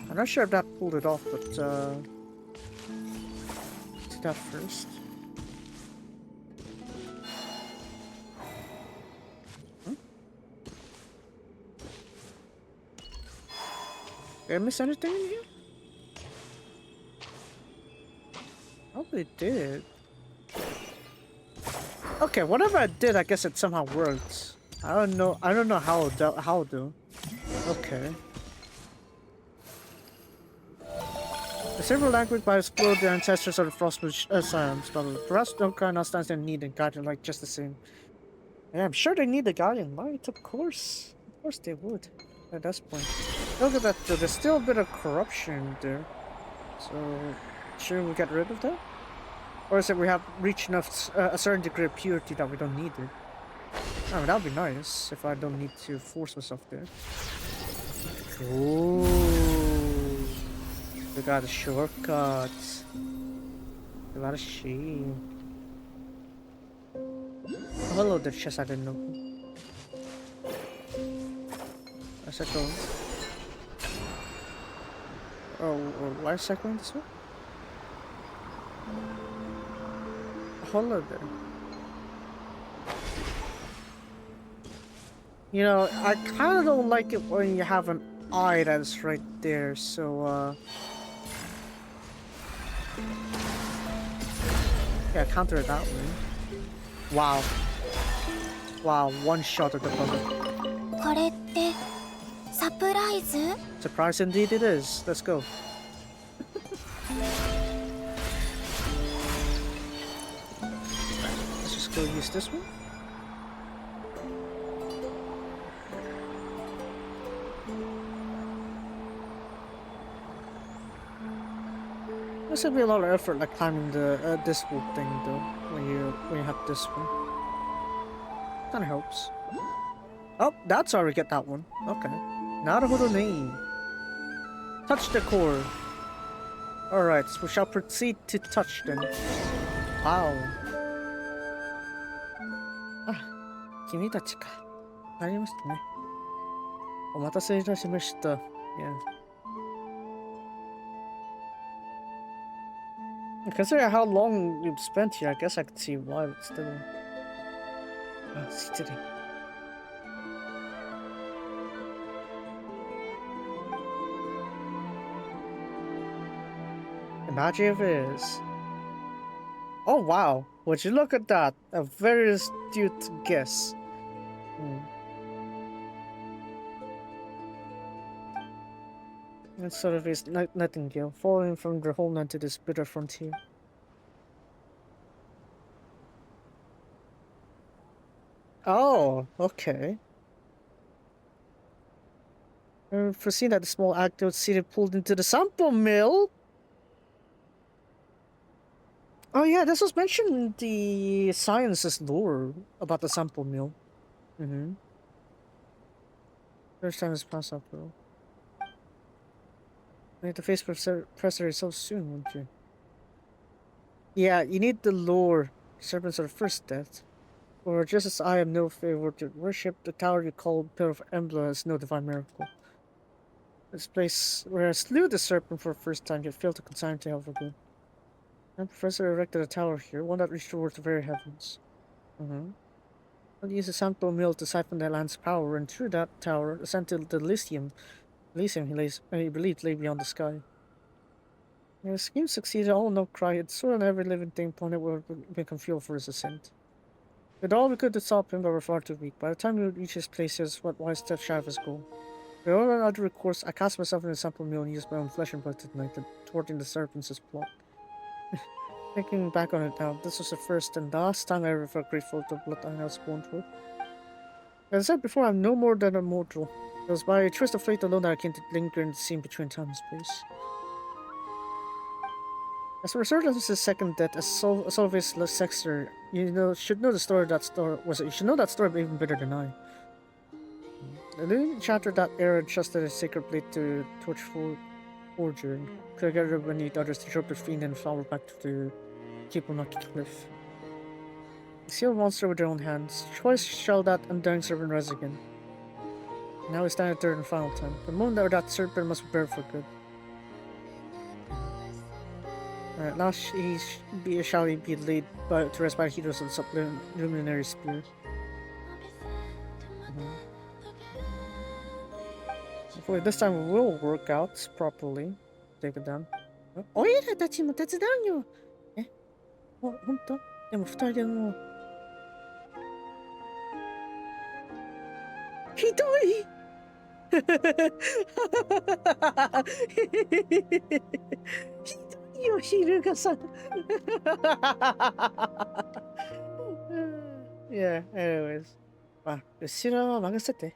I'm not sure if that pulled it off, but let's do that first. Did I miss anything in here? Probably did. Okay, whatever I did, I guess it somehow worked. I don't know how though. Okay. The silver language by explode the ancestors of the frostbush science, but perhaps Nod-Krai now stands in need and guardian light just the same. Yeah, I'm sure they need the guardian light, of course. Of course they would. At this point. Look at that though, there's still a bit of corruption there. So should we get rid of that? Or is it we have reached enough a certain degree of purity that we don't need it? I mean, that would be nice if I don't need to force myself there. Ooh, we got a shortcut. A lot of shit. Oh, hello, the chest I didn't know. Where's that going? Oh, why is that going this way? Hello there. You know, I kind of don't like it when you have an eye that's right there, so, yeah, counter it that way. Wow. Wow, one shot at the button. これってサプライズ Surprise indeed it is. Let's go. Let's just go use this one. Must have been a lot of effort, like climbing the this whole thing, though. When you have this one, kind of helps. Oh, that's how we get that one. Okay. Naruhodo ne. Touch the core. All right, so we shall proceed to touch them. Wow. Ah, 君たちか。ありましたね。お待たせいたしました。Yeah. Considering how long you've spent here, I guess I could see why, but still. Sitting. Imagine if it is. Oh wow, would you look at that? A very astute guess. That sort of is Nightingale, falling from their homeland to this bitter frontier. Oh, okay. Foreseen that the small active city pulled into the sample mill. Oh yeah, this was mentioned in the sciences lore about the sample mill. First time has passed up, bro. You need to face Professor yourself soon, won't you? Yeah, you need the lore. Serpents are the first death. Or just as I am no favor to worship, the tower you call Pillar of Emblem is no divine miracle. This place where I slew the serpent for the first time, yet failed to consign to hell for good. And Professor erected a tower here, one that reached towards the very heavens. I'll use the sample mill to siphon the land's power, and through that tower, ascend to the Elysium he believed lay beyond the sky. If the scheme succeeded, all Nod-Krai had sworn every living thing upon it would become fuel for his ascent. We did all we could to stop him, but were far too weak. By the time we would reach his place, he was one step shy of his goal. With all other recourse, I cast myself in the sample mill and used my own flesh and blood to ignite it, thwarting the serpent's plot. Thinking back on it now, this was the first and last time I ever felt grateful to the blood I was born for. As I said before, I'm no more than a mortal. It was by a twist of fate alone that I came to linger in the scene between time and space. As a result of his second death, as Solveig's successor, you should know the story of that story. You should know that story even better than I. The living enchanter that era entrusted a sacred blade to torchful forger, and together beneath others to drop the fiend and flower back to the Keeponaki cliff. They sealed the monster with their own hands. Twice shall that undying serpent rise again. Now we stand at third and final time. The moment that serpent must be buried for good. Last shall he be laid to rest by the heroes of the subliminary spear. Hopefully this time it will work out properly. Take it down. おいらたちも手伝うよ。ほんと？でも二人でもひどい。ひどいよ、昼がさん。Yeah, anyways. あ、後ろは任せて。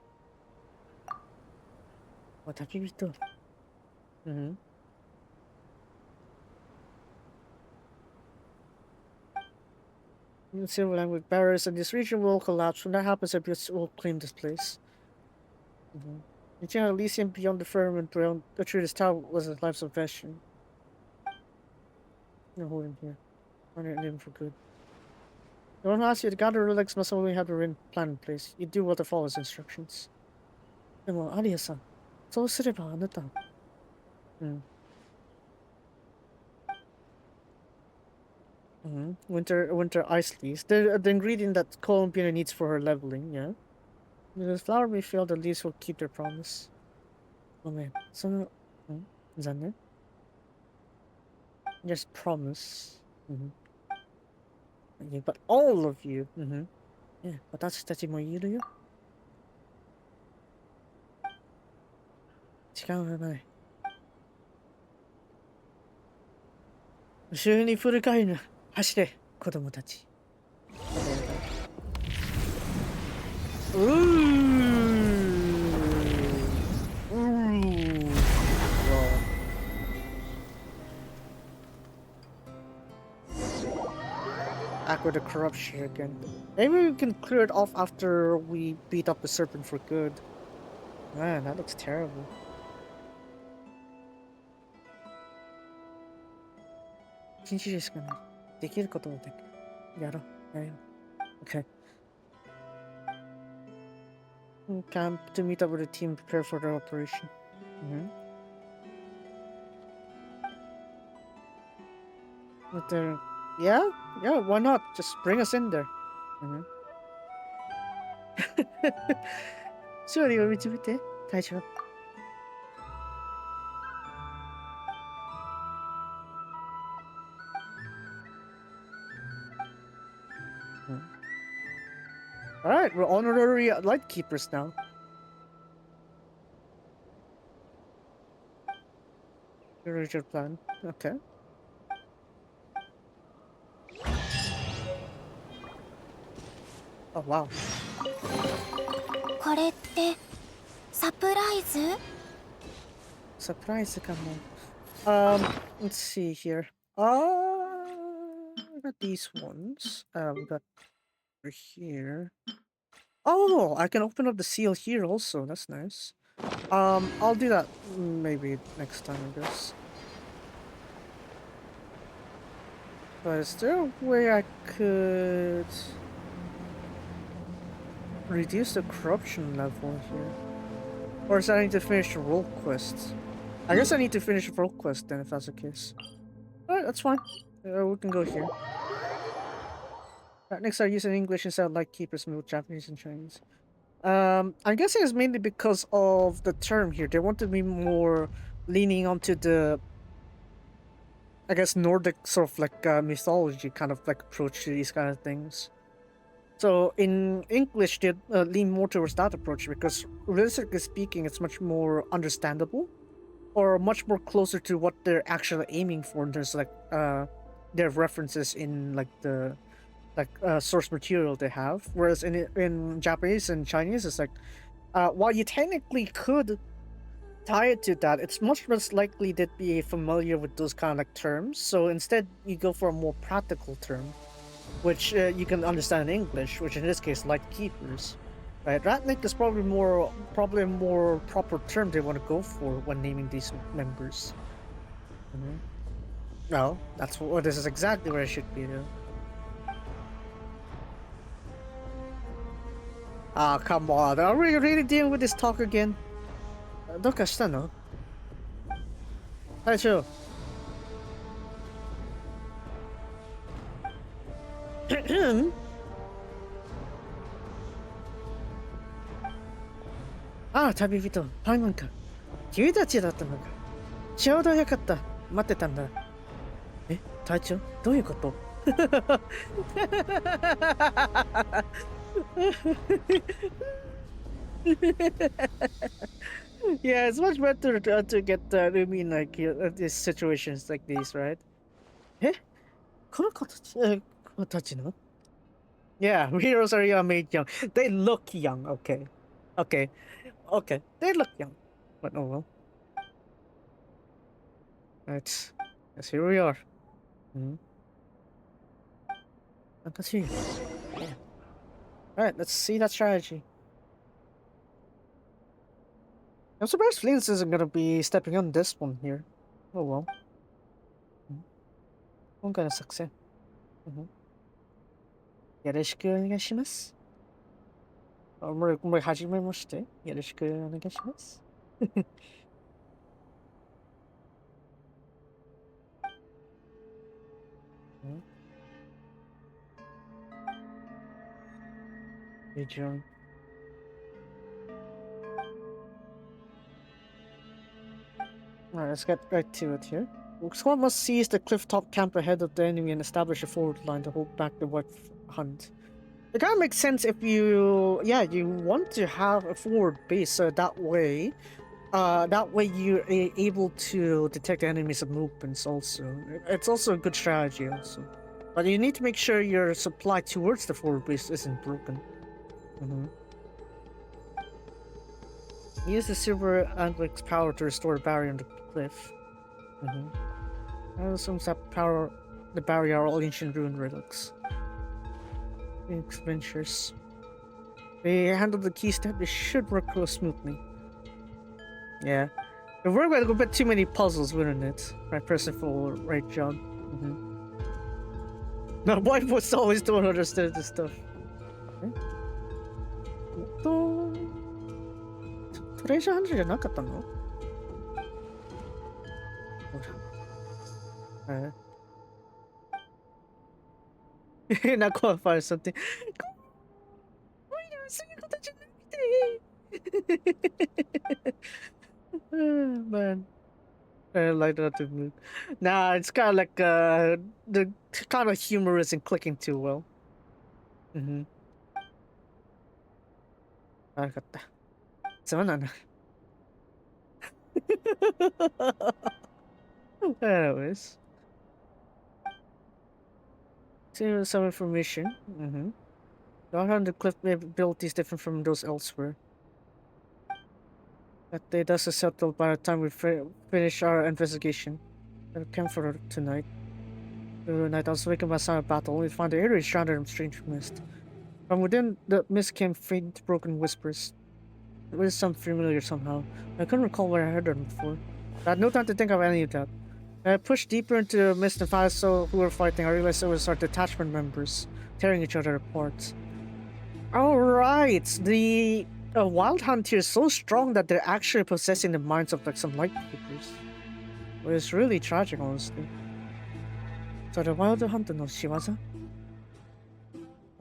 旅人。Silver language barriers in this region will collapse. When that happens, abuse will claim this place. Reaching Elysium beyond the firmament realm, through this tower was a life salvation. You're holding here. Find it in for good. I want to ask you, the gather relics must only have a written plan in place. You do what the follows instructions. でも、アリアさん、そうすればあなた。Winter ice leaves. The ingredient that Columbina needs for her leveling, yeah? The flower may fail, the leaves will keep their promise. Oh man, is that it? Yes, promise. Yeah, but all of you. Yeah, but that's more you, do you? 時間がない。後ろにフルカイナ。走れ、子供たち。back with the corruption again. Maybe we can clear it off after we beat up the serpent for good. Man, that looks terrible. Okay. Camp to meet up with the team, prepare for the operation. But yeah, why not? Just bring us in there. Sorry, Alright, we're honorary light keepers now. Your plan. Okay. Oh wow. これってサプライズ？ Surprise come let's see here. We got these ones. We got over here. Oh, I can open up the seal here also. That's nice. I'll do that maybe next time, I guess. But is there a way I could reduce the corruption level here? Or is that I need to finish the role quest? I guess I need to finish the role quest then, if that's the case. Alright, that's fine. We can go here. Next, I use in English instead of like keepers with Japanese and Chinese. I'm guessing it's mainly because of the term here. They want to be more leaning onto the, I guess, Nordic sort of like mythology kind of like approach to these kind of things. So in English, they lean more towards that approach because, realistically speaking, it's much more understandable, or much more closer to what they're actually aiming for in terms of like their references in like the source material they have. Whereas in Japanese and Chinese, it's like while you technically could tie it to that, it's much less likely that be familiar with those kind of like terms. So instead, you go for a more practical term, which you can understand in English, which in this case, light keepers. Right, Ratnik is probably a more proper term they want to go for when naming these members. No, that's what this is exactly where it should be though. Ah, come on, are we really dealing with this talk again? どうかしたの? 隊長。ああ、旅人、パイマンか。君たちだったのか。ちょうどよかった。待ってたんだ。え、隊長、どういうこと？ Yeah, it's much better to get I mean, like these situations like these, right? Eh? この子たちの? Yeah, heroes are made young. They look young. Okay. They look young, but oh well. Right. Yes, here we are. Yeah. Alright, let's see that strategy. I'm surprised Flint isn't gonna be stepping on this one here. Oh well. I'm gonna succeed. よろしくお願いします。もう始めまして。よろしくお願いします。Region. Alright, let's get right to it here. Squad must seize the cliff-top camp ahead of the enemy and establish a forward line to hold back the white hunt. It kind of makes sense if you want to have a forward base, so that way you're able to detect enemies' movements also. It's also a good strategy also. But you need to make sure your supply towards the forward base isn't broken. Use the silver antlic's power to restore a barrier on the cliff. That assumes that the barrier are all ancient ruin relics. Adventures. They handled the key step. It should work real smoothly. Yeah. It worked with a bit too many puzzles, wouldn't it? Right person for right job. My wife was always don't understand this stuff. Okay. トレジャーハントじゃなかったの？変な声ファイルさんって。そういうことじゃなくて。Oh, man. I like that move. Nah, it's kind of like the kind of humor isn't clicking too well. Mm-hmm. 悪かった。つまんないな。Anyways. So some information. Mm-hmm. The cliff ability is different from those elsewhere. That day does settle by the time we finish our investigation. I'll camp for tonight. The night I was wakened by sound of battle, only to find the area shrouded in strange mist. From within the mist came faint, broken whispers. It was some familiar somehow. I couldn't recall where I heard them before. I had no time to think of any of that. I pushed deeper into the mist and found so who were fighting. I realized it was our detachment members, tearing each other apart. Alright, the Wild Hunt here is so strong that they're actually possessing the minds of like some light keepers. Well, it's really tragic, honestly. So the Wild Hunt no Shiwaza?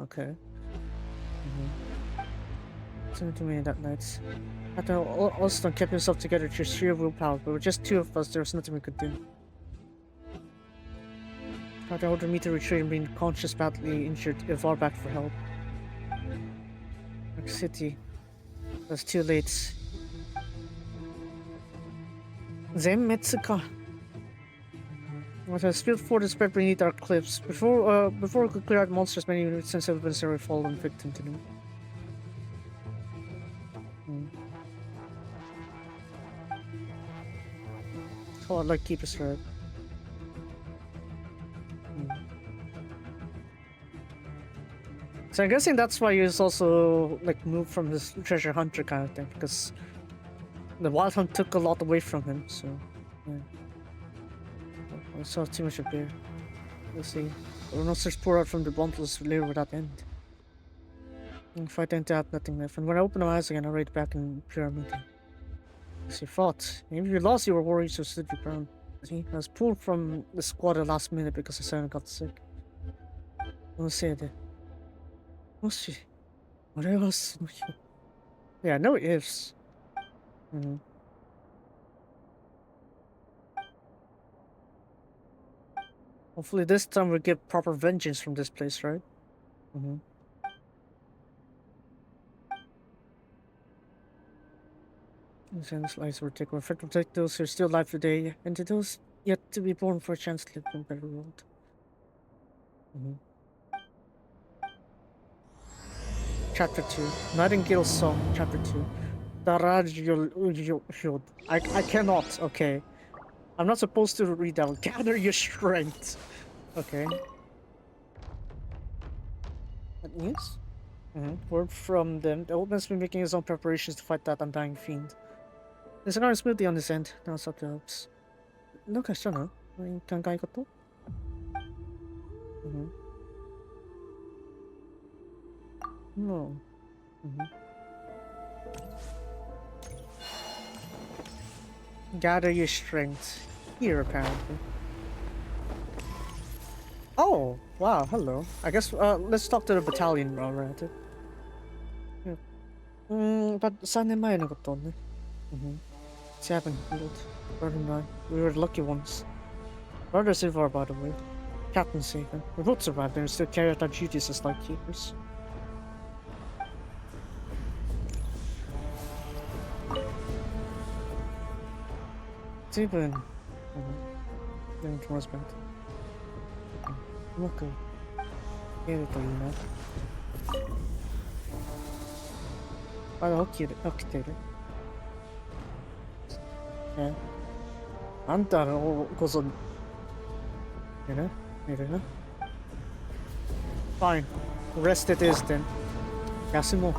Okay. Similar to me that night. After Alston kept himself together through sheer willpower, but with just two of us, there was nothing we could do. After ordered me to retreat and being conscious, badly injured, he far back for help. Dark City. It was too late. Zenmetsu ka. What has spilled forth and spread beneath our cliffs. Before we could clear out monsters, many minutes since have been fallen victim to them. Oh, like Keeper's Thread. So I'm guessing that's why he's also like moved from this treasure hunter kind of thing, because the Wild Hunt took a lot away from him, so yeah. I saw too much of beer. Let's see. The monsters pour out from the bottomless layer without end. And if I tend to have nothing left, and when I open my eyes again, I read back in pyramid. As you fought. Maybe you lost your warriors who stood your ground. See, I was pulled from the squad at the last minute because the Selenic got sick. I'll say that. Yeah, no ifs. Hopefully this time we'll get proper vengeance from this place, right? Sense lives were taken. Effect will take those who are still alive today, and to those yet to be born for a chance to live in a better world. Chapter 2. Nightingale Song, Chapter 2. I cannot, okay. I'm not supposed to read that. Gather your strength. Okay. What news? Word from them. The old man's been making his own preparations to fight that undying fiend. There's a smoothly on this end. Now it's up to us. No question, huh? No. Gather your strength. Here, apparently. Oh! Wow, hello. I guess, let's talk to the battalion while we're at it. But 3年前のことね。It's happened, Brother and I. We were the lucky ones. Brother Silvar, by the way. Captain Sagan. We both survived and still carry out our duties as light keepers. Even getting towards bed. Look, get it, you know. Okay. Yeah. あんたこそ、ね、Fine. Rest it is then. Yasumo.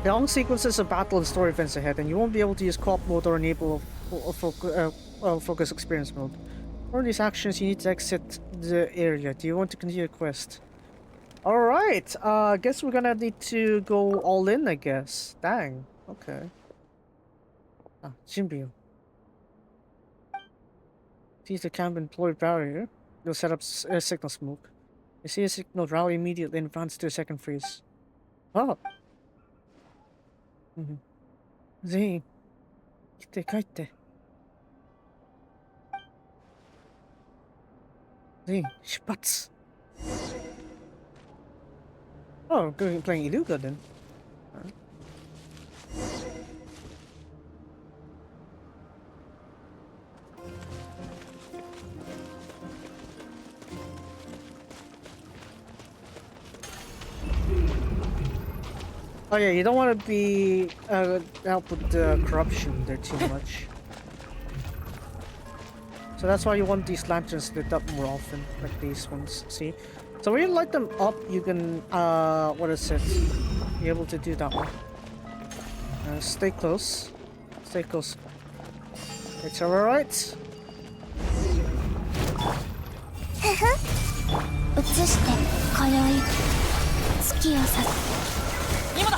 There are long sequences of battle and story events ahead, and you won't be able to use co-op mode or enable focus experience mode. For these actions, you need to exit the area. Do you want to continue the quest? Alright, guess we're gonna need to go all in, I guess. Dang, okay. Ah, Jinbyo. See the camp employed barrier. You'll set up signal smoke. You see a signal, rally immediately and advance to a second freeze. Oh! Zane, 来て帰って。Zane, 出発! Oh, going playing Iluga then. Oh yeah, you don't want to be help with the corruption there too much. So that's why you want these lanterns lit up more often, like these ones. See? So when you light them up, you can what is it? Be able to do that one. Stay close. Stay close. It's alright. 移して今宵月をさす今だ。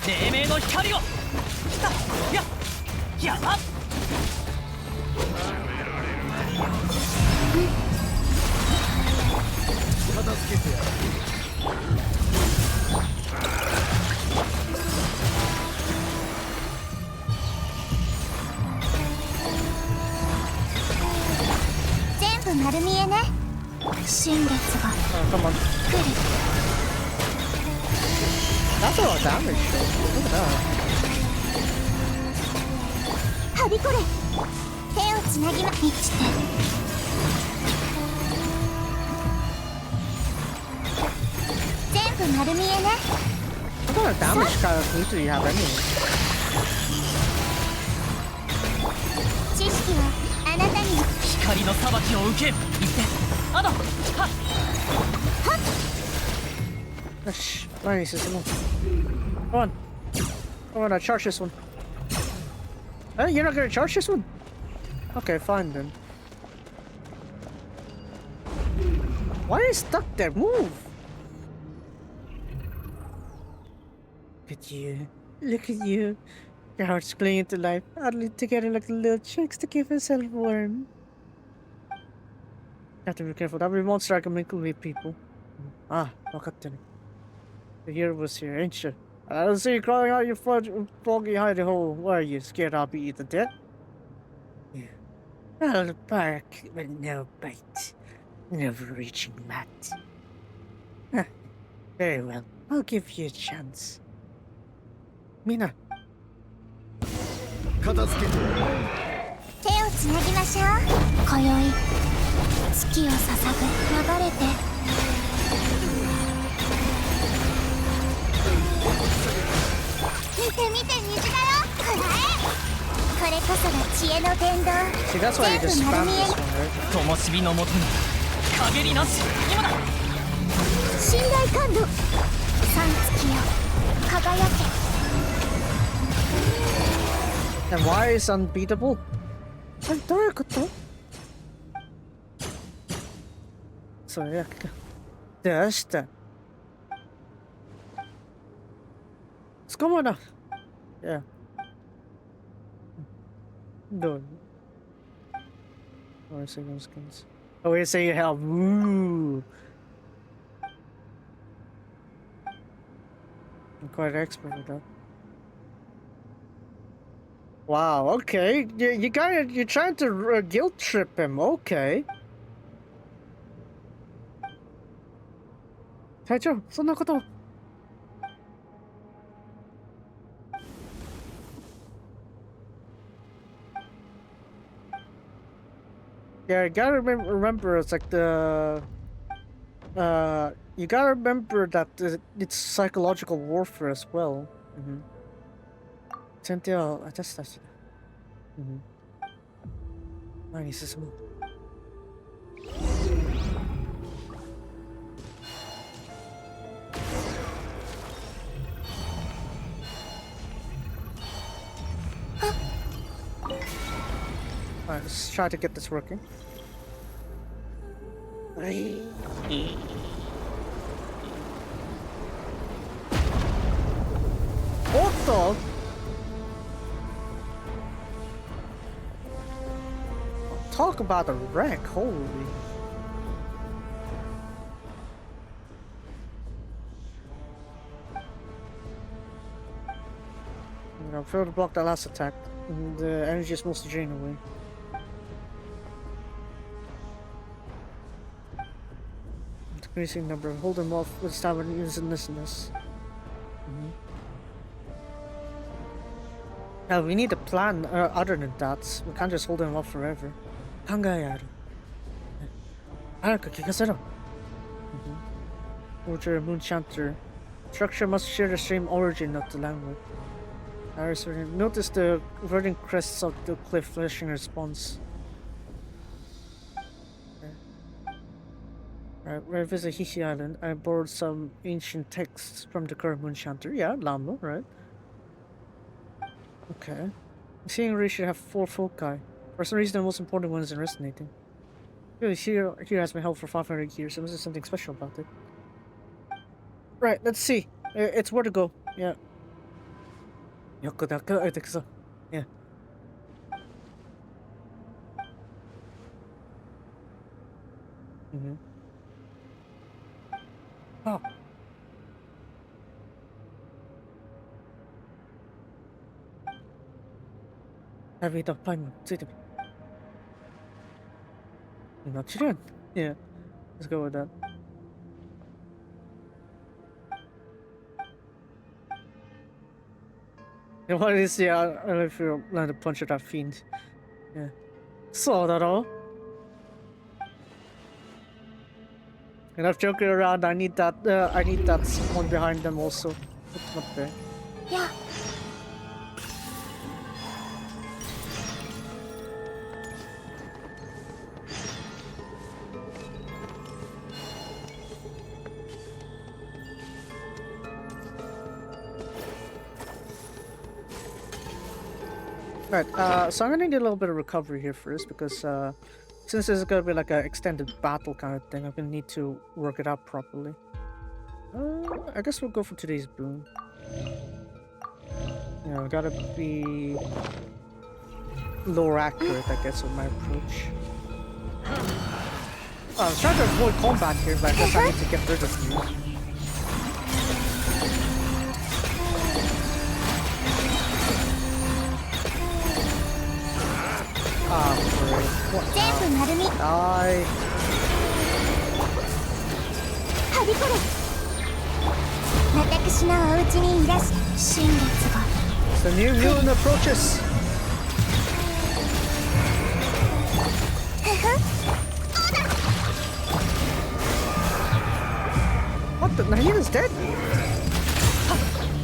黎明の光を。やばっ。片付けてやる。全部丸見えね。新月が来る。That's a lot of damage though. Look at that. はびこれ。手をつなぎま生きて。全部丸見えね。What kind of damage kind of boost do you have anyway? 知識はあなたに光の裁きを受ける。言って。あの。はっ。Gosh, nice, come on. Come on. I wanna charge this one. You're not gonna charge this one? Okay, fine then. Why are you stuck there? Move! Look at you. Look at you. Your heart's clinging to life, huddling together like little chicks to keep yourself warm. You have to be careful. That monster I can mingle with people. Ah, wakatteru. The hero was here, ain't you? I don't see you crawling out your foggy hidey hole. Why are you scared I'll be eaten dead? Yeah. I'll bark with no bite. Never reaching mat. Huh. Very well. I'll give you a chance. Mina. 片付けてやる。手をつなぎましょう。今宵月を捧ぐ流れて。見て見て虹だよ。くらえ。これこそが知恵の伝道。 See, that's why you just spam this one, right? 灯火のもとに陰りなし。今だ。信頼感度。三月よ輝け。 And why is unbeatable? So yeah, just what's going on? Yeah. Durin. Or signal skins. Oh, we say you have woo. I'm quite expert with that. Wow, okay. You're trying to guilt trip him, okay. Taicho, そんなこと。Yeah, I gotta remember it's like the You gotta remember that it's psychological warfare as well. Sentia, attestation. Alright, let's try to get this working. What the? Talk about a wreck, holy. I'm failed to block that last attack. The energy is mostly drained away. Decreasing number. Hold them off with stamina uselessness. Yeah, we need a plan other than that. We can't just hold them off forever. 考えある。早く聞かせろ。Order Moon Chanter. Structure must share the same origin of the language. Notice the verdant crests of the cliff flashing response. Alright, we're visit Hishi Island. I borrowed some ancient texts from the current Moon Chanter. Yeah, Lama, right? Okay. Seeing Ray should have 4 foci. For some reason, the most important one isn't resonating. Really, here has been held for 500 years, so there's something special about it. Right, let's see. It's where to go. Yeah. Yeah. Oh. Have you done fine? Not sure. Yeah. Let's go with that. You know what it is? Yeah, I don't know if you learn to punch at that fiend. Yeah. So that all. Enough joking around. I need that one behind them also. It's not there. Yeah. Right, so I'm gonna need a little bit of recovery here first because since this is gonna be like an extended battle kind of thing, I'm gonna need to work it out properly. I guess we'll go for today's boon. Yeah, I gotta be more accurate, I guess, with my approach. I was trying to avoid combat here, but I guess I need to get rid of you. What? Die. The new moon approaches. What the? Nahina's dead?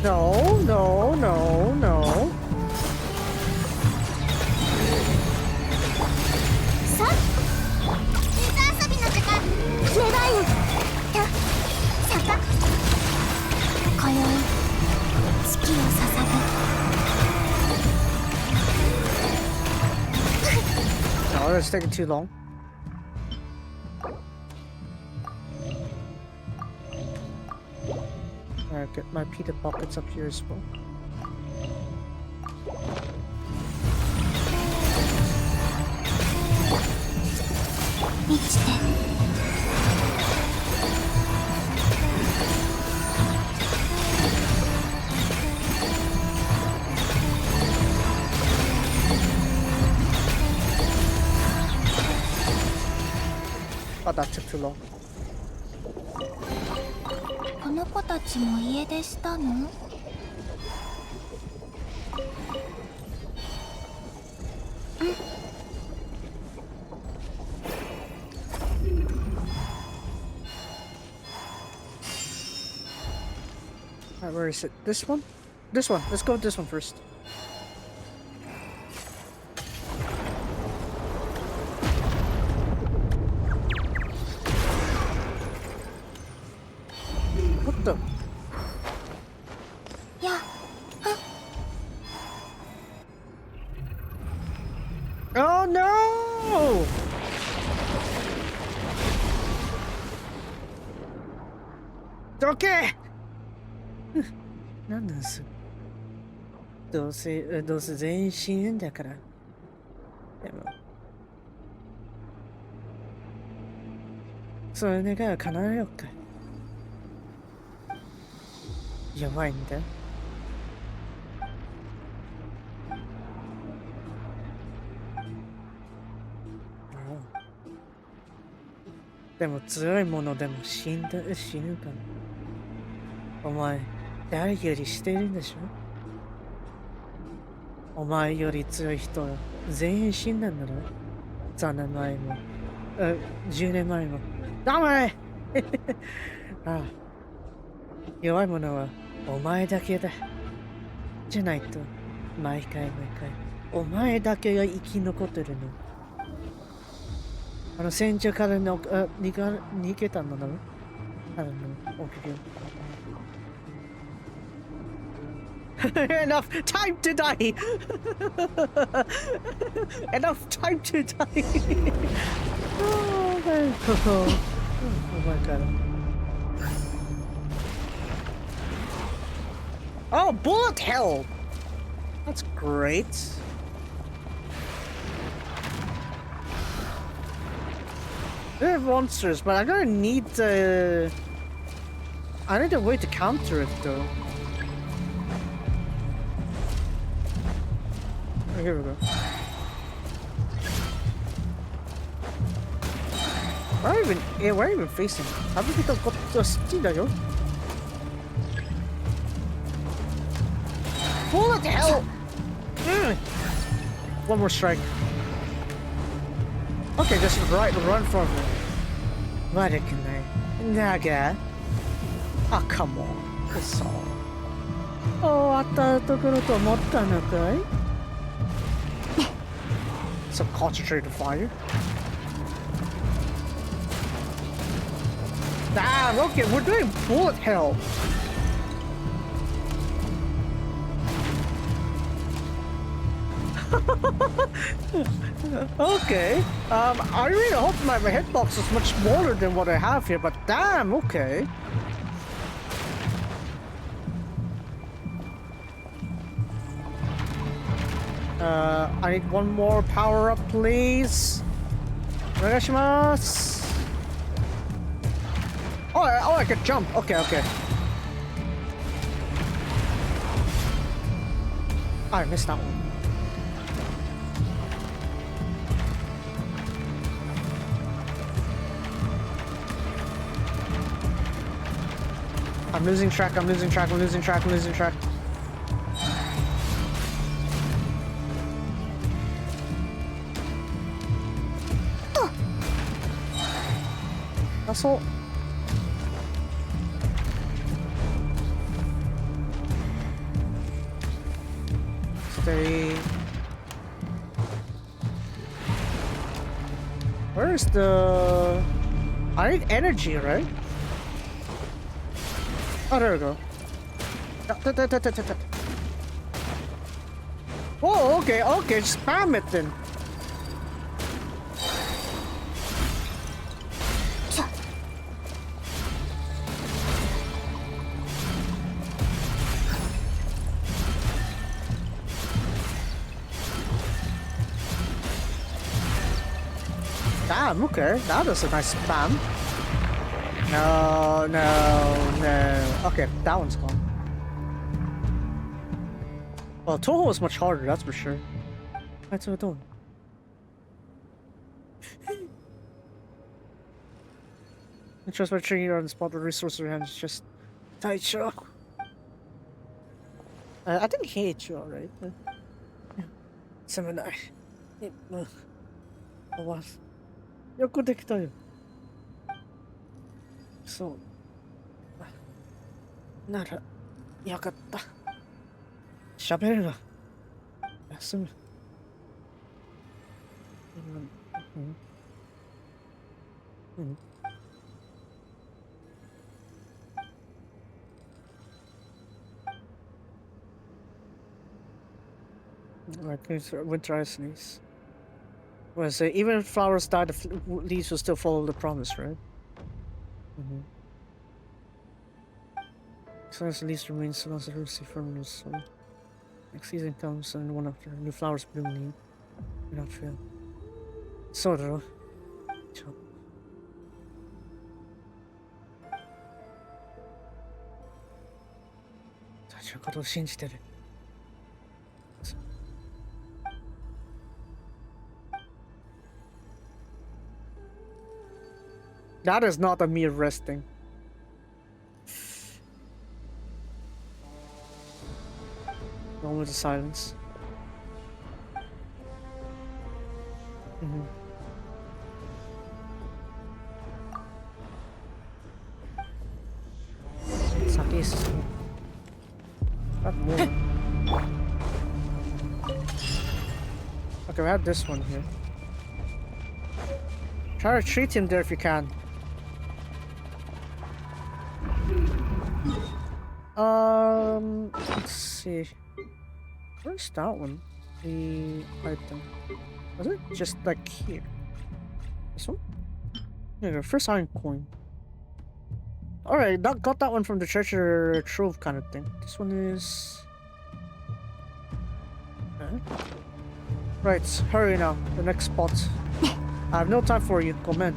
No, no, no, no. No, that's taking too long. Alright, get my pita buckets up here as well. Oh, that took too long. この子たちも家出したの？ Alright, where is it? This one? This one. Let's go with this one first. What the? Yeah. Oh no! Okay! なんなんすどうせ全員死ぬんだから。でも、その願いは叶えようか。弱いんだ。でも強いものでも死ぬかな。お前、誰よりしてるんでしょ？お前より強い人は全員死んだんだろ？ 3 年前も、10年前も。黙れああ、弱いものはお前だけだ。じゃないと、毎回お前だけが生き残ってるの。戦場からの逃げたのだろ？Enough time to die! Enough time to die! Oh my god. Oh, bullet hell! That's great. They're monsters, but I'm gonna need I need a way to counter it though. Oh, here we go. Where are you even facing? How did you got to see that, yo? What the hell? One more strike. Okay, just run for me. What can I? Naga. Oh, come on. That's all. Oh, 当たるところと思ったのかい? Some concentrated fire. Damn, okay, we're doing bullet hell. Okay. I really hope my hitbox is much smaller than what I have here, but damn, okay. I need one more power up, please. Onegaishimasu. Oh, I could jump. Okay. I missed that one. I'm losing track. That's all. Steady. Where's the... I need energy, right? Oh, there we go. Oh, okay, spam it then. Damn, okay, that is a nice spam. No. Okay, that one's gone. Well, Toho is much harder, that's for sure. What's it doing? Just by training on the spot, the resource around is just Taicho. I think Heicho, right? Seminar. What? よくできたよ。そう。なら、よかった。喋るな。休む。Like winter ice sneeze. Well, so even if flowers die, the leaves will still follow the promise, right? So as the leaves remain, so long as the roots stay firm in the soil. Next season comes, and one after new flowers bloom without fail. So da. のことを信じてる。That is not a mere resting. One with the silence. Sake is not more. Okay, we have this one here. Try to treat him there if you can. Let's see. Where's that one? The item. Was it just like here? This one? Yeah, the first iron coin. Alright, got that one from the treasure trove kind of thing. This one is... Right, hurry now. The next spot. I have no time for you. Come in.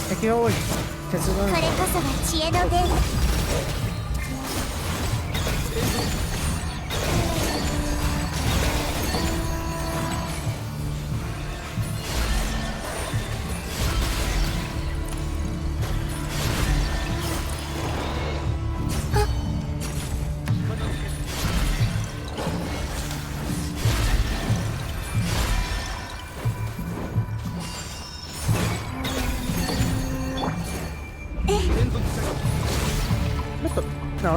Take it away. No.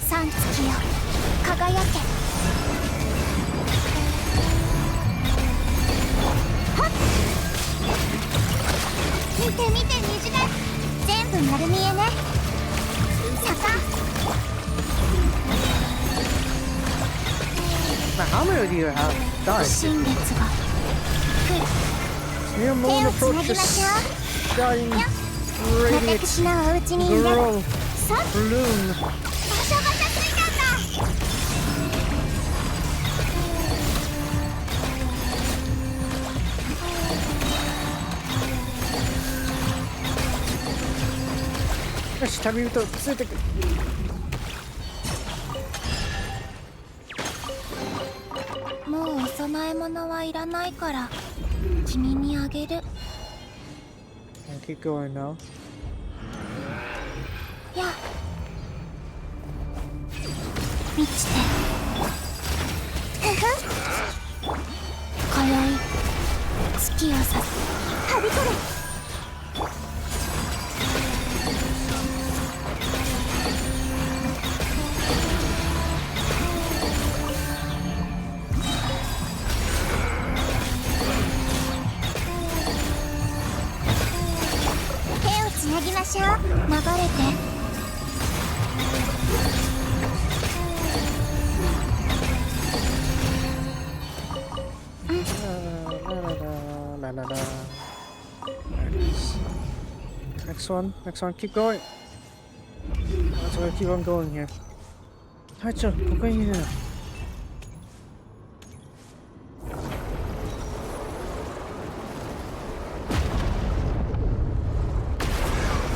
三月よ、輝け。はっ。見て見て虹が全部丸見えね。坂。How many do you have died? 新月が来る。 New moon approaches, shining, radiant, grow, bloom. Yes,旅人ついてくる。もうお供え物はいらないから。 君にあげる。Keep going now. や。満ちて。ふふ。今宵月をさす。はびこる。流れて。Next one, keep going. That's why I keep on going here. Taicho, ここにいる。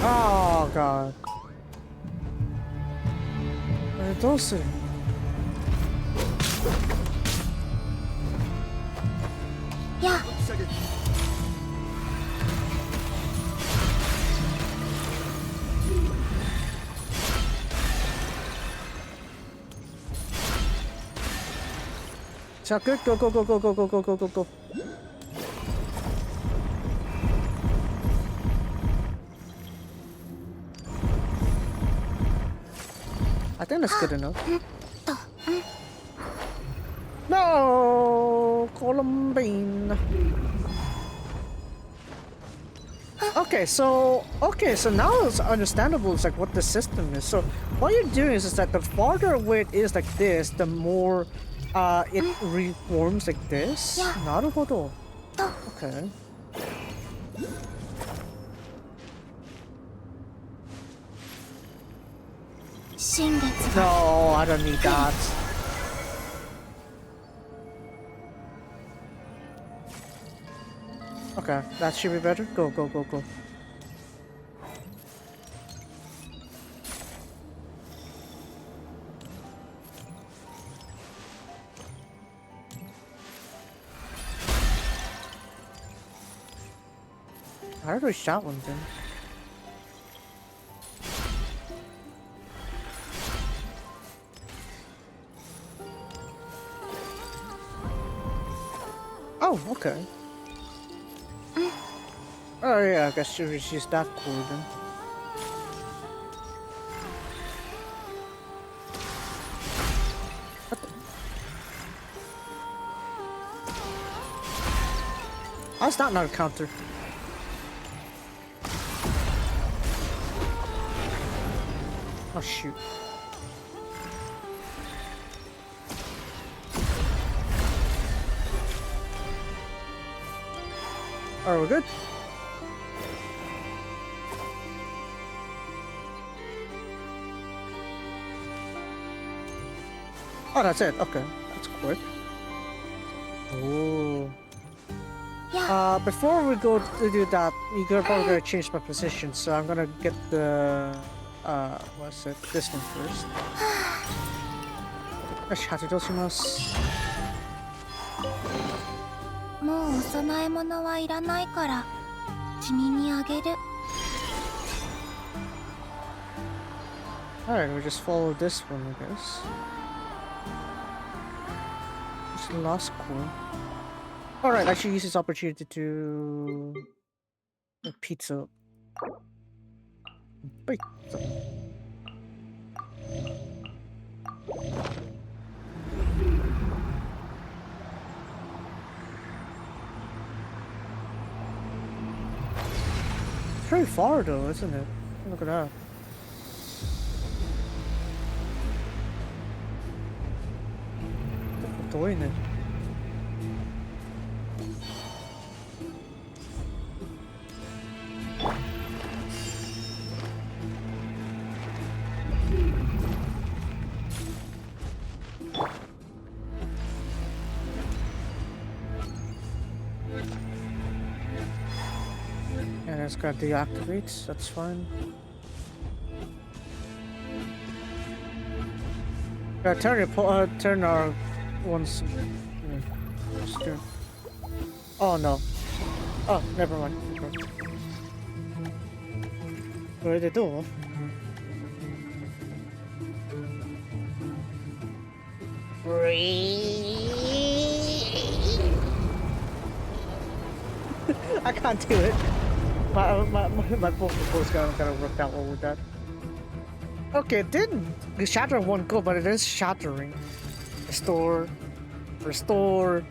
Oh god. どうする？や。Sound good? Go, go, go, go, go, go, go, go, go, go. I think that's good enough. No, Columbine. Okay, so now it's understandable. It's like what the system is. So what you're doing is that the farther away it is like this, the more it reforms like this. Naruhodo. Okay. No, I don't need that. Okay, that should be better. Go, go, go, go. How do I shot one then? Oh, okay. Oh yeah, I guess she's that cool then. What the? How's that not a counter? Oh shoot. Are we good? Oh, that's it. Okay, that's quick. Oh. Before we go to do that, you're probably gonna change my position, so I'm gonna get the what's it? This one first. Arigatou. もうお供え物はいらないから君にあげる。Alright, we just follow this one, I guess. It's the last cool. Alright, I should use this opportunity to... pizza. Pizza. It's very far though, isn't it? Look at that. Doing it. And it's got deactivates, that's fine. Turn our ones. Oh no. Oh, never mind. Where did they do? I can't do it. My vocal cords got kind of worked out well with that. Okay, it didn't shatter one go, but it is shattering. Restore. Restore.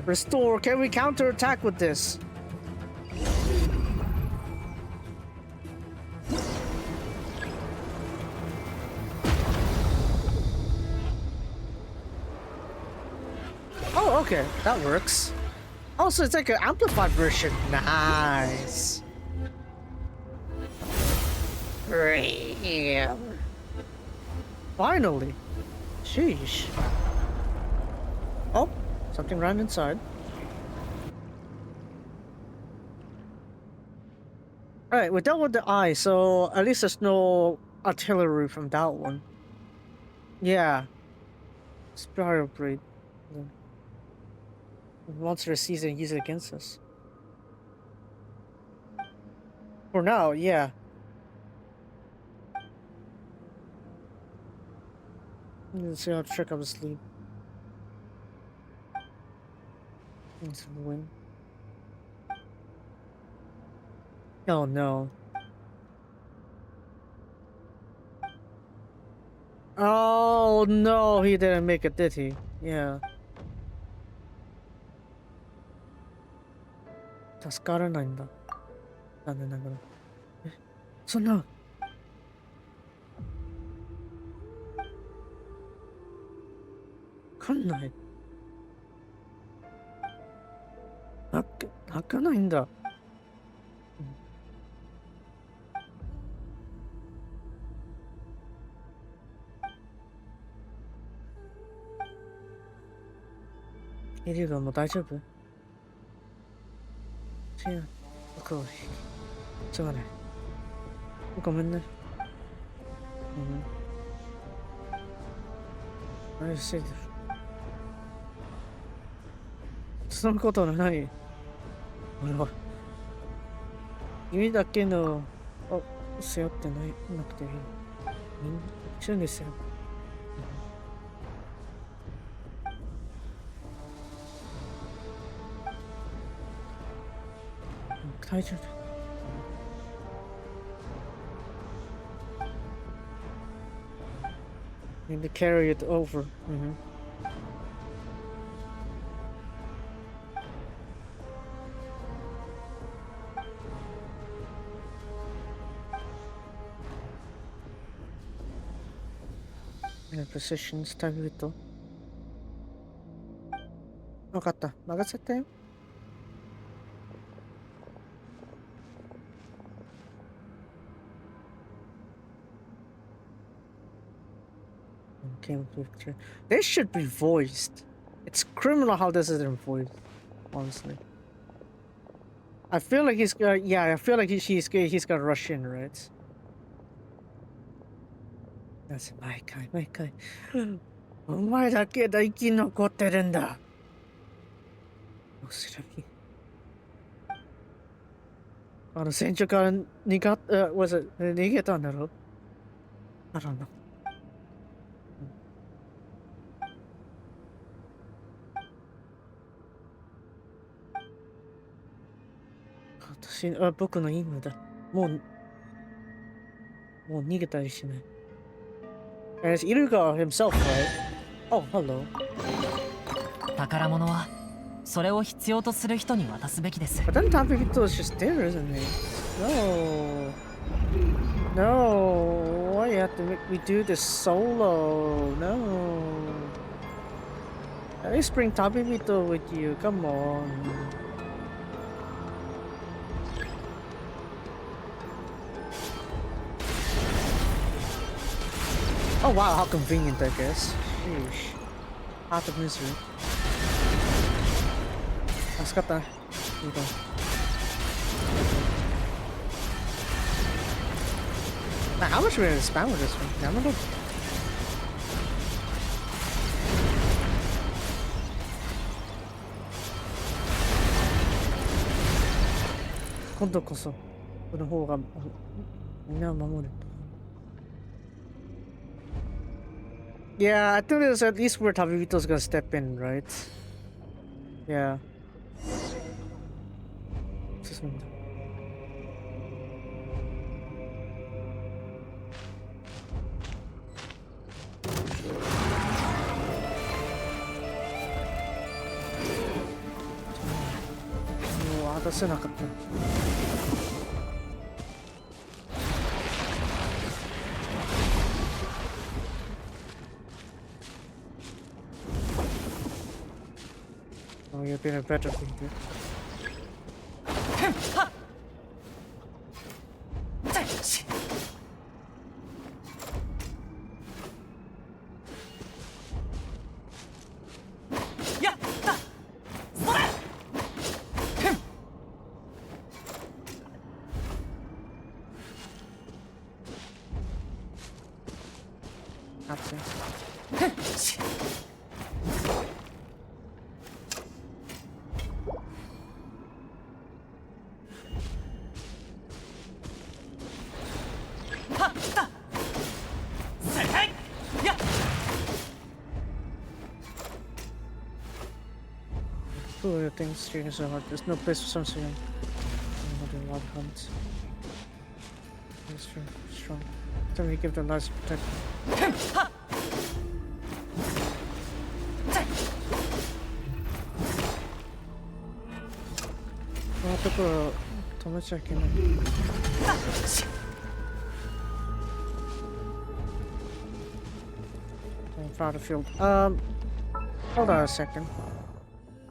Restore. Can we counterattack with this? Oh, okay. That works. Oh, so it's like an amplified version. Nice. Finally. Sheesh. Oh, something ran inside. Alright, we're done with the eye, so at least there's no artillery from that one. Yeah. Spiral Blade. Monster sees it and use it against us. For now, yeah. Let's see how to trick up his sleep. Let's win. Oh no. Oh no, he didn't make it, did he? Yeah. 助からないんだ。残念ながら。え、そんな。わかんない。開かないんだ。エリューがもう大丈夫？違う。僕はしょうがない。ごめんね。あれしてる。そのことはない。俺は君だけの背負ってなくていい。みんな一緒に背負う。大丈夫。Need to carry it over. Positions, time little. 分かった。任せて。Picture. They should be voiced. It's criminal how this isn't voiced, honestly. I feel like he's got, yeah, I feel like he's got to rush in, right? That's my guy. お前だけだ生き残ってるんだ。戦場から逃げたんだろ？ I don't know. 僕の任務だ。もう逃げたりしない。It's Iruga himself, right? Oh, hello. 宝物はそれを必要とする人に渡すべきです。But then Tabito is just there, isn't he? No. Why you have to make me do this solo? No. At least bring Tabito with you. Come on. Oh wow, how convenient, I guess. Sheesh. Out of misery. Let's get that. Here we go. Now, how much are we gonna spam with this one? I don't know. Kondo koso. この方がみんなを守る。Yeah, I think there's at least where Tabito's gonna step in, right? Yeah. Just one. Oh, that's not good. Oh, you've been a better thinker. Cool things training so hard. There's no place for sunshine. Another wild hunt. That's strong. Tell me give them nice protection. このところ止めちゃいけない。Battlefield. Hold on a second.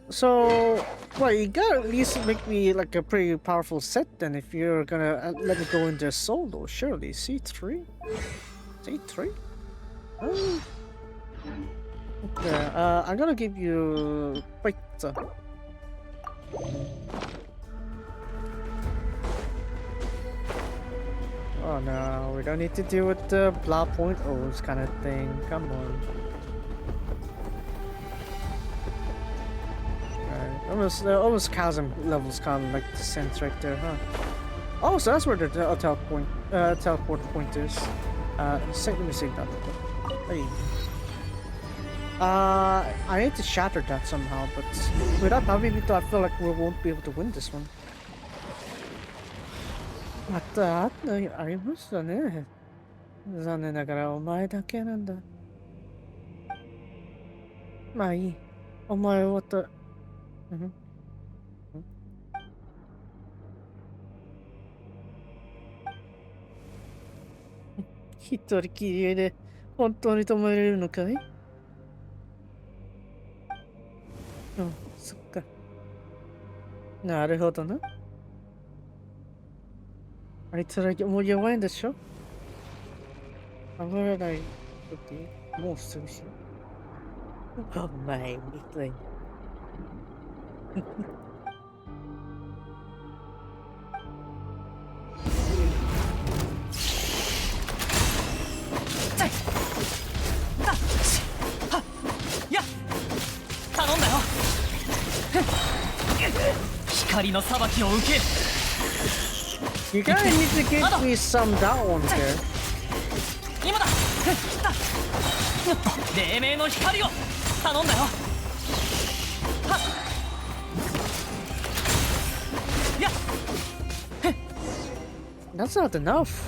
So, well, you gotta at least make me like a pretty powerful set then if you're gonna let me go in there solo, surely. C3? C3? Okay, I'm gonna give you pizza. Oh no, we don't need to deal with the blah point O's kind of thing. Come on. Almost chasm levels kind of like descent right there, huh? Oh, so that's where the teleport point is. Let me see that. Hey. I need to shatter that somehow, but without having it, I feel like we won't be able to win this one. またありましたね。残念ながらお前だけなんだ。まあいい。お前はと。一人きりで本当に止めれるのかい？そっか。なるほどな。あいつらもう弱いんでしょ？危ない時もうすぐしろ。お前みたいな。頼んだよ。光の裁きを受ける。You gotta need to get me some that one there. 今だ。黎明の光を頼んだよ。That's not enough.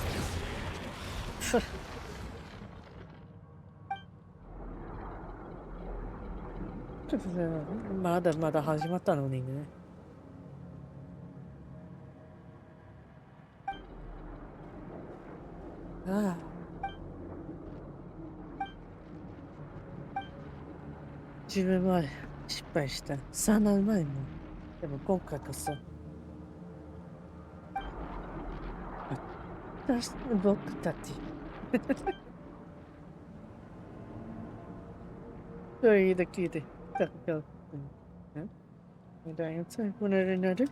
まだまだ始まったのにね。ああ。10年前失敗した。3年前も。でも今回こそ。僕たち。そういうだけで。だよ、最後になる。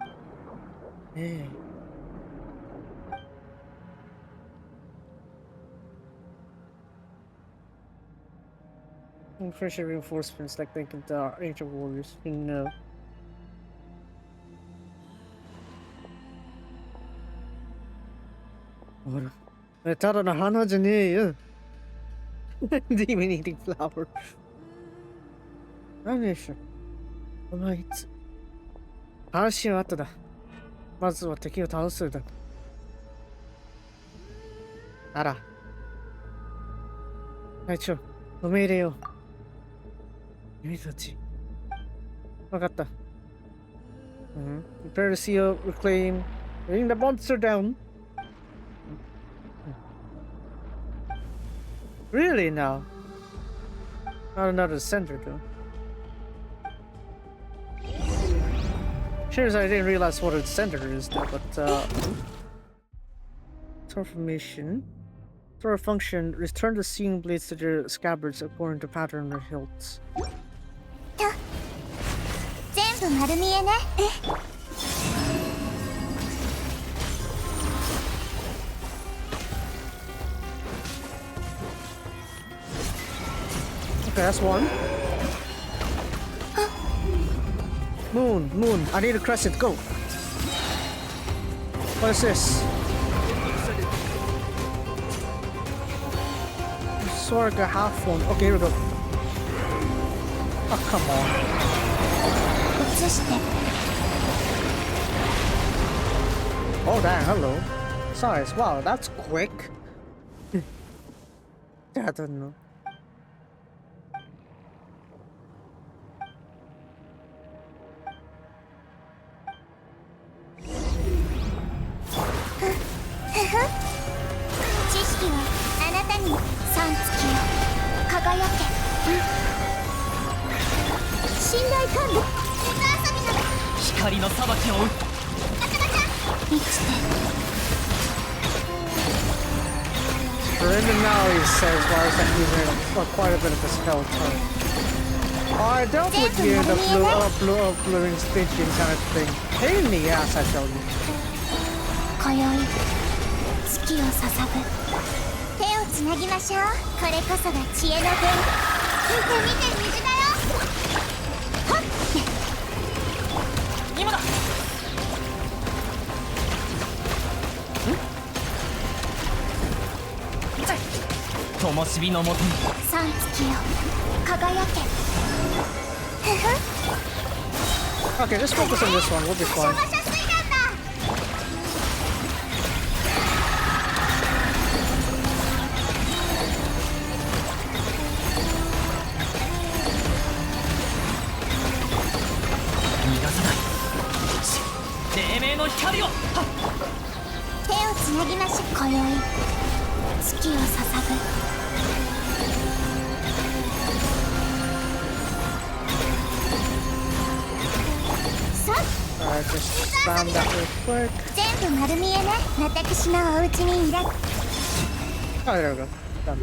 I'm pretty sure reinforcements like thinking the Angel Warriors, you know. What? ただの花じゃねえよ。Demon eating flower. 何でしょう。お前いつ。話は後だ。まずは敵を倒すだ。あら。隊長、お命令を。君たち。わかった。Prepare to seal, reclaim, bring the monster down. Really now? Not another sender though. Sure as I didn't realize what a sender is though, but transformation. Through a function, return the seeing blades to their scabbards according to pattern or hilts. 全部丸見えね。Okay, that's one. Moon, I need a crescent, go! What is this? Sorga half one. Okay, here we go. Oh, come on. して。 Oh damn, hello. Size, wow, that's quick. I don't know. Durin now he says while he's using quite a bit of a spell time. I dealt with you the blue stitching kind of thing. Pain in the ass, I tell you. 今宵月を捧ぐ。手をつなぎましょう。これこそが知恵の源。見て見て虹だよ。はっ。今だ。灯火のもとに三月よ輝け。ふふ。 Okay, just focus on this one, we'll be fine. 逃がさない黎明の光を。手をつなぎましょう。今宵月を捧ぐ。 Alright, just spam that real quick. 全部丸見えね。私のお家にいら。 Oh, there we go. Done.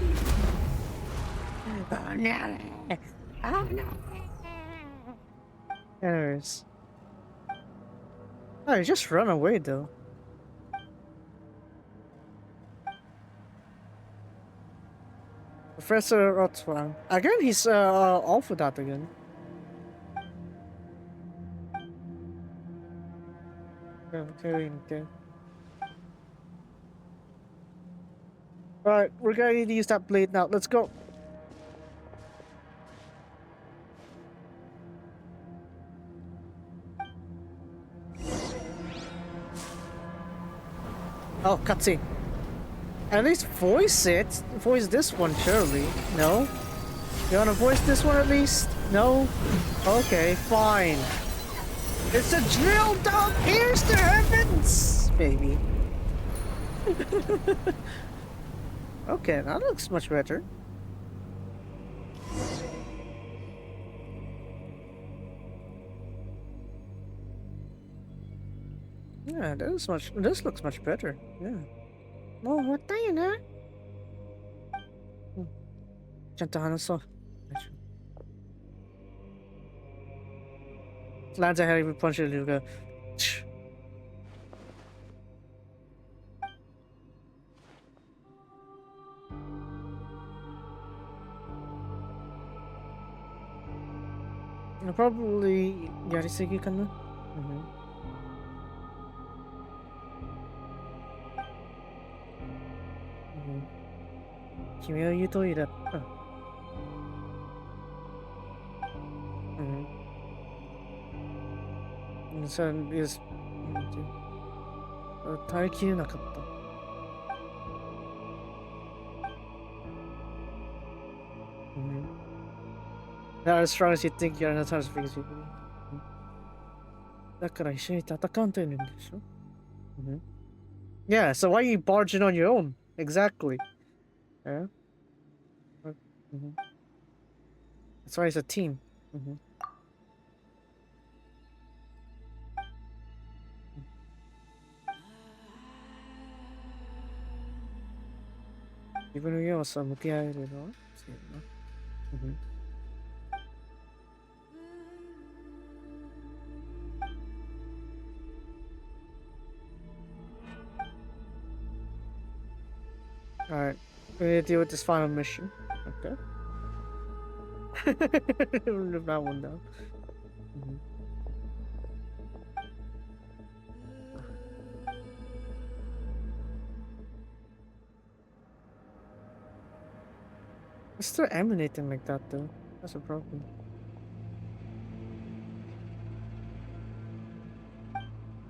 Oh no. Oh no. Anyways. Oh, he just run away though. Professor Rotswan. Again, he's off with that again. Okay. Alright, we're gonna need to use that blade now. Let's go. Oh, cutscene. At least voice it. Voice this one, surely. No? You wanna voice this one at least? No? Okay, fine. It's a drill down pierce the heavens, baby. Okay, that looks much better. Yeah, this looks much better. Yeah. Oh, what the you know? ちゃんと話そう。Lands a heavy punch at Luga. Probably Yarisigi kana? Kimi wa言う通りだった. Son is 耐えきれなかった。Not as strong as you think you are, not as big as you believe. だから一緒に戦うというんでしょ? Yeah, so why are you barging on your own? Exactly. Yeah. That's why it's a team. Even though you also look at it, Alright, we need to deal with this final mission. Okay. Live that one down. It's still emanating like that though. That's a problem.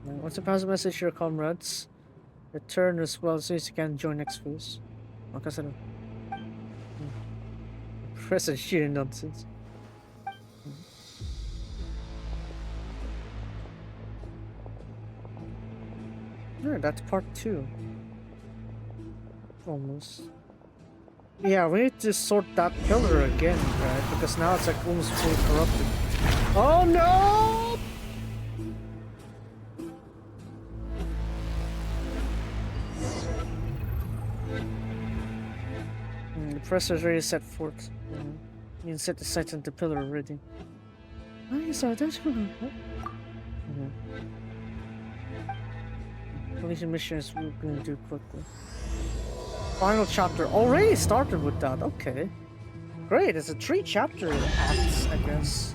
What's the passive message to your comrades? Return as well as soon as you can join next phase. Makasana. Press and sheer nonsense. Yeah, that's part 2. Almost. Yeah, we need to sort that pillar again, right? Because now it's like almost fully corrupted. Oh no! The presser is already set forth. You can set the sights on the pillar already. Completion missions we're gonna do quickly. Final chapter already started with that. Okay, great. It's a 3-chapter acts, I guess.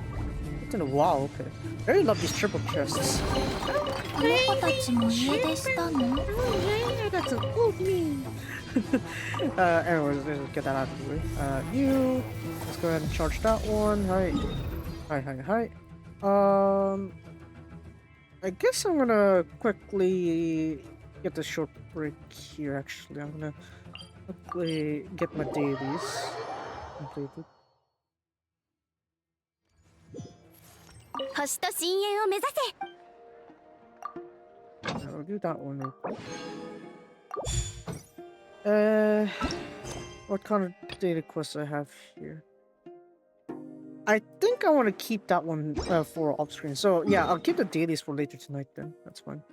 It's in a while. Okay, I really love these triple chests. この子たちも家出したの？ Yeah, that's a cool me. Anyways, let's get that out of the way. Let's go ahead and charge that one. Hi. I guess I'm gonna quickly get a short break here. Actually, I'm gonna quickly get my dailies completed. 星と深淵を目指せ。 I'll do that one real quick. What kind of daily quests I have here? I think I want to keep that one for off screen. So yeah, I'll keep the dailies for later tonight then. That's fine.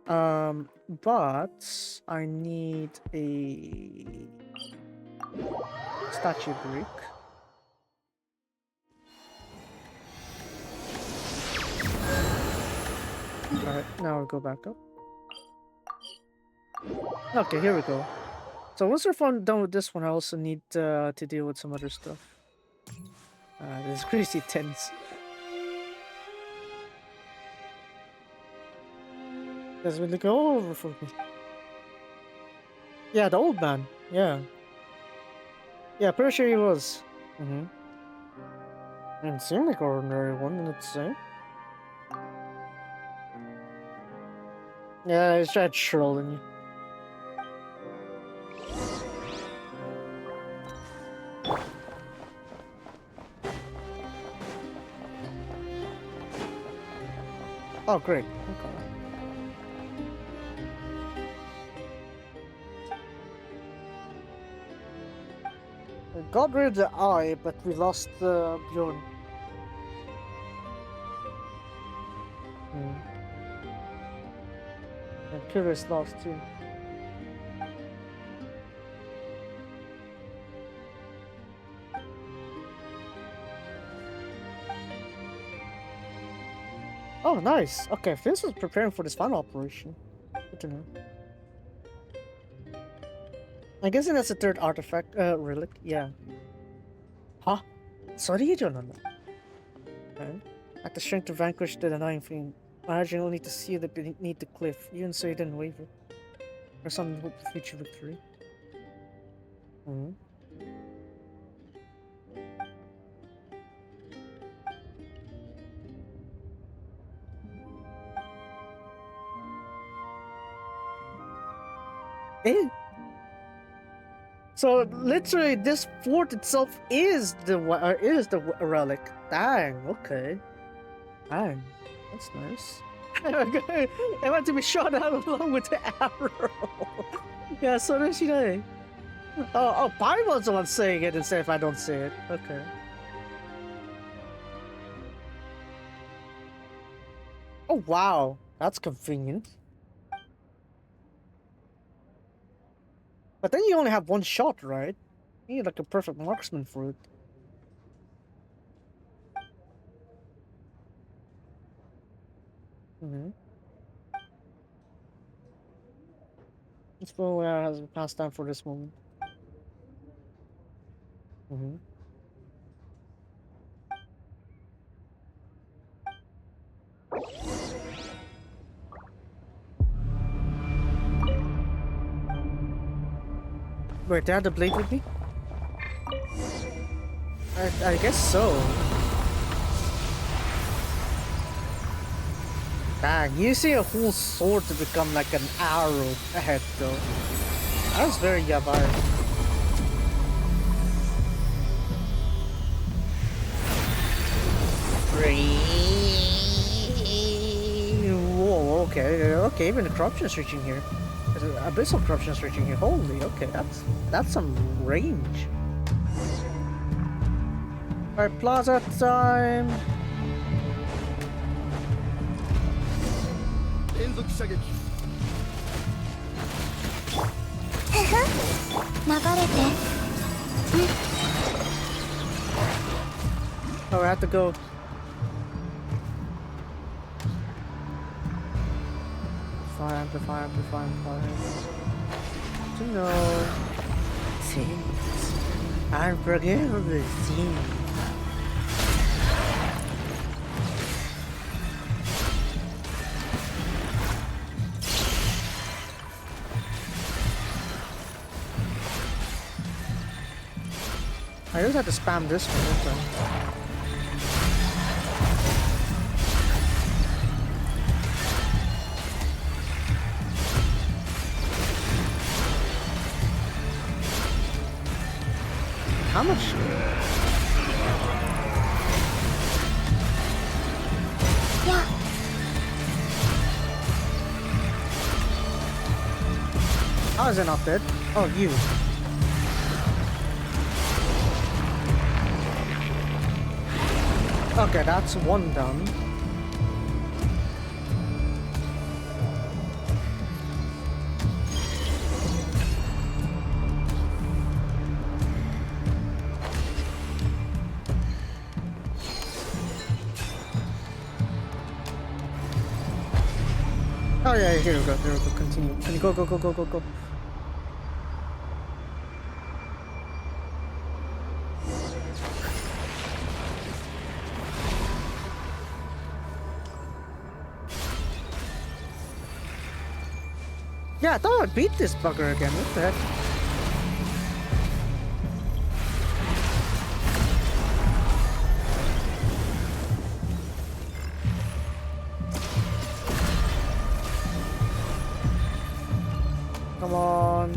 But I need a statue break. Alright, now we'll go back up. Okay, here we go. So once we're done with this one, I also need to deal with some other stuff. This is crazy tense. Does really go over for me? Yeah, the old man. Yeah. Yeah, pretty sure he was. Didn't seem like an ordinary one, didn't it say? Yeah, he's trying trolling you. Oh, great. Okay. We got rid of the eye, but we lost the Bjorn. And Pyrrhus lost too. Oh, nice. Okay, this is preparing for this final operation. Good to know. I'm guessing that's the 3rd artifact, relic. Yeah. Huh? Sorry, you don't know. Okay. At the strength to vanquish the annoying fiend. I imagine you'll need to see the beneath the cliff, even so you didn't waver. Or some hope for future victory. So literally, this fort itself is the relic. Dang. Okay. Dang. That's nice. I want to be shot out along with the arrow. Yeah, so does she know. Oh, Paimon's the one saying it instead if I don't say it. Okay. Oh wow, that's convenient. But then you only have one shot, right? You need like a perfect marksman for it. This one has passed down for this moment. Wait, they had the blade with me? I guess so. Dang, using a whole sword to become like an arrow ahead though. That's very yabai. Whoa, okay, even the corruption is reaching here. Abyssal corruption is reaching here. Holy, okay, that's some range. Alright, plaza time. Oh, I have to go. Amplify. To know things. Unforgivable things. I just have to spam this one. How much? Yeah. How is it not dead? Oh, you. Okay, that's one done. Oh yeah, here we go, continue. Go. Yeah, I thought I'd beat this bugger again, what the heck? Come on.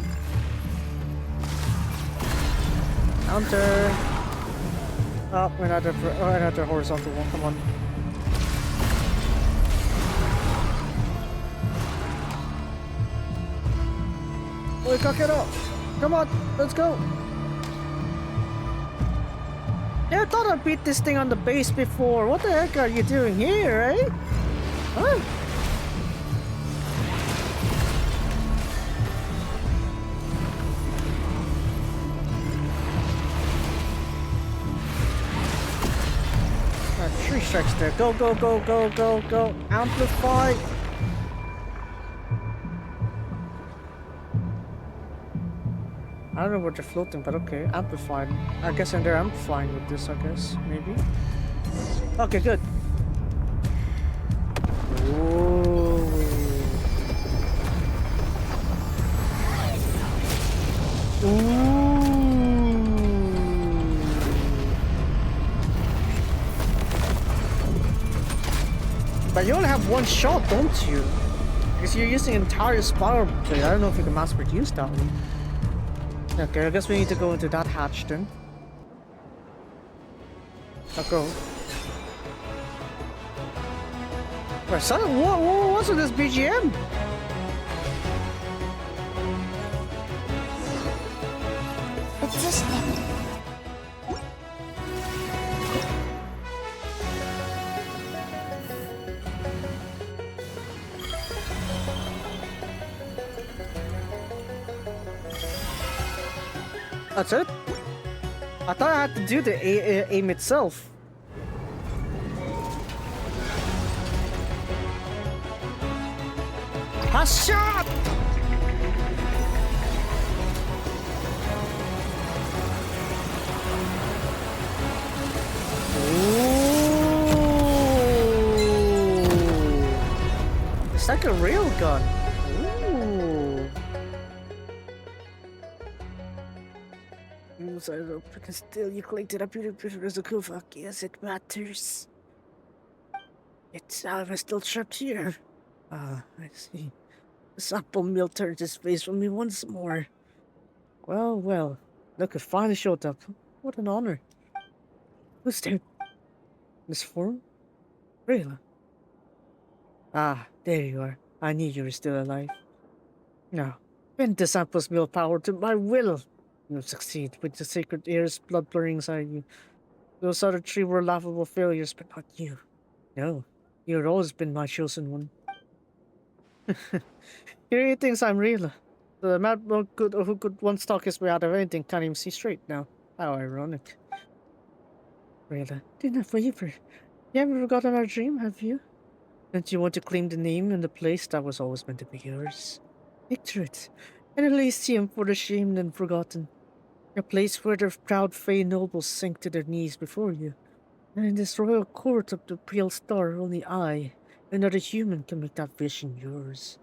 Counter. Oh, another horizontal one, come on. Wait, cock it up! Come on, let's go! Yeah, I thought I beat this thing on the base before. What the heck are you doing here, eh? Huh? Three strikes there. Go. Amplify. I don't know what they're floating, but okay. Amplified. I guess they're amplifying with this, I guess. Maybe. Okay, good. Ooh. But you only have one shot, don't you? Because you're using entire spiral plate. I don't know if you can mass produce that one. Okay, I guess we need to go into that hatch then. I'll go. Wait, son, what's with this BGM? That's it? I thought I had to do the aim itself. A shot! Ooh. It's like a real gun. Ooh. Because still you collected a beautiful fuck, yes it matters. It's I'm still trapped here. Ah, I see. The sample mill turned his face from me once more. Well, well. Look, I finally showed up. What an honor. Who's there? Miss Form? Rayla. Ah, there you are. I knew you were still alive. Now, bend the sample's willpower to my will. You'll succeed with the sacred air's blood blurring inside you. Those other three were laughable failures, but not you. No, you've always been my chosen one. He thinks I'm real. The mad monk who could once talk his way out of anything can't even see straight now. How ironic. Rayla, do not waver. You haven't forgotten our dream, have you? Don't you want to claim the name and the place that was always meant to be yours? Picture it. An Elysium for the shamed and forgotten. A place where the proud Fey nobles sink to their knees before you. And in this royal court of the pale star, only I, another human, can make that vision yours.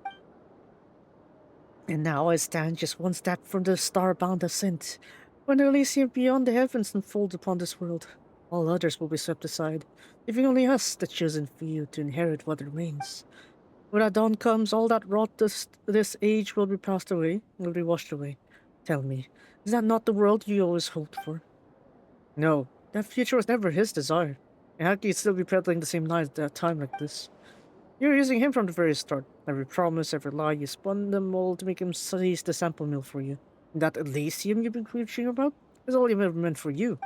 And now I stand just one step from the star-bound ascent, when the Elysium beyond the heavens unfolds upon this world. All others will be swept aside, leaving only us, the chosen few, to inherit what remains. When that dawn comes, all that wrought this age will be passed away, will be washed away. Tell me, is that not the world you always hoped for? No, that future was never his desire. And how can you still be peddling the same lies at a time like this? You were using him from the very start. Every promise, every lie, you spun them all to make him seize the sample mill for you. And that Elysium you've been preaching about is all he ever meant for you.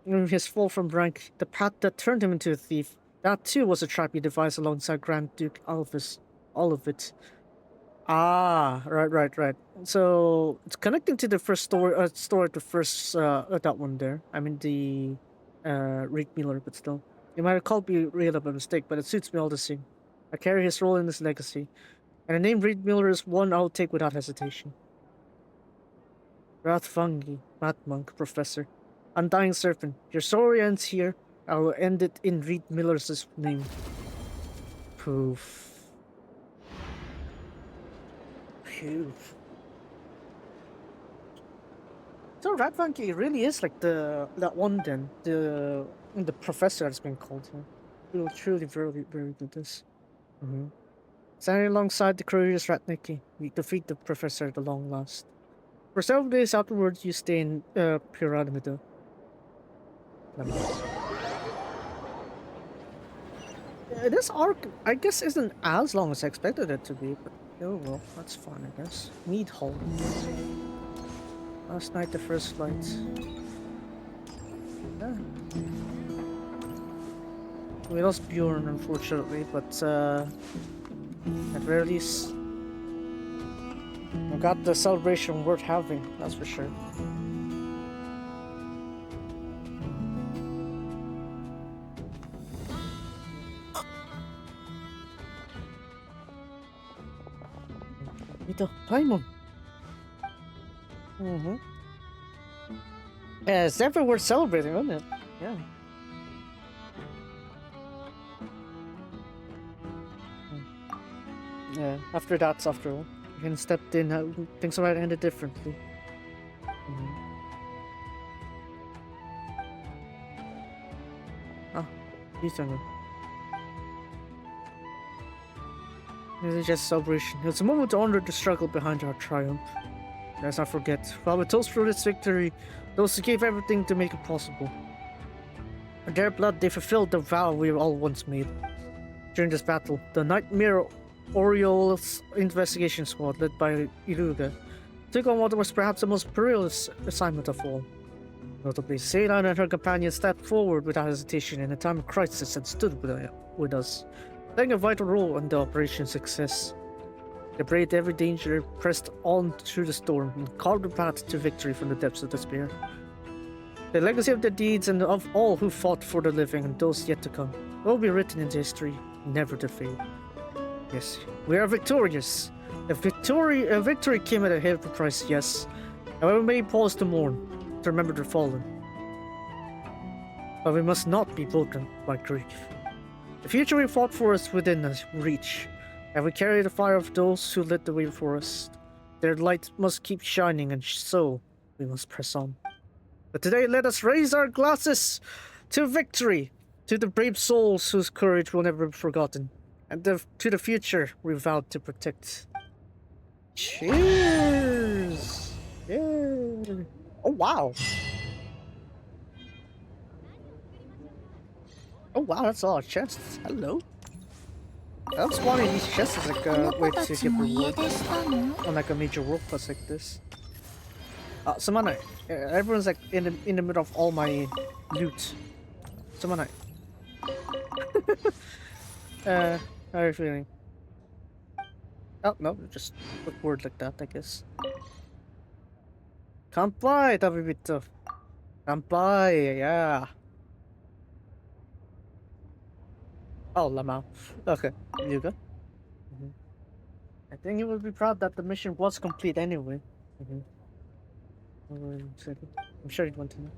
And his fall from rank, the path that turned him into a thief, that too was a trap you devised alongside Grand Duke Alphys. All of it. Ah, right. So it's connecting to the first story, the first that one there. I mean the Rick Miller, but still, you might have called me real by mistake, but it suits me all the same. I carry his role in this legacy, and the name Reed Miller is one I'll take without hesitation. Rathvangi, Mad Monk, Professor, Undying Serpent. Your story ends here. I will end it in Reed Miller's name. Poof. So Radvanki really is like that one then, the professor has been called here. He will truly very good at this. Standing alongside the courageous Ratniki, you defeat the professor at the long last. For several days afterwards, you stay in Pyramida. This arc, I guess, isn't as long as I expected it to be, but oh well, that's fine, I guess. Mead Hall. Last night, the first light. Yeah. We lost Bjorn, unfortunately, but at very least, we got the celebration worth having, that's for sure. Ito, Paimon. Yeah, it's definitely worth celebrating, isn't it? Yeah. Yeah, after that, after all, you can step in, things might end differently. Ah, he's done it. This is just a celebration. It's a moment to honor the struggle behind our triumph. Let's not forget, while we toast for this victory, those who gave everything to make it possible. In their blood, they fulfilled the vow we all once made. During this battle, the Nightmare Oriole's investigation squad, led by Iruga, took on what was perhaps the most perilous assignment of all. Notably, Seiran and her companions stepped forward without hesitation in a time of crisis and stood with us, playing a vital role in the operation's success. They braved every danger, pressed on through the storm, and carved a path to victory from the depths of despair. The legacy of their deeds and of all who fought for the living and those yet to come will be written into history, never to fade. Yes, we are victorious. A victory came at a heavy price, yes. And we may pause to mourn, to remember the fallen. But we must not be broken by grief. The future we fought for is within us reach, and we carry the fire of those who lit the way for us. Their light must keep shining, and so we must press on. But today, let us raise our glasses to victory, To the brave souls whose courage will never be forgotten, and to the future we vowed to protect. Cheers! Yeah. Oh wow! Oh wow, that's all our chests. Hello. That's one of these chests is like a way to get reward on like a major world quest like this. Samana, everyone's like in the middle of all my loot. Samana. How are you feeling? Oh no, just put word like that, I guess. Kanpai, Tabibito. Kanpai, yeah. Oh, Lamau. Okay, Yuga. I think you will be proud that the mission was complete anyway. I'm sure you'd want to know.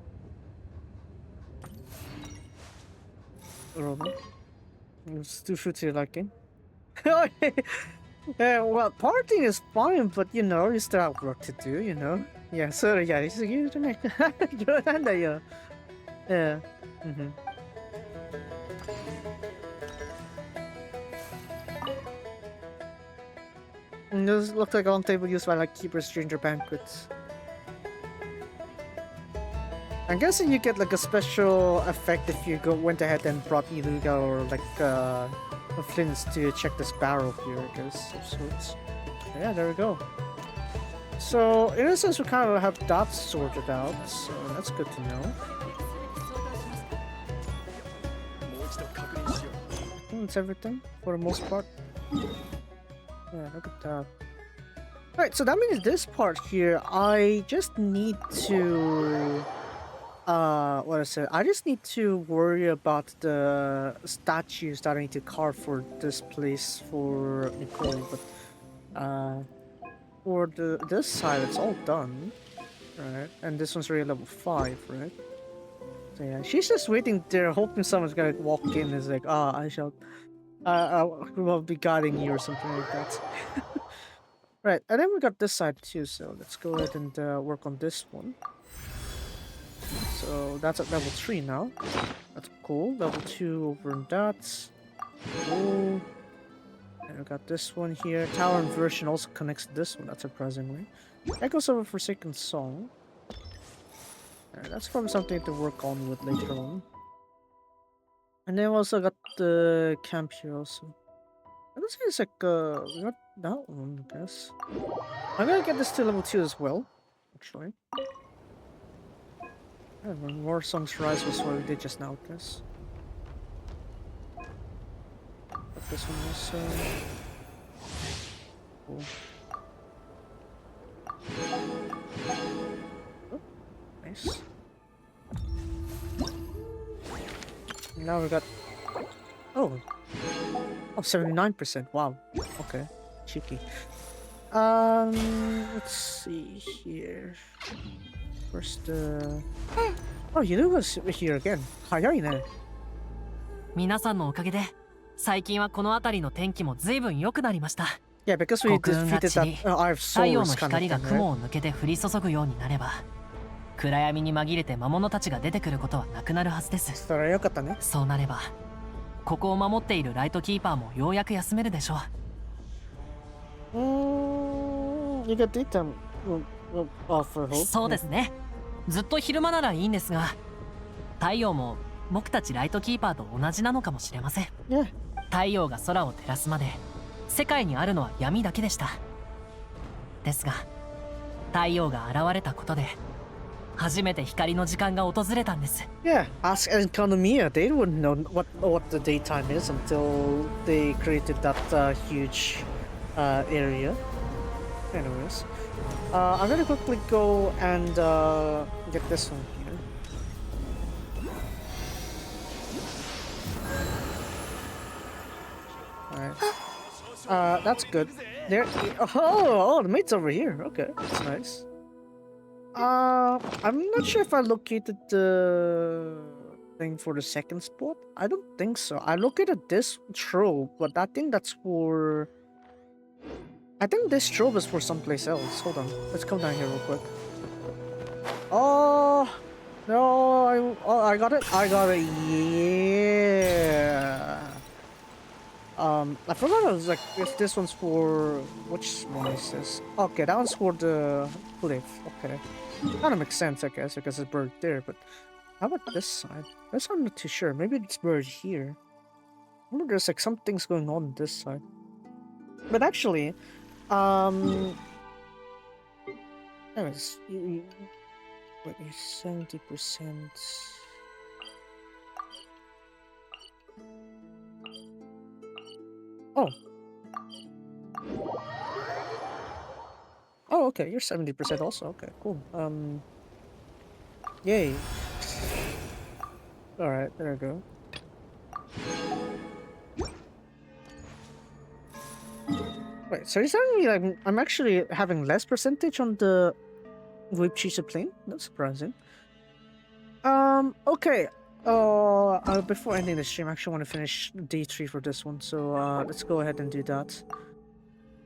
Robin. It's too food to your liking. Yeah, well, partying is fine, but you know, you still have work to do, you know? Yeah, so yeah, you should make yeah. Yeah. And those look like on table used by like keepers during their banquets. I'm guessing you get like a special effect if you went ahead and brought Iluga or like Flints to check this barrel here, I guess, of sorts. Yeah, there we go. So, in a sense, we kind of have that sorted out, so that's good to know. I think that's everything, for the most part. Yeah, look at that. Alright, so that means this part here, I just need to... what is it? I just need to worry about the statues that I need to carve for this place for Nicole, but for this side it's all done, right? And this one's already level 5, right? So yeah, she's just waiting there, hoping someone's gonna walk in and is like, I will be guiding you or something like that. Right, and then we got this side too, so let's go ahead and work on this one. So that's at level 3 now. That's cool. Level 2 over in that. Cool. And we got this one here. Tower inversion also connects to this one, that's surprisingly. Echoes of a Forsaken Song. That's probably something to work on with later on. And then we also got the camp here also. I don't think it's like, we got that one, I guess. I'm gonna get this to level 2 as well, actually. Yeah, when War Songs Rise was what we did just now, I guess. But this one also... Cool. Oh, nice. Now we got... Oh! Oh, 79%, wow. Okay, cheeky. Let's see here. First, Oh, Yunuga's here again. 早いね。皆さんのおかげで最近はこの辺りの天気も随分良くなりました。 Yeah, because we 黒雲が defeated 散り that 太陽の Soul's kind 光 of が thing, 雲 right? を抜けて降り注ぐようになれば暗闇に紛れて魔物たちが出てくることはなくなるはずです。それはよかったね。そうなればここを守っているライトキーパーもようやく休めるでしょう。You got daytime off for hope. そうですね。ずっと昼間ならいいんですが太陽も僕たちライトキーパーと同じなのかもしれません。 Yeah. 太陽が空を照らすまで世界にあるのは闇だけでした。ですが太陽が現れたことで初めて光の時間が訪れたんです。 Yeah, ask Economia. They wouldn't know what the daytime is until they created that huge area. Anyways, I'm gonna quickly go and get this one here. Alright. That's good. There. Oh, the mate's over here. Okay, that's nice. I'm not sure if I located the thing for the second spot. I don't think so. I located this strobe, but I think that's for... I think this strobe is for someplace else. Hold on. Let's come down here real quick. Oh, No, I got it. I got it. Yeah. I forgot it was like if this one's for which one is this? Okay, that one's for the cliff. Okay, kind of makes sense, I guess, because it's bird there. But how about this side? This I'm not too sure. Maybe it's bird here. I wonder there's like some things going on this side. But actually, anyways, wait, 70%. Oh. Oh, okay, you're 70% also. Okay, cool. Yay. Alright, there we go. Wait, so you're telling me like I'm actually having less percentage on the Whip Cheese plane? That's surprising. Okay. Before ending the stream, I actually want to finish day 3 for this one, so let's go ahead and do that.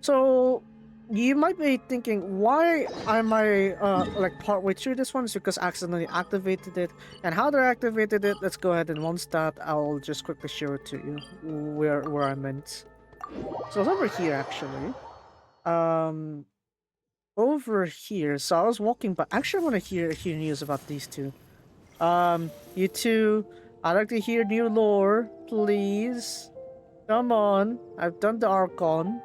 So you might be thinking, why am I like partway through this one? It's because I accidentally activated it, and how they activated it. Let's go ahead and once that, I'll just quickly show it to you where I meant. So it's over here actually. Over here. So I was walking, but actually I want to hear news about these two. You two, I'd like to hear new lore, please. Come on. I've done the Archon.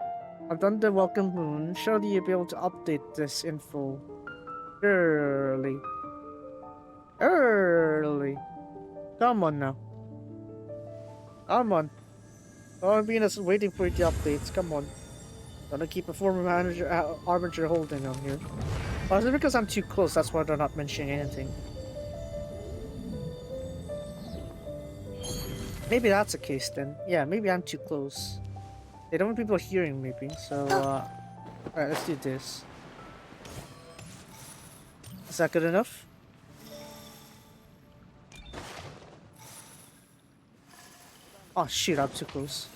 I've done the Welcome Moon. Surely you'll be able to update this info. Early. Come on now. Come on. Don't be us waiting for the updates. Come on. Gonna keep a former manager arbinger holding on here. Or is it because I'm too close? That's why they're not mentioning anything. Maybe that's the case then. Yeah, maybe I'm too close. They don't want people hearing maybe, so alright, let's do this. Is that good enough? Oh shit, I'm too close.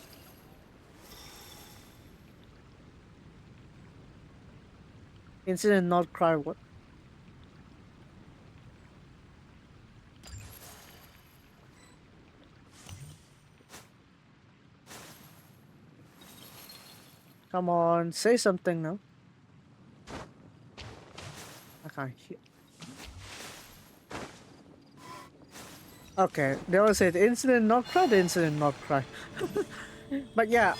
Incident Nod-Krai, what? Come on, say something now. I can't hear. Okay, they always say the incident Nod-Krai, the incident Nod-Krai. But yeah,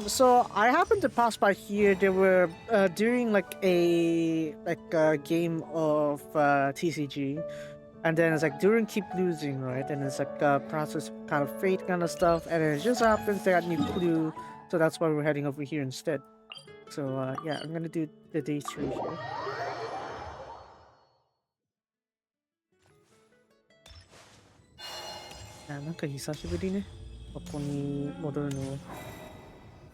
so I happened to pass by here. They were doing like a game of TCG, and then it's like Durin keep losing, right? And it's like process kind of fate kind of stuff, and it just happens they got new clue, so that's why we're heading over here instead. So yeah, I'm gonna do the day 3 here.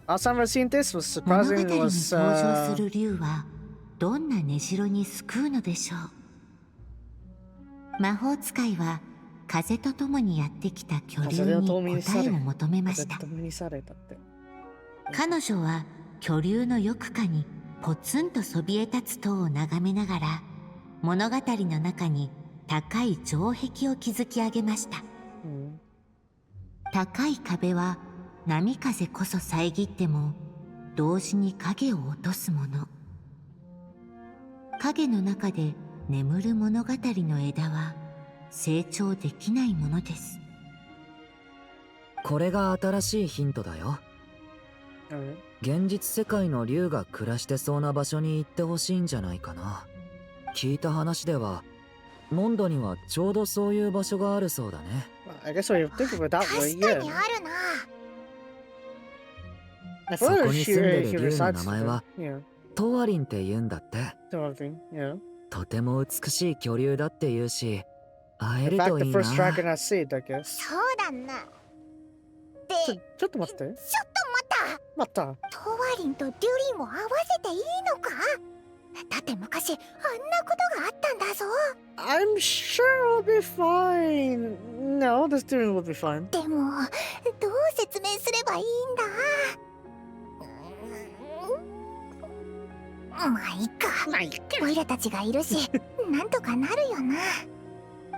Last time I've seen this was surprising. It was どんな根城に救うのでしょう。魔法使いは風とともにやってきた巨竜に答えを求めました。彼女は巨竜の翼下にポツンとそびえ立つ塔を眺めながら物語の中に高い城壁を築き上げました。高い壁は波風こそ遮っても同時に影を落とすもの。影の中で眠る物語の枝は成長できないものです。これが新しいヒントだよ。現実世界の竜が暮らしてそうな場所に行ってほしいんじゃないかな。聞いた話ではモンドにはちょうどそういう場所があるそうだね。I guess when you think of it that way, 確かにあるな。そこに住んでる竜の名前はトワリンって言うんだって。とても美しい巨竜だって言うし、会えるといいな。そうだな。で、ちょっと待って。ちょっと待った。トワリンとデュリンを合わせていいのか？だって昔あんなことがあったんだぞ。I'm sure I'll be fine. No, this Durin will be fine. でもどう説明すればいいんだ？まあいいか。オイラたちがいるし、なんとかなるよな。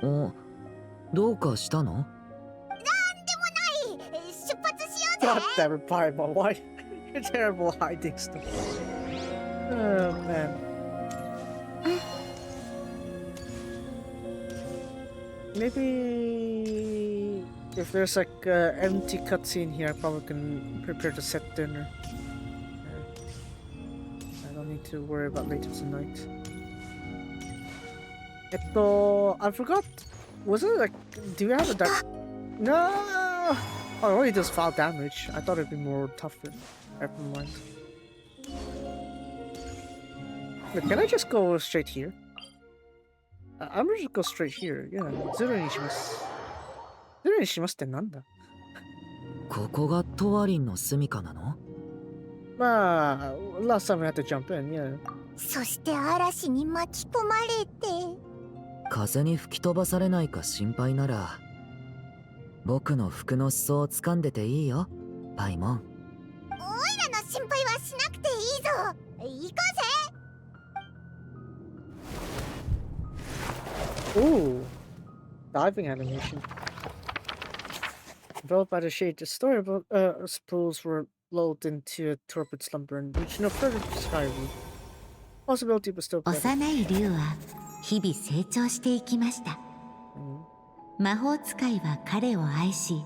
お、どうかしたの？なんでもない。出発しようぜ。 God damn it, Paimon, why? You're terrible at hiding stuff. Oh man. Maybe if there's like an empty cutscene here, I probably can prepare to set dinner. I don't need to worry about later tonight. I forgot. Was it like? Do you have a No! Oh, it only does fall damage. I thought it'd be more tougher. Never mind. Wait, can I just go straight here? I'm gonna just go straight here. Yeah, ゼロにします。ゼロにしますってなんだ？ここがトワリンの住処なの？まあ、last time we had to jump in, yeah. そして嵐に巻き込まれて。風に吹き飛ばされないか心配なら、僕の服の裾を掴んでていいよ、パイモン。おいらの心配はしなくていいぞ。行こうぜ。 Ooh, diving animation. Developed by the shade, the story about spools were lulled into a torpid slumber and reached no further discovery. Possibility was still present. 幼い竜は日々成長していきました。魔法使いは彼を愛し、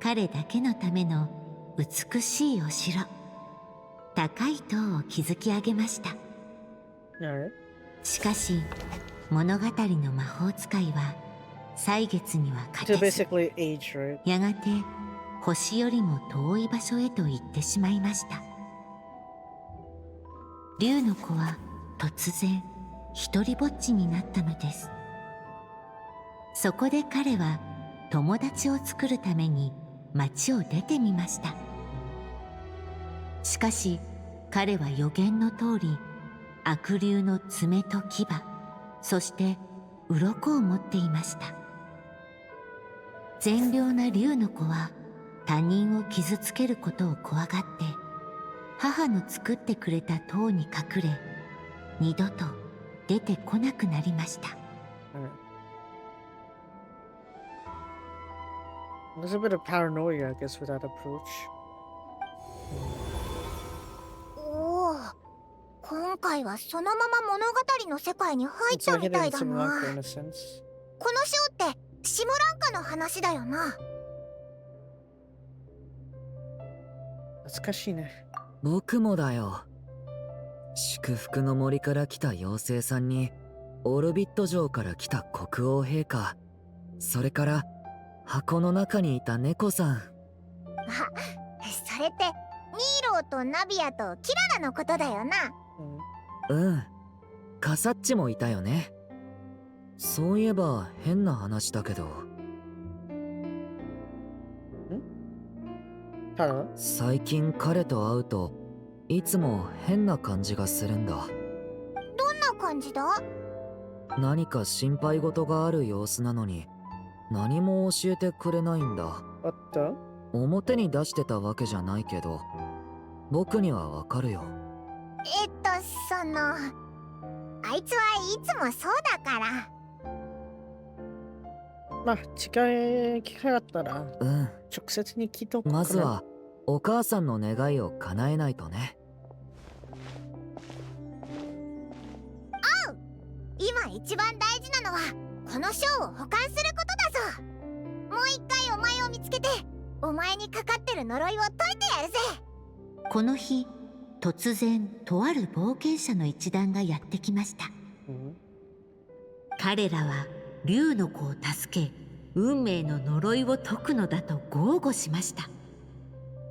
彼だけのための美しいお城、高い塔を築き上げました。しかし物語の魔法使いは歳月には勝てず、やがて星よりも遠い場所へと行ってしまいました。竜の子は突然一人ぼっちになったのです。そこで彼は友達を作るために町を出てみました。しかし彼は予言の通り悪竜の爪と牙、そして鱗を持っていました。善良な竜の子は他人を傷つけることを怖がって母の作ってくれた塔に隠れ、二度と出てこなくなりました。There's a bit of paranoia, I guess, with that approach. おお、今回はそのまま物語の世界に入ったみたいだな。この章ってシムランカの話だよな。懐かしいね。僕もだよ。祝福の森から来た妖精さんに、オルビット城から来た国王陛下、それから箱の中にいた猫さん。あ、それってニーローとナビアとキララのことだよな。うん、カサッチもいたよね。そういえば変な話だけど、最近彼と会うといつも変な感じがするんだ。どんな感じだ？何か心配事がある様子なのに何も教えてくれないんだ。表に出してたわけじゃないけど僕にはわかるよ。あいつはいつもそうだから。まあ、機会あったら、直接に聞いとこうかな。まずはお母さんの願いを叶えないとね。おう、今一番大事なのはこの章を保管することだぞ。もう一回お前を見つけて、お前にかかってる呪いを解いてやるぜ。この日、突然とある冒険者の一団がやってきました。彼らは竜の子を助け、運命の呪いを解くのだと豪語しました。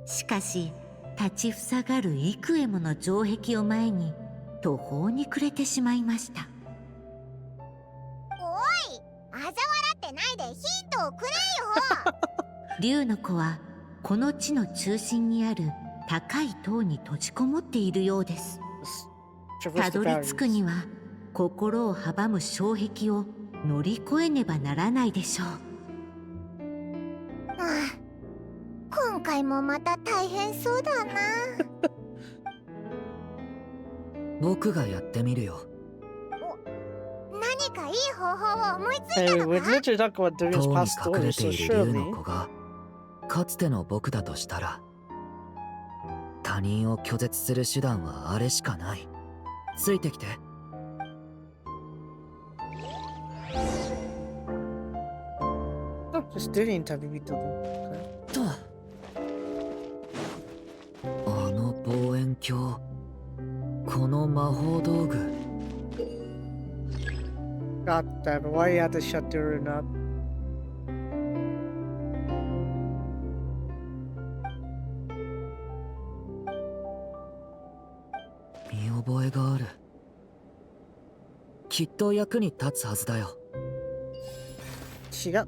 しかし立ちふさがる幾重もの城壁を前に途方に暮れてしまいました。おい、嘲笑ってないでヒントをくれよ。竜の子はこの地の中心にある高い塔に閉じこもっているようです。たどり着くには心を阻む障壁を乗り越えねばならないでしょう。今回もまた大変そうだな。僕がやってみるよ。何かい方法を思いつい Hey, た we're のか？ literally talking about Durin's 塔に past 隠 story, れ so ている竜 surely. の子がかつての僕だとしたら、他人を拒絶する手段はあれしかない。ついてきて。Oh, just Durin旅人だ。とあの望遠鏡、この魔法道具。 God damn it, why you had to shut Durin up? 見覚えがある。きっと役に立つはずだよ。違う。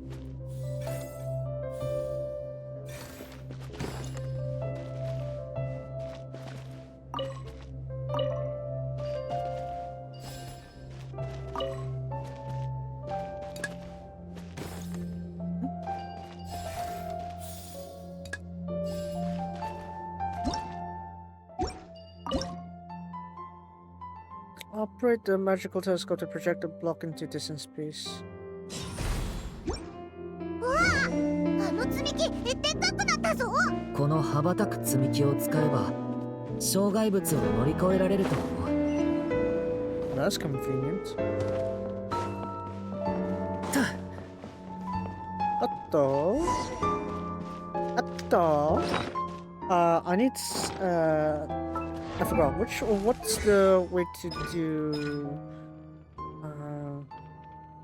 Operate the magical telescope to project a block into distant space. うわあ、あの積み木でっかくなったぞ。この羽ばたく積み木を使えば障害物を乗り越えられると思う。 That's convenient. あと I need I forgot what's the way to do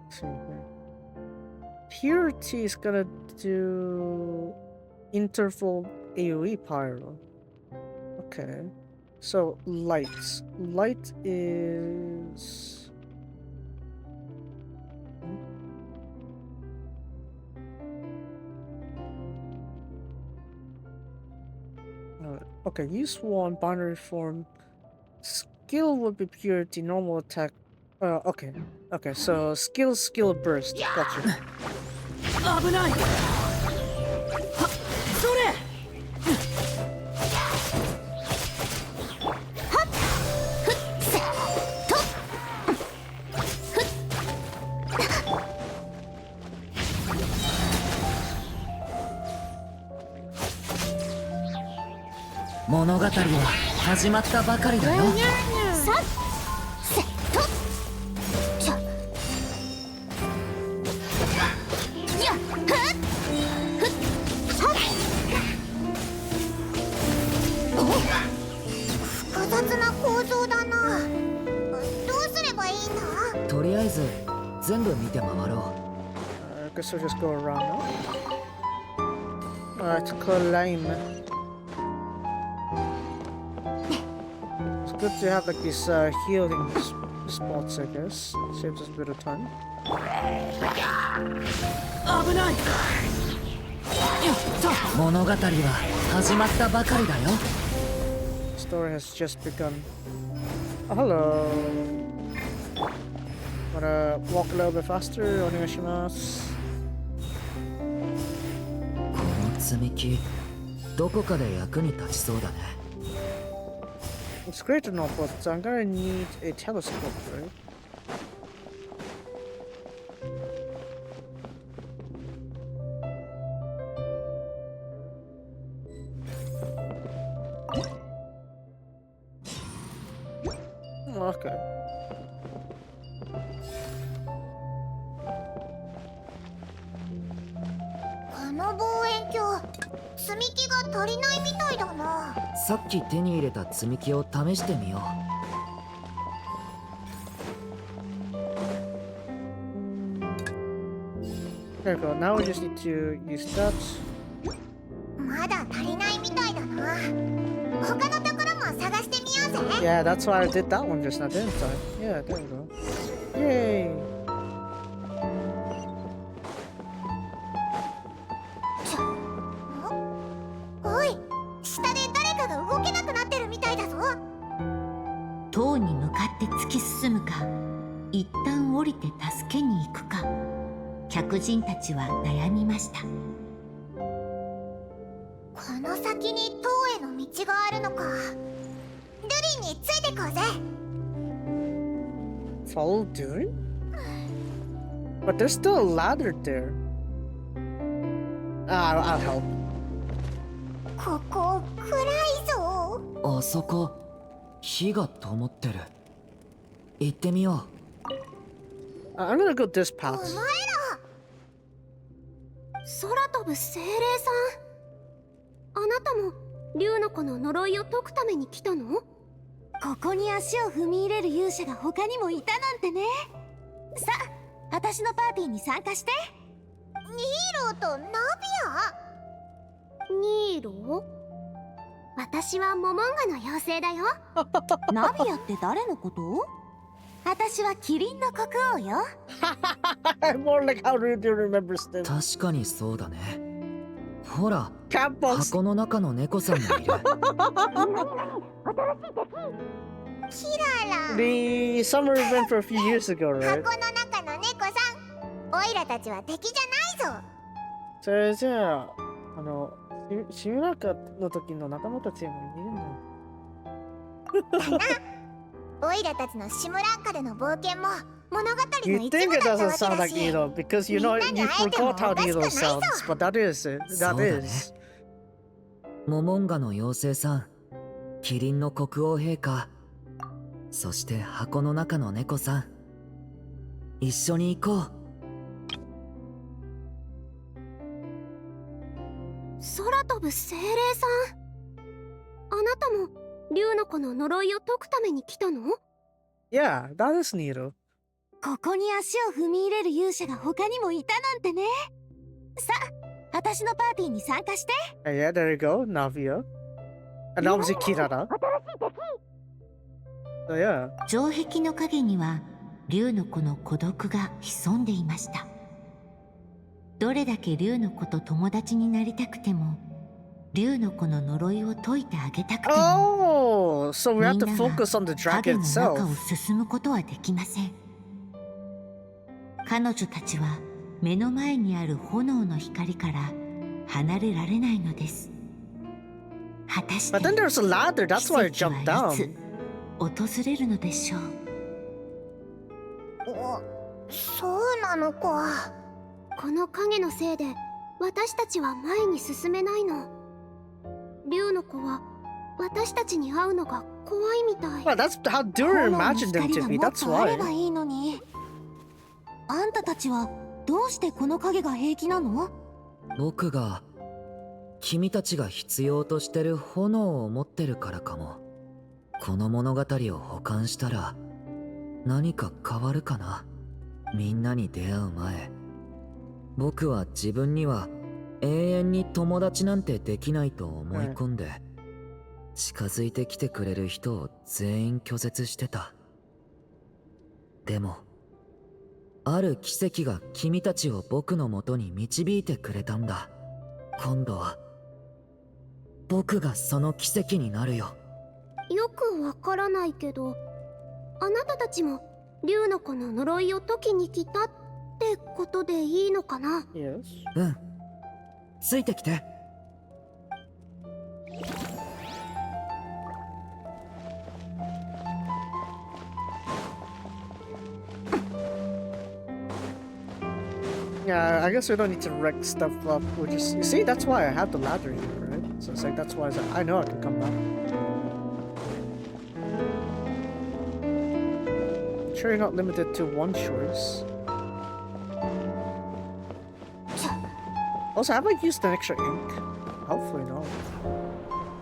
let's see here. Purity is gonna do interval AoE pyro. Okay. So light is okay, use one binary form. Skill would be purity, normal attack. Okay, so skill burst. Gotcha. 危ない。はそれ。物語は始まったばかりだよ。さっせっとちょやっふっふっさっお複雑な構造だな。どうすればいいんだ？とりあえず全部見て回ろう。I guess we'll just go around now. Alright, climb. It's good to have like these healing spots, I guess. Saves us a bit of time. 危ない。物語は始まったばかりだよ。 Story has just begun. Oh, hello. Wanna walk a little bit faster? お願いします。この積み木、どこかで役に立ちそうだね。It's great to know, but I'm gonna need a telescope, right? Okay. この望遠鏡、積み木が足りないみたいだな。さっき手に入れた積み木を試してみよう。There we go. Now we just need to use that. まだ足りないみたいだな。他のところも探してみようぜ。 Yeah, that's why I did that one just now, didn't I? Yeah, there we go. Yay! おい、下で誰かが動けなくなってるみたいだぞ。塔に向かって突き進むか、一旦降りて助けに行くか、客人たちは悩みました。この先に塔への道があるのか。ルリンについてこうぜ。 Follow Durin? But there's still a ladder there. I'll help. ここ暗いぞ。あそこ火が灯ってる。行ってみよう。 I'm gonna go this path. お前ら空飛ぶ精霊さん、あなたも竜の子の呪いを解くために来たの？ここに足を踏み入れる勇者が他にもいたなんてね。さあ、私のパーティーに参加して。ニーロとナビア？ニーロ？私はモモンガの妖精だよ。ナビアって誰のこと？私はキリンの国王よ。More like how do you remember still? 確かにそうだね。ほら、 Catbox. 箱の中の猫さんもいる。キララ。 The summer event for a few years ago, 箱 right? の中の猫さん、オイラたちは敵じゃないぞ。それじゃあ、シミュラカの時の仲間たちもいるんだ。だな。オイラたちのシムランカでの冒険も物語の You 一 think 部 it だった doesn't わけ sound だ like し。 Nido because you know you forgot how Nido sounds, but that is. モモンガの妖精さん、キリンの国王陛下、そして箱の中の猫さん、一緒に行こう。空飛ぶ精霊さん、あなたも竜の子の呪いを解くために来たの？ Yeah, that is Nido. ここに足を踏み入れる勇者が他にもいたなんてね。さあ、私のパーティーに参加して。Yeah, there you go, Navia. And obviously Kirara. So yeah. 城壁の影には竜の子の孤独が潜んでいました。どれだけ竜の子と友達になりたくても、竜の子の呪いを解いてあげたくても、 Oh, so we have to みんなが focus on the 影 dragon の中を itself. 進むことはできません。彼女たちは目の前にある炎の光から離れられないのです。果たして But then there's a ladder, that's why I 奇跡 jumped はいつ down. 訪れるのでしょう。そうなのか。この影のせいで私たちは前に進めないの。竜の子は私たちに会うのが怖いみたい。 Well, that's how Durin imagined them to be, that's あれば why. いいのに。あんたたちはどうしてこの影が平気なの？僕が、君たちが必要としてる炎を持ってるからかも。この物語を保管したら、何か変わるかな。みんなに出会う前、僕は自分には永遠に友達なんてできないと思い込んで、近づいてきてくれる人を全員拒絶してた。でも、ある奇跡が君たちを僕のもとに導いてくれたんだ。今度は僕がその奇跡になるよ。よくわからないけど、あなたたちも竜の子の呪いを解きに来たってことでいいのかな？ Yes. うん、ついてきて。Yeah, I guess we don't need to wreck stuff up. We just, you see, that's why I have the ladder here, right? So it's like, that's why I know I can come back. I'm sure you're not limited to one choice. Also, have I used an extra ink? Hopefully not.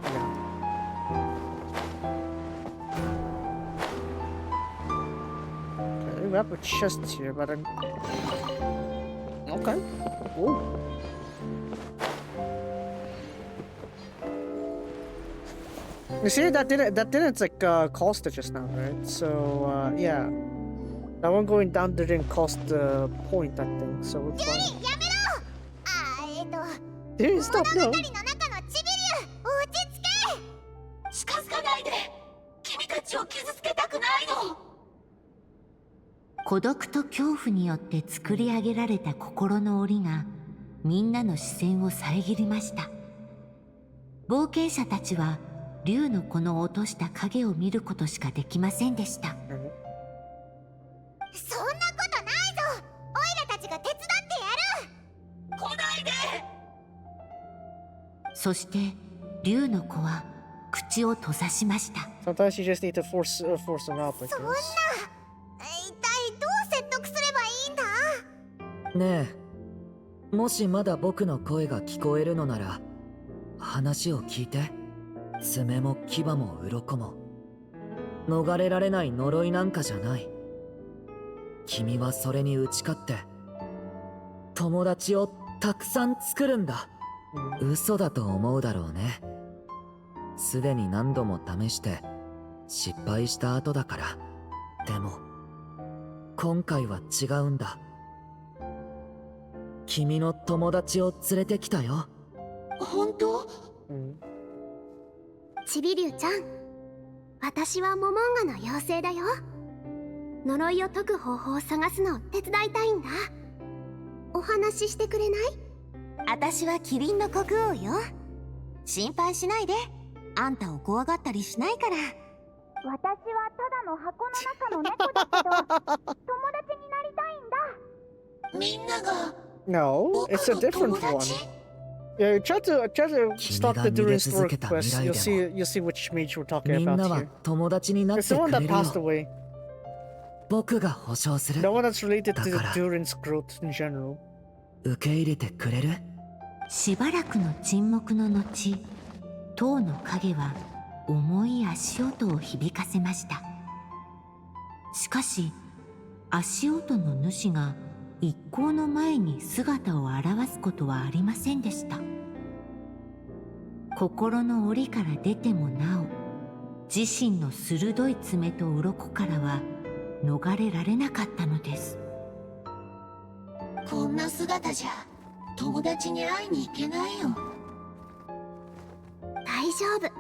Yeah. Okay, we have a chest here, but then... Okay. Cool. You see, that didn't like cost it just now, right? So yeah, that one going down didn't cost the point, I think. So we're fine. やめろ。Dude, stop! No. 物語の中のチビリュウ、落ち着け。近づかないで。君たちを傷つけたくないの。孤独と恐怖によって作り上げられた心の檻がみんなの視線を遮りました。冒険者たちは竜の子の落とした影を見ることしかできませんでした。そんなことないぞ。オイラたそして竜の子は口を閉ざしました。 Sometimes you just need to force them out like そんな this. 一体どう説得すればいいんだ？ねえ、もしまだ僕の声が聞こえるのなら話を聞いて。爪も牙も鱗も逃れられない呪いなんかじゃない。君はそれに打ち勝って友達をたくさん作るんだ。嘘だと思うだろうね。すでに何度も試して失敗した後だから。でも今回は違うんだ。君の友達を連れてきたよ。本当？ちびりゅうちゃん、私はモモンガの妖精だよ。呪いを解く方法を探すのを手伝いたいんだ。お話ししてくれない？私はキリンの国王よ。心配しないで。あんたを怖がったりしないから。私はただの箱の中の猫だけど、友達になりたいんだ。みんなが No, it's a different one. Yeah, try to stop the Durin story quest. You'll see which mage we're talking みんな about は here. 友達になっ It's て the one く that れる passed よ。 away. 僕が保証する。 The one that's related to だから Durin's growth in general. 受け入れてくれる？しばらくの沈黙の後、塔の影は重い足音を響かせました。しかし足音の主が一行の前に姿を現すことはありませんでした。心の檻から出てもなお、自身の鋭い爪と鱗からは逃れられなかったのです。こんな姿じゃ友達に会いに行けないよ。大丈夫。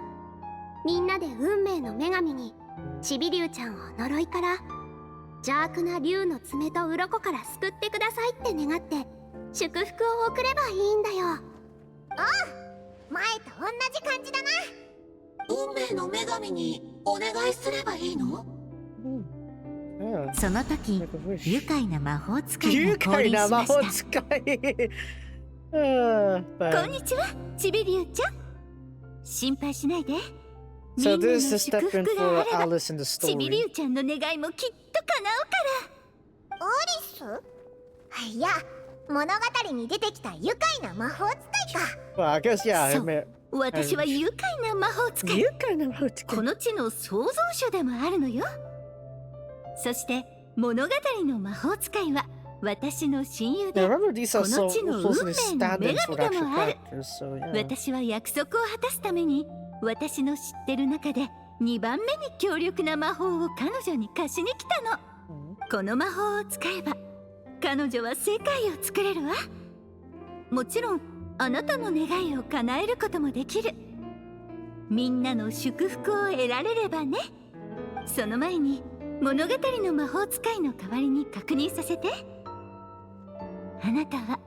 みんなで運命の女神にちびりゅうちゃんを呪いから、邪悪な竜の爪と鱗から救ってくださいって願って祝福を送ればいいんだよ。ああ、前と同じ感じだな。運命の女神にお願いすればいいの？ Yeah. その時、 Make a wish. 愉快な魔法使いが降臨し愉快な魔ました。法使い。こんにちは、ちびりゅうちゃん。心配しないで。 So みんなの this is a 祝 step in 福が for あれば Alice in the ちびりゅ story. うちゃんの願いもきっと叶うから。アリス？いや、物語に出てきた愉快な魔法使いか。 Well, I guess yeah. そう、私は愉快な魔法使い。愉快な魔法使い。この地の創造主でもあるのよ。そして物語の魔法使いは私の親友 Yeah, で、 remember these are こ so の地の運 supposedly 命の stand-ins 女 for 神 the で actual もある。 characters. So yeah. 私は約束を果たすために、私の知ってる中で2番目に強力な魔法を彼女に貸しに来たの。この魔法を使えば彼女は世界を作れるわ。もちろんあなたの願いを叶えることもできる。みんなの祝福を得られればね。その前に物語の魔法使いの代わりに確認させて。あなたは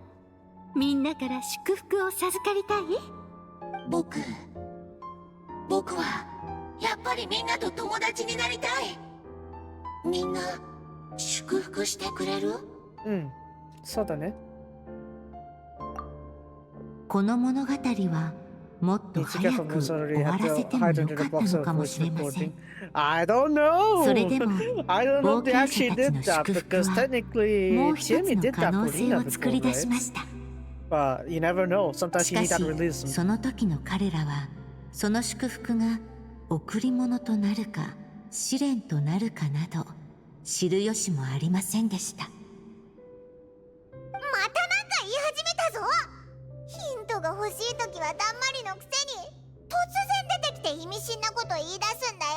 みんなから祝福を授かりたい？僕はやっぱりみんなと友達になりたい。みんな祝福してくれる？そうだね。この物語はもっと早く終わらせてもよかったのかもしれません。 I don't know. それでも I don't know 冒 if they 険 actually 者た did ちの that 祝 because 福は technically もう一 Jimmy つの did 可 that 能 for 性 Lina を作り before, 出しま right? した。 But you never know. Sometimes し you か need し that release. その時の彼らはその祝福が贈り物となるか試練となるかなど知る由もありませんでした。またなんか言い始めたぞ。ヒントが欲しい時はだんまりのくせに突然出てきて意味深なこと言い出すんだよ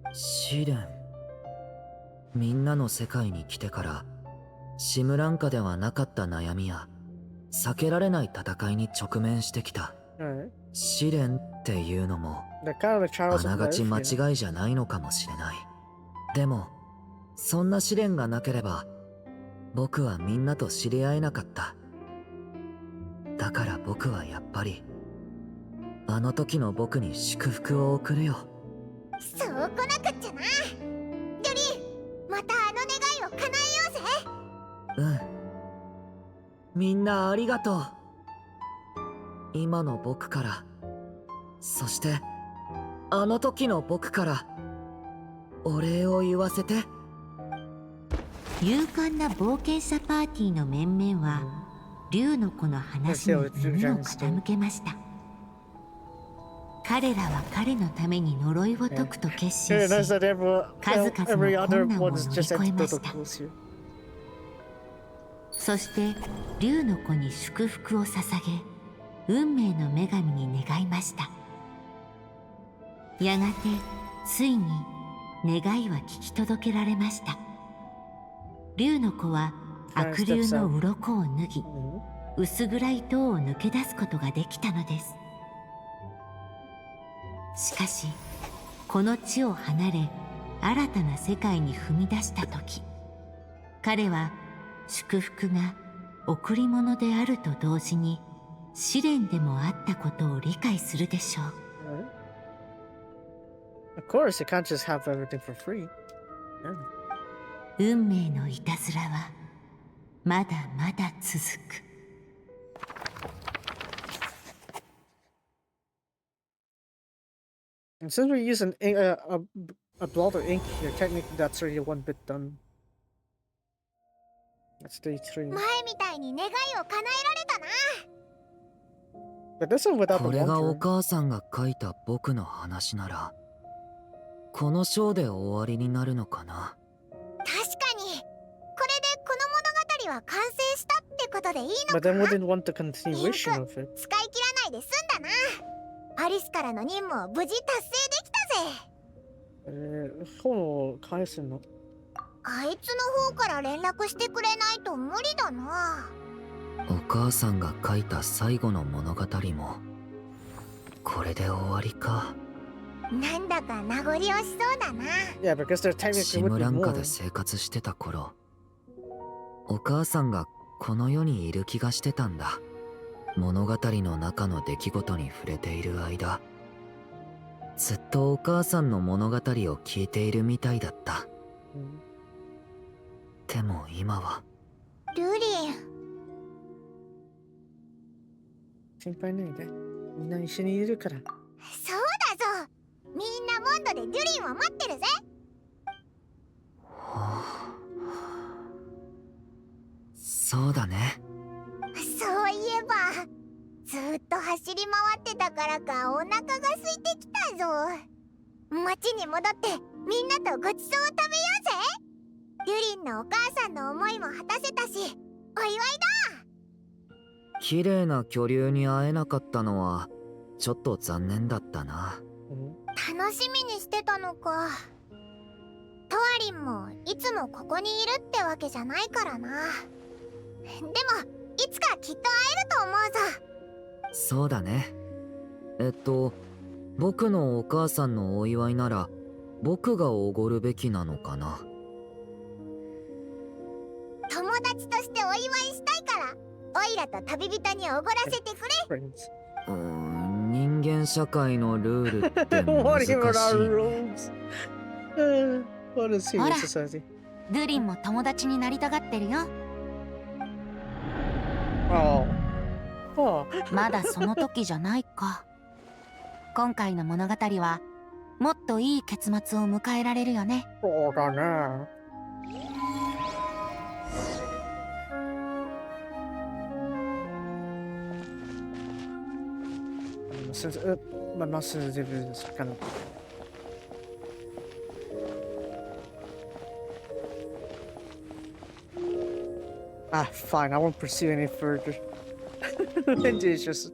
な。試練。みんなの世界に来てからシムランカではなかった悩みや避けられない戦いに直面してきた。試練っていうのもあながち間違いじゃないのかもしれない。でもそんな試練がなければ僕はみんなと知り合えなかった。だから僕はやっぱりあの時の僕に祝福を送るよ。そうこなくっちゃな。ドリン、またあの願いを叶えようぜ。みんなありがとう。今の僕から、そしてあの時の僕からお礼を言わせて。勇敢な冒険者パーティーの面々は竜の子の話に耳を傾けました。彼らは彼のために呪いを解くと決心し、数々の困難を乗り越えました。そして竜の子に祝福を捧げ、運命の女神に願いました。やがてついに願いは聞き届けられました。竜の子は悪竜の鱗を脱ぎ、薄暗い塔を抜け出すことができたのです。しかしこの地を離れ新たな世界に踏み出した時、彼は祝福が贈り物であると同時に試練でもあったことを理解するでしょう。Of course, you can't just have everything for free. 運命のいたずらはまだまだ続く。And since we're using a blot of ink here, technically that's already one bit done. That's day 3. 前みたいに願いを叶えられたな。But this one without the これがお monster. 母さんが書いた僕の話なら、この章で終わりになるのかな。確かにこれでこの物語は完成したってことでいいの But か then な。 we didn't want the continuation of it. 使い切らないで済んだな。アリスからの任務を無事達成できたぜ。本を返すの。あいつの方から連絡してくれないと無理だな。お母さんが書いた最後の物語もこれで終わりか。なんだか名残惜しそうだな。Yeah, because there technically シ would ム be ランカ more. で生活してた頃、お母さんがこの世にいる気がしてたんだ。物語の中の出来事に触れている間、ずっとお母さんの物語を聞いているみたいだった。でも今はルリン、心配ないで。みんな一緒にいるから。そうだぞ。みんなモンドでデュリンを待ってるぜ。そうだね。そういえばずっと走り回ってたからかお腹が空いてきたぞ。町に戻ってみんなとごちそうを食べようぜ。デュリンのお母さんの思いも果たせたし、お祝いだ。綺麗な巨竜に会えなかったのはちょっと残念だったな。楽しみにしてたのか。トワリンもいつもここにいるってわけじゃないからな。でもいつかきっと会えると思うぞ。そうだね。僕のお母さんのお祝いなら僕がおごるべきなのかな。友達としてお祝いしたいからオイラと旅人におごらせてくれ。人間社会のルールって難しい。ほら、ドゥリンも友達になりたがってるよ。まだその時じゃないか。今回の物語はもっといい結末を迎えられるよね。そうだね。まあ、sensitive is kind of. Fine. I won't pursue any further. It's just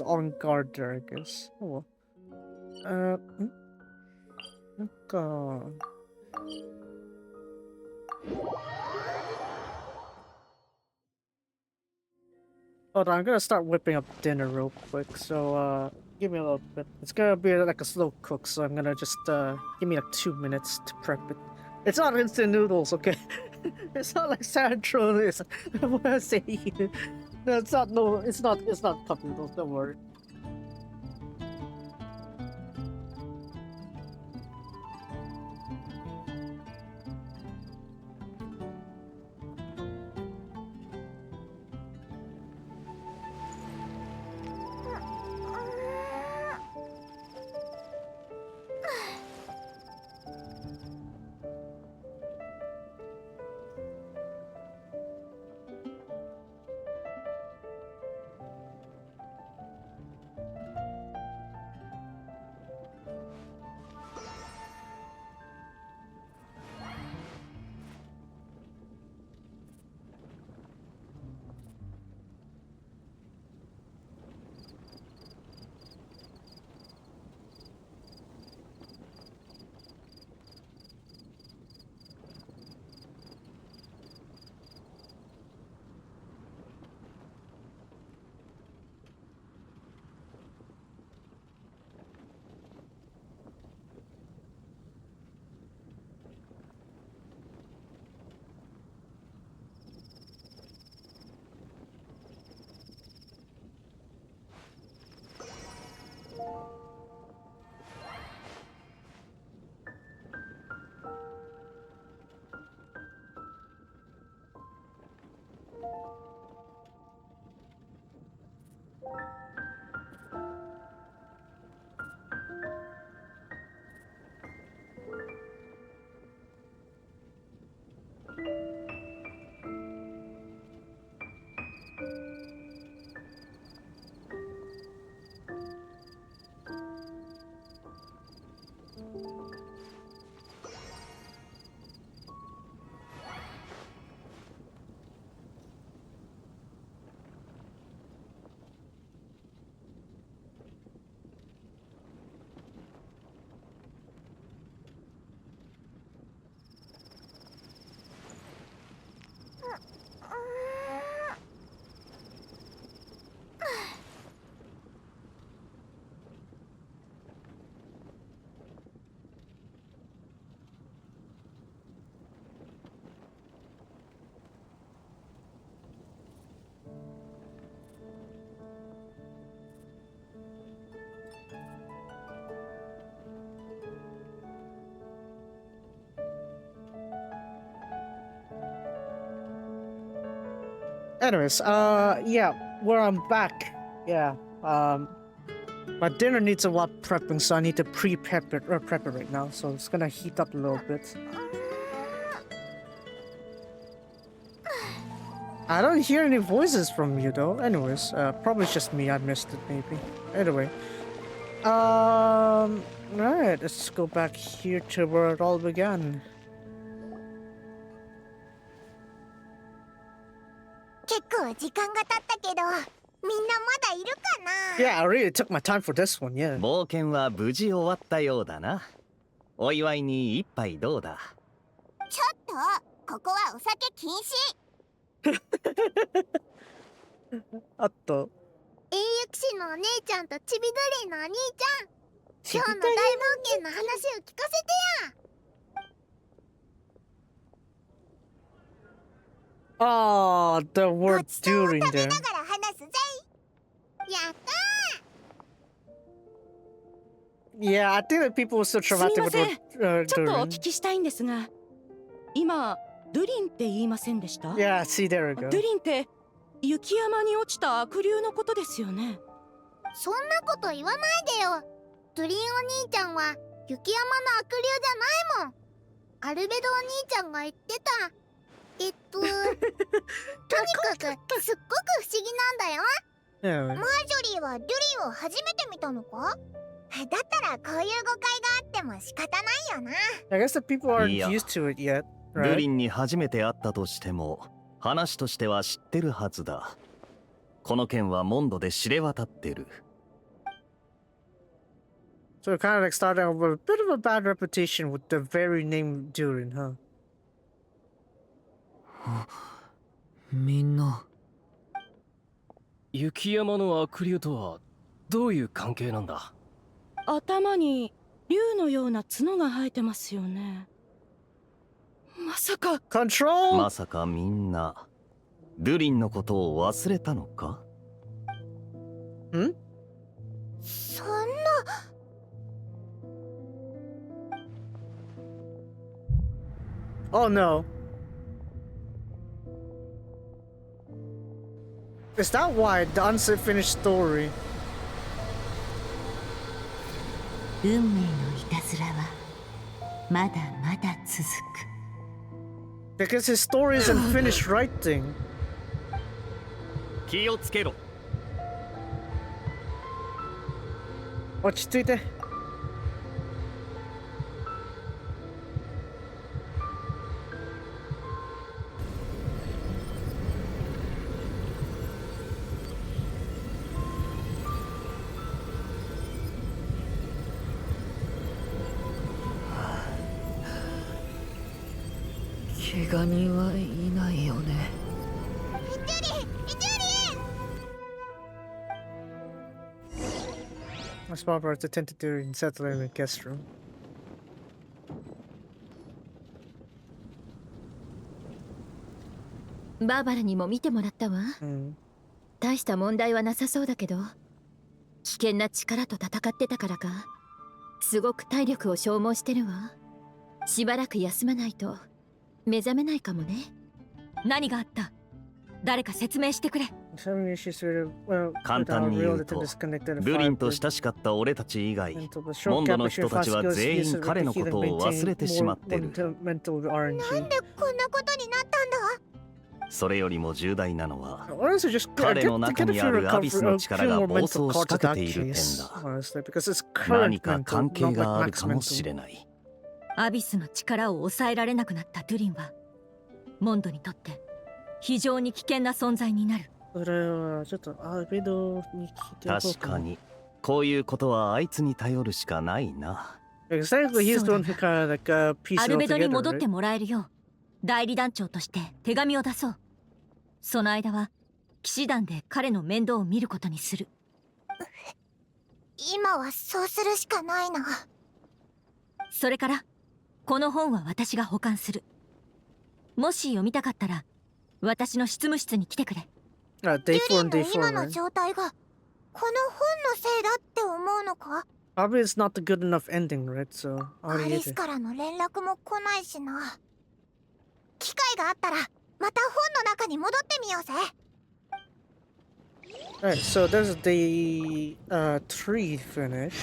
on guard there, I guess. Oh well. God. Hold on, I'm gonna start whipping up dinner real quick, so give me a little bit. It's gonna be like a slow cook, so I'm gonna just give me like 2 minutes to prep it. It's not instant noodles, okay? It's not like Sandro is. I wanna say no, it's not. No, it's not. It's not cup noodles. Don't worry. Anyways, yeah, where I'm back. Yeah, my dinner needs a lot prepping, so I need to prep it right now. So it's gonna heat up a little bit. I don't hear any voices from you though. Anyways, probably it's just me. I missed it maybe. Anyway, right. Let's go back here to where it all began. 結構時間が経ったけど、みんなまだいるかな？ Yeah, I really took my time for this one. Yeah. 冒険は無事終わったようだな。お祝いに一杯どうだ？ちょっと、ここはお酒禁止。あった。英雄騎士のお姉ちゃんとちびドリンのお兄ちゃん、今日の大冒険の話を聞かせてや。Oh, the word Durin there. ながら話すぜ。やったー。 Yeah, I think that people were so traumatic with Durin. ちょっとお聞きしたいんですが、今ドゥリンって言いませんでした？ Yeah, see there we go. ドゥリンって雪山に落ちた悪竜のことですよね。そんなこと言わないでよ。ドゥリンお兄ちゃんは雪山の悪竜じゃないもん。アルベドお兄ちゃんが言ってた。とにかくすっごく不思議なんだよ。マージョリーはドゥリンを初めて見たのか？だったらこういう誤解があっても仕方ないよな。I guess the people aren't used to it yet, ド right? ゥリンに初めて会ったとしても話としては知ってるはずだ。この件はモンドで知れ渡ってる。 So it kind of like started off with a bit of a bad reputation with the very name Durin, huh? みんな雪山の悪竜とはどういう関係なんだ？頭に竜のような角が生えてますよね。まさか Control! まさかみんなドゥリンのことを忘れたのか？ん？そんな。Oh no. Is that why the unfinished story? 運命のいたずらはまだまだ続く。 Because his story isn't finished writing. 気をつけろ。落ち着いて。怪我人はいないよね。Miss Barbara attended to in settling in the guest room. バーバラにも見てもらったわ。大した問題はなさそうだけど、危険な力と戦ってたからか、すごく体力を消耗してるわ。しばらく休まないと目覚めないかもね。何があった？誰か説明してくれ。簡単に言うと、ブリンと親しかった俺たち以外、モンドの人たちは全員彼のことを忘れてしまってる。なんでこんなことになったんだ？それよりも重大なのは、彼の中にあるアビスの力が暴走しかけている点だ。何か関係があるかもしれない。アビスの力を抑えられなくなったドゥリンは、モンドにとって非常に危険な存在になる。確かに、こういうことはあいつに頼るしかないな。アルベドに戻ってもらえるよう、代理団長として手紙を出そう。その間は騎士団で彼の面倒を見ることにする。今はそうするしかないな。それからこの本は私が保管する。もし読みたかったら私の執務室に来てくれ。デュリンの今の状態がこの本のせいだって思うのか？ Probably it's not the good enough ending, right? So アリスからの連絡も来ないしな。機会があったらまた本の中に戻ってみようぜ。Alright, so there's the 3 finished.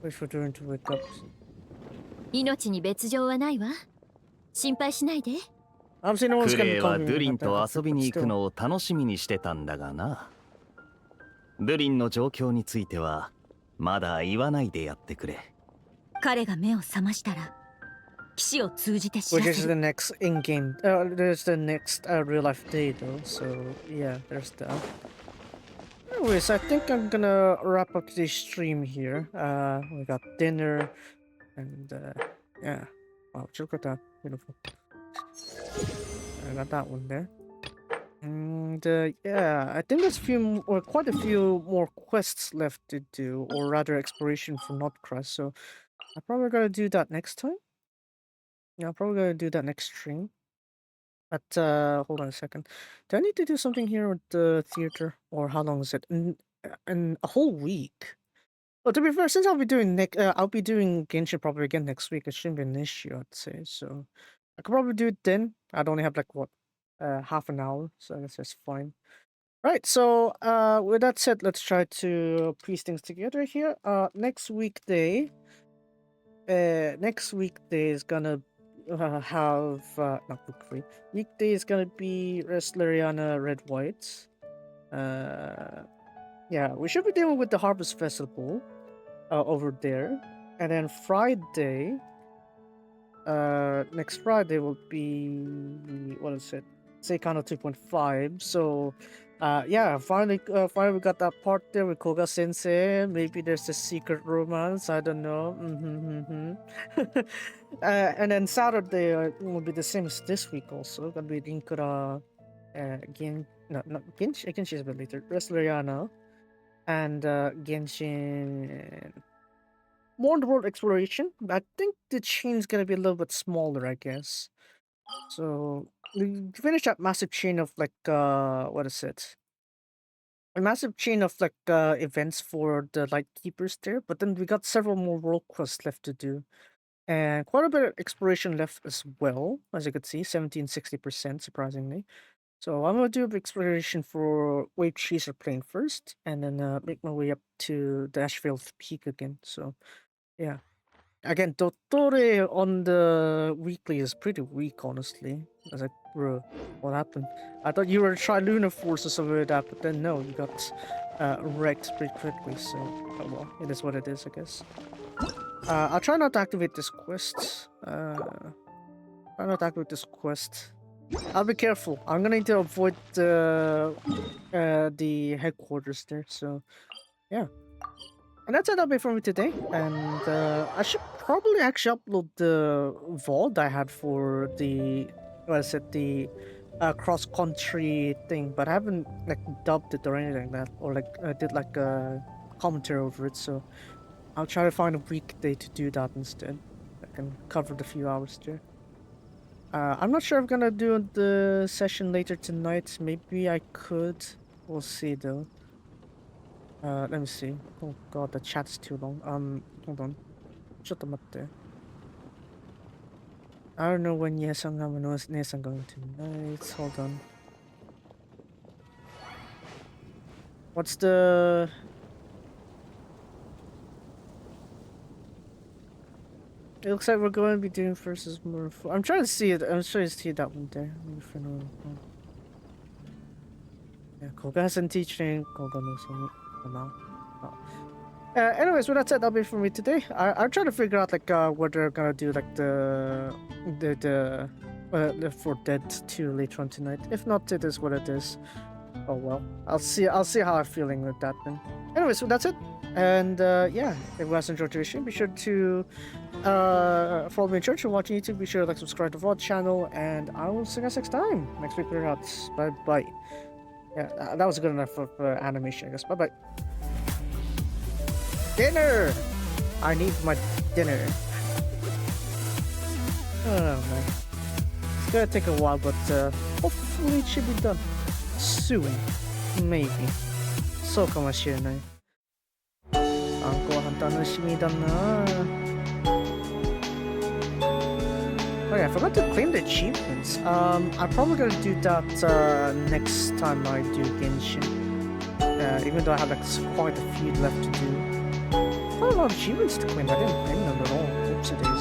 Wait for Durin to wake up. 命に別状はないわ。心配しないで。Obviously, no one's ク gonna レ be イは calling ドゥ me リン about と that 遊び outfit, に but 行く still. のを楽しみにしてたんだがな。ドゥリンの状況についてはまだ言わないでやってくれ。彼が目を覚ましたら、騎士を通じて知ら Which せ is る。 the next in-game, there's the next real life day though, so yeah, there's that. Anyways, I think I'm gonna wrap up today's stream here. We got dinner, and yeah. Wow, look at that, beautiful. I got that one there. And yeah, I think there's quite a few more quests left to do, or rather exploration for Nod-Krai, so I'm probably gonna do that next time. Yeah, I'm probably gonna do that next stream. But hold on a second. Do I need to do something here with the theater, or how long is it? In a whole week. Well, to be fair, since I'll be doing Genshin probably again next week. It shouldn't be an issue, I'd say. So I could probably do it then. I'd only have like what, half an hour, so I guess that's fine. Right. So with that said, let's try to piece things together here. Next weekday is gonna have not weekday. Weekday is gonna be Resleriana Red White. Yeah, we should be dealing with the Harvest Festival over there, and then Friday. Next Friday will be what is it? Seikano 2.5. So, yeah, finally we got that part there with Koga Sensei. Maybe there's a secret romance. I don't know. And then Saturday will be the same as this week. Also, gonna be Linkura, Genshin is a bit later. Resleriana, and Genshin. More on the world exploration. I think the chain's gonna be a little bit smaller, I guess. So we finish that massive chain of like what is it? A massive chain of like events for the light keepers there, but then we got several more world quests left to do. And quite a bit of exploration left as well, as you could see, 1760% surprisingly. So I'm gonna do exploration for Wave Chaser Plain first, and then make my way up to the Ashfield Peak again. So yeah. Again, Dottore on the weekly is pretty weak, honestly. I was like, bro, what happened? I thought you were a Trilunar Force or something like that, but then no, you got wrecked pretty quickly, so oh well, it is what it is, I guess. I'll try not to activate this quest. I'll be careful. I'm gonna need to avoid the headquarters there, so yeah. And that's it, that'll be for me today. And I should probably actually upload the VOD I had for the, the cross-country thing, but I haven't like dubbed it or anything like that, or like did like a commentary over it, so I'll try to find a weekday to do that instead. I can cover the few hours there. I'm not sure if I'm gonna do the session later tonight. Maybe I could. We'll see though. Let me see. Oh god, the chat's too long. Hold on. Chotomatte. I don't know when Yesan Nesan going tonight. Hold on. What's the... It looks like we're going to be doing versus more. I'm trying to see it. I'm trying to see that one there. Yeah, Koga hasn't teaching. Koga knows now. Anyways, with that said, that'll be for me today. I'm trying to figure out like what they're gonna do like the Left 4 Dead 2 later on tonight. If not, it is what it is. Oh well, I'll see how I'm feeling with that then. Anyways, so that's it. And yeah, if you guys enjoyed today's stream, be sure to follow me in church and watching YouTube. Be sure to like, subscribe to the VOD channel, and I will see you guys next time. Next week we're out. Bye bye. Yeah, that was good enough for animation, I guess. Bye bye. Dinner! I need my dinner. Oh man. It's gonna take a while, but hopefully it should be done soon. Maybe. そうかもしれない。晩ご飯楽しみだな。Oh yeah, I forgot to claim the achievements. I'm probably gonna do that next time I do Genshin. Even though I have like quite a few left to do. Quite a lot of achievements to claim. I didn't claim them at all. Oopsie daisy.